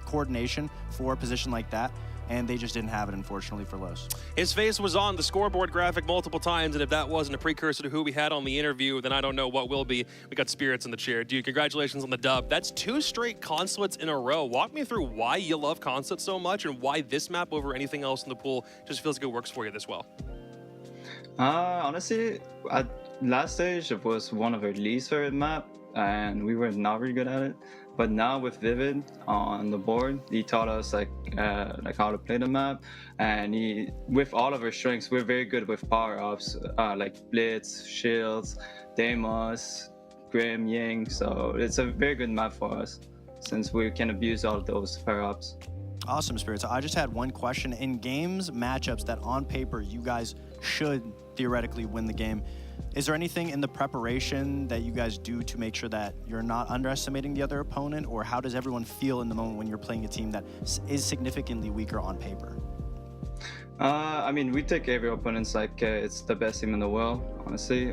coordination for a position like that, and they just didn't have it, unfortunately, for Los. His face was on the scoreboard graphic multiple times, and if that wasn't a precursor to who we had on the interview, then I don't know what will be. We got Spirits in the chair. Dude, congratulations on the dub. That's 2 straight consulates in a row. Walk me through why you love consulates so much and why this map over anything else in the pool just feels like it works for you this well. Honestly, at last stage it was one of our least favorite map, and we were not very good at it. But now with Vivid on the board, he taught us like how to play the map, and with all of our strengths, we're very good with power-ups like Blitz, Shields, Deimos, Grim, Ying. So it's a very good map for us since we can abuse all of those power-ups. Awesome, Spirits. I just had one question. In games, matchups that on paper you guys should theoretically win the game, is there anything in the preparation that you guys do to make sure that you're not underestimating the other opponent, or how does everyone feel in the moment when you're playing a team that is significantly weaker on paper? I mean, we take every opponent like it's the best team in the world. Honestly,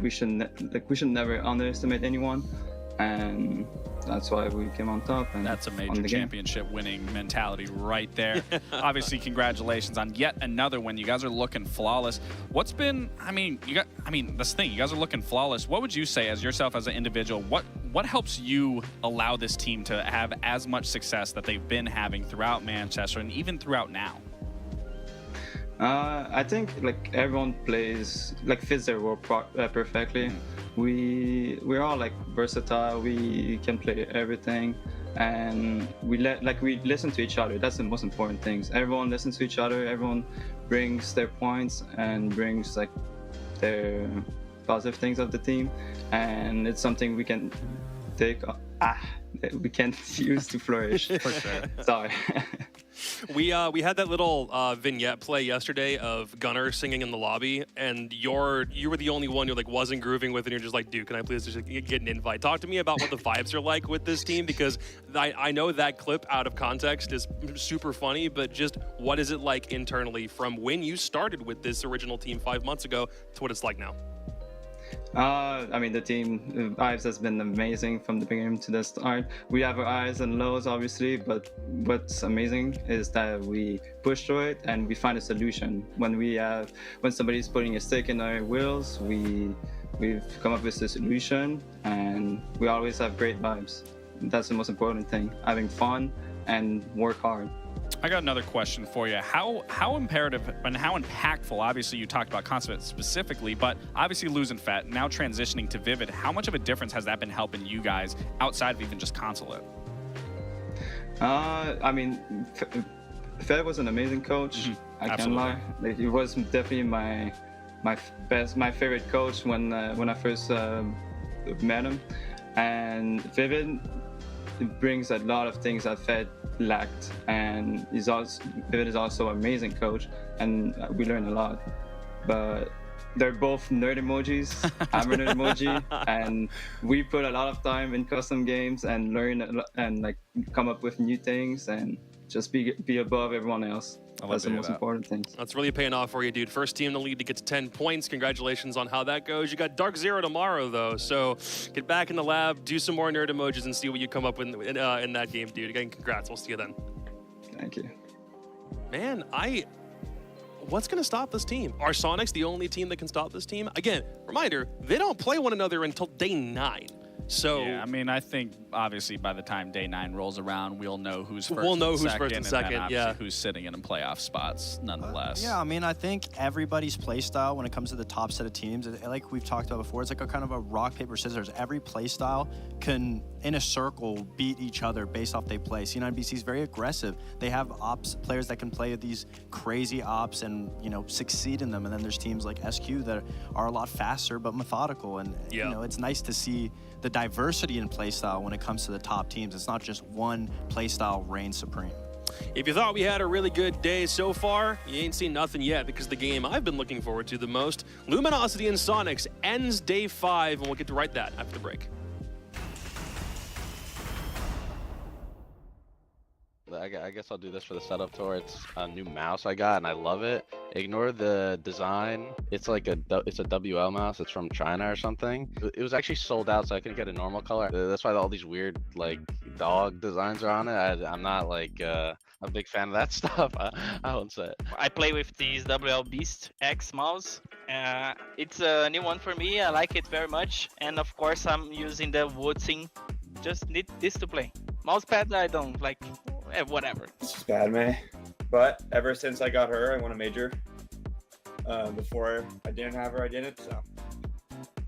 we should never underestimate anyone, and that's why we came on top. And that's a major championship winning mentality right there. Obviously, congratulations on yet another win. You guys are looking flawless. What's been? I mean, this thing. You guys are looking flawless. What would you say as yourself as an individual? What helps you allow this team to have as much success that they've been having throughout Manchester and even throughout now? I think like everyone plays like fits their role perfectly. We're all like versatile. We can play everything, and we listen to each other. That's the most important things. Everyone listens to each other. Everyone brings their points and brings like their positive things of the team, and it's something we can take. We can use to flourish. For sure. Sorry. We had that little vignette play yesterday of Gunnar singing in the lobby, and you were the only one who like wasn't grooving with it. And you're just like, dude, can I please just get an invite? Talk to me about what the vibes are like with this team, because I know that clip out of context is super funny, but just what is it like internally from when you started with this original team 5 months ago to what it's like now? I mean, the team vibes has been amazing from the beginning to the start. We have our highs and lows, obviously, but what's amazing is that we push through it and we find a solution. When somebody's putting a stick in our wheels, we've come up with a solution, and we always have great vibes. That's the most important thing: having fun and work hard. I got another question for you. How imperative and how impactful, obviously you talked about Consulate specifically, but obviously losing Fett, now transitioning to Vivid, how much of a difference has that been helping you guys outside of even just Consulate? I mean, Fett was an amazing coach. I can't lie. Like, he was definitely my favorite coach when I first met him. And Vivid brings a lot of things that Fed lacked, and Vivid is also an amazing coach, and we learn a lot. But they're both nerd emojis. I'm a nerd emoji, and we put a lot of time in custom games and learn and like come up with new things and just be above everyone else. That's the most important thing. That's really paying off for you, dude. First team in the league to get to 10 points. Congratulations on how that goes. You got DarkZero tomorrow, though, so get back in the lab, do some more nerd emojis, and see what you come up with in that game, dude. Again, congrats. We'll see you then. Thank you. Man, what's going to stop this team? Are Sonics the only team that can stop this team? Again, reminder, they don't play one another until day 9. So yeah, I mean, I think obviously by the time day 9 rolls around, we'll know who's first. First and second, then obviously who's sitting in playoff spots, nonetheless. Yeah, I mean, I think everybody's play style when it comes to the top set of teams, like we've talked about before, it's like a kind of a rock paper scissors. Every play style can, in a circle, beat each other based off they play. C9BC is very aggressive. They have ops players that can play these crazy ops and succeed in them. And then there's teams like SQ that are a lot faster but methodical. And it's nice to see the diversity in playstyle when it comes to the top teams. It's not just one playstyle reigns supreme. If you thought we had a really good day so far, you ain't seen nothing yet, because the game I've been looking forward to the most, Luminosity and Sonics, ends day 5, and we'll get to write that after the break. I guess I'll do this for the setup tour. It's a new mouse I got and I love it. Ignore the design. It's like it's a WL mouse. It's from China or something. It was actually sold out, so I couldn't get a normal color. That's why all these weird like dog designs are on it. I'm not like a big fan of that stuff. I won't say it. I play with this WL Beast X mouse. It's a new one for me. I like it very much. And of course I'm using the Woodsing. Just need this to play. Mousepad I don't like. Whatever. It's just bad, man. But ever since I got her, I won a major. Before I didn't have her, I didn't. So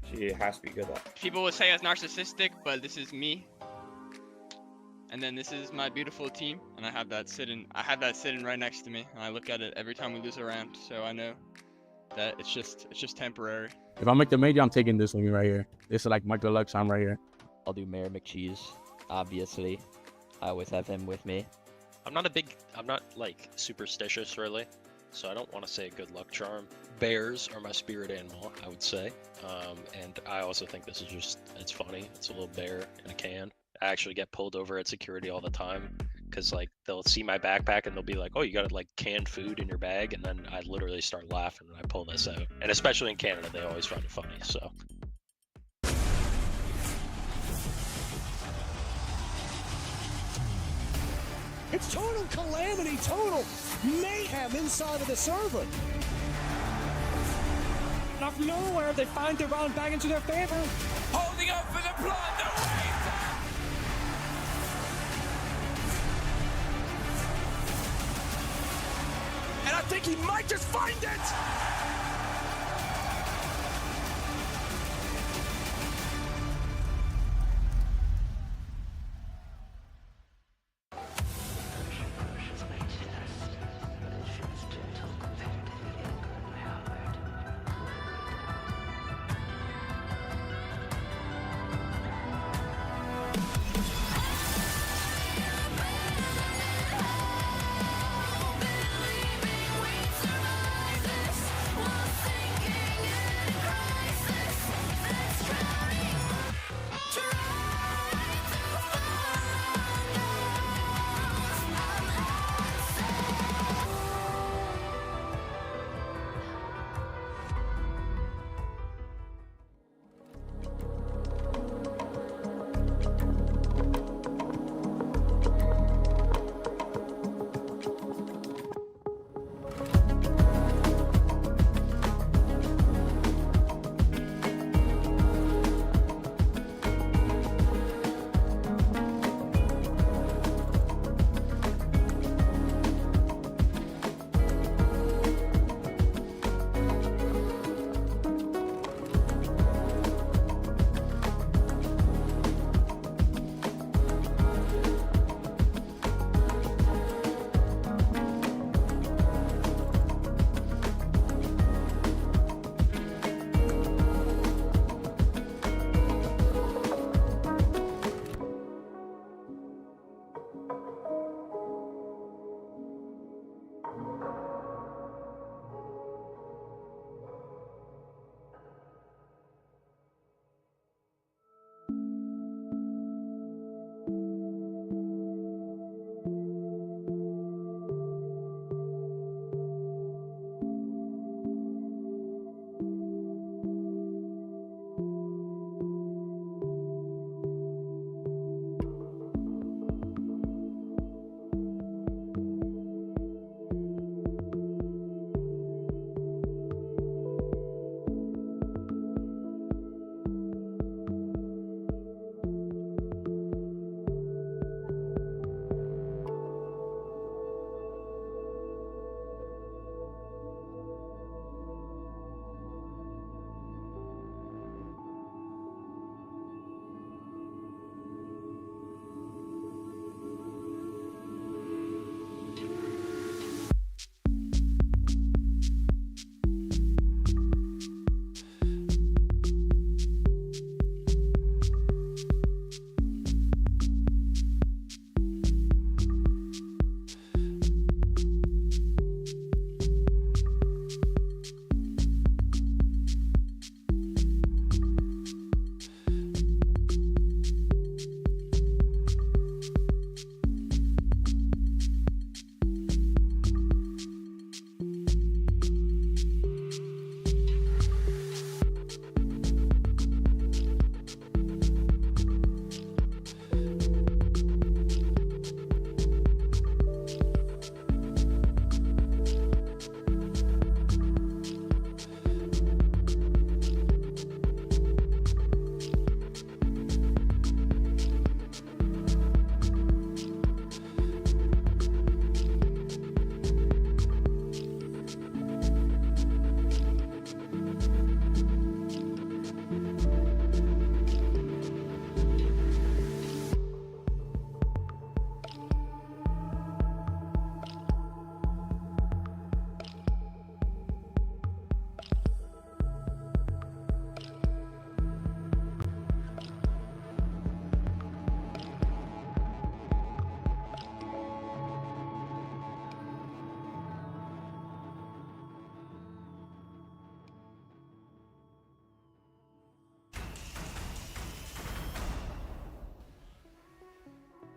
she has to be good at. People would say I was narcissistic, but this is me. And then this is my beautiful team, and I have that sitting right next to me, and I look at it every time we lose a round. So I know that it's just temporary. If I make the major, I'm taking this with me right here. This is like my deluxe. I'm right here. I'll do Mayor McCheese, obviously. I always have him with me. I'm not like superstitious really, so I don't want to say good luck charm. Bears are my spirit animal, I would say. And I also think this is it's funny. It's a little bear in a can. I actually get pulled over at security all the time because like they'll see my backpack and they'll be like, "Oh, you got like canned food in your bag," and then I literally start laughing and I pull this out. And especially in Canada, they always find it funny. So. It's total calamity, total mayhem inside of the server. Out of nowhere, they find their round back into their favor. Holding up for the blood, the wave! And I think he might just find it!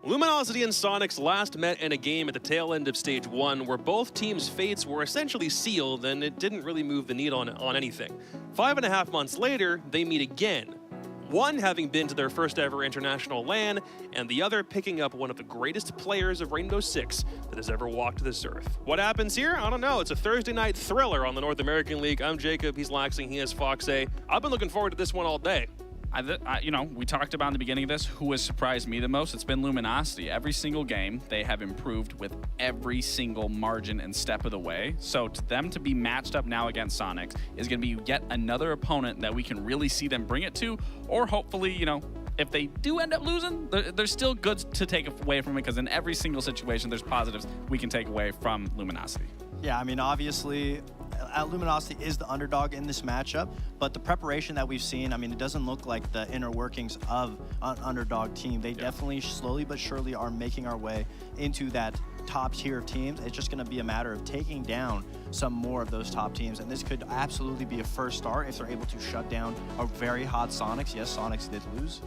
Luminosity and Sonics last met in a game at the tail end of Stage 1 where both teams' fates were essentially sealed and it didn't really move the needle on anything. 5.5 months later, they meet again. One having been to their first ever international LAN, and the other picking up one of the greatest players of Rainbow Six that has ever walked this earth. What happens here? I don't know. It's a Thursday night thriller on the North American League. I'm Jacob, he's Laxing, he is Foxay. I've been looking forward to this one all day. You know, we talked about in the beginning of this who has surprised me the most. It's been Luminosity. Every single game, they have improved with every single margin and step of the way. So to them to be matched up now against Sonics is going to be yet another opponent that we can really see them bring it to, or hopefully, you know, if they do end up losing, there's still good to take away from it, because in every single situation, there's positives we can take away from Luminosity. Yeah, I mean, obviously, Luminosity is the underdog in this matchup, but the preparation that we've seen, I mean, it doesn't look like the inner workings of an underdog team. They definitely slowly but surely are making our way into that top tier of teams. It's just going to be a matter of taking down some more of those top teams, and this could absolutely be a first start if they're able to shut down a very hot Sonics. Yes, Sonics did lose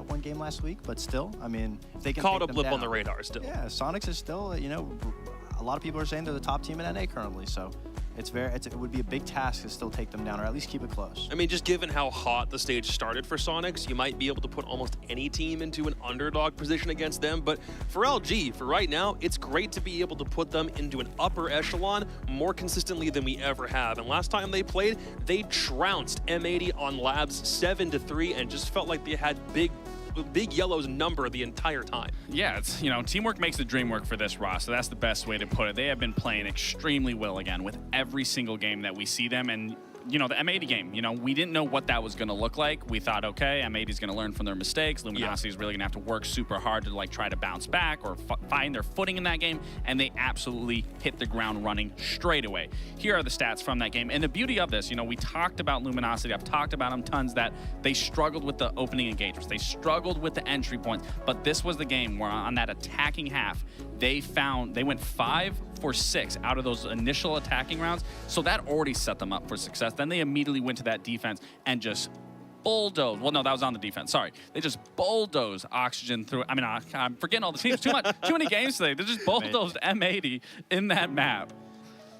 one game last week, but still, I mean, if they can called take a blip them on the down. radar still. Yeah, Sonics is still, you know, a lot of people are saying they're the top team in NA currently, so it would be a big task to still take them down, or at least keep it close. I mean, just given how hot the stage started for Sonics, you might be able to put almost any team into an underdog position against them. But for LG, for right now, it's great to be able to put them into an upper echelon more consistently than we ever have. And last time they played, they trounced M80 on Labs 7-3 and just felt like they had Big Yellow's number the entire time. Yeah, it's, you know, teamwork makes the dream work for this roster. That's the best way to put it. They have been playing extremely well again with every single game that we see them. And you know, the M80 game, you know, we didn't know what that was going to look like. We thought, okay, M80 is going to learn from their mistakes. Luminosity is really going to have to work super hard to like try to bounce back or find their footing in that game, and they absolutely hit the ground running straight away. Here are the stats from that game. And the beauty of this, you know, we talked about Luminosity. I've talked about them tons, that they struggled with the opening engagements. They struggled with the entry points, but this was the game where on that attacking half, they went 5 for 6 out of those initial attacking rounds. So that already set them up for success. Then they immediately went to that defense and just bulldozed. Well, no, that was on the defense. Sorry. They just bulldozed Oxygen through. I mean, I'm forgetting all the teams. Too many games today. They just bulldozed M80 in that map.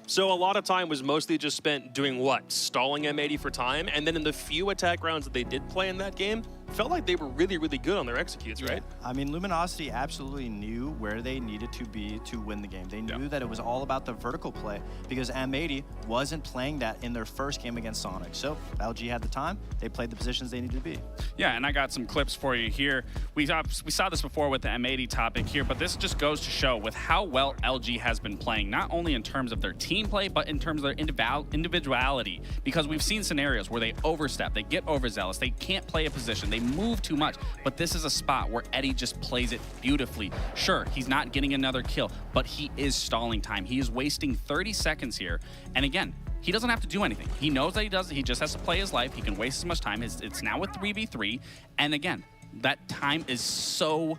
So a lot of time was mostly just spent doing what? Stalling M80 for time. And then in the few attack rounds that they did play in that game, felt like they were really, really good on their executes, right? I mean, Luminosity absolutely knew where they needed to be to win the game. They knew that it was all about the vertical play, because M80 wasn't playing that in their first game against Sonic. So LG had the time. They played the positions they needed to be. Yeah, and I got some clips for you here. We saw this before with the M80 topic here, but this just goes to show with how well LG has been playing, not only in terms of their team play, but in terms of their individuality, because we've seen scenarios where they overstep, they get overzealous, they can't play a position, they move too much, but this is a spot where Eddie just plays it beautifully. Sure, he's not getting another kill, but he is stalling time. He is wasting 30 seconds here, and again, he doesn't have to do anything. He knows that he just has to play his life. He can waste as much time. It's now a 3v3, and again, that time is so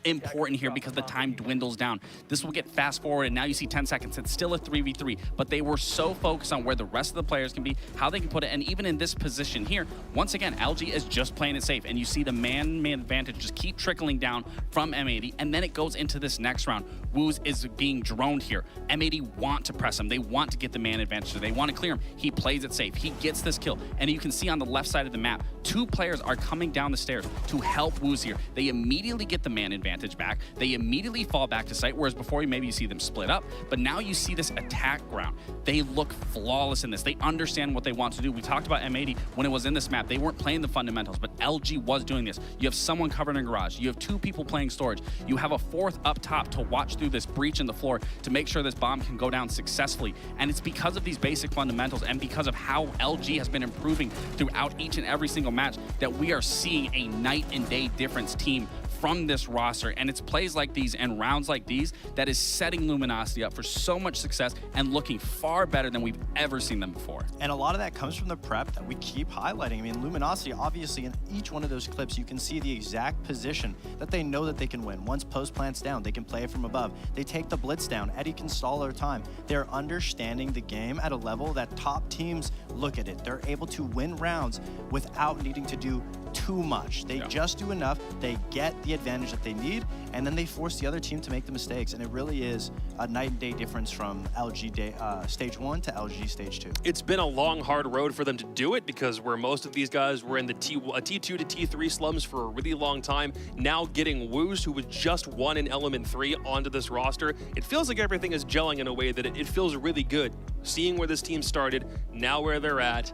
important here because the time dwindles down. This will get fast forward, and now you see 10 seconds. It's still a 3v3, but they were so focused on where the rest of the players can be, how they can put it, and even in this position here, once again, LG is just playing it safe, and you see the man-man advantage just keep trickling down from M80, and then it goes into this next round. Wooz is being droned here. M80 want to press him. They want to get the man advantage. They want to clear him. He plays it safe. He gets this kill, and you can see on the left side of the map, 2 players are coming down the stairs to help Wooz here. They immediately get the man advantage back. They immediately fall back to site, whereas before maybe you see them split up, but now you see this attack ground. They look flawless in this. They understand what they want to do. We talked about M80 when it was in this map. They weren't playing the fundamentals, but LG was doing this. You have someone covered in garage. You have 2 people playing storage. You have a 4th up top to watch through this breach in the floor to make sure this bomb can go down successfully. And it's because of these basic fundamentals and because of how LG has been improving throughout each and every single match that we are seeing a night and day difference team from this roster, and it's plays like these and rounds like these that is setting Luminosity up for so much success and looking far better than we've ever seen them before. And a lot of that comes from the prep that we keep highlighting. I mean, Luminosity, obviously, in each one of those clips, you can see the exact position that they know that they can win. Once post plant's down, they can play it from above. They take the blitz down. Eddie can stall their time. They're understanding the game at a level that top teams look at it. They're able to win rounds without needing to do too much. They just do enough. They get the advantage that they need, and then they force the other team to make the mistakes. And it really is a night and day difference from LG stage 1 to LG stage 2. It's been a long, hard road for them to do it because where most of these guys were in the T2 to T3 slums for a really long time, now getting Woos, who was just one in Element 3, onto this roster, it feels like everything is gelling in a way that it feels really good. Seeing where this team started, now where they're at,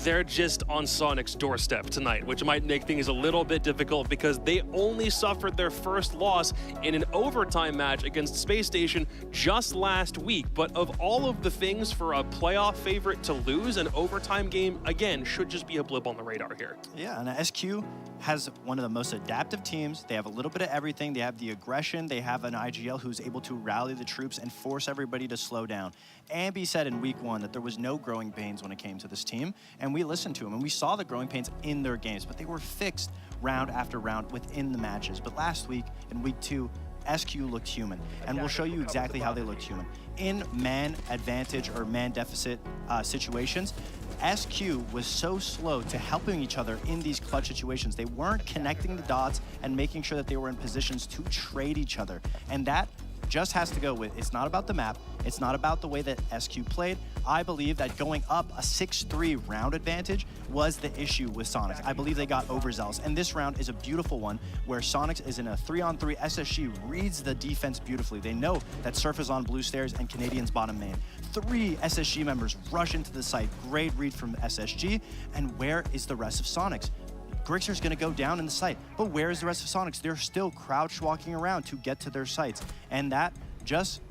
they're just on Sonic's doorstep tonight, which might make things a little bit difficult because they only suffered their first loss in an overtime match against Space Station just last week. But of all of the things for a playoff favorite to lose, an overtime game, again, should just be a blip on the radar here. Yeah, and SQ has one of the most adaptive teams. They have a little bit of everything. They have the aggression. They have an IGL who's able to rally the troops and force everybody to slow down. Ambi said in week 1 that there was no growing pains when it came to this team, and we listened to him, and we saw the growing pains in their games, but they were fixed round after round within the matches. But last week, in week 2, SQ looked human, and we'll show you exactly how they looked human. In man advantage or man deficit situations, SQ was so slow to helping each other in these clutch situations. They weren't connecting the dots and making sure that they were in positions to trade each other, and that just has to go with, it's not about the map, it's not about the way that SQ played. I believe that going up a 6-3 round advantage was the issue with Sonics. I believe they got overzealous, and this round is a beautiful one where Sonics is in a 3-on-3. SSG reads the defense beautifully. They know that Surf is on blue stairs and Canadian's bottom main. 3 SSG members rush into the site. Great read from SSG, and where is the rest of Sonics? Grixer's going to go down in the site, but where is the rest of Sonics? They're still crouch walking around to get to their sites, and that just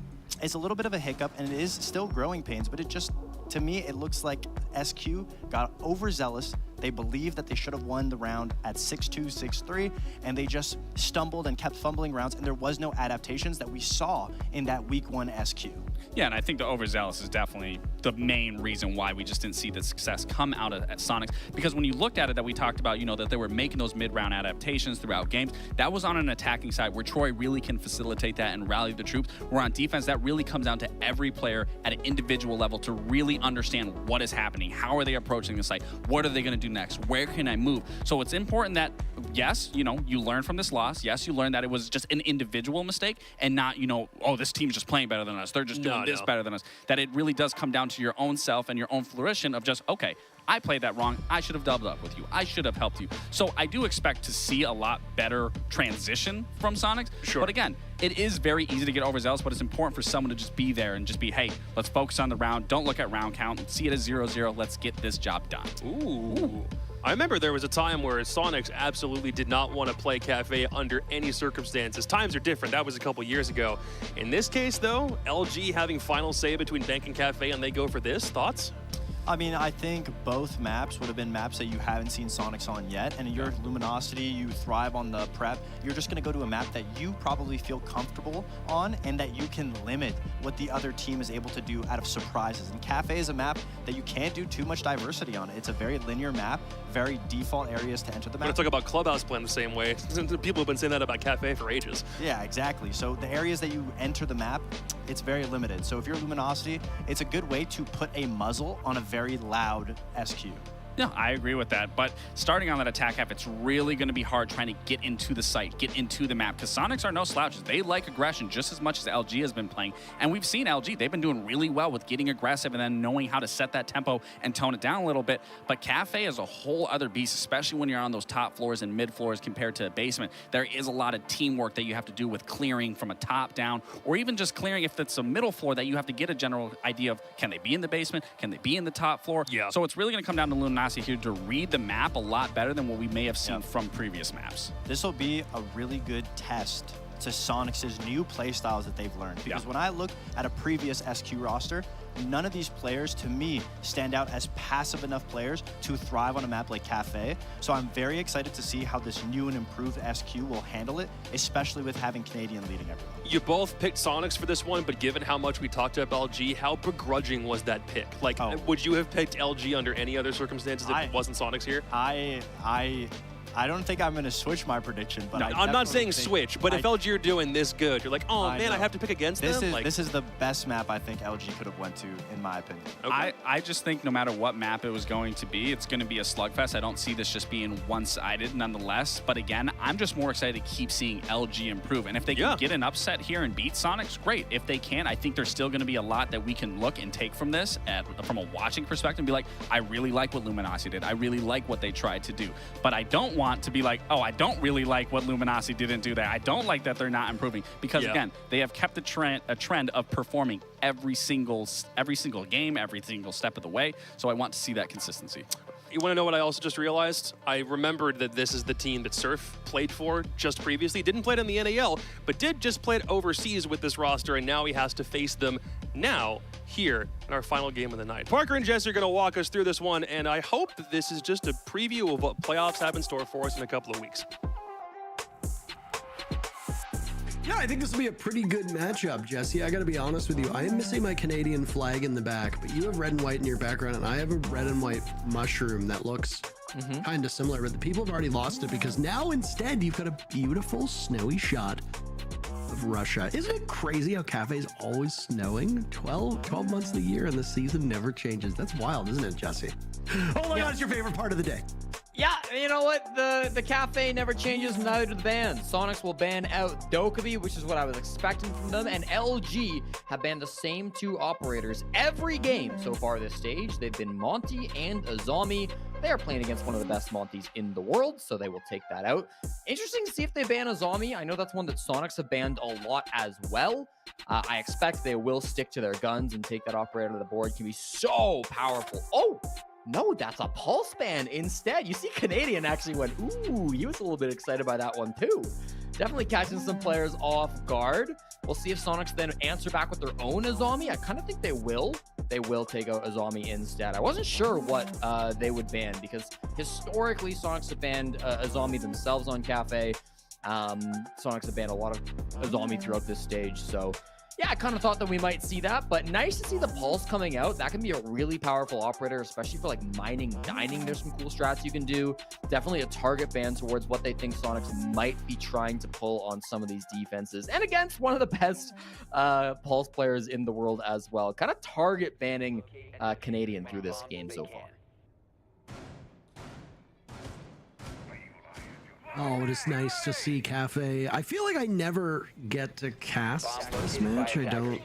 is a little bit of a hiccup, and it is still growing pains, but it just, to me, it looks like SQ got overzealous. They believed that they should have won the round at 6-2, 6-3, and they just stumbled and kept fumbling rounds, and there was no adaptations that we saw in that week 1 SQ. Yeah, and I think the overzealous is definitely the main reason why we just didn't see the success come out of Sonics. Because when you looked at it, that we talked about, you know, that they were making those mid-round adaptations throughout games, that was on an attacking side where Troy really can facilitate that and rally the troops. Where on defense, that really comes down to every player at an individual level to really understand what is happening. How are they approaching the site? What are they going to do next? Where can I move? So it's important that, yes, you know, you learn from this loss. Yes, you learn that it was just an individual mistake and not, you know, oh, this team's just playing better than us. They're just doing this better than us. That it really does come down to your own self and your own flourishing of just, okay, I played that wrong. I should have doubled up with you. I should have helped you. So I do expect to see a lot better transition from Sonics. Sure. But again, it is very easy to get overzealous, but it's important for someone to just be there and just be, hey, let's focus on the round. Don't look at round count. See it as 0-0. Let's get this job done. Ooh. I remember there was a time where Sonics absolutely did not want to play Cafe under any circumstances. Times are different. That was a couple years ago. In this case, though, LG having final say between Bank and Cafe, and they go for this. Thoughts? I mean, I think both maps would have been maps that you haven't seen Sonics on yet. And your Luminosity, you thrive on the prep. You're just going to go to a map that you probably feel comfortable on and that you can limit what the other team is able to do out of surprises. And Cafe is a map that you can't do too much diversity on. It's a very linear map, very default areas to enter the map. We're going to talk about Clubhouse playing the same way. People have been saying that about Cafe for ages. Yeah, exactly. So the areas that you enter the map, it's very limited. So if you're Luminosity, it's a good way to put a muzzle on a very loud SQ. Yeah, I agree with that. But starting on that attack half, it's really going to be hard trying to get into the site, get into the map, because Sonics are no slouches. They like aggression just as much as LG has been playing. And we've seen LG, they've been doing really well with getting aggressive and then knowing how to set that tempo and tone it down a little bit. But Cafe is a whole other beast, especially when you're on those top floors and mid floors compared to basement. There is a lot of teamwork that you have to do with clearing from a top down, or even just clearing if it's a middle floor that you have to get a general idea of, can they be in the basement? Can they be in the top floor? Yeah. So it's really going to come down to Luminosity here to read the map a lot better than what we may have seen from previous maps. This will be a really good test to Sonics' new playstyles that they've learned. Because when I look at a previous SQ roster, none of these players, to me, stand out as passive enough players to thrive on a map like Cafe. So I'm very excited to see how this new and improved SQ will handle it, especially with having Canadian leading everyone. You both picked Sonics for this one, but given how much we talked about LG, how begrudging was that pick? Like, would you have picked LG under any other circumstances if it wasn't Sonics here? I don't think I'm going to switch my prediction, but No, I I'm not saying definitely think switch, but if LG are doing this good, you're like, oh man, I know. have to pick against this them. Is, like, this is the best map I think LG could have went to, in my opinion. Okay. I just think no matter what map it was going to be, it's going to be a slugfest. I don't see this just being one-sided nonetheless. But again, I'm just more excited to keep seeing LG improve. And if they can get an upset here and beat Sonics, great. If they can't, I think there's still going to be a lot that we can look and take from this from a watching perspective and be like, I really like what Luminosity did. I really like what they tried to do. But I don't want to be like, oh, I don't really like what Luminosity didn't do there. I don't like that they're not improving. Because again, they have kept a trend of performing every single game, every single step of the way. So I want to see that consistency. You want to know what I also just realized? I remembered that this is the team that Surf played for just previously. Didn't play it in the NAL, but did just play it overseas with this roster, and now he has to face them now here in our final game of the night. Parker and Jesse are going to walk us through this one, and I hope that this is just a preview of what playoffs have in store for us in a couple of weeks. Yeah, I think this will be a pretty good matchup, Jesse. I got to be honest with you. I am missing my Canadian flag in the back, but you have red and white in your background, and I have a red and white mushroom that looks kind of similar, but the people have already lost it because now instead you've got a beautiful snowy shot of Russia. Isn't it crazy how Cafe's always snowing? 12 months of the year and the season never changes. That's wild, isn't it, Jesse? Oh my God, it's your favorite part of the day. Yeah, you know what? The cafe never changes, neither do the bans. Sonics will ban out Dokkaebi, which is what I was expecting from them, and LG have banned the same two operators every game so far this stage. They've been Monty and Azami. They are playing against one of the best Monties in the world, so they will take that out. Interesting to see if they ban Azami. I know that's one that Sonics have banned a lot as well. I expect they will stick to their guns and take that operator to the board. It can be so powerful. Oh! No, that's a pulse ban instead. You see Canadian actually went, ooh, he was a little bit excited by that one too. Definitely catching some players off guard. We'll see if Sonics then answer back with their own Azami. I kind of think they will. They will take out Azami instead. I wasn't sure what they would ban because historically Sonics have banned Azami themselves on Cafe. Sonics have banned a lot of Azami throughout this stage, so yeah, I kind of thought that we might see that, but nice to see the pulse coming out. That can be a really powerful operator, especially for like mining, dining. There's some cool strats you can do. Definitely a target ban towards what they think Sonics might be trying to pull on some of these defenses, and against one of the best pulse players in the world as well. Kind of target banning Canadian through this game so far. Oh, it is nice to see Cafe. I feel like I never get to cast this match. I don't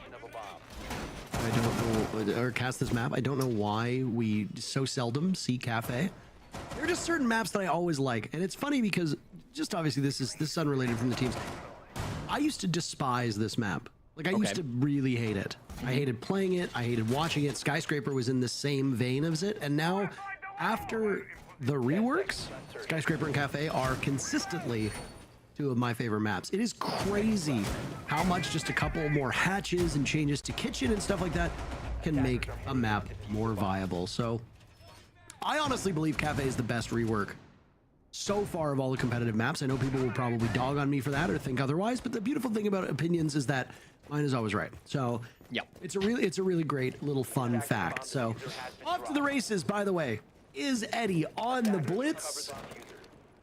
know, or cast this map. I don't know why we so seldom see Cafe. There are just certain maps that I always like. And it's funny because just obviously this is unrelated from the teams. I used to despise this map. Like I used to really hate it. I hated playing it. I hated watching it. Skyscraper was in the same vein as it. And now after the reworks, Skyscraper and Cafe are consistently two of my favorite maps. It is crazy how much just a couple more hatches and changes to kitchen and stuff like that can make a map more viable. So I honestly believe Cafe is the best rework so far of all the competitive maps. I know people will probably dog on me for that or think otherwise, but the beautiful thing about opinions is that mine is always right. So yeah, it's a really great little fun fact. So off to the races, by the way. Is Eddie on the blitz?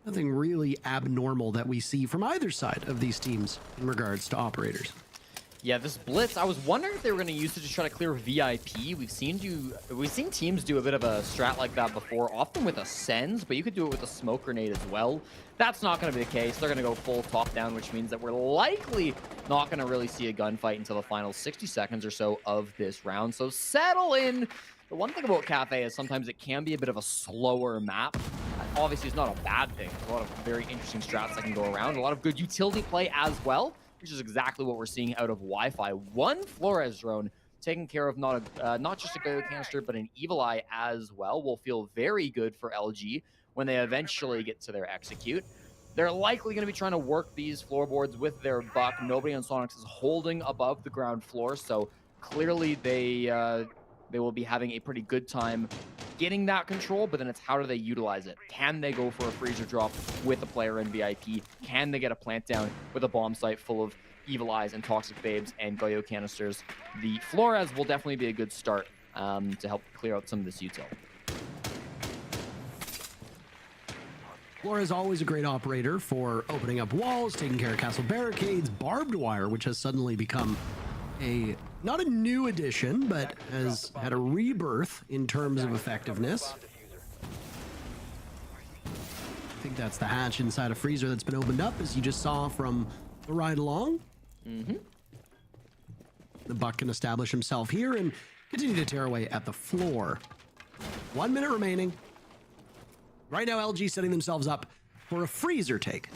Nothing really abnormal that we see from either side of these teams in regards to operators. Yeah, this blitz, I was wondering if they were going to use it to try to clear VIP. We've seen teams do a bit of a strat like that before, often with a Sens, but you could do it with a smoke grenade as well. That's not going to be the case. They're going to go full top down, which means that we're likely not going to really see a gunfight until the final 60 seconds or so of this round. So settle in. The one thing about Cafe is sometimes it can be a bit of a slower map. Obviously, it's not a bad thing. There's a lot of very interesting strats that can go around. A lot of good utility play as well, which is exactly what we're seeing out of Wi-Fi. One Flores drone taking care of not just a Goyo canister, but an Evil Eye as well will feel very good for LG when they eventually get to their execute. They're likely going to be trying to work these floorboards with their buck. Nobody on Sonics is holding above the ground floor, so clearly they will be having a pretty good time getting that control, but then it's how do they utilize it? Can they go for a freezer drop with a player in VIP? Can they get a plant down with a bomb site full of Evil Eyes and Toxic Babes and Goyo canisters? The Flores will definitely be a good start to help clear out some of this util. Flora is always a great operator for opening up walls, taking care of castle barricades, barbed wire, which has suddenly become not a new addition, but has had a rebirth in terms of effectiveness. I think that's the hatch inside a freezer that's been opened up, as you just saw from the ride along. The Buck can establish himself here and continue to tear away at the floor. 1 minute remaining. Right now, LG setting themselves up for a freezer take.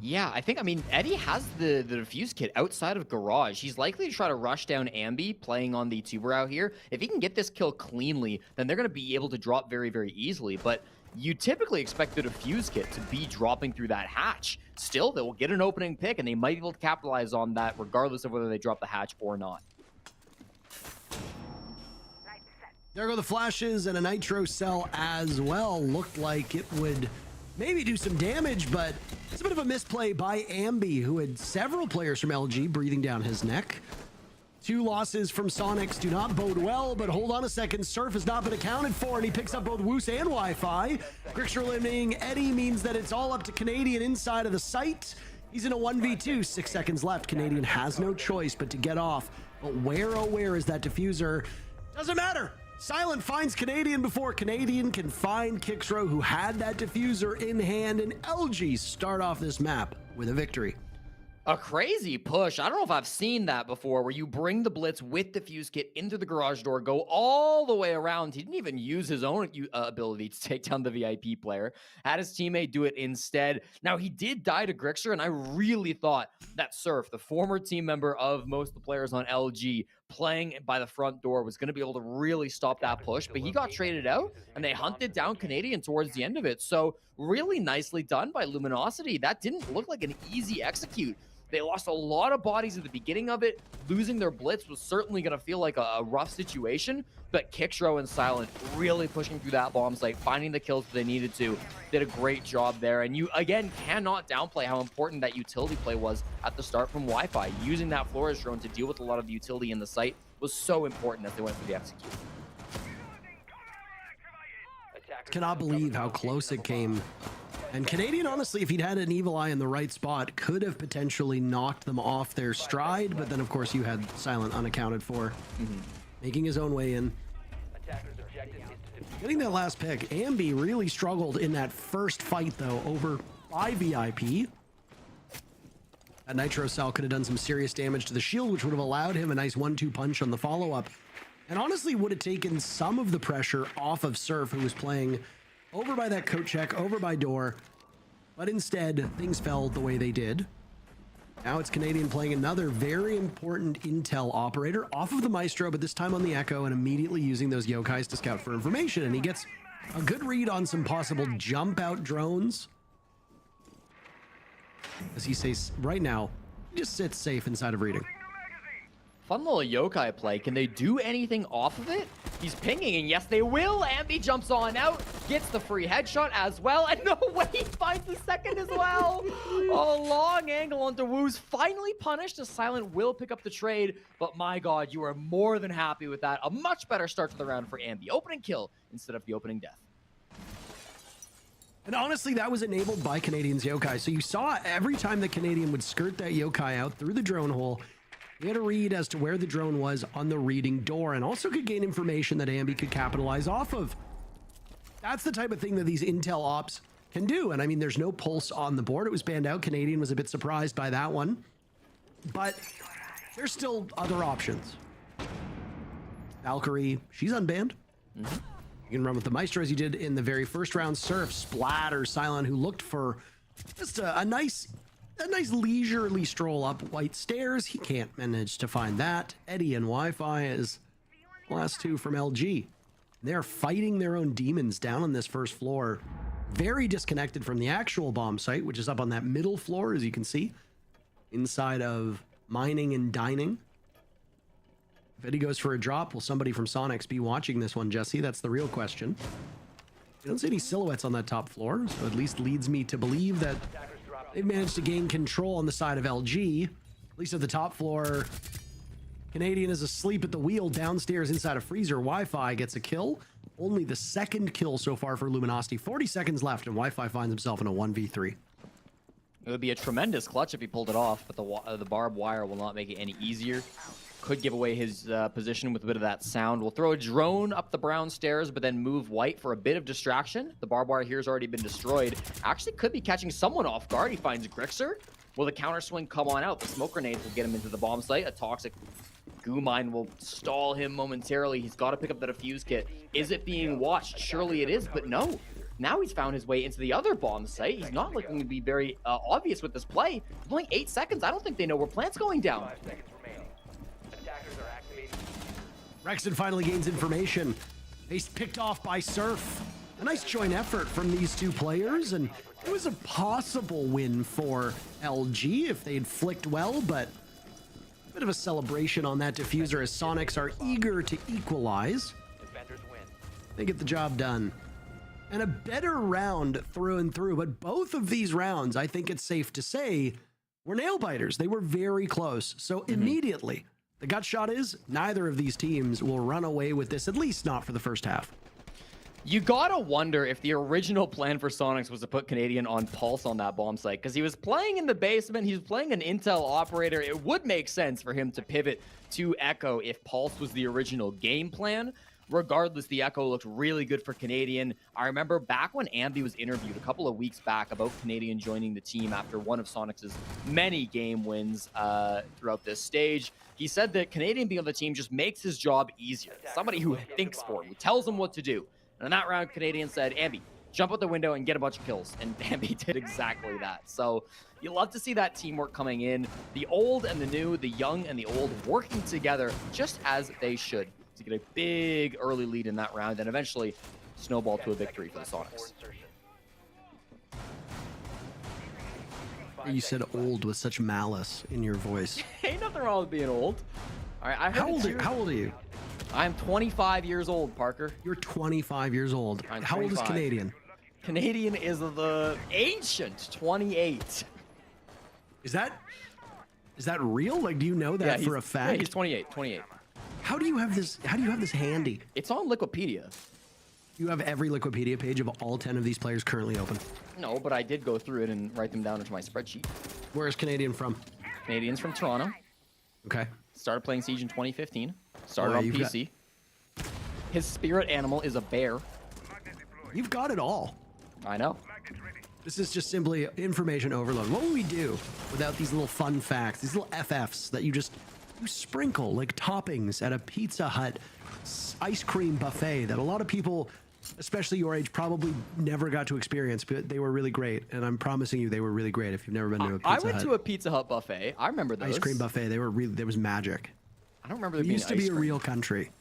Yeah, I mean, Eddie has the defuse kit outside of garage. He's likely to try to rush down Ambi, playing on the tuber out here. If he can get this kill cleanly, then they're going to be able to drop very, very easily. But you typically expect the defuse kit to be dropping through that hatch. Still, they will get an opening pick, and they might be able to capitalize on that regardless of whether they drop the hatch or not. There go the flashes, and a nitro cell as well. Looked like it would maybe do some damage, but it's a bit of a misplay by Ambi, who had several players from LG breathing down his neck. 2 losses from Sonics do not bode well, but hold on a second. Surf has not been accounted for, and he picks up both Woos and Wi-Fi. Grixer eliminating Eddie means that it's all up to Canadian inside of the site. He's in a 1v2, 6 seconds left. Canadian has no choice but to get off. But where, oh where is that diffuser? Doesn't matter. Silent finds Canadian before Canadian can find Kixro, who had that diffuser in hand, and LG start off this map with a victory. A crazy push. I don't know if I've seen that before, where you bring the blitz with the fuse kit into the garage door, go all the way around. He didn't even use his own ability to take down the VIP player. Had his teammate do it instead. Now, he did die to Grixer, and I really thought that Surf, the former team member of most of the players on LG, playing by the front door, was going to be able to really stop that push, but he got traded out, and they hunted down Canadian towards the end of it. So really nicely done by Luminosity. That didn't look like an easy execute. They lost a lot of bodies at the beginning of it. Losing their blitz was certainly going to feel like a rough situation, but Kixro and Silent really pushing through that bomb site, finding the kills that they needed to, did a great job there. And you, again, cannot downplay how important that utility play was at the start from Wi-Fi. Using that Flores drone to deal with a lot of the utility in the site was so important as they went through the execute. Cannot believe how close it came. And Canadian, honestly, if he'd had an evil eye in the right spot, could have potentially knocked them off their stride. But then, of course, you had Silent unaccounted for, making his own way in. Getting that last pick, Ambi really struggled in that first fight, though, over by VIP. That Nitro Cell could have done some serious damage to the shield, which would have allowed him a nice 1-2 punch on the follow-up. And honestly, would have taken some of the pressure off of Surf, who was playing over by that coat check, over by door. But instead, things fell the way they did. Now it's Canadian playing another very important intel operator off of the Maestro, but this time on the Echo, and immediately using those yokais to scout for information. And he gets a good read on some possible jump out drones. As he says right now, he just sits safe inside of reading. Fun little yokai play. Can they do anything off of it? He's pinging, and yes, they will. Ambi jumps on out, gets the free headshot as well, and no way, he finds the second as well. A long angle onto Woos, finally punished as Silent will pick up the trade, but my God, you are more than happy with that. A much better start to the round for Ambi. Opening kill instead of the opening death. And honestly, that was enabled by Canadian's yokai. So you saw every time the Canadian would skirt that yokai out through the drone hole, he had a read as to where the drone was on the reading door, and also could gain information that Ambi could capitalize off of. That's the type of thing that these intel ops can do. And I mean, there's no pulse on the board. It was banned out. Canadian was a bit surprised by that one. But there's still other options. Valkyrie, she's unbanned. You can run with the Maestro as you did in the very first round. Surf, Splatter, Silent, who looked for just a nice leisurely stroll up white stairs. He can't manage to find that. Eddie and Wi-Fi is last two from LG. They're fighting their own demons down on this first floor. Very disconnected from the actual bomb site, which is up on that middle floor, as you can see, inside of mining and dining. If Eddie goes for a drop, will somebody from Sonics be watching this one, Jesse? That's the real question. I don't see any silhouettes on that top floor, so at least leads me to believe that they've managed to gain control on the side of LG. At least at the top floor, Canadian is asleep at the wheel downstairs inside a freezer. Wi-Fi gets a kill. only the second kill so far for Luminosity. 40 seconds left, and Wi-Fi finds himself in a 1v3. It would be a tremendous clutch if he pulled it off, but the barbed wire will not make it any easier. Could give away his position with a bit of that sound. We'll throw a drone up the brown stairs, but then move white for a bit of distraction. The barbed wire here has already been destroyed. Actually could be catching someone off guard. He finds Grixer. Will the counter swing come on out? The smoke grenades will get him into the bomb site. A toxic goo mine will stall him momentarily. He's got to pick up the defuse kit. Is it being watched? Surely it is, but no. Now he's found his way into the other bomb site. He's not looking to be very obvious with this play. Only 8 seconds. I don't think they know where plant's going down. Rexon finally gains information. He's picked off by Surf. A nice joint effort from these two players, and it was a possible win for LG if they'd flicked well, but a bit of a celebration on that diffuser as Sonics are eager to equalize. They get the job done. And a better round through and through, but both of these rounds, I think it's safe to say, were nail biters. They were very close. So immediately, the gut shot is neither of these teams will run away with this, at least not for the first half. You gotta wonder if the original plan for Sonics was to put Canadian on Pulse on that bomb site, because he was playing in the basement, he was playing an intel operator. It would make sense for him to pivot to Echo if Pulse was the original game plan. Regardless, the Echo looked really good for Canadian. I remember back when Ambi was interviewed a couple of weeks back about Canadian joining the team after one of Sonics' many game wins throughout this stage. He said that Canadian being on the team just makes his job easier. Somebody who thinks for him, who tells him what to do. And in that round, Canadian said, Ambi, jump out the window and get a bunch of kills. And Ambi did exactly that. So you love to see that teamwork coming in. The old and the new, the young and the old working together just as they should to get a big early lead in that round and eventually snowball to a victory for the Sonics. You said old with such malice in your voice. Ain't nothing wrong with being old. All right, How old are you? I'm 25 years old, Parker. You're 25 years old. I'm How old is 25. Canadian? Canadian is the ancient 28. Is that real? Like, do you know that for a fact? Yeah, he's 28. How do you have this handy? It's on Liquipedia. You have every Liquipedia page of all 10 of these players currently open. No, but I did go through it and write them down into my spreadsheet. Where is Canadian from? Canadian's from Toronto. Okay. Started playing Siege in 2015. Started Boy, on PC. His spirit animal is a bear. You've got it all. I know. This is just simply information overload. What would we do without these little fun facts, these little FFs that you sprinkle like toppings at a Pizza Hut ice cream buffet that a lot of people, especially your age, probably never got to experience, but they were really great. And I'm promising you they were really great if you've never been to a Pizza Hut. I went to a Pizza Hut buffet. I remember those. Ice cream buffet. They were really, there was magic. I don't remember there It being used to ice be a cream. real country.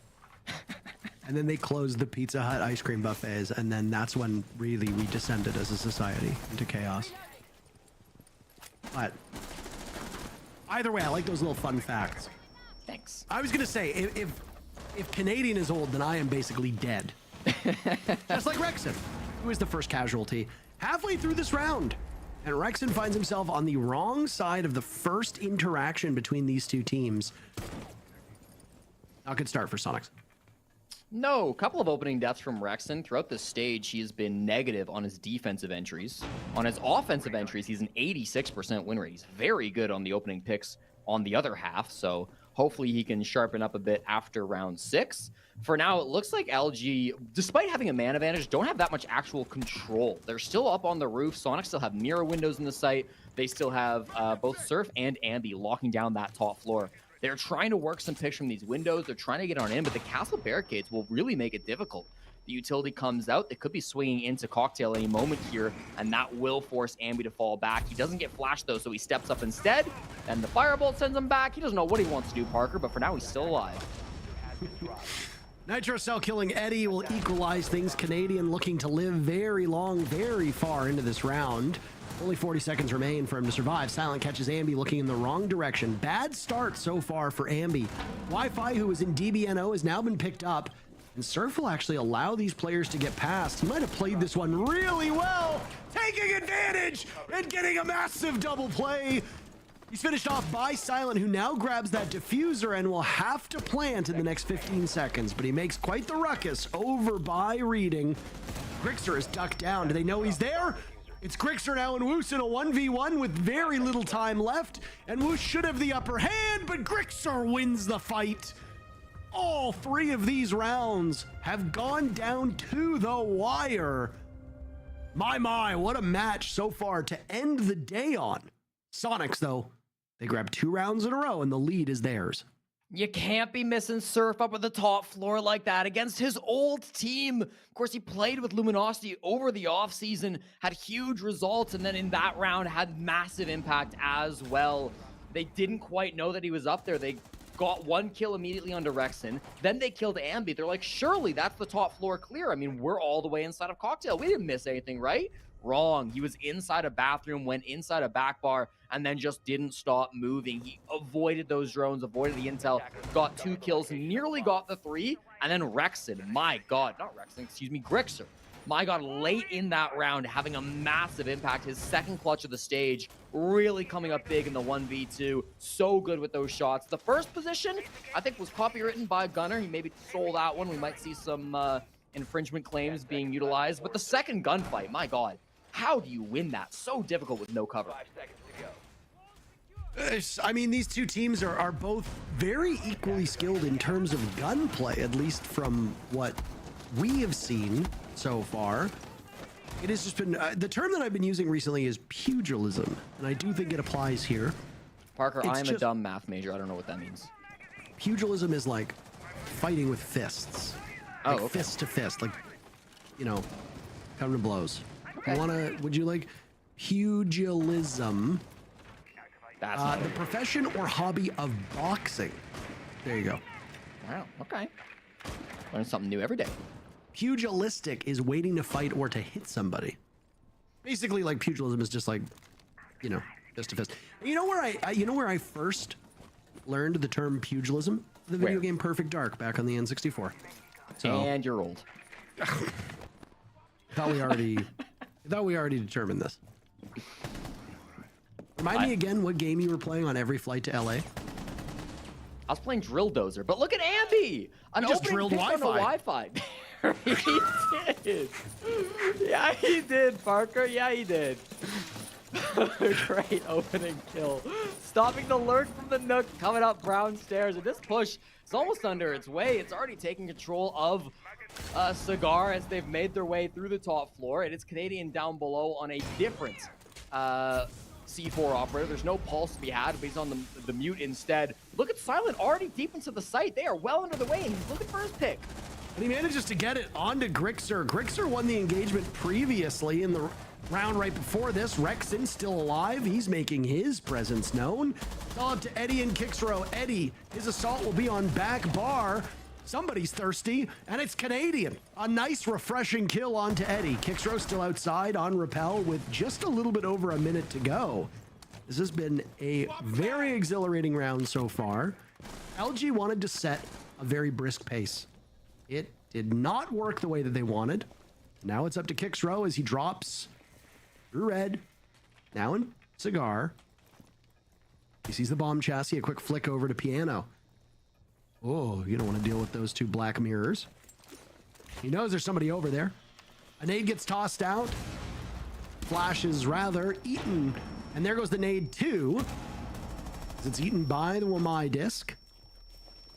And then they closed the Pizza Hut ice cream buffets, and then that's when really we descended as a society into chaos. But either way, I like those little fun facts. Thanks. I was gonna say, if Canadian is old, then I am basically dead. Just like Rexon, who is the first casualty halfway through this round. And Rexon finds himself on the wrong side of the first interaction between these two teams. Not a good start for Sonics. No, a couple of opening deaths from Rexon. Throughout this stage, he has been negative on his defensive entries. On his offensive entries, he's an 86% win rate. He's very good on the opening picks on the other half, so hopefully he can sharpen up a bit after round 6. For now, it looks like LG, despite having a man advantage, don't have that much actual control. They're still up on the roof. Sonic still have mirror windows in the site. They still have both Surf and Ambi locking down that top floor. They're trying to work some picks from these windows. They're trying to get on in, but the castle barricades will really make it difficult. The utility comes out. They could be swinging into Cocktail any moment here, and that will force Ambi to fall back. He doesn't get flashed, though, so he steps up instead, and the Firebolt sends him back. He doesn't know what he wants to do, Parker, but for now, he's still alive. Nitro Cell killing Eddie will equalize things. Canadian looking to live very long, very far into this round. Only 40 seconds remain for him to survive. Silent catches Ambi looking in the wrong direction. Bad start so far for Ambi. Wi-Fi, who was in DBNO, has now been picked up. And Surf will actually allow these players to get past. He might have played this one really well, taking advantage and getting a massive double play. He's finished off by Silent, who now grabs that diffuser and will have to plant in the next 15 seconds, but he makes quite the ruckus over by Reading. Grixer is ducked down. Do they know he's there? It's Grixer now and Woos in a 1v1 with very little time left, and Woos should have the upper hand, but Grixer wins the fight. All 3 of these rounds have gone down to the wire. My, what a match so far to end the day on. Sonics, though, they grab 2 rounds in a row, and the lead is theirs. You can't be missing Surf up at the top floor like that against his old team. Of course, he played with Luminosity over the offseason, had huge results, and then in that round had massive impact as well. They didn't quite know that he was up there. They got 1 kill immediately onto Rexon. Then they killed Ambi. They're like, surely that's the top floor clear. I mean, we're all the way inside of Cocktail. We didn't miss anything, right? Wrong. He was inside a bathroom, went inside a back bar, and then just didn't stop moving. He avoided those drones, avoided the intel, got 2 kills, nearly got the 3, and then Rexon, my God, not Rexon, excuse me, Grixer. My God, late in that round, having a massive impact. His second clutch of the stage, really coming up big in the 1v2. So good with those shots. The first position, I think, was copywritten by Gunner. He maybe stole that one. We might see some infringement claims being utilized. But the second gunfight, my God. How do you win that? So difficult with no cover. I mean, these 2 teams are both very equally skilled in terms of gunplay, at least from what we have seen so far. It has just been, the term that I've been using recently is pugilism, and I do think it applies here. Parker, I'm a dumb math major. I don't know what that means. Pugilism is like fighting with fists. Like okay. Fist to fist, like, you know, coming to blows. Okay. Would you like pugilism? That's the profession or hobby of boxing. There you go. Wow, okay. Learn something new every day. Pugilistic is waiting to fight or to hit somebody. Basically, like, pugilism is just like, you know, fist to fist. You know where I first learned the term pugilism? The video game Perfect Dark back on the N64. So, and you're old. thought we already determined this. Remind me again what game you were playing on every flight to LA. I was playing Drill Dozer, but look at Ambi! An just drilled Wi-Fi. He did. Yeah, he did, Parker. Yeah, he did. Great opening kill. Stopping the lurk from the Nook, coming up brown stairs. And this push is almost under its way. It's already taking control of Cigar as they've made their way through the top floor. It is Canadian down below on a different C4 operator. There's no pulse to be had, but he's on the mute instead. Look at Silent already deep into the site. They are well under the way, and he's looking for his pick. And he manages to get it onto Grixer. Grixer won the engagement previously in the round right before this. Rexon still alive. He's making his presence known. It's all up to Eddie and Kixrow. Eddie, his assault will be on back bar. Somebody's thirsty, and it's Canadian. A nice, refreshing kill onto Eddie. Kixrow still outside on rappel with just a little bit over a minute to go. This has been a very exhilarating round so far. LG wanted to set a very brisk pace. It did not work the way that they wanted. Now it's up to Kixrow as he drops through red. Now in Cigar. He sees the bomb chassis, a quick flick over to Piano. Oh, you don't want to deal with those 2 black mirrors. He knows there's somebody over there. A nade gets tossed out. Flash is rather eaten. And there goes the nade 2. As it's eaten by the Wamai disc.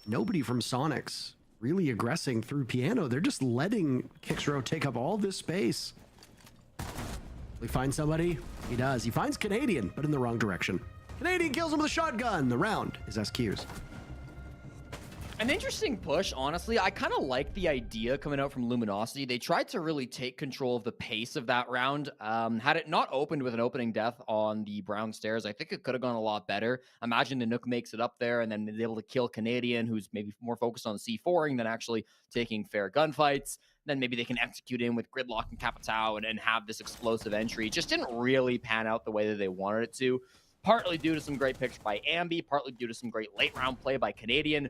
Nobody from Sonics really aggressing through Piano. They're just letting Kixrow take up all this space. Will he find somebody? He does. He finds Canadian, but in the wrong direction. Canadian kills him with a shotgun. The round is SQ's. An interesting push, honestly. I kind of like the idea coming out from Luminosity. They tried to really take control of the pace of that round. Had it not opened with an opening death on the brown stairs, I think it could have gone a lot better. Imagine the Nook makes it up there and then is able to kill Canadian, who's maybe more focused on C4ing than actually taking fair gunfights. Then maybe they can execute in with Gridlock and Capitao and have this explosive entry. It just didn't really pan out the way that they wanted it to. Partly due to some great picks by Ambi, partly due to some great late round play by Canadian.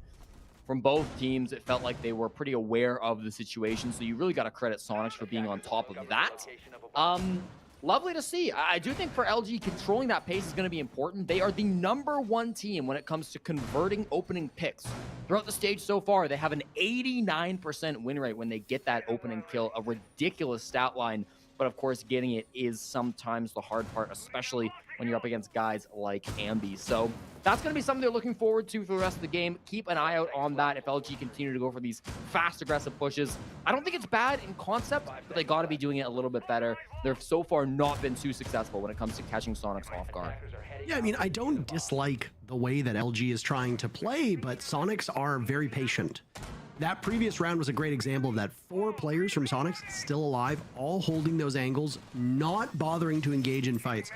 From both teams, it felt like they were pretty aware of the situation, so you really got to credit Sonics for being on top of that. lovely to see. I do think for LG, controlling that pace is going to be important. They are the #1 team when it comes to converting opening picks. Throughout the stage so far, they have an 89% win rate when they get that opening kill, a ridiculous stat line. But of course, getting it is sometimes the hard part, especially when you're up against guys like Ambi. So that's going to be something they're looking forward to for the rest of the game. Keep an eye out on that if LG continue to go for these fast, aggressive pushes. I don't think it's bad in concept, but they got to be doing it a little bit better. They've so far not been too successful when it comes to catching Sonics off guard. Yeah, I mean, I don't dislike the way that LG is trying to play, but Sonics are very patient. That previous round was a great example of that. 4 players from Sonics still alive, all holding those angles, not bothering to engage in fights.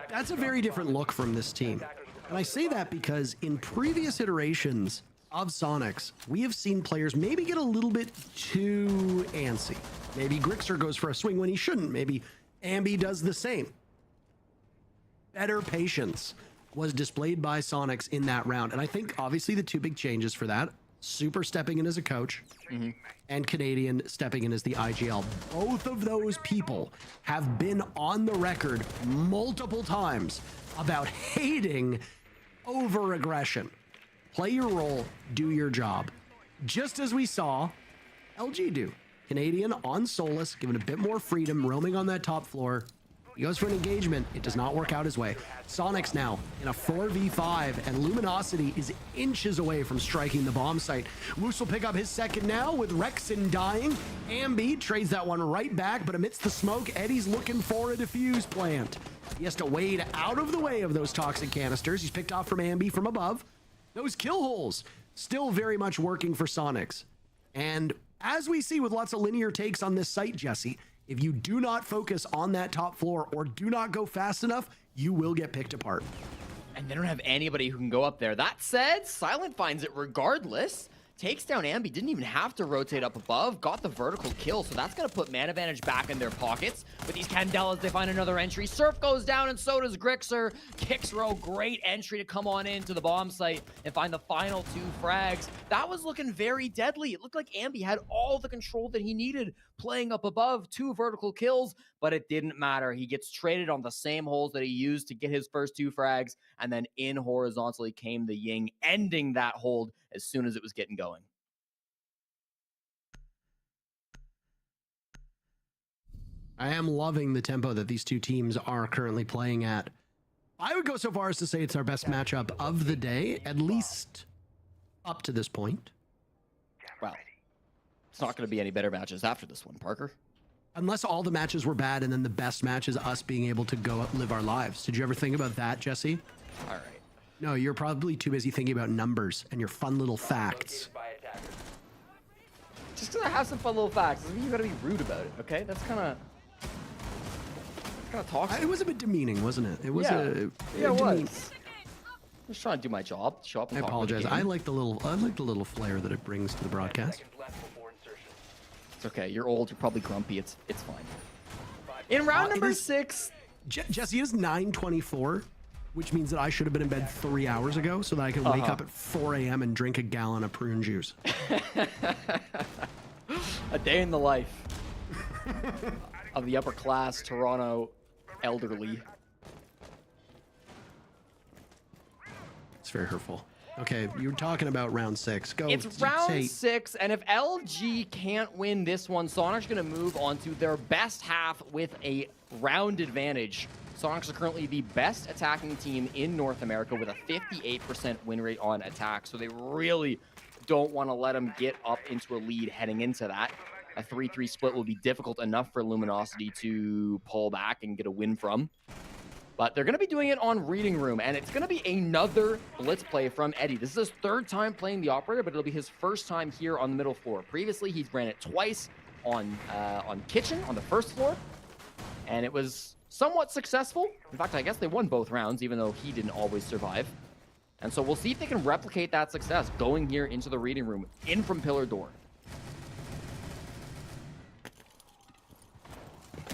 That's a very different look from this team. And I say that because in previous iterations of Sonics, we have seen players maybe get a little bit too antsy. Maybe Grixer goes for a swing when he shouldn't. Maybe Ambi does the same. Better patience was displayed by Sonics in that round. And I think obviously the 2 big changes for that, Super stepping in as a coach, and Canadian stepping in as the IGL. Both of those people have been on the record multiple times about hating over-aggression. Play your role, do your job. Just as we saw LG do. Canadian on Solus, given a bit more freedom, roaming on that top floor. He goes for an engagement. It does not work out his way. Sonics now in a 4v5, and Luminosity is inches away from striking the bomb site. Woos will pick up his second now with Rexon dying. Ambi trades that one right back, but amidst the smoke, Eddie's looking for a defuse plant. He has to wade out of the way of those toxic canisters. He's picked off from Ambi from above. Those kill holes still very much working for Sonics. And as we see with lots of linear takes on this site, Jesse, if you do not focus on that top floor or do not go fast enough, you will get picked apart. And they don't have anybody who can go up there. That said, Silent finds it regardless. Takes down Ambi, didn't even have to rotate up above, got the vertical kill, so that's going to put man advantage back in their pockets. With these Candelas, they find another entry. Surf goes down, and so does Grixer. Kixrow, great entry to come on into the bomb site and find the final 2 frags. That was looking very deadly. It looked like Ambi had all the control that he needed, playing up above, 2 vertical kills, but it didn't matter. He gets traded on the same holes that he used to get his first 2 frags, and then in horizontally came the Ying, ending that hold as soon as it was getting going. I am loving the tempo that these 2 teams are currently playing at. I would go so far as to say it's our best matchup of the day, at least up to this point. Well, it's not going to be any better matches after this one, Parker. Unless all the matches were bad and then the best match is us being able to go live our lives. Did you ever think about that, Jesse? All right. No, you're probably too busy thinking about numbers and your fun little facts. Just because I have some fun little facts doesn't mean you got to be rude about it, okay? That's kind of toxic. It was a bit demeaning, wasn't it? It was it was. I'm just trying to do my job. Show up and I talk apologize. about the I game. like the little flair that it brings to the broadcast. It's okay. You're old. You're probably grumpy. It's fine. In round number 6, Jesse, it is 9:24, which means that I should have been in bed 3 hours ago so that I can wake up at 4 a.m. and drink a gallon of prune juice. A day in the life of the upper class Toronto elderly. It's very hurtful. Okay, you were talking about round 6. Go. It's round 6, and if LG can't win this one, Sonic's going to move on to their best half with a round advantage. Sonics are currently the best attacking team in North America with a 58% win rate on attack, so they really don't want to let them get up into a lead heading into that. A 3-3 split will be difficult enough for Luminosity to pull back and get a win from. But they're going to be doing it on Reading Room, and it's going to be another blitz play from Eddie. This is his 3rd time playing the operator, but it'll be his 1st time here on the middle floor. Previously, he's ran it twice on Kitchen on the 1st floor, and it was somewhat successful. In fact, I guess they won both rounds, even though he didn't always survive. And so we'll see if they can replicate that success going here into the Reading Room, in from Pillar Door.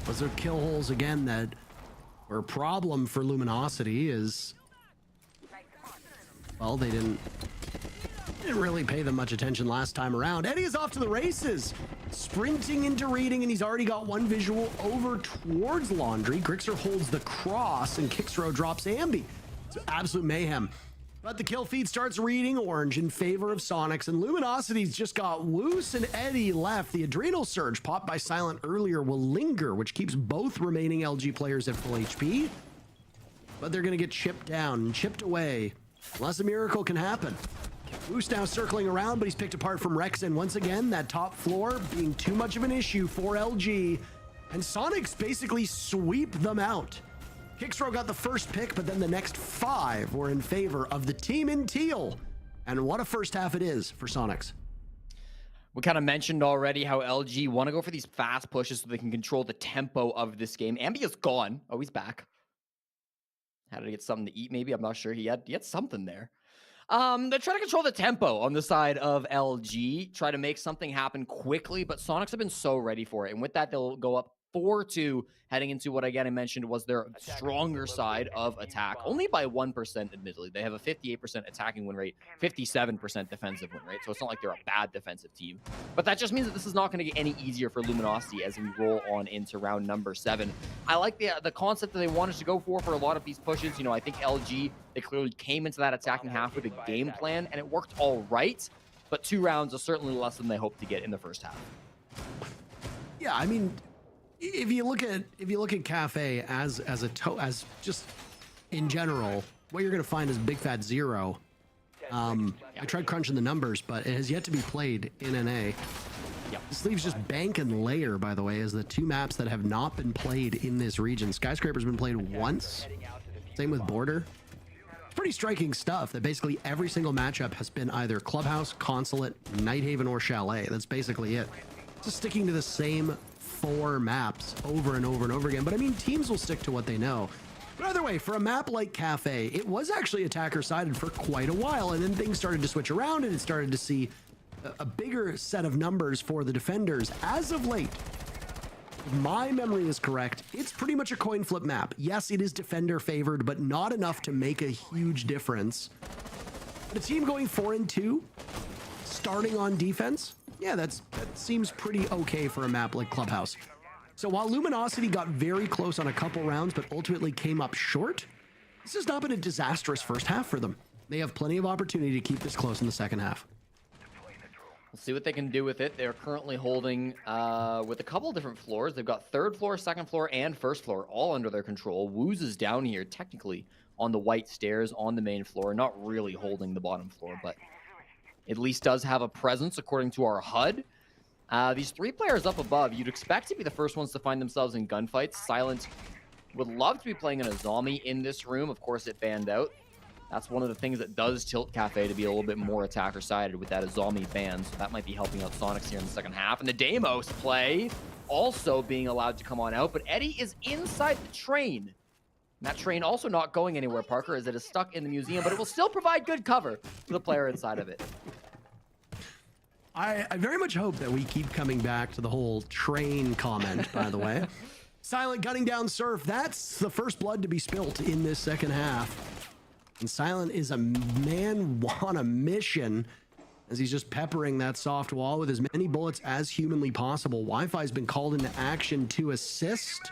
Was there kill holes again that were a problem for Luminosity? Is, well, they didn't Didn't really pay them much attention last time around. Eddie is off to the races, sprinting into reading, and he's already got one visual over towards Laundry. Grixer holds the cross, and Kixro drops Ambi. It's absolute mayhem. But the kill feed starts reading orange in favor of Sonics, and Luminosity's just got Woos and Eddie left. The Adrenal Surge popped by Silent earlier will linger, which keeps both remaining LG players at full HP. But they're going to get chipped down and chipped away, unless a miracle can happen. Woos now circling around, but he's picked apart from Rex, and once again, that top floor being too much of an issue for LG, and Sonics basically sweep them out. Kixro got the first pick, but then the next 5 were in favor of the team in teal. And what a first half it is for Sonics. We kind of mentioned already how LG want to go for these fast pushes so they can control the tempo of this game. Ambi is gone. Oh, he's back. Had to get something to eat, maybe. I'm not sure. He had something there. They're trying to control the tempo on the side of LG, try to make something happen quickly, but Sonics have been so ready for it. And with that, they'll go up 4-2, heading into what again I mentioned was their stronger side of attack, only by 1%, admittedly. They have a 58% attacking win rate, 57% defensive win rate, so it's not like they're a bad defensive team. But that just means that this is not going to get any easier for Luminosity as we roll on into round number 7. I like the concept that they wanted to go for a lot of these pushes. You know, I think LG, they clearly came into that attacking half with a game plan, and it worked all right, but 2 rounds is certainly less than they hoped to get in the first half. Yeah, I mean, if you look at Cafe as just in general, what you're going to find is Big Fat Zero. I tried crunching the numbers, but it has yet to be played in NA. Yep. This leaves just Bank and Layer, by the way, as the 2 maps that have not been played in this region. Skyscraper's been played once. Same with Border. It's pretty striking stuff that basically every single matchup has been either Clubhouse, Consulate, Nighthaven, or Chalet. That's basically it. Just sticking to the same 4 maps over and over and over again. But I mean, teams will stick to what they know. But either way, for a map like Cafe, it was actually attacker-sided for quite a while, and then things started to switch around, and it started to see a bigger set of numbers for the defenders. As of late, if my memory is correct, it's pretty much a coin flip map. Yes, it is defender-favored, but not enough to make a huge difference. But a team going 4-2, starting on defense, yeah, that seems pretty okay for a map like Clubhouse. So while Luminosity got very close on a couple rounds, but ultimately came up short, this has not been a disastrous first half for them. They have plenty of opportunity to keep this close in the second half. We'll see what they can do with it. They're currently holding with a couple different floors. They've got 3rd floor, 2nd floor, and 1st floor all under their control. Woos is down here technically on the white stairs on the main floor, not really holding the bottom floor, but at least does have a presence according to our HUD. These 3 players up above, you'd expect to be the first ones to find themselves in gunfights. Silent would love to be playing in a zombie in this room. Of course, it banned out. That's one of the things that does tilt Cafe to be a little bit more attacker-sided with that zombie ban, so that might be helping out Sonics here in the second half. And the Deimos play also being allowed to come on out, but Eddie is inside the train. And that train also not going anywhere, Parker, as it is stuck in the museum, but it will still provide good cover for the player inside of it. I very much hope that we keep coming back to the whole train comment, by the way. Silent gunning down Surf. That's the first blood to be spilt in this second half. And Silent is a man on a mission as he's just peppering that soft wall with as many bullets as humanly possible. Wi-Fi's been called into action to assist.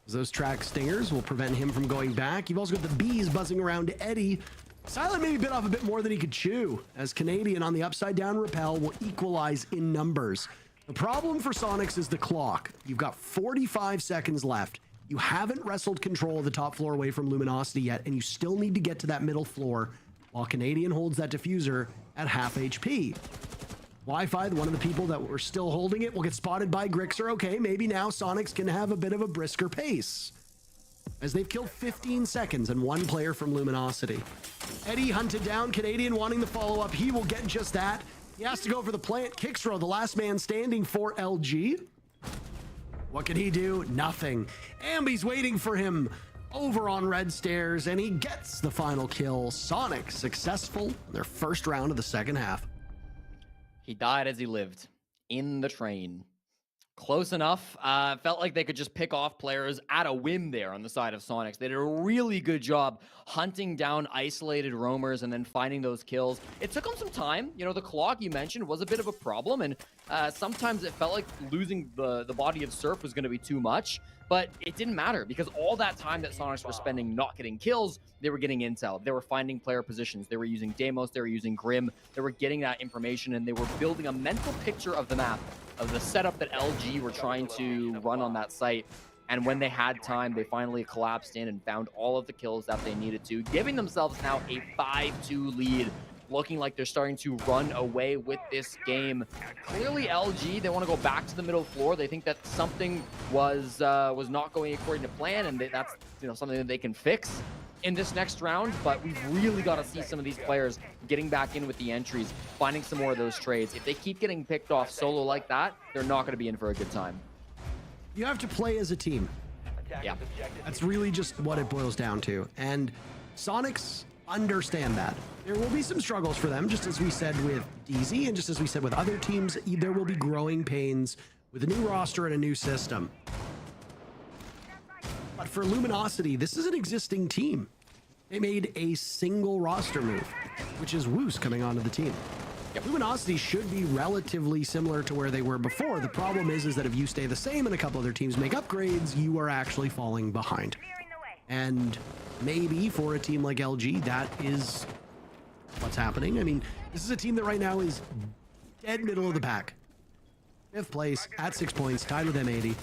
Those track stingers will prevent him from going back. You've also got the bees buzzing around Eddie. Silent maybe bit off a bit more than he could chew, as Canadian on the upside down rappel will equalize in numbers. The problem for Sonics is the clock. You've got 45 seconds left. You haven't wrestled control of the top floor away from Luminosity yet, and you still need to get to that middle floor while Canadian holds that diffuser at half HP. Wi-Fi, one of the people that were still holding it, will get spotted by Grixer. Okay, maybe now Sonics can have a bit of a brisker pace, as they've killed 15 seconds and 1 player from Luminosity. Eddie hunted down, Canadian wanting the follow-up. He will get just that. He has to go for the plant. Kixro, the last man standing for LG. What can he do? Nothing. Ambi's waiting for him over on red stairs, and he gets the final kill. Sonic successful in their first round of the second half. He died as he lived, in the train. Close enough. Felt like they could just pick off players at a whim there on the side of Sonics. They did a really good job hunting down isolated roamers and then finding those kills. It took them some time. You know, the clock you mentioned was a bit of a problem, and sometimes it felt like losing the body of Surf was going to be too much, but it didn't matter because all that time that Sonics were spending not getting kills, they were getting intel. They were finding player positions. They were using Deimos. They were using Grim. They were getting that information, and they were building a mental picture of the map, of the setup that LG were trying to run on that site. And when they had time, they finally collapsed in and found all of the kills that they needed to, giving themselves now a 5-2 lead, looking like they're starting to run away with this game. Clearly LG, they want to go back to the middle floor. They think that something was not going according to plan, and that's, you know, something that they can fix in this next round. But we've really got to see some of these players getting back in with the entries, finding some more of those trades. If they keep getting picked off solo like that, they're not going to be in for a good time. You have to play as a team. Yeah. That's really just what it boils down to. And Sonics understand that. There will be some struggles for them, just as we said with DZ, and just as we said with other teams, there will be growing pains with a new roster and a new system. But for Luminosity, this is an existing team. They made a single roster move, which is Woos coming onto the team. Yep. Luminosity should be relatively similar to where they were before. The problem is that if you stay the same and a couple other teams make upgrades, you are actually falling behind. And maybe for a team like LG, that is what's happening. I mean, this is a team that right now is dead middle of the pack. 5th place at 6 points, tied with M80.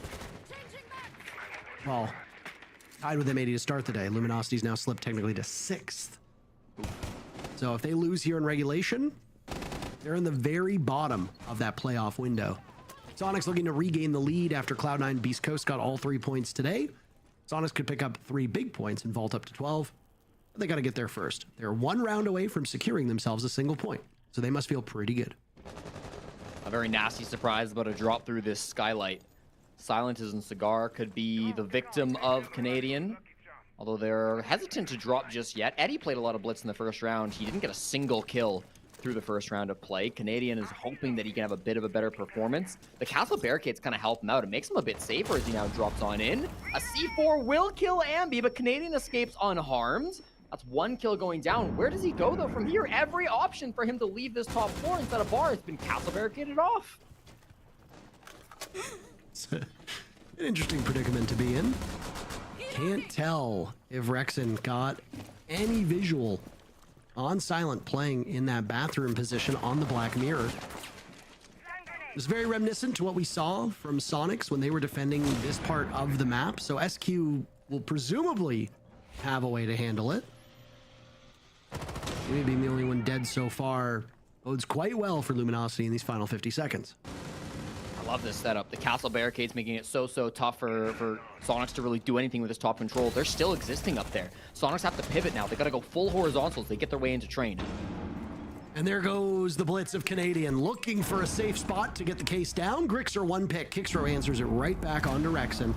Well, tied with M80 to start the day. Luminosity's now slipped technically to 6th. So if they lose here in regulation, they're in the very bottom of that playoff window. Sonics looking to regain the lead after Cloud9 Beast Coast got all 3 points today. Sonics could pick up 3 big points and vault up to 12. But they got to get there first. They're 1 round away from securing themselves a single point. So they must feel pretty good. A very nasty surprise about a drop through this skylight. Silent and Cigar could be the victim of Canadian, although they're hesitant to drop just yet. Eddie played a lot of blitz in the first round. He didn't get a single kill through the first round of play. Canadian is hoping that he can have a bit of a better performance. The castle barricades kind of help him out. It makes him a bit safer as he now drops on in. A C4 will kill Ambi, but Canadian escapes unharmed. That's 1 kill going down. Where does he go, though, from here? Every option for him to leave this top floor instead of bar has been castle barricaded off. It's an interesting predicament to be in. Can't tell if Rexon got any visual on Silent playing in that bathroom position on the Black Mirror. It's very reminiscent to what we saw from Sonics when they were defending this part of the map. So SQ will presumably have a way to handle it. Maybe being the only one dead so far bodes quite well for Luminosity in these final 50 seconds. I love this setup. The castle barricades making it so tough for Sonics to really do anything with this top control. They're still existing up there. Sonics have to pivot now. They got to go full horizontals. They get their way into train. And there goes the blitz of Canadian, looking for a safe spot to get the case down. Grixer 1 pick. Kixro answers it right back onto Rexon.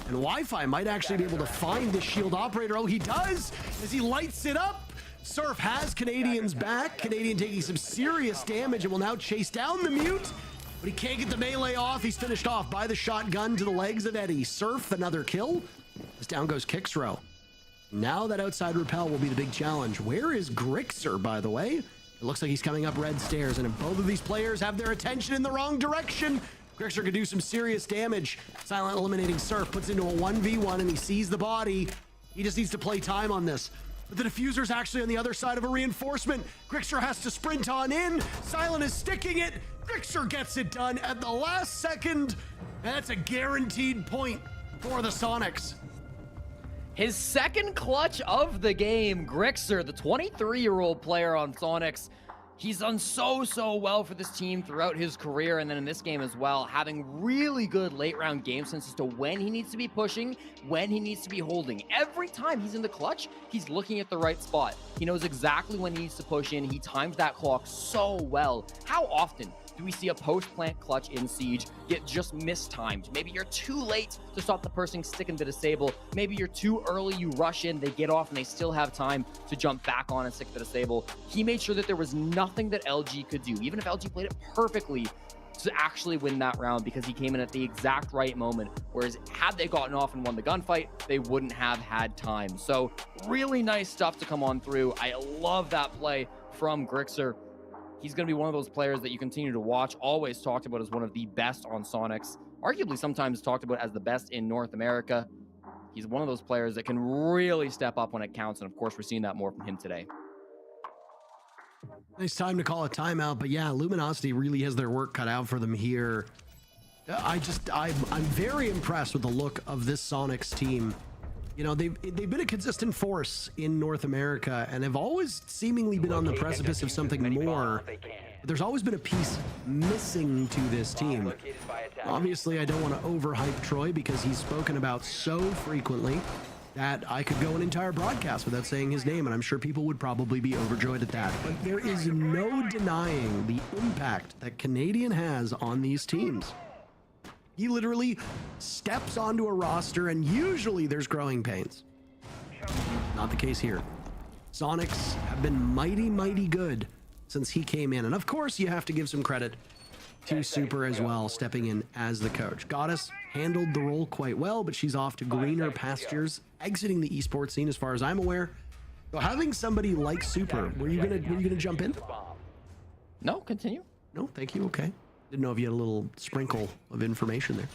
And Wi-Fi might actually be able to find this shield operator. Oh, he does, as he lights it up. Surf has Canadian's back. Canadian taking some serious damage and will now chase down the mute. But he can't get the melee off. He's finished off by the shotgun to the legs of Eddie. Surf, another kill. As down goes Kixro. Now that outside repel will be the big challenge. Where is Grixer, by the way? It looks like he's coming up red stairs. And if both of these players have their attention in the wrong direction, Grixer could do some serious damage. Silent eliminating Surf, puts into a 1v1, and he sees the body. He just needs to play time on this. But the diffuser's actually on the other side of a reinforcement. Grixer has to sprint on in. Silent is sticking it. Grixer gets it done at the last second. And that's a guaranteed point for the Sonics. His second clutch of the game, Grixer, the 23-year-old player on Sonics. He's done so well for this team throughout his career, and then in this game as well, having really good late-round game sense as to when he needs to be pushing, when he needs to be holding. Every time he's in the clutch, he's looking at the right spot. He knows exactly when he needs to push in. He times that clock so well. How often do we see a post-plant clutch in Siege get just mistimed? Maybe you're too late to stop the person sticking to disable. Maybe you're too early, you rush in, they get off, and they still have time to jump back on and stick to disable. He made sure that there was nothing nothing that LG could do, even if LG played it perfectly, to actually win that round, because he came in at the exact right moment. Whereas had they gotten off and won the gunfight, they wouldn't have had time. So really nice stuff to come on through. I love that play from Grixer. He's going to be one of those players that you continue to watch, always talked about as one of the best on Sonics, arguably sometimes talked about as the best in North America. He's one of those players that can really step up when it counts, and of course we're seeing that more from him today. Nice time to call a timeout, but yeah, Luminosity really has their work cut out for them here. I'm very impressed with the look of this Sonics team. You know, they've been a consistent force in North America and have always seemingly been on the precipice of something more. But there's always been a piece missing to this team. Obviously, I don't want to overhype Troy because he's spoken about so frequently that I could go an entire broadcast without saying his name, and I'm sure people would probably be overjoyed at that. But there is no denying the impact that Canadian has on these teams. He literally steps onto a roster, and usually there's growing pains. Not the case here. Sonics have been mighty, mighty good since he came in. And of course, you have to give some credit to Super as well, stepping in as the coach. Goddess handled the role quite well, but she's off to greener pastures, exiting the esports scene as far as I'm aware. So having somebody like Super, were you gonna jump in? No, continue. No, thank you. Okay. Didn't know if you had a little sprinkle of information there.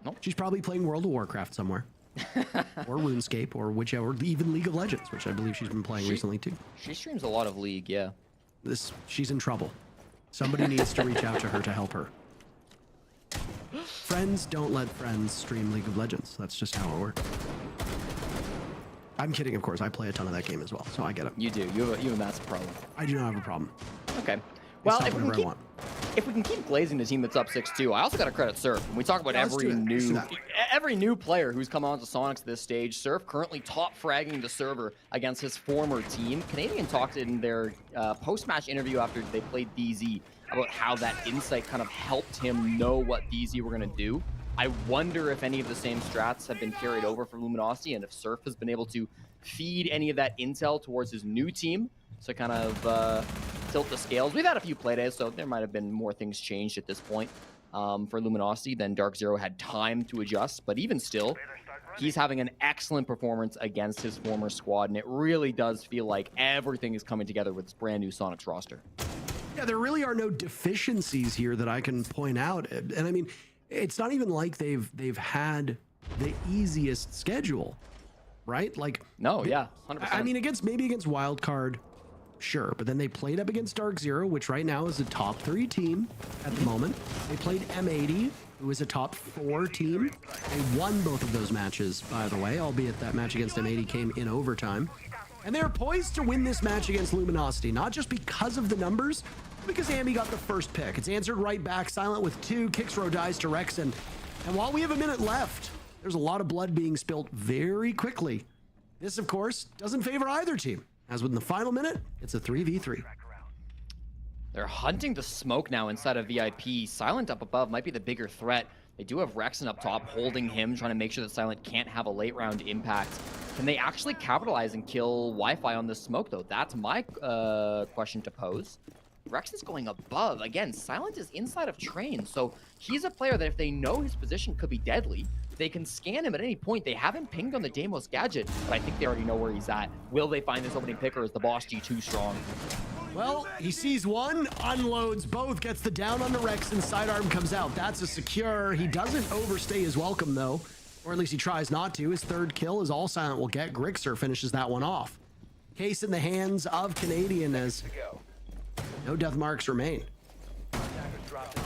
Nope. She's probably playing World of Warcraft somewhere. Or RuneScape, or whichever, even League of Legends, which I believe she's been playing recently too. She streams a lot of League, yeah. She's in trouble. Somebody needs to reach out to her to help her. Friends don't let friends stream League of Legends. That's just how it works. I'm kidding, of course. I play a ton of that game as well, so I get it. You do. You have a massive problem. I do not have a problem. Okay. Well, if we can keep glazing the team that's up 6-2, I also got to credit Surf. When we talk about every new player who's come onto Sonics at this stage, Surf currently top fragging the server against his former team. Canadian talked in their post-match interview after they played DZ about how that insight kind of helped him know what DZ were going to do. I wonder if any of the same strats have been carried over for Luminosity, and if Surf has been able to feed any of that intel towards his new team to kind of tilt the scales. We've had a few playdays, so there might have been more things changed at this point for Luminosity than DarkZero had time to adjust. But even still, he's having an excellent performance against his former squad, and it really does feel like everything is coming together with this brand new Sonics roster. Yeah, there really are no deficiencies here that I can point out. And I mean, it's not even like they've had the easiest schedule, right? Like, no, yeah, 100%. I mean, maybe against Wildcard, sure, but then they played up against DarkZero, which right now is a top 3 team at the moment. They played M80, who is a top 4 team. They won both of those matches, by the way, albeit that match against M80 came in overtime. And they're poised to win this match against Luminosity, not just because of the numbers, but because Ambi got the first pick. It's answered right back, Silent with 2, Kixro dies to Rexen. And while we have a minute left, there's a lot of blood being spilt very quickly. This, of course, doesn't favor either team. As with the final minute, it's a 3v3. They're hunting the smoke now inside of VIP. Silent up above might be the bigger threat. They do have Rexen up top holding him, trying to make sure that Silent can't have a late round impact. Can they actually capitalize and kill Wi-Fi on this smoke, though? That's my question to pose. Rexen's going above. Again, Silent is inside of Train, so he's a player that if they know his position could be deadly, they can scan him at any point. They haven't pinged on the Deimos gadget, but I think they already know where he's at. Will they find this opening pick, or is the boss G too strong? Well, he sees one, unloads both, gets the down on the Rexen, sidearm comes out. That's a secure. He doesn't overstay his welcome, though, or at least he tries not to. His third kill is all Silent will get. Grixer finishes that one off. Case in the hands of Canadian as no death marks remain.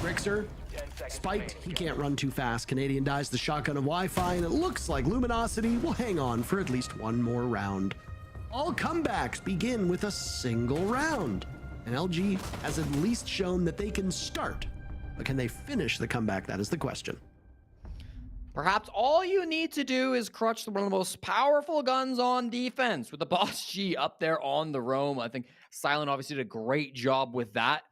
Grixer spiked, he can't run too fast. Canadian dies the shotgun of Wi-Fi, and it looks like Luminosity will hang on for at least one more round. All comebacks begin with a single round, and LG has at least shown that they can start, but can they finish the comeback? That is the question. Perhaps all you need to do is crutch one of the most powerful guns on defense with the boss G up there on the roam. I think Silent obviously did a great job with that.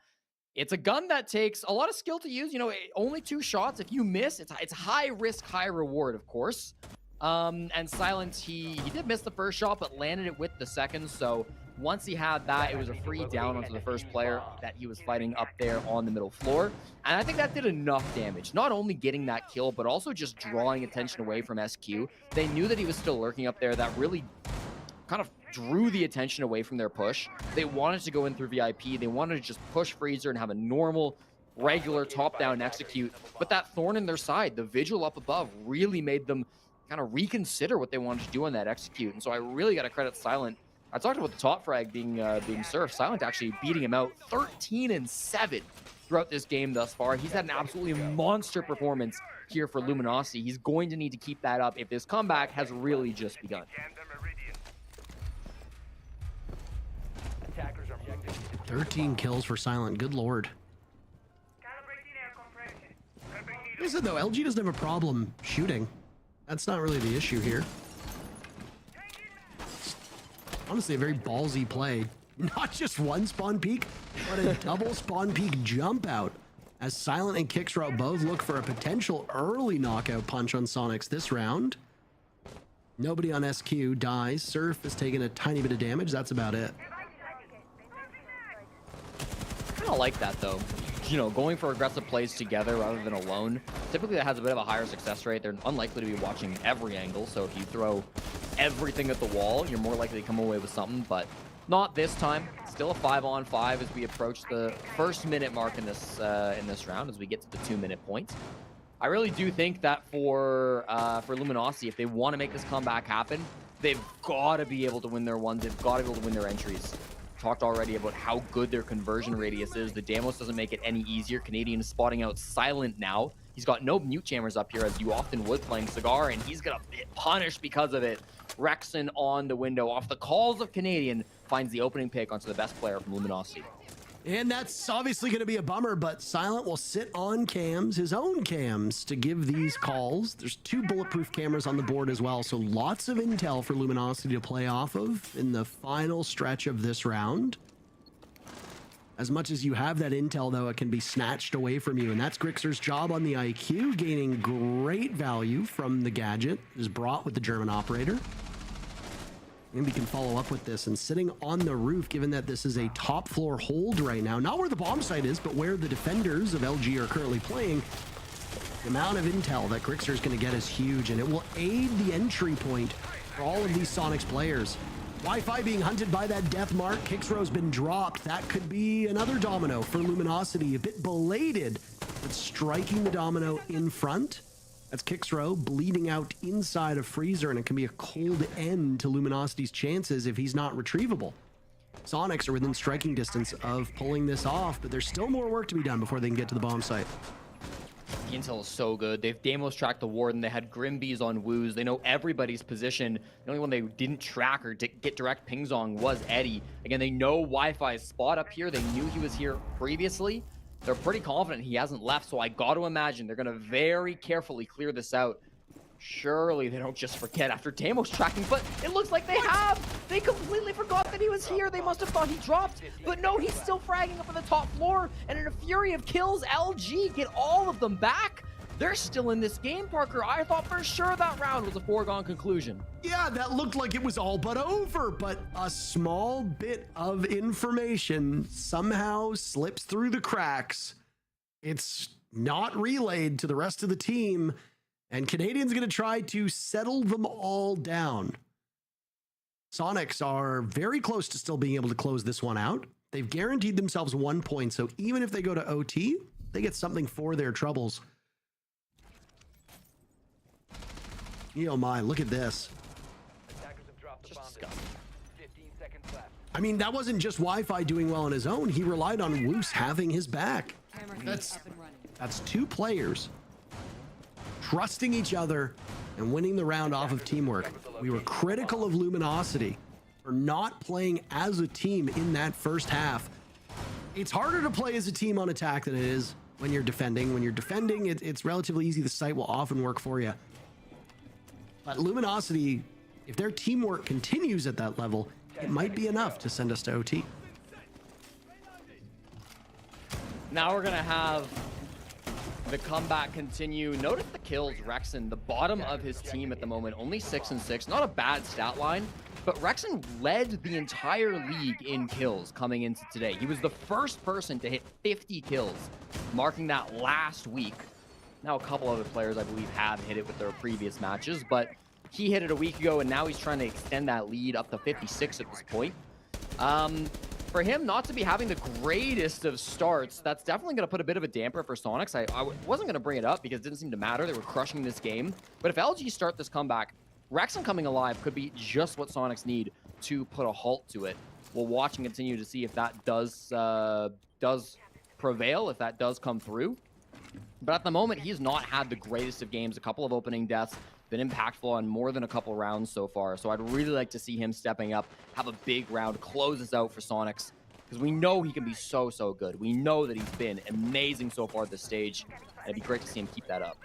It's a gun that takes a lot of skill to use. You know, only 2 shots. If you miss, it's high risk, high reward, of course. And Silent, he did miss the first shot, but landed it with the second. So Once he had that, it was a free down onto the first player that he was fighting up there on the middle floor. And I think that did enough damage. Not only getting that kill, but also just drawing attention away from SQ. They knew that he was still lurking up there. That really kind of drew the attention away from their push. They wanted to go in through VIP. They wanted to just push Freezer and have a normal, regular top-down execute. But that thorn in their side, the vigil up above, really made them kind of reconsider what they wanted to do on that execute. And so I really got to credit Silent. I talked about the top frag being surfed. Silent actually beating him out 13-7 throughout this game thus far. He's had an absolutely monster performance here for Luminosity. He's going to need to keep that up if this comeback has really just begun. 13 kills for Silent. Good lord. Like I said, though, LG doesn't have a problem shooting. That's not really the issue here. Honestly, a very ballsy play. Not just one spawn peek, but a double spawn peek jump out. As Silent and Kixrow both look for a potential early knockout punch on Sonics this round. Nobody on SQ dies. Surf has taken a tiny bit of damage. That's about it. I kind of like that, though. You know, going for aggressive plays together rather than alone. Typically, that has a bit of a higher success rate. They're unlikely to be watching every angle, so if you throw everything at the wall, you're more likely to come away with something, but not this time. Still a 5-on-5 as we approach the first minute mark in this round, as we get to the 2-minute point. I really do think that for Luminosity, if they want to make this comeback happen, they've got to be able to win their ones. They've got to be able to win their entries. Talked already about how good their conversion radius is. The Damos doesn't make it any easier. Canadian is spotting out Silent now. He's got no mute jammers up here, as you often would playing Cigar, and he's gonna get punished because of it. Rexon on the window, off the calls of Canadian, finds the opening pick onto the best player from Luminosity. And that's obviously going to be a bummer, but Silent will sit on cams, his own cams, to give these calls. There's 2 bulletproof cameras on the board as well, so lots of intel for Luminosity to play off of in the final stretch of this round. As much as you have that intel, though, it can be snatched away from you, and that's Grixer's job on the IQ, gaining great value from the gadget, is brought with the German operator. Maybe can follow up with this, and sitting on the roof, given that this is a top floor hold right now, not where the bomb site is, but where the defenders of LG are currently playing, the amount of intel that Grixer is going to get is huge, and it will aid the entry point for all of these Sonics players. Wi-Fi being hunted by that death mark. Kixrow's been dropped. That could be another domino for Luminosity. A bit belated, but striking the domino in front. That's Kixrow bleeding out inside of Freezer, and it can be a cold end to Luminosity's chances if he's not retrievable. Sonics are within striking distance of pulling this off, but there's still more work to be done before they can get to the bomb site. The intel is so good. They've Damos tracked the Warden. They had Grimbees on Woos. They know everybody's position. The only one they didn't track or get direct pings on was Eddie. Again, they know Wi-Fi's spot up here. They knew he was here previously. They're pretty confident he hasn't left, so I got to imagine they're going to very carefully clear this out. Surely they don't just forget after Damos tracking, but it looks like they have. They completely forgot that he was here. They must have thought he dropped, but no, he's still fragging up on the top floor, and in a fury of kills, LG get all of them back. They're still in this game, Parker. I thought for sure that round was a foregone conclusion. Yeah, that looked like it was all but over, but a small bit of information somehow slips through the cracks. It's not relayed to the rest of the team, and Canadian's going to try to settle them all down. Sonics are very close to still being able to close this one out. They've guaranteed themselves 1 point, so even if they go to OT, they get something for their troubles. Oh my, look at this. I mean, that wasn't just Wi-Fi doing well on his own. He relied on Woos having his back. That's 2 players trusting each other and winning the round off of teamwork. We were critical of Luminosity for not playing as a team in that first half. It's harder to play as a team on attack than it is when you're defending. When you're defending, it's relatively easy. The site will often work for you. But Luminosity, if their teamwork continues at that level, it might be enough to send us to OT. Now we're going to have the comeback continue. Notice the kills, Rexen, the bottom of his team at the moment, only 6 and 6. Not a bad stat line, but Rexen led the entire league in kills coming into today. He was the first person to hit 50 kills, marking that last week. Now a couple other players, I believe, have hit it with their previous matches, but he hit it a week ago, and now he's trying to extend that lead up to 56 at this point. For him not to be having the greatest of starts, that's definitely going to put a bit of a damper for Sonics. I wasn't going to bring it up because it didn't seem to matter. They were crushing this game. But if LG start this comeback, Rexen coming alive could be just what Sonics need to put a halt to it. We'll watch and continue to see if that does prevail, if that does come through. But at the moment, he's not had the greatest of games. A couple of opening deaths, been impactful on more than a couple rounds so far. So I'd really like to see him stepping up, have a big round, close this out for Sonics, because we know he can be so good. We know that he's been amazing so far at this stage, and it'd be great to see him keep that up.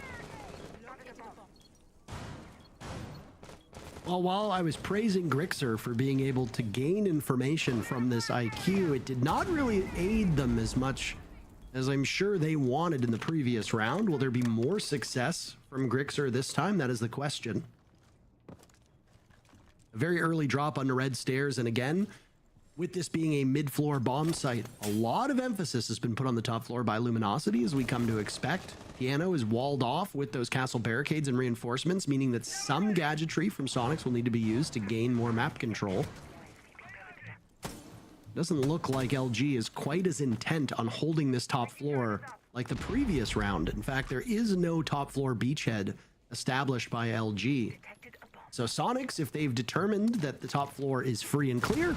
Well, while I was praising Grixer for being able to gain information from this IQ, it did not really aid them as much as I'm sure they wanted in the previous round. Will there be more success from Grixer this time? That is the question. A very early drop on the red stairs, and again, with this being a mid-floor bomb site, a lot of emphasis has been put on the top floor by Luminosity, as we come to expect. Piano is walled off with those castle barricades and reinforcements, meaning that some gadgetry from Sonics will need to be used to gain more map control. Doesn't look like LG is quite as intent on holding this top floor like the previous round. In fact, there is no top floor beachhead established by LG. So Sonics, if they've determined that the top floor is free and clear,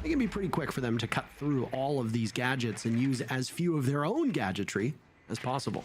it can be pretty quick for them to cut through all of these gadgets and use as few of their own gadgetry as possible.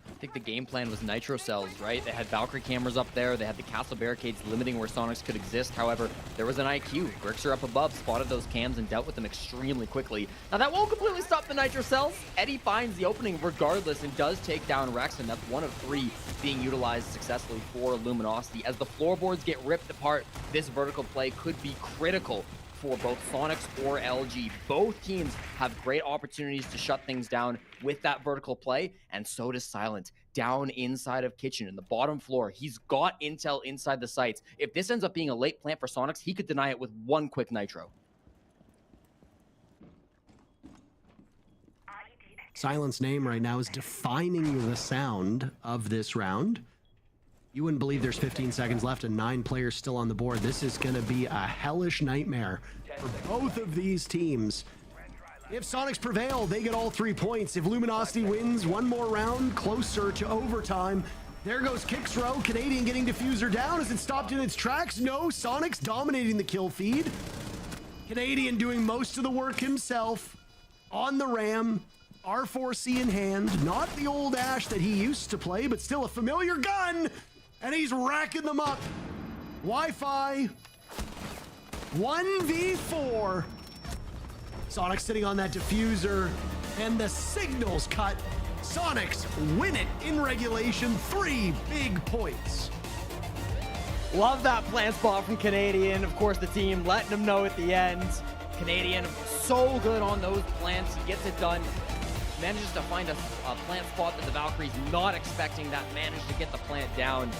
I think the game plan was nitro cells, right? They had Valkyrie cameras up there. They had the castle barricades limiting where Sonics could exist. However, there was an IQ. Grixer up above spotted those cams and dealt with them extremely quickly. Now, that won't completely stop the nitro cells. Eddie finds the opening regardless and does take down Rex, and that's 1 of 3 being utilized successfully for Luminosity. As the floorboards get ripped apart, this vertical play could be critical for both Sonics or LG. Both teams have great opportunities to shut things down with that vertical play, and so does Silent down inside of Kitchen in the bottom floor. He's got intel inside the sites. If this ends up being a late plant for Sonics, he could deny it with 1 quick nitro. Silent's name right now is defining the sound of this round. You wouldn't believe there's 15 seconds left and 9 players still on the board. This is going to be a hellish nightmare for both of these teams. If Sonics prevail, they get all 3 points. If Luminosity wins 1 more round, closer to overtime. There goes Kixrow. Canadian getting Diffuser down. Is it stopped in its tracks? No, Sonics dominating the kill feed. Canadian doing most of the work himself on the Ram. R4C in hand. Not the old Ash that he used to play, but still a familiar gun. And he's racking them up. Wi-Fi. 1v4. Sonics sitting on that diffuser. And the signal's cut. Sonics win it in regulation. 3 big points. Love that plant spot from Canadian. Of course, the team letting him know at the end. Canadian so good on those plants. He gets it done. Manages to find a plant spot that the Valkyrie's not expecting. That managed to get the plant down.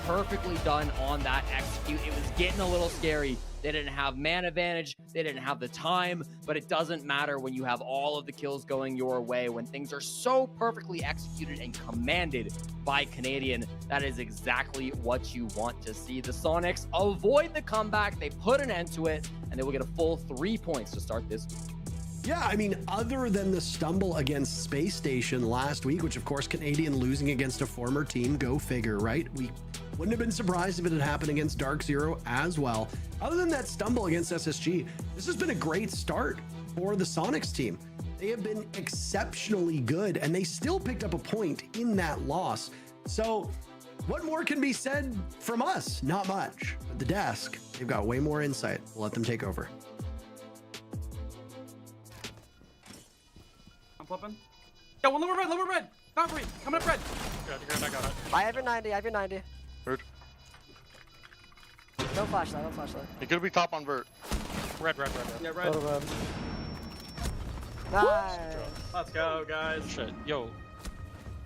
Perfectly done on that execute. It was getting a little scary. They didn't have man advantage. They didn't have the time, but it doesn't matter when you have all of the kills going your way. When things are so perfectly executed and commanded by Canadian, that is exactly what you want to see. The Sonics avoid the comeback. They put an end to it, and they will get a full 3 points to start this week. Yeah, I mean, other than the stumble against Space Station last week, which of course Canadian losing against a former team, go figure, right? We wouldn't have been surprised if it had happened against DarkZero as well. Other than that stumble against SSG, this has been a great start for the Sonics team. They have been exceptionally good, and they still picked up a point in that loss. So what more can be said from us? Not much. At the desk, they've got way more insight. We'll let them take over. I'm flipping. Yo, one lower red. Valkyrie, coming up red. I got it. I have your 90. Vert. No flashlight. It could be top on Vert. Red. Yeah, red. Nice. Let's go, guys. Shit, yo.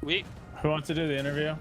Who wants to do the interview?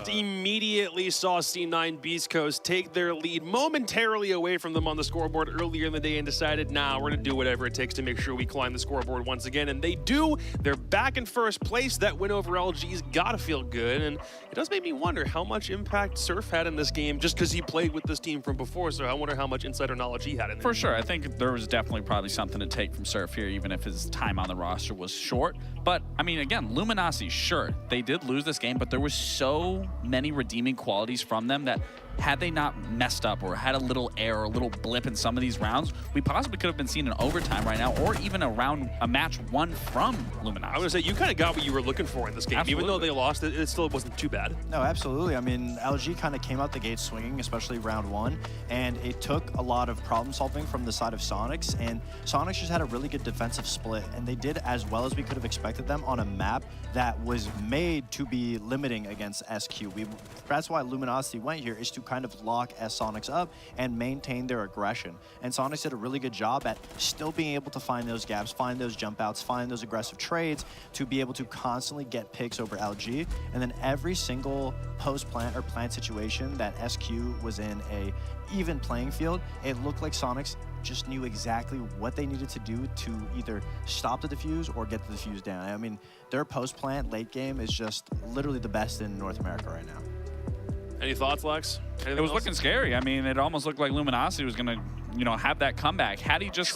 Immediately saw C9 Beast Coast take their lead momentarily away from them on the scoreboard earlier in the day and decided, nah, we're gonna do whatever it takes to make sure we climb the scoreboard once again. And they do. They're back in first place. That win over LG's gotta feel good. And it does make me wonder how much impact Surf had in this game just because he played with this team from before. So I wonder how much insider knowledge he had in there. For sure. I think there was definitely probably something to take from Surf here, even if his time on the roster was short. But, I mean, again, Luminosity, sure, they did lose this game, but there was so many redeeming qualities from them that had they not messed up or had a little error or a little blip in some of these rounds, we possibly could have been seeing an overtime right now or even a match won from Luminosity. I was gonna say, you kind of got what you were looking for in this game. Absolutely. Even though they lost, it still wasn't too bad. No, absolutely. I mean, LG kind of came out the gate swinging, especially round one, and it took a lot of problem solving from the side of Sonics, and Sonics just had a really good defensive split, and they did as well as we could have expected them on a map that was made to be limiting against SQ. That's why Luminosity went here, is to kind of lock Sonics up and maintain their aggression. And Sonics did a really good job at still being able to find those gaps, find those jump outs, find those aggressive trades to be able to constantly get picks over LG. And then every single post-plant or plant situation that SQ was in a even playing field, it looked like Sonics just knew exactly what they needed to do to either stop the defuse or get the defuse down. I mean, their post-plant late game is just literally the best in North America right now. Any thoughts, Lex? It was looking scary. I mean, it almost looked like Luminosity was going to, you know, have that comeback. Had he just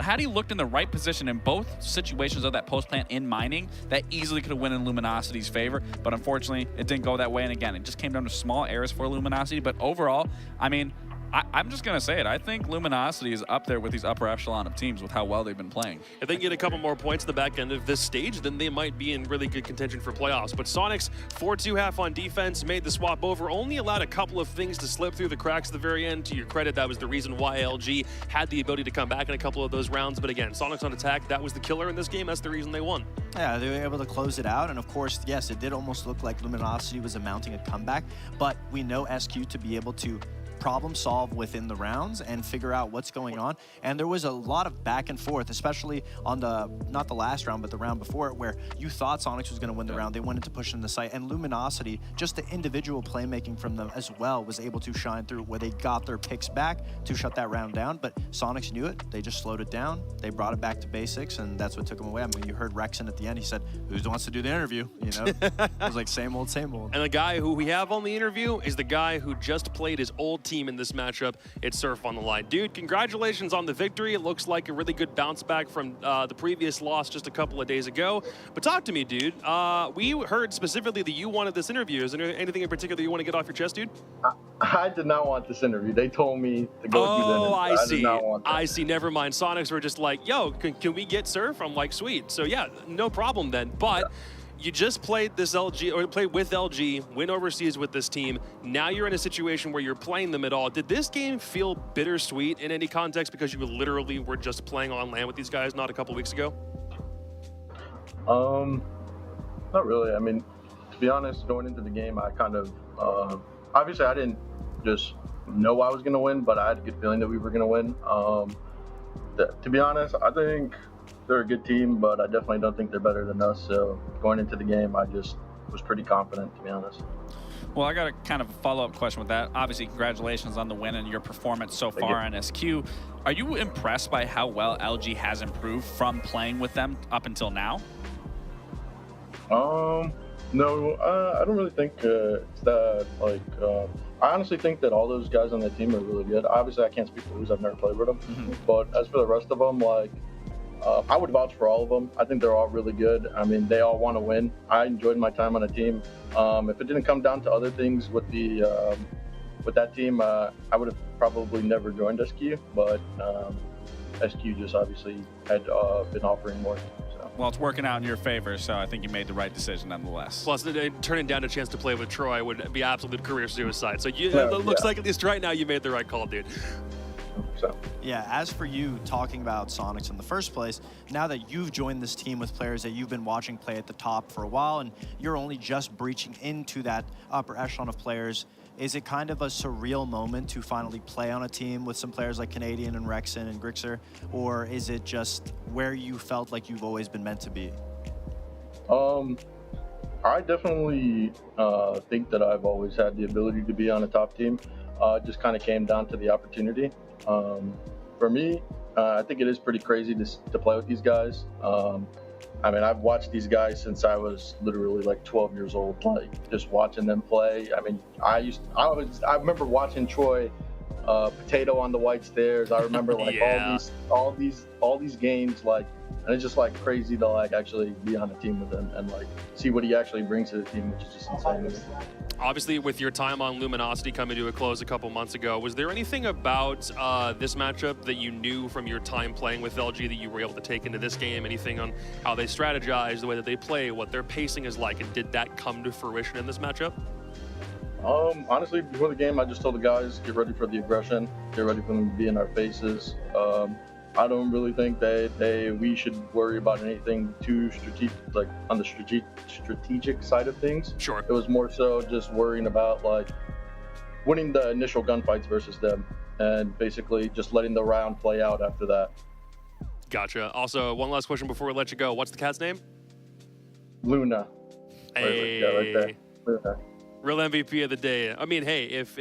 had he looked in the right position in both situations of that post plant in mining, that easily could have went in Luminosity's favor. But unfortunately, it didn't go that way. And again, it just came down to small errors for Luminosity. But overall, I mean, I'm just going to say it. I think Luminosity is up there with these upper echelon of teams with how well they've been playing. If they can get a couple more points at the back end of this stage, then they might be in really good contention for playoffs. But Sonics, 4-2 half on defense, made the swap over, only allowed a couple of things to slip through the cracks at the very end. To your credit, that was the reason why LG had the ability to come back in a couple of those rounds. But again, Sonics on attack, that was the killer in this game. That's the reason they won. Yeah, they were able to close it out. And of course, yes, it did almost look like Luminosity was mounting a comeback. But we know SQ to be able to problem solve within the rounds and figure out what's going on. And there was a lot of back and forth, especially on the, not the last round, but the round before it, where you thought Sonics was going to win the round. They wanted to push in the site, and Luminosity, just the individual playmaking from them as well, was able to shine through where they got their picks back to shut that round down. But Sonics knew it. They just slowed it down. They brought it back to basics, and that's what took them away. I mean, you heard Rexon at the end. He said, "Who wants to do the interview?" You know, it was like same old, same old. And the guy who we have on the interview is the guy who just played his old team in this matchup. It's Surf on the line. Dude, congratulations on the victory. It looks like a really good bounce back from the previous loss just a couple of days ago. But talk to me, dude. We heard specifically that you wanted this interview. Is there anything in particular you want to get off your chest, dude? I did not want this interview. They told me to go do the interview. I see. did not want that. I see. Never mind. Sonics were just like, yo, can we get Surf? I'm like, sweet. So yeah, no problem then. But you just played this LG, or played with LG, win overseas with this team. Now you're in a situation where you're playing them at all. Did this game feel bittersweet in any context because you literally were just playing on land with these guys not a couple weeks ago? Not really. I mean, to be honest, going into the game, I kind of, obviously I didn't just know I was going to win, but I had a good feeling that we were going to win. To be honest, I think they're a good team, but I definitely don't think they're better than us. So going into the game, I just was pretty confident, to be honest. Well, I got a kind of follow-up question with that. Obviously, congratulations on the win and your performance so far on SQ. Are you impressed by how well LG has improved from playing with them up until now? No, I don't really think it's that, like, I honestly think that all those guys on the team are really good. Obviously, I can't speak for Luz, I've never played with them. But as for the rest of them, like, I would vouch for all of them. I think they're all really good. I mean, they all want to win. I enjoyed my time on the team. If it didn't come down to other things with the with that team, I would have probably never joined SQ. But SQ just obviously had been offering more. So. Well, it's working out in your favor, so I think you made the right decision nonetheless. Plus, turning down a chance to play with Troy would be absolute career suicide. So it looks like at least right now you made the right call, dude. So. Yeah, as for you talking about Sonics in the first place, now that you've joined this team with players that you've been watching play at the top for a while and you're only just breaching into that upper echelon of players, is it kind of a surreal moment to finally play on a team with some players like Canadian and Rexon and Grixer, or is it just where you felt like you've always been meant to be? I definitely think that I've always had the ability to be on a top team. It just kind of came down to the opportunity. For me, I think it is pretty crazy to play with these guys. I mean, I've watched these guys since I was literally like 12 years old, like just watching them play. I mean, I remember watching Troy Potato on the White Stairs. I remember like all these games, like, and it's just like crazy to like actually be on a team with him and like see what he actually brings to the team, which is just insane. Obviously, with your time on Luminosity coming to a close a couple months ago, was there anything about this matchup that you knew from your time playing with LG that you were able to take into this game? Anything on how they strategize, the way that they play, what their pacing is like, and did that come to fruition in this matchup? Honestly, before the game, I just told the guys, get ready for the aggression, get ready for them to be in our faces. I don't really think we should worry about anything too strategic, like on the strategic side of things. Sure. It was more so just worrying about like winning the initial gunfights versus them, and basically just letting the round play out after that. Gotcha. Also, one last question before we let you go. What's the cat's name? Luna. Hey. Yeah, right there. Luna. Real MVP of the day. I mean, hey, if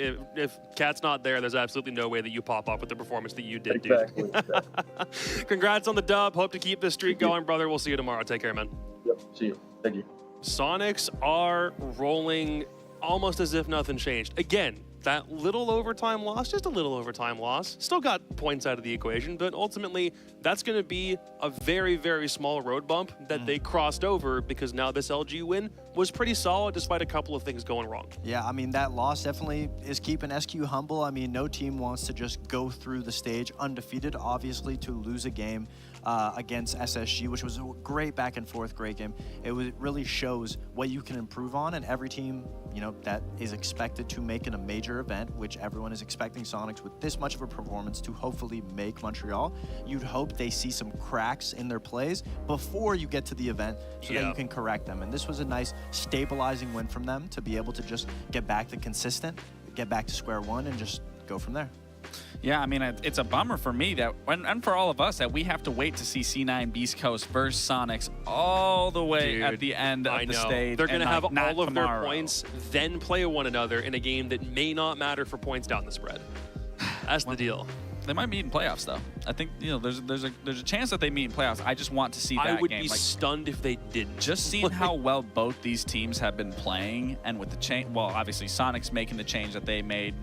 Cat's not there, there's absolutely no way that you pop up with the performance that you did, exactly. dude. Congrats on the dub. Hope to keep this streak going, brother. We'll see you tomorrow. Take care, man. Yep. See you. Thank you. Sonics are rolling almost as if nothing changed. Again, that little overtime loss, just a little overtime loss, still got points out of the equation, but ultimately that's going to be a very, very small road bump that they crossed over, because now this LG win was pretty solid despite a couple of things going wrong. Yeah, I mean, that loss definitely is keeping SQ humble. I mean, no team wants to just go through the stage undefeated. Obviously, to lose a game against SSG, which was a great back and forth, great game. It really shows what you can improve on, and every team, you know, that is expected to make it a major event, which everyone is expecting Sonics with this much of a performance to hopefully make Montreal. You'd hope they see some cracks in their plays before you get to the event so that you can correct them. And this was a nice stabilizing win from them to be able to just get back to consistent, get back to square one, and just go from there. Yeah, I mean, it's a bummer for me that, and for all of us, that we have to wait to see C9 Beast Coast versus Sonics all the way at the end of the stage. They're going to have all of tomorrow. their points, then play one another in a game that may not matter for points down the spread. That's the deal. They might meet in playoffs, though. I think, you know, there's a chance that they meet in playoffs. I just want to see that game. I would be stunned if they didn't. Just seeing how well both these teams have been playing, and with the change, well, obviously Sonics making the change that they made.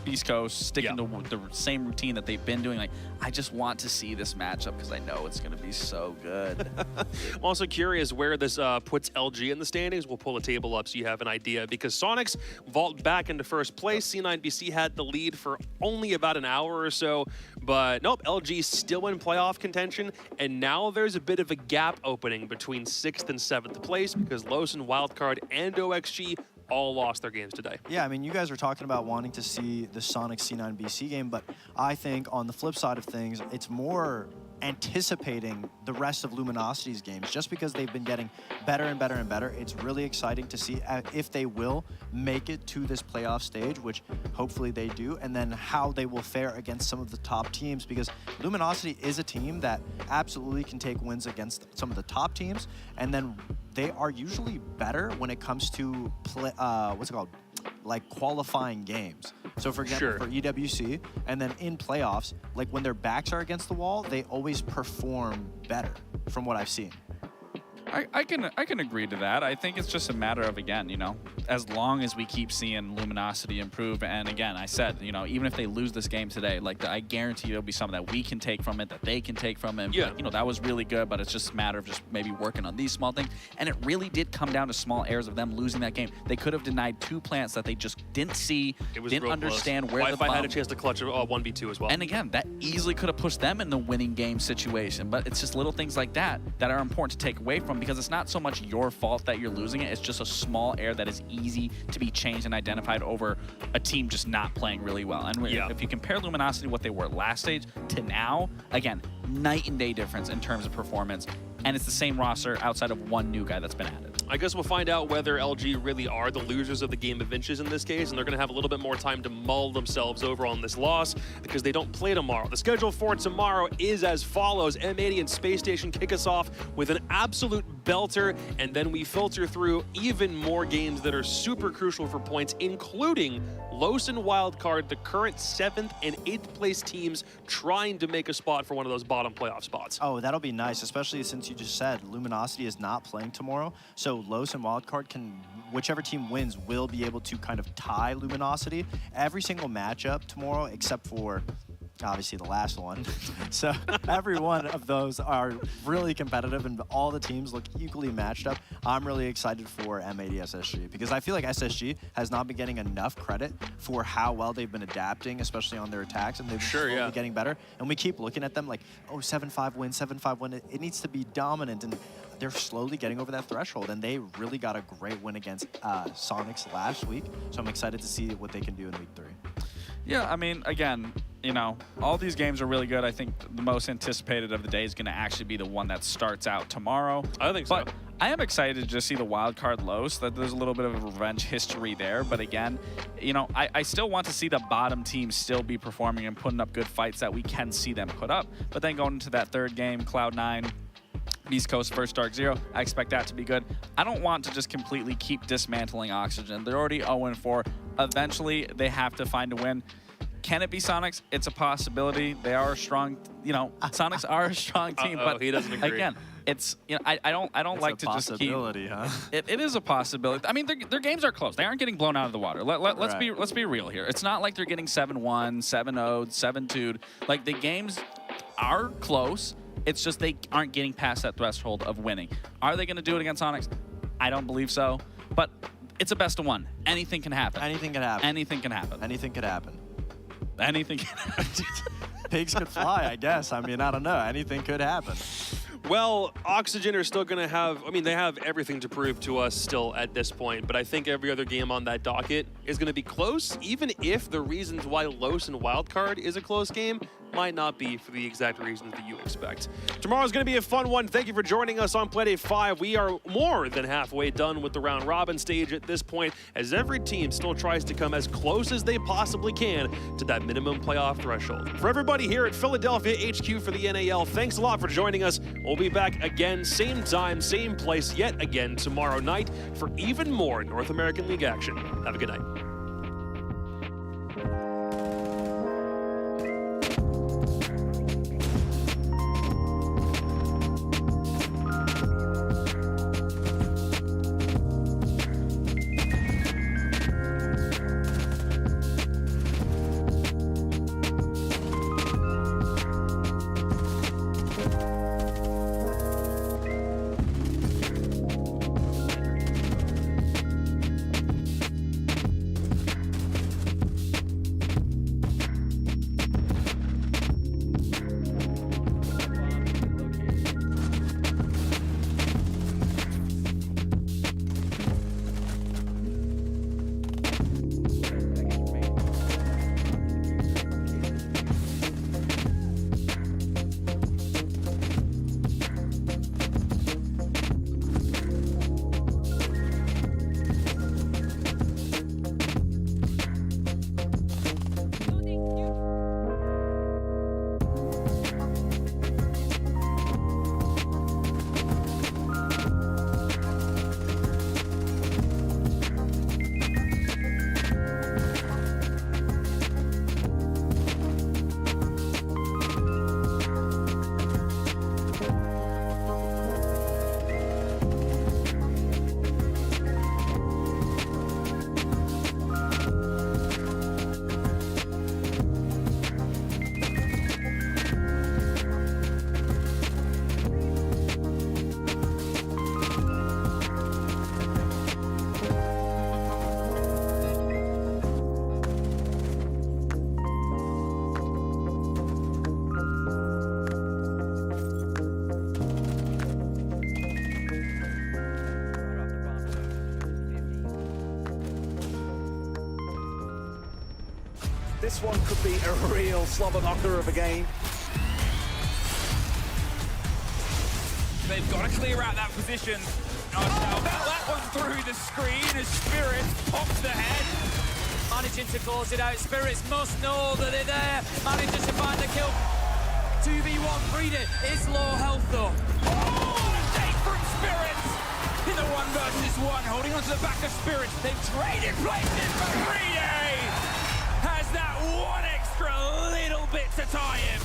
Beast Coast sticking to the same routine that they've been doing. Like, I just want to see this matchup because I know it's going to be so good. I'm also curious where this puts LG in the standings. We'll pull a table up so you have an idea, because Sonics vault back into first place. C9BC had the lead for only about an hour or so, but nope, LG's still in playoff contention, and now there's a bit of a gap opening between 6th and 7th place, because Losen, Wildcard, and OXG all lost their games today. Yeah, I mean, you guys are talking about wanting to see the Sonic C9 BC game, but I think on the flip side of things, it's more anticipating the rest of Luminosity's games, just because they've been getting better and better and better. It's really exciting to see if they will make it to this playoff stage, which hopefully they do, and then how they will fare against some of the top teams, because Luminosity is a team that absolutely can take wins against some of the top teams, and then they are usually better when it comes to like qualifying games. So for example, for EWC, and then in playoffs, like when their backs are against the wall, they always perform better from what I've seen. I can agree to that. I think it's just a matter of, again, you know, as long as we keep seeing Luminosity improve, and again, I said, you know, even if they lose this game today, like, I guarantee there'll be something that we can take from it, that they can take from it. Yeah. Like, you know, that was really good, but it's just a matter of just maybe working on these small things. And it really did come down to small errors of them losing that game. They could have denied 2 plants that they just didn't see, didn't understand where the Wi-Fi had a chance to clutch a 1v2 as well. And again, that easily could have pushed them in the winning game situation. But it's just little things like that that are important to take away from, because it's not so much your fault that you're losing it. It's just a small error that is easy to be changed and identified over a team just not playing really well. And if you compare Luminosity, what they were last stage to now, again, night and day difference in terms of performance. And it's the same roster outside of one new guy that's been added. I guess we'll find out whether LG really are the losers of the game of inches in this case, and they're going to have a little bit more time to mull themselves over on this loss because they don't play tomorrow. The schedule for tomorrow is as follows. M80 and Space Station kick us off with an absolute belter, and then we filter through even more games that are super crucial for points, including Los and Wildcard, the current 7th and 8th place teams trying to make a spot for one of those bottom playoff spots. Oh, that'll be nice, especially since you just said Luminosity is not playing tomorrow. So Los and Wildcard can, whichever team wins, will be able to kind of tie Luminosity. Every single matchup tomorrow, except for obviously the last one. So every one of those are really competitive and all the teams look equally matched up. I'm really excited for M80 SSG because I feel like SSG has not been getting enough credit for how well they've been adapting, especially on their attacks, and they've been getting better. And we keep looking at them like, oh, 7-5 win, 7-5 win. It needs to be dominant, and they're slowly getting over that threshold, and they really got a great win against Sonics last week. So I'm excited to see what they can do in week 3. Yeah, I mean, again, you know, all these games are really good. I think the most anticipated of the day is going to actually be the one that starts out tomorrow. I think so. But I am excited to just see the wildcard Los, that there's a little bit of a revenge history there. But again, you know, I still want to see the bottom team still be performing and putting up good fights that we can see them put up. But then going into that third game, Cloud9, East Coast versus DarkZero, I expect that to be good. I don't want to just completely keep dismantling Oxygen. They're already 0-4. Eventually, they have to find a win. Can it be Sonics? It's a possibility. They are a strong, you know, Sonics are a strong team, but he doesn't agree. Again, it's, you know, I don't like to just keep. Huh? It is a possibility. I mean, their games are close. They aren't getting blown out of the water. Let's be real here. It's not like they're getting 7-1, 7-0, 7-2. Like, the games are close. It's just they aren't getting past that threshold of winning. Are they going to do it against Sonics? I don't believe so. But it's a best of one. Anything can happen. Anything can happen. Anything can happen. Anything could happen. Anything can happen. Pigs could fly, I guess. I mean, I don't know. Anything could happen. Well, Oxygen are still going to have, I mean, they have everything to prove to us still at this point, but I think every other game on that docket is going to be close, even if the reasons why Los and Wildcard is a close game might not be for the exact reasons that you expect. Tomorrow's going to be a fun one. Thank you for joining us on Playdate 5. We are more than halfway done with the round robin stage at this point, as every team still tries to come as close as they possibly can to that minimum playoff threshold. For everybody here at Philadelphia HQ for the NAL, thanks a lot for joining us. We'll be back again, same time, same place, yet again tomorrow night for even more North American League action. Have a good night. This one could be a real slobber knocker of a game. They've got to clear out that position. Oh, that one through the screen as Spirit pops the head. Managing to close it out. Spirits must know that they're there. Manages to find the kill. 2v1 Frida is low health though. Oh, the take from Spirits in the 1v1, holding onto the back of Spirits. They've traded places, but Frida has that one extra little bit to tie him.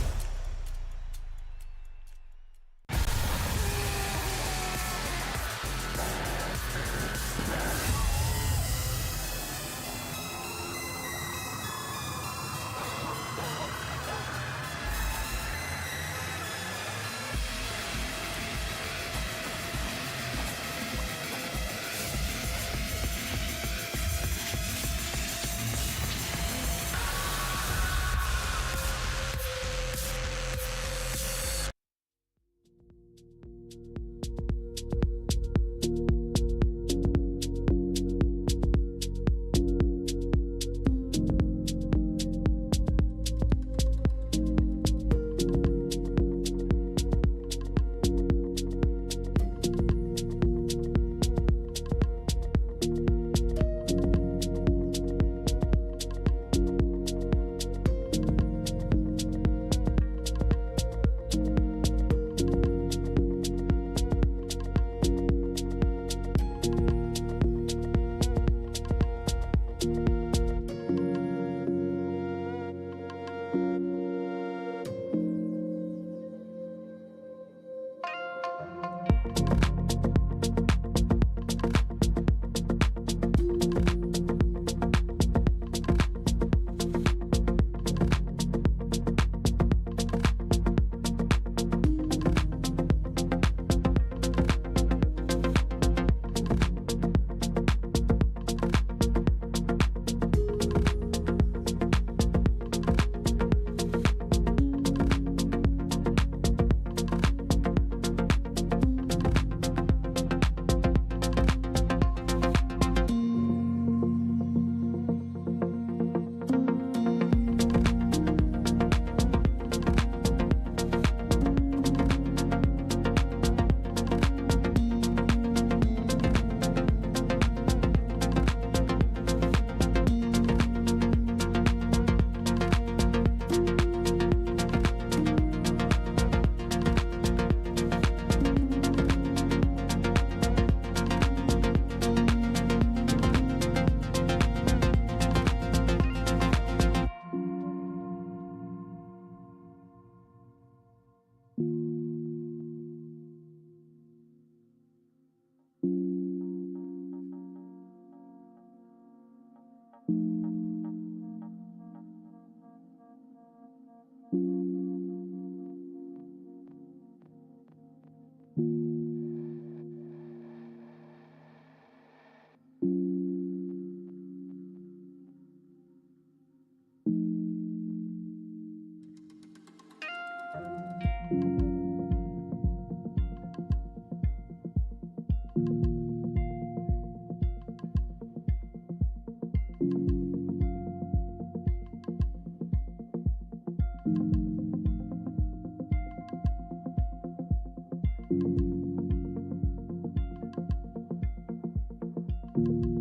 you